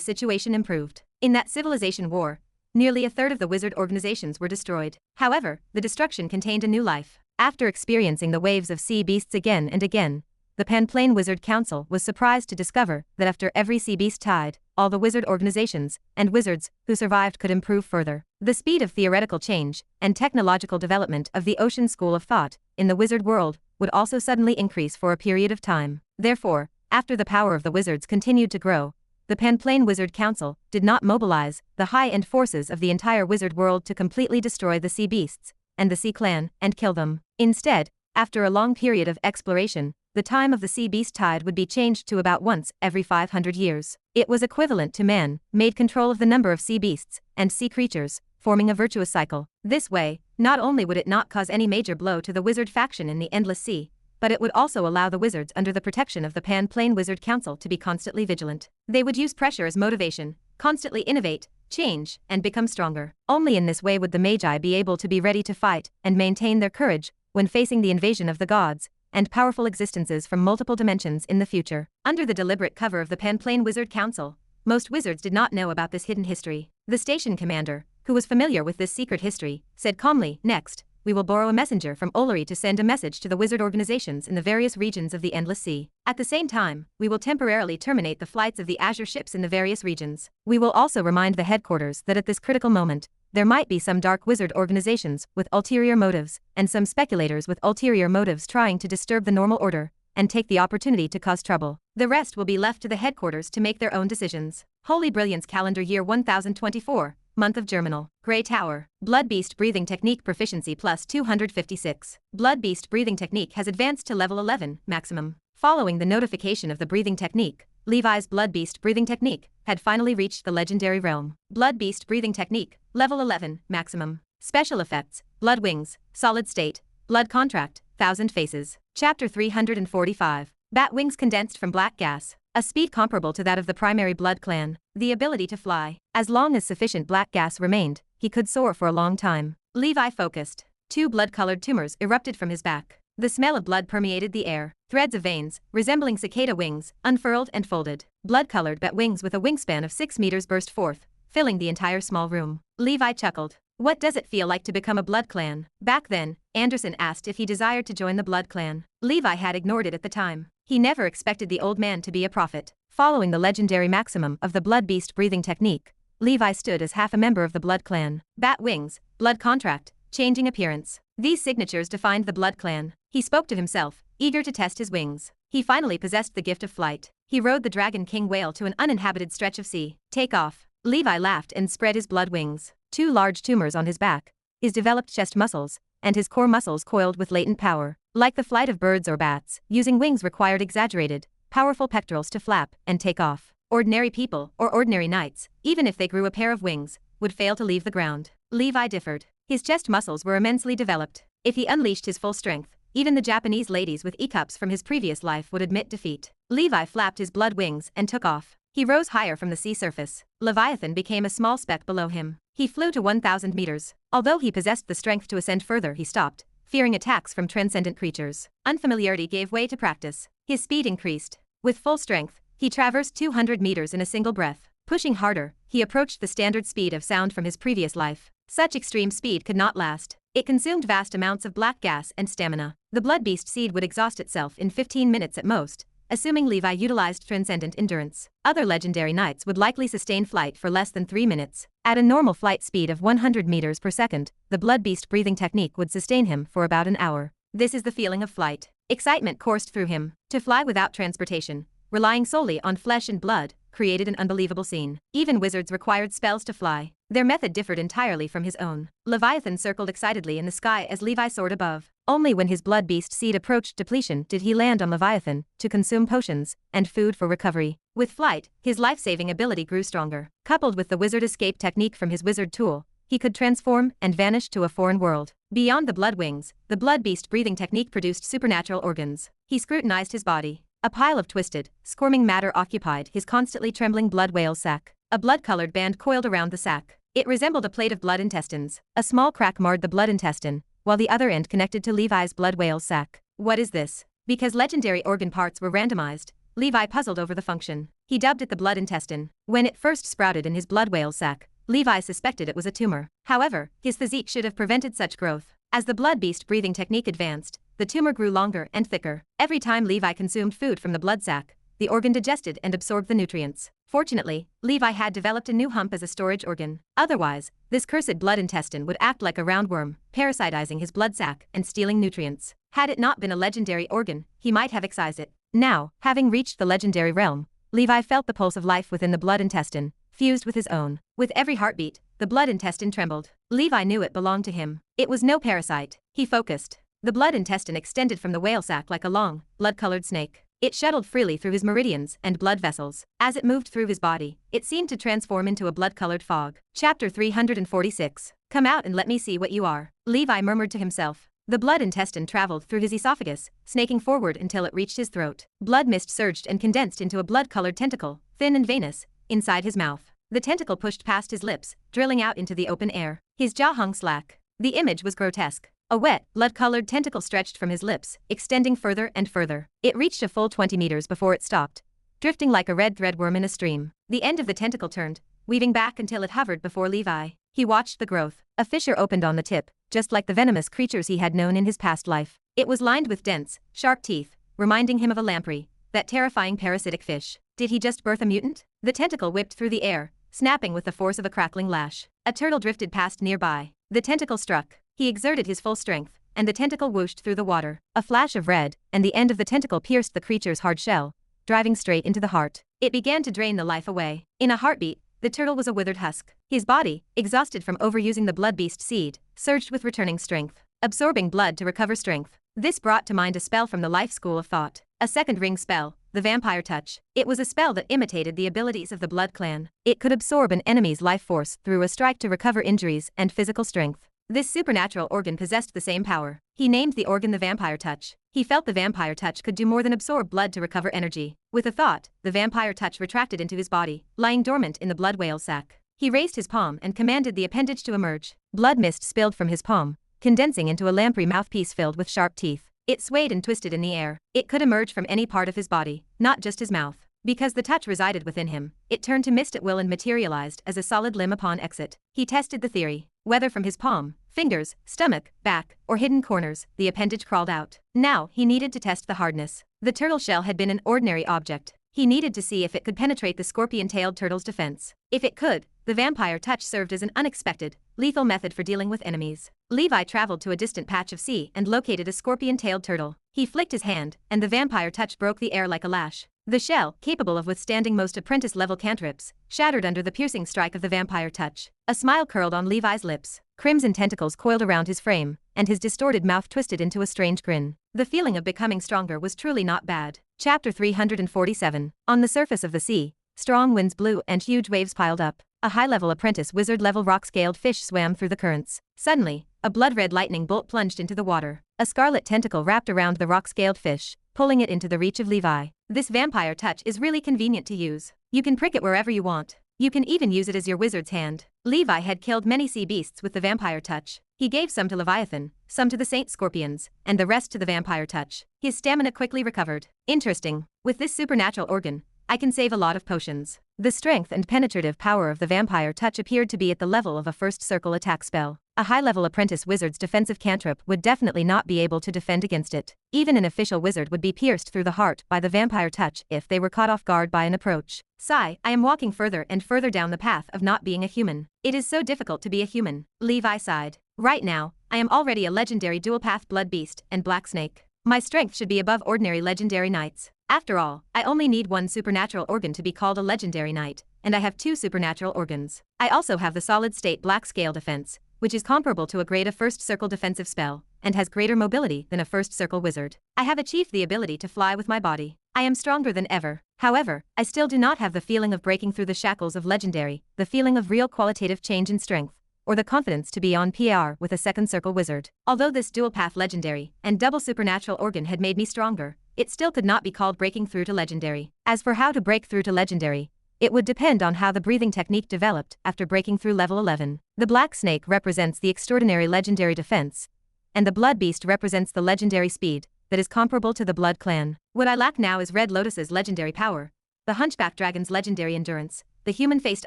situation improved. In that civilization war, nearly a third of the wizard organizations were destroyed. However, the destruction contained a new life. After experiencing the waves of sea beasts again and again, the Panplane Wizard Council was surprised to discover that after every sea beast tide, all the wizard organizations and wizards who survived could improve further. The speed of theoretical change and technological development of the ocean school of thought in the wizard world would also suddenly increase for a period of time. Therefore, after the power of the wizards continued to grow, the Panplane Wizard Council did not mobilize the high-end forces of the entire wizard world to completely destroy the sea beasts and the sea clan and kill them. Instead, after a long period of exploration, the time of the sea beast tide would be changed to about once every 500 years. It was equivalent to man-made control of the number of sea beasts and sea creatures, forming a virtuous cycle. This way, not only would it not cause any major blow to the wizard faction in the endless sea, but it would also allow the wizards under the protection of the Panplane Wizard Council to be constantly vigilant. They would use pressure as motivation, constantly innovate, change, and become stronger. Only in this way would the Magi be able to be ready to fight and maintain their courage when facing the invasion of the gods and powerful existences from multiple dimensions in the future. Under the deliberate cover of the Panplane Wizard Council, most wizards did not know about this hidden history. The station commander, who was familiar with this secret history, said calmly, "Next, we will borrow a messenger from Ollery to send a message to the wizard organizations in the various regions of the Endless Sea. At the same time, we will temporarily terminate the flights of the Azure ships in the various regions. We will also remind the headquarters that at this critical moment, there might be some dark wizard organizations with ulterior motives, and some speculators with ulterior motives trying to disturb the normal order and take the opportunity to cause trouble. The rest will be left to the headquarters to make their own decisions." Holy Brilliance Calendar Year 1024, Month of Germinal. Grey Tower. Blood Beast Breathing Technique Proficiency plus 256. Blood Beast Breathing Technique has advanced to level 11, maximum. Following the notification of the breathing technique, Levi's Blood Beast Breathing Technique had finally reached the legendary realm. Blood Beast Breathing Technique, level 11, maximum. Special effects: Blood Wings, Solid State, Blood Contract, Thousand Faces. Chapter 345. Bat Wings Condensed from Black Gas. A speed comparable to that of the primary blood clan. The ability to fly. As long as sufficient black gas remained, he could soar for a long time. Levi focused. 2 blood-colored tumors erupted from his back. The smell of blood permeated the air. Threads of veins, resembling cicada wings, unfurled and folded. Blood-colored bat wings with a wingspan of 6 meters burst forth, filling the entire small room. Levi chuckled. What does it feel like to become a blood clan? Back then, Anderson asked if he desired to join the blood clan. Levi had ignored it at the time. He never expected the old man to be a prophet. Following the legendary maximum of the blood beast breathing technique, Levi stood as half a member of the blood clan. Bat wings, blood contract, changing appearance. These signatures defined the blood clan. He spoke to himself, eager to test his wings. He finally possessed the gift of flight. He rode the Dragon King whale to an uninhabited stretch of sea. Take off. Levi laughed and spread his blood wings. 2 large tumors on his back, his developed chest muscles, and his core muscles coiled with latent power. Like the flight of birds or bats, using wings required exaggerated, powerful pectorals to flap and take off. Ordinary people, or ordinary knights, even if they grew a pair of wings, would fail to leave the ground. Levi differed. His chest muscles were immensely developed. If he unleashed his full strength, even the Japanese ladies with E-cups from his previous life would admit defeat. Levi flapped his blood wings and took off. He rose higher from the sea surface. Leviathan became a small speck below him. He flew to 1,000 meters. Although he possessed the strength to ascend further, he stopped, fearing attacks from transcendent creatures. Unfamiliarity gave way to practice. His speed increased. With full strength, He traversed 200 meters in a single breath. Pushing harder, he approached the standard speed of sound from his previous life. Such extreme speed could not last. It consumed vast amounts of black gas and stamina. The blood beast seed would exhaust itself in 15 minutes at most, assuming Levi utilized transcendent endurance. Other legendary knights would likely sustain flight for less than 3 minutes. At a normal flight speed of 100 meters per second, the blood beast breathing technique would sustain him for about an hour. This is the feeling of flight. Excitement coursed through him. To fly without transportation, relying solely on flesh and blood, created an unbelievable scene. Even wizards required spells to fly. Their method differed entirely from his own. Leviathan circled excitedly in the sky as Levi soared above. Only when his blood beast seed approached depletion did he land on Leviathan to consume potions and food for recovery. With flight, his life-saving ability grew stronger. Coupled with the wizard escape technique from his wizard tool, he could transform and vanish to a foreign world. Beyond the blood wings, the blood beast breathing technique produced supernatural organs. He scrutinized his body. A pile of twisted, squirming matter occupied his constantly trembling blood whale sac. A blood-colored band coiled around the sac. It resembled a plate of blood intestines. A small crack marred the blood intestine, while the other end connected to Levi's blood whale sac. What is this? Because legendary organ parts were randomized, Levi puzzled over the function. He dubbed it the blood intestine. When it first sprouted in his blood whale sac, Levi suspected it was a tumor. However, his physique should have prevented such growth. As the blood beast breathing technique advanced, the tumor grew longer and thicker. Every time Levi consumed food from the blood sac, the organ digested and absorbed the nutrients. Fortunately, Levi had developed a new hump as a storage organ. Otherwise, this cursed blood intestine would act like a roundworm, parasitizing his blood sac and stealing nutrients. Had it not been a legendary organ, he might have excised it. Now, having reached the legendary realm, Levi felt the pulse of life within the blood intestine, fused with his own. With every heartbeat, the blood intestine trembled. Levi knew it belonged to him. It was no parasite. He focused. The blood intestine extended from the whale sac like a long, blood-colored snake. It shuttled freely through his meridians and blood vessels. As it moved through his body, it seemed to transform into a blood-colored fog. Chapter 346. Come out and let me see what you are. Levi murmured to himself. The blood intestine traveled through his esophagus, snaking forward until it reached his throat. Blood mist surged and condensed into a blood-colored tentacle, thin and veinous, inside his mouth. The tentacle pushed past his lips, drilling out into the open air. His jaw hung slack. The image was grotesque. A wet, blood-colored tentacle stretched from his lips, extending further and further. It reached a full 20 meters before it stopped, drifting like a red threadworm in a stream. The end of the tentacle turned, weaving back until it hovered before Levi. He watched the growth. A fissure opened on the tip, just like the venomous creatures he had known in his past life. It was lined with dense, sharp teeth, reminding him of a lamprey, that terrifying parasitic fish. Did he just birth a mutant? The tentacle whipped through the air, snapping with the force of a crackling lash. A turtle drifted past nearby. The tentacle struck. He exerted his full strength, and the tentacle whooshed through the water. A flash of red, and the end of the tentacle pierced the creature's hard shell, driving straight into the heart. It began to drain the life away. In a heartbeat, the turtle was a withered husk. His body, exhausted from overusing the blood beast seed, surged with returning strength, absorbing blood to recover strength. This brought to mind a spell from the life school of thought. A second ring spell, the vampire touch. It was a spell that imitated the abilities of the blood clan. It could absorb an enemy's life force through a strike to recover injuries and physical strength. This supernatural organ possessed the same power. He named the organ the vampire touch. He felt the vampire touch could do more than absorb blood to recover energy. With a thought, the vampire touch retracted into his body, lying dormant in the blood whale sac. He raised his palm and commanded the appendage to emerge. Blood mist spilled from his palm, condensing into a lamprey mouthpiece filled with sharp teeth. It swayed and twisted in the air. It could emerge from any part of his body, not just his mouth. Because the touch resided within him, it turned to mist at will and materialized as a solid limb upon exit. He tested the theory. Whether from his palm, fingers, stomach, back, or hidden corners, the appendage crawled out. Now, he needed to test the hardness. The turtle shell had been an ordinary object. He needed to see if it could penetrate the scorpion-tailed turtle's defense. If it could, the vampire touch served as an unexpected, lethal method for dealing with enemies. Levi traveled to a distant patch of sea and located a scorpion-tailed turtle. He flicked his hand, and the vampire touch broke the air like a lash. The shell, capable of withstanding most apprentice-level cantrips, shattered under the piercing strike of the vampire touch. A smile curled on Levi's lips. Crimson tentacles coiled around his frame, and his distorted mouth twisted into a strange grin. The feeling of becoming stronger was truly not bad. Chapter 347. On the surface of the sea, strong winds blew and huge waves piled up. A high-level apprentice wizard-level rock-scaled fish swam through the currents. Suddenly, a blood-red lightning bolt plunged into the water. A scarlet tentacle wrapped around the rock-scaled fish, pulling it into the reach of Levi. This vampire touch is really convenient to use. You can prick it wherever you want. You can even use it as your wizard's hand. Levi had killed many sea beasts with the vampire touch. He gave some to Leviathan, some to the saint scorpions, and the rest to the vampire touch. His stamina quickly recovered. Interesting. With this supernatural organ, I can save a lot of potions. The strength and penetrative power of the vampire touch appeared to be at the level of a first circle attack spell. A high-level apprentice wizard's defensive cantrip would definitely not be able to defend against it. Even an official wizard would be pierced through the heart by the vampire touch if they were caught off guard by an approach. Sigh, I am walking further and further down the path of not being a human. It is so difficult to be a human. Levi sighed. Right now, I am already a legendary dual-path blood beast and black snake. My strength should be above ordinary legendary knights. After all, I only need one supernatural organ to be called a legendary knight, and I have 2 supernatural organs. I also have the solid-state black scale defense, which is comparable to a grade of first circle defensive spell, and has greater mobility than a first circle wizard. I have achieved the ability to fly with my body. I am stronger than ever. However, I still do not have the feeling of breaking through the shackles of legendary, the feeling of real qualitative change in strength, or the confidence to be on par with a second circle wizard. Although this dual-path legendary and double supernatural organ had made me stronger, it still could not be called breaking through to legendary. As for how to break through to legendary, it would depend on how the breathing technique developed after breaking through level 11. The black snake represents the extraordinary legendary defense, and the blood beast represents the legendary speed that is comparable to the blood clan. What I lack now is Red Lotus's legendary power, the hunchback dragon's legendary endurance, the human-faced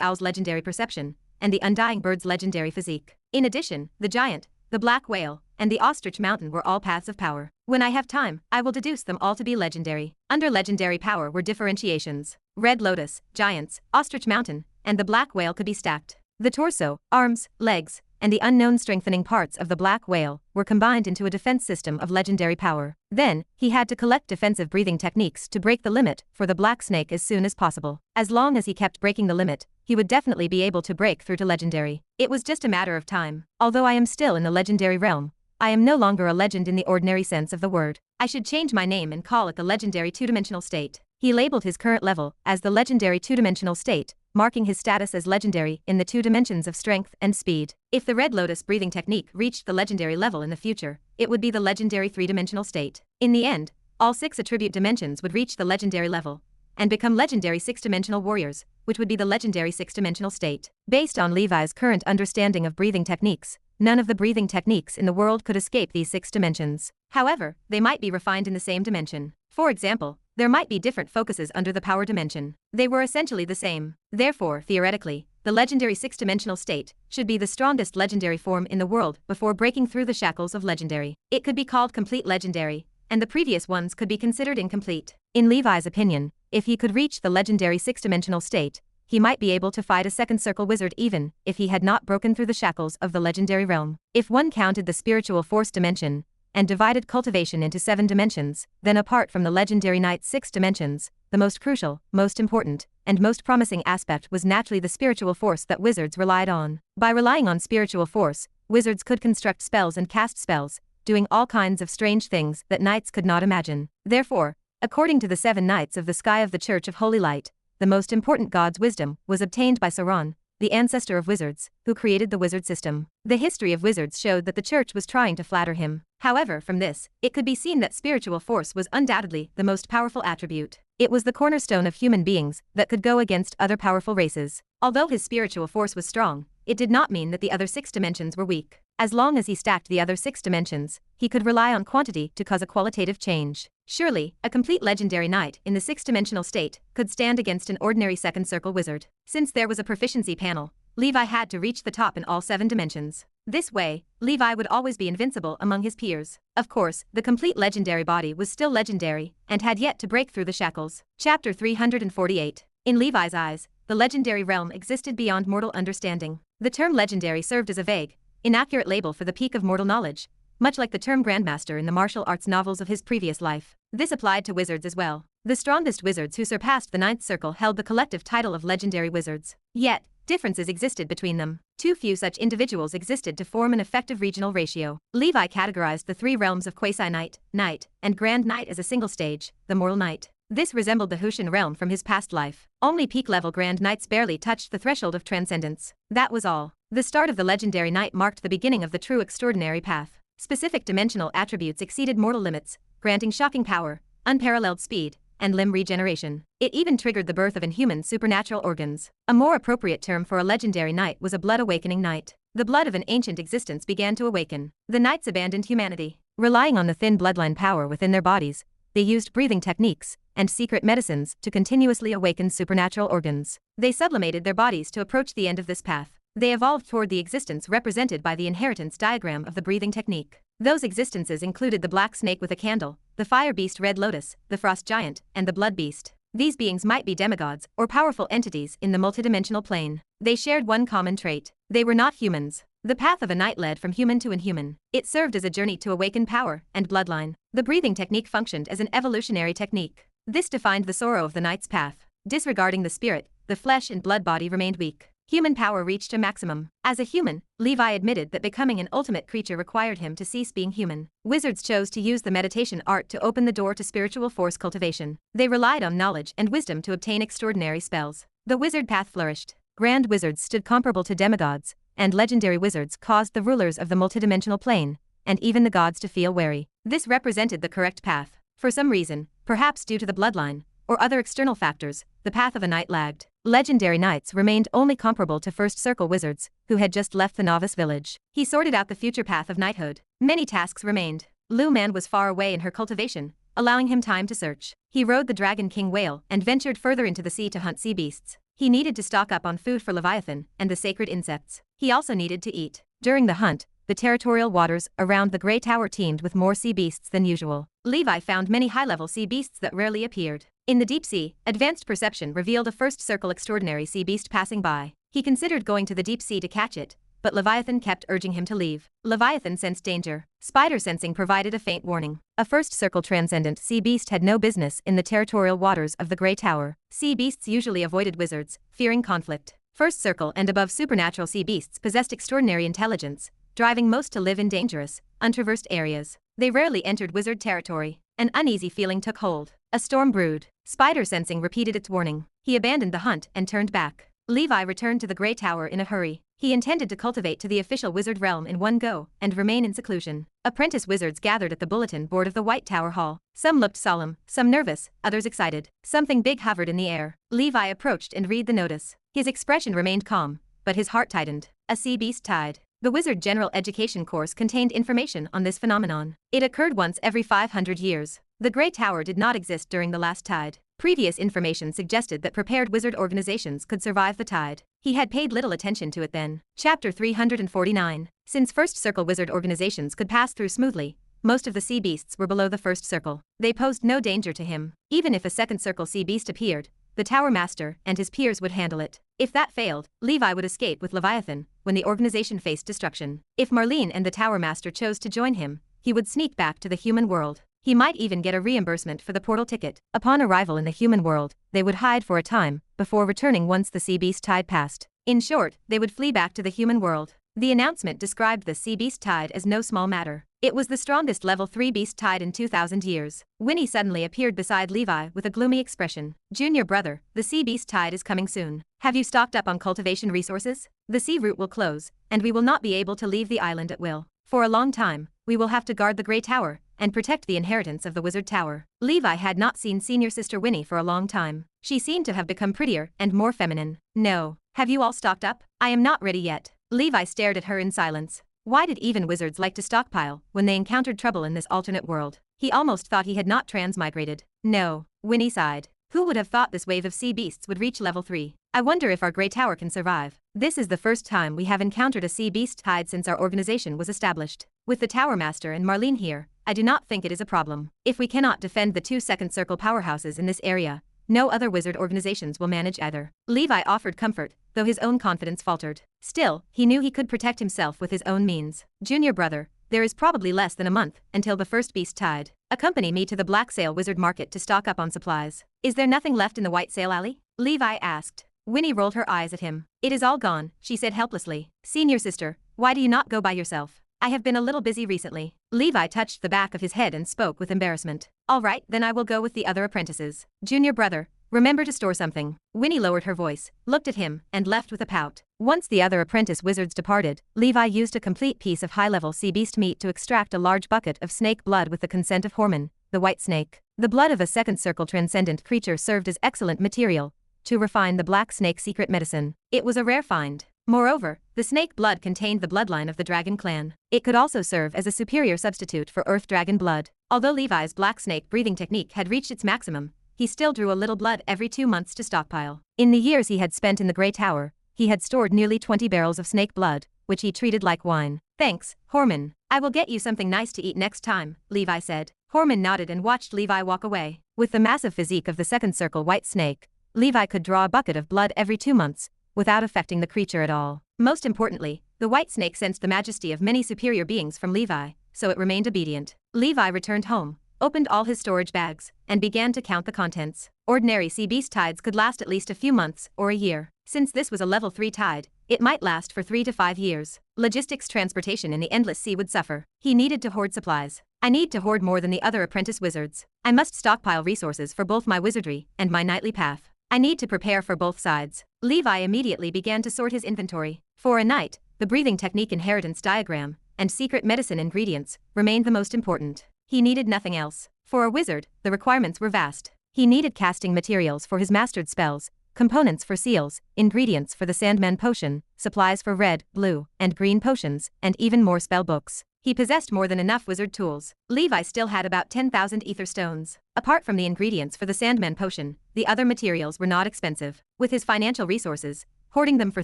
owl's legendary perception, and the undying bird's legendary physique. In addition, the giant, the black whale, and the ostrich mountain were all paths of power. When I have time, I will deduce them all to be legendary. Under legendary power were differentiations. Red Lotus, giants, ostrich mountain, and the black whale could be stacked. The torso, arms, legs, and the unknown strengthening parts of the black whale were combined into a defense system of legendary power. Then, he had to collect defensive breathing techniques to break the limit for the black snake as soon as possible. As long as he kept breaking the limit, he would definitely be able to break through to legendary. It was just a matter of time. Although I am still in the legendary realm, I am no longer a legend in the ordinary sense of the word. I should change my name and call it the legendary two-dimensional state. He labeled his current level as the legendary two-dimensional state, marking his status as legendary in the 2 dimensions of strength and speed. If the Red Lotus breathing technique reached the legendary level in the future, it would be the legendary 3-dimensional state. In the end, all 6 attribute dimensions would reach the legendary level and become legendary 6-dimensional warriors, which would be the legendary 6-dimensional state. Based on Levi's current understanding of breathing techniques, none of the breathing techniques in the world could escape these 6 dimensions. However, they might be refined in the same dimension. For example, there might be different focuses under the power dimension. They were essentially the same. Therefore, theoretically, the legendary 6-dimensional state should be the strongest legendary form in the world before breaking through the shackles of legendary. It could be called complete legendary, and the previous ones could be considered incomplete. In Levi's opinion, if he could reach the legendary 6-dimensional state, he might be able to fight a second circle wizard even if he had not broken through the shackles of the legendary realm. If one counted the spiritual force dimension and divided cultivation into 7 dimensions, then apart from the legendary knight's 6 dimensions, the most crucial, most important, and most promising aspect was naturally the spiritual force that wizards relied on. By relying on spiritual force, wizards could construct spells and cast spells, doing all kinds of strange things that knights could not imagine. Therefore, according to the 7 knights of the sky of the Church of Holy Light, the most important god's wisdom was obtained by Sauron, the ancestor of wizards, who created the wizard system. The history of wizards showed that the church was trying to flatter him. However, from this, it could be seen that spiritual force was undoubtedly the most powerful attribute. It was the cornerstone of human beings that could go against other powerful races. Although his spiritual force was strong, it did not mean that the other 6 dimensions were weak. As long as he stacked the other 6 dimensions, he could rely on quantity to cause a qualitative change. Surely, a complete legendary knight in the 6-dimensional state could stand against an ordinary second circle wizard. Since there was a proficiency panel, Levi had to reach the top in all 7 dimensions. This way, Levi would always be invincible among his peers. Of course, the complete legendary body was still legendary and had yet to break through the shackles. Chapter 348. In Levi's eyes, the legendary realm existed beyond mortal understanding. The term legendary served as a vague, inaccurate label for the peak of mortal knowledge, much like the term grandmaster in the martial arts novels of his previous life. This applied to wizards as well. The strongest wizards who surpassed the 9th circle held the collective title of legendary wizards. Yet, differences existed between them. Too few such individuals existed to form an effective regional ratio. Levi categorized the 3 realms of quasi-knight, knight, and grand knight as a single stage, the moral knight. This resembled the Hushan realm from his past life. Only peak-level grand knights barely touched the threshold of transcendence. That was all. The start of the legendary knight marked the beginning of the true extraordinary path. Specific dimensional attributes exceeded mortal limits, granting shocking power, unparalleled speed, and limb regeneration. It even triggered the birth of inhuman supernatural organs. A more appropriate term for a legendary knight was a blood-awakening knight. The blood of an ancient existence began to awaken. The knights abandoned humanity. Relying on the thin bloodline power within their bodies, they used breathing techniques and secret medicines to continuously awaken supernatural organs. They sublimated their bodies to approach the end of this path. They evolved toward the existence represented by the inheritance diagram of the breathing technique. Those existences included the black snake with a candle, the fire beast red lotus, the frost giant, and the blood beast. These beings might be demigods or powerful entities in the multidimensional plane. They shared one common trait. They were not humans. The path of a knight led from human to inhuman. It served as a journey to awaken power and bloodline. The breathing technique functioned as an evolutionary technique. This defined the sorrow of the knight's path. Disregarding the spirit, the flesh and blood body remained weak. Human power reached a maximum. As a human, Levi admitted that becoming an ultimate creature required him to cease being human. Wizards chose to use the meditation art to open the door to spiritual force cultivation. They relied on knowledge and wisdom to obtain extraordinary spells. The wizard path flourished. Grand wizards stood comparable to demigods, and legendary wizards caused the rulers of the multidimensional plane, and even the gods to feel wary. This represented the correct path. For some reason, perhaps due to the bloodline, or other external factors, the path of a knight lagged. Legendary knights remained only comparable to first circle wizards, who had just left the novice village. He sorted out the future path of knighthood. Many tasks remained. Lu Man was far away in her cultivation, allowing him time to search. He rode the Dragon King whale and ventured further into the sea to hunt sea beasts. He needed to stock up on food for Leviathan and the sacred insects. He also needed to eat. During the hunt, the territorial waters around the Grey Tower teemed with more sea beasts than usual. Levi found many high-level sea beasts that rarely appeared. In the deep sea, advanced perception revealed a first circle extraordinary sea beast passing by. He considered going to the deep sea to catch it, but Leviathan kept urging him to leave. Leviathan sensed danger. Spider sensing provided a faint warning. A first circle transcendent sea beast had no business in the territorial waters of the Grey Tower. Sea beasts usually avoided wizards, fearing conflict. First circle and above supernatural sea beasts possessed extraordinary intelligence, driving most to live in dangerous, untraversed areas. They rarely entered wizard territory. An uneasy feeling took hold. A storm brewed. Spider sensing repeated its warning. He abandoned the hunt and turned back. Levi returned to the Grey Tower in a hurry. He intended to cultivate to the official wizard realm in one go and remain in seclusion. Apprentice wizards gathered at the bulletin board of the White Tower Hall. Some looked solemn, some nervous, others excited. Something big hovered in the air. Levi approached and read the notice. His expression remained calm, but his heart tightened. A sea beast tide. The Wizard General Education course contained information on this phenomenon. It occurred once every 500 years. The Grey Tower did not exist during the last tide. Previous information suggested that prepared wizard organizations could survive the tide. He had paid little attention to it then. Chapter 349. Since first circle wizard organizations could pass through smoothly, most of the sea beasts were below the first circle. They posed no danger to him. Even if a second circle sea beast appeared, the Tower Master and his peers would handle it. If that failed, Levi would escape with Leviathan when the organization faced destruction. If Marlene and the Tower Master chose to join him, he would sneak back to the human world. He might even get a reimbursement for the portal ticket. Upon arrival in the human world, they would hide for a time, before returning once the sea beast tide passed. In short, they would flee back to the human world. The announcement described the sea beast tide as no small matter. It was the strongest level 3 beast tide in 2,000 years. Winnie suddenly appeared beside Levi with a gloomy expression. Junior brother, the sea beast tide is coming soon. Have you stocked up on cultivation resources? The sea route will close, and we will not be able to leave the island at will. For a long time, we will have to guard the Grey Tower and protect the inheritance of the Wizard Tower. Levi had not seen senior sister Winnie for a long time. She seemed to have become prettier and more feminine. No. Have you all stocked up? I am not ready yet. Levi stared at her in silence. Why did even wizards like to stockpile when they encountered trouble in this alternate world? He almost thought he had not transmigrated. No. Winnie sighed. Who would have thought this wave of sea beasts would reach level 3? I wonder if our Grey Tower can survive. This is the first time we have encountered a sea beast tide since our organization was established. With the Tower Master and Marlene here, I do not think it is a problem. If we cannot defend the 2 second circle powerhouses in this area, no other wizard organizations will manage either. Levi offered comfort, though his own confidence faltered. Still, he knew he could protect himself with his own means. Junior brother, there is probably less than a month until the first beast tide. Accompany me to the Black Sail Wizard Market to stock up on supplies. Is there nothing left in the White Sail Alley? Levi asked. Winnie rolled her eyes at him. It is all gone, she said helplessly. Senior sister, why do you not go by yourself? I have been a little busy recently. Levi touched the back of his head and spoke with embarrassment. All right, then I will go with the other apprentices. Junior brother, remember to store something. Winnie lowered her voice, looked at him, and left with a pout. Once the other apprentice wizards departed, Levi used a complete piece of high-level sea beast meat to extract a large bucket of snake blood with the consent of Horman, the white snake. The blood of a second circle transcendent creature served as excellent material to refine the black snake secret medicine. It was a rare find. Moreover, the snake blood contained the bloodline of the dragon clan. It could also serve as a superior substitute for earth dragon blood. Although Levi's black snake breathing technique had reached its maximum, he still drew a little blood every 2 months to stockpile. In the years he had spent in the Grey Tower, he had stored nearly 20 barrels of snake blood, which he treated like wine. "Thanks, Horman. I will get you something nice to eat next time," Levi said. Horman nodded and watched Levi walk away. With the massive physique of the second circle white snake, Levi could draw a bucket of blood every 2 months, without affecting the creature at all. Most importantly, the white snake sensed the majesty of many superior beings from Levi, so it remained obedient. Levi returned home, opened all his storage bags, and began to count the contents. Ordinary sea beast tides could last at least a few months or a year. Since this was a level 3 tide, it might last for 3 to 5 years. Logistics transportation in the endless sea would suffer. He needed to hoard supplies. "I need to hoard more than the other apprentice wizards. I must stockpile resources for both my wizardry and my knightly path. I need to prepare for both sides." Levi immediately began to sort his inventory. For a knight, the breathing technique inheritance diagram and secret medicine ingredients remained the most important. He needed nothing else. For a wizard, the requirements were vast. He needed casting materials for his mastered spells, components for seals, ingredients for the Sandman potion, supplies for red, blue, and green potions, and even more spell books. He possessed more than enough wizard tools. Levi still had about 10,000 ether stones. Apart from the ingredients for the Sandman potion, the other materials were not expensive. With his financial resources, hoarding them for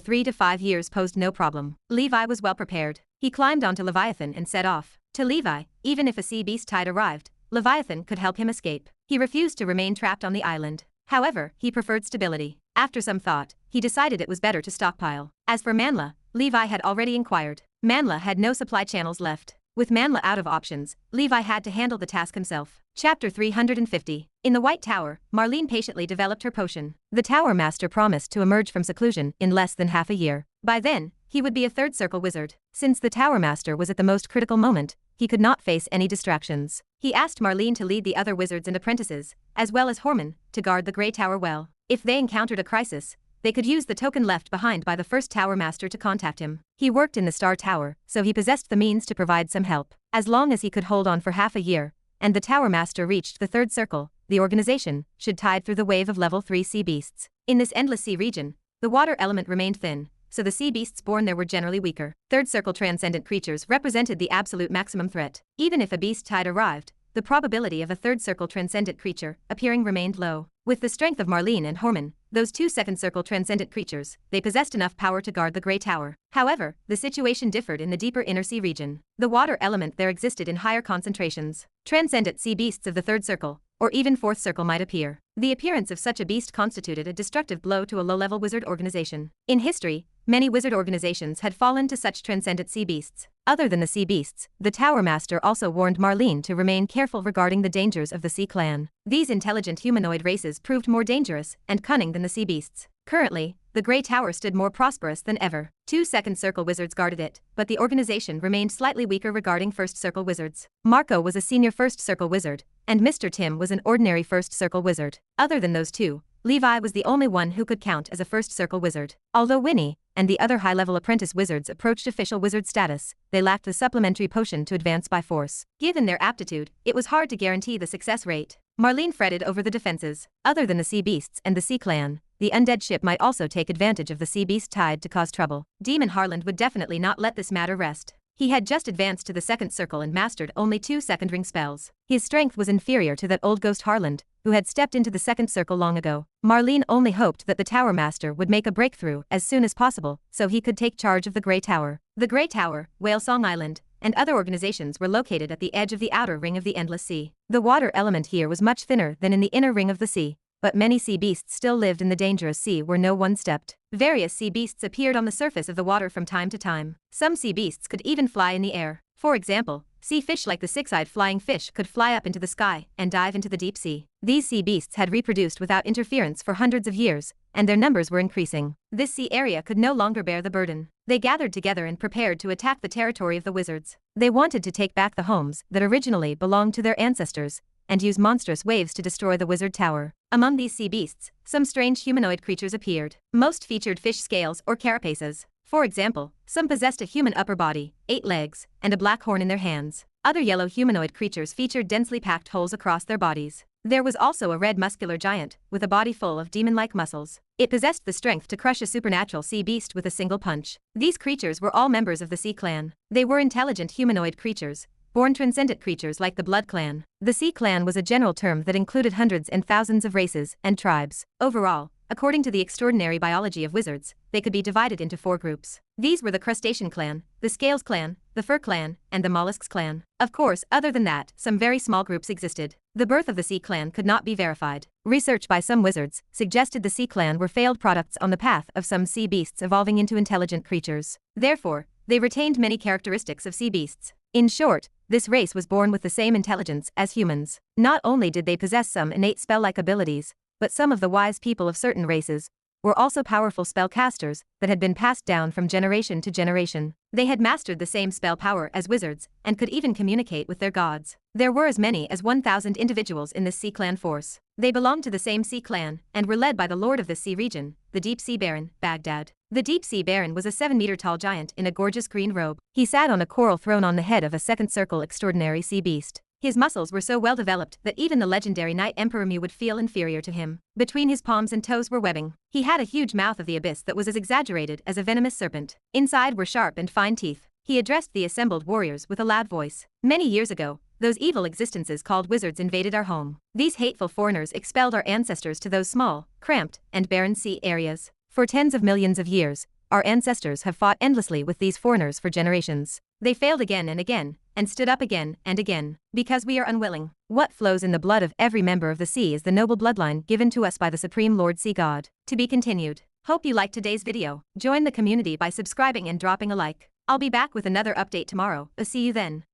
3 to 5 years posed no problem. Levi was well prepared. He climbed onto Leviathan and set off. To Levi, even if a sea beast tide arrived, Leviathan could help him escape. He refused to remain trapped on the island. However, he preferred stability. After some thought, he decided it was better to stockpile. As for Manla, Levi had already inquired. Manla had no supply channels left. With Manla out of options, Levi had to handle the task himself. Chapter 350. In the White Tower, Marlene patiently developed her potion. The Tower Master promised to emerge from seclusion in less than half a year. By then, he would be a third circle wizard. Since the Tower Master was at the most critical moment, he could not face any distractions. He asked Marlene to lead the other wizards and apprentices, as well as Horman, to guard the Grey Tower well. If they encountered a crisis, they could use the token left behind by the first Tower Master to contact him. He worked in the Star Tower, so he possessed the means to provide some help. As long as he could hold on for half a year, and the Tower Master reached the third circle, the organization should tide through the wave of level 3 sea beasts. In this endless sea region, the water element remained thin, so the sea beasts born there were generally weaker. Third circle transcendent creatures represented the absolute maximum threat. Even if a beast tide arrived, the probability of a third circle transcendent creature appearing remained low. With the strength of Marlene and Horman, those 2 second circle transcendent creatures, they possessed enough power to guard the Grey Tower. However, the situation differed in the deeper inner sea region. The water element there existed in higher concentrations. Transcendent sea beasts of the third circle, or even fourth circle might appear. The appearance of such a beast constituted a destructive blow to a low-level wizard organization. In history, many wizard organizations had fallen to such transcendent sea beasts. Other than the sea beasts, the Tower Master also warned Marlene to remain careful regarding the dangers of the Sea Clan. These intelligent humanoid races proved more dangerous and cunning than the sea beasts. Currently, the Grey Tower stood more prosperous than ever. 2 second circle wizards guarded it, but the organization remained slightly weaker regarding first circle wizards. Marco was a senior first circle wizard, and Mr. Tim was an ordinary first circle wizard. Other than those two, Levi was the only one who could count as a first circle wizard. Although Winnie and the other high-level apprentice wizards approached official wizard status, they lacked the supplementary potion to advance by force. Given their aptitude, it was hard to guarantee the success rate. Marlene fretted over the defenses. Other than the sea beasts and the Sea Clan, the undead ship might also take advantage of the sea beast tide to cause trouble. Demon Harland would definitely not let this matter rest. He had just advanced to the second circle and mastered only 2 second ring spells. His strength was inferior to that old ghost Harland, who had stepped into the second circle long ago. Marlene only hoped that the Tower Master would make a breakthrough as soon as possible so he could take charge of the Grey Tower. The Grey Tower, Whale Song Island, and other organizations were located at the edge of the outer ring of the Endless Sea. The water element here was much thinner than in the inner ring of the sea, but many sea beasts still lived in the dangerous sea where no one stepped. Various sea beasts appeared on the surface of the water from time to time. Some sea beasts could even fly in the air. For example, sea fish like the six-eyed flying fish could fly up into the sky and dive into the deep sea. These sea beasts had reproduced without interference for hundreds of years, and their numbers were increasing. This sea area could no longer bear the burden. They gathered together and prepared to attack the territory of the wizards. They wanted to take back the homes that originally belonged to their ancestors, and use monstrous waves to destroy the wizard tower. Among these sea beasts, some strange humanoid creatures appeared. Most featured fish scales or carapaces. For example, some possessed a human upper body, 8 legs, and a black horn in their hands. Other yellow humanoid creatures featured densely packed holes across their bodies. There was also a red muscular giant, with a body full of demon-like muscles. It possessed the strength to crush a supernatural sea beast with a single punch. These creatures were all members of the Sea Clan. They were intelligent humanoid creatures, born transcendent creatures like the Blood Clan. The Sea Clan was a general term that included hundreds and thousands of races and tribes. Overall, according to the extraordinary biology of wizards, they could be divided into 4 groups. These were the Crustacean Clan, the Scales Clan, the Fur Clan, and the Mollusks Clan. Of course, other than that, some very small groups existed. The birth of the Sea Clan could not be verified. Research by some wizards suggested the Sea Clan were failed products on the path of some sea beasts evolving into intelligent creatures. Therefore, they retained many characteristics of sea beasts. In short, this race was born with the same intelligence as humans. Not only did they possess some innate spell-like abilities, but some of the wise people of certain races were also powerful spellcasters that had been passed down from generation to generation. They had mastered the same spell power as wizards and could even communicate with their gods. There were as many as 1,000 individuals in this Sea Clan force. They belonged to the same Sea Clan and were led by the Lord of the Sea region, the Deep Sea Baron, Baghdad. The Deep Sea Baron was a 7-meter-tall giant in a gorgeous green robe. He sat on a coral throne on the head of a second-circle extraordinary sea beast. His muscles were so well developed that even the legendary Knight Emperor Mu would feel inferior to him. Between his palms and toes were webbing. He had a huge mouth of the abyss that was as exaggerated as a venomous serpent. Inside were sharp and fine teeth. He addressed the assembled warriors with a loud voice. Many years ago, those evil existences called wizards invaded our home. These hateful foreigners expelled our ancestors to those small, cramped, and barren sea areas. For tens of millions of years, our ancestors have fought endlessly with these foreigners for generations. They failed again and again, and stood up again and again, because we are unwilling. What flows in the blood of every member of the sea is the noble bloodline given to us by the Supreme Lord Sea God. To be continued. Hope you liked today's video. Join the community by subscribing and dropping a like. I'll be back with another update tomorrow. See you then.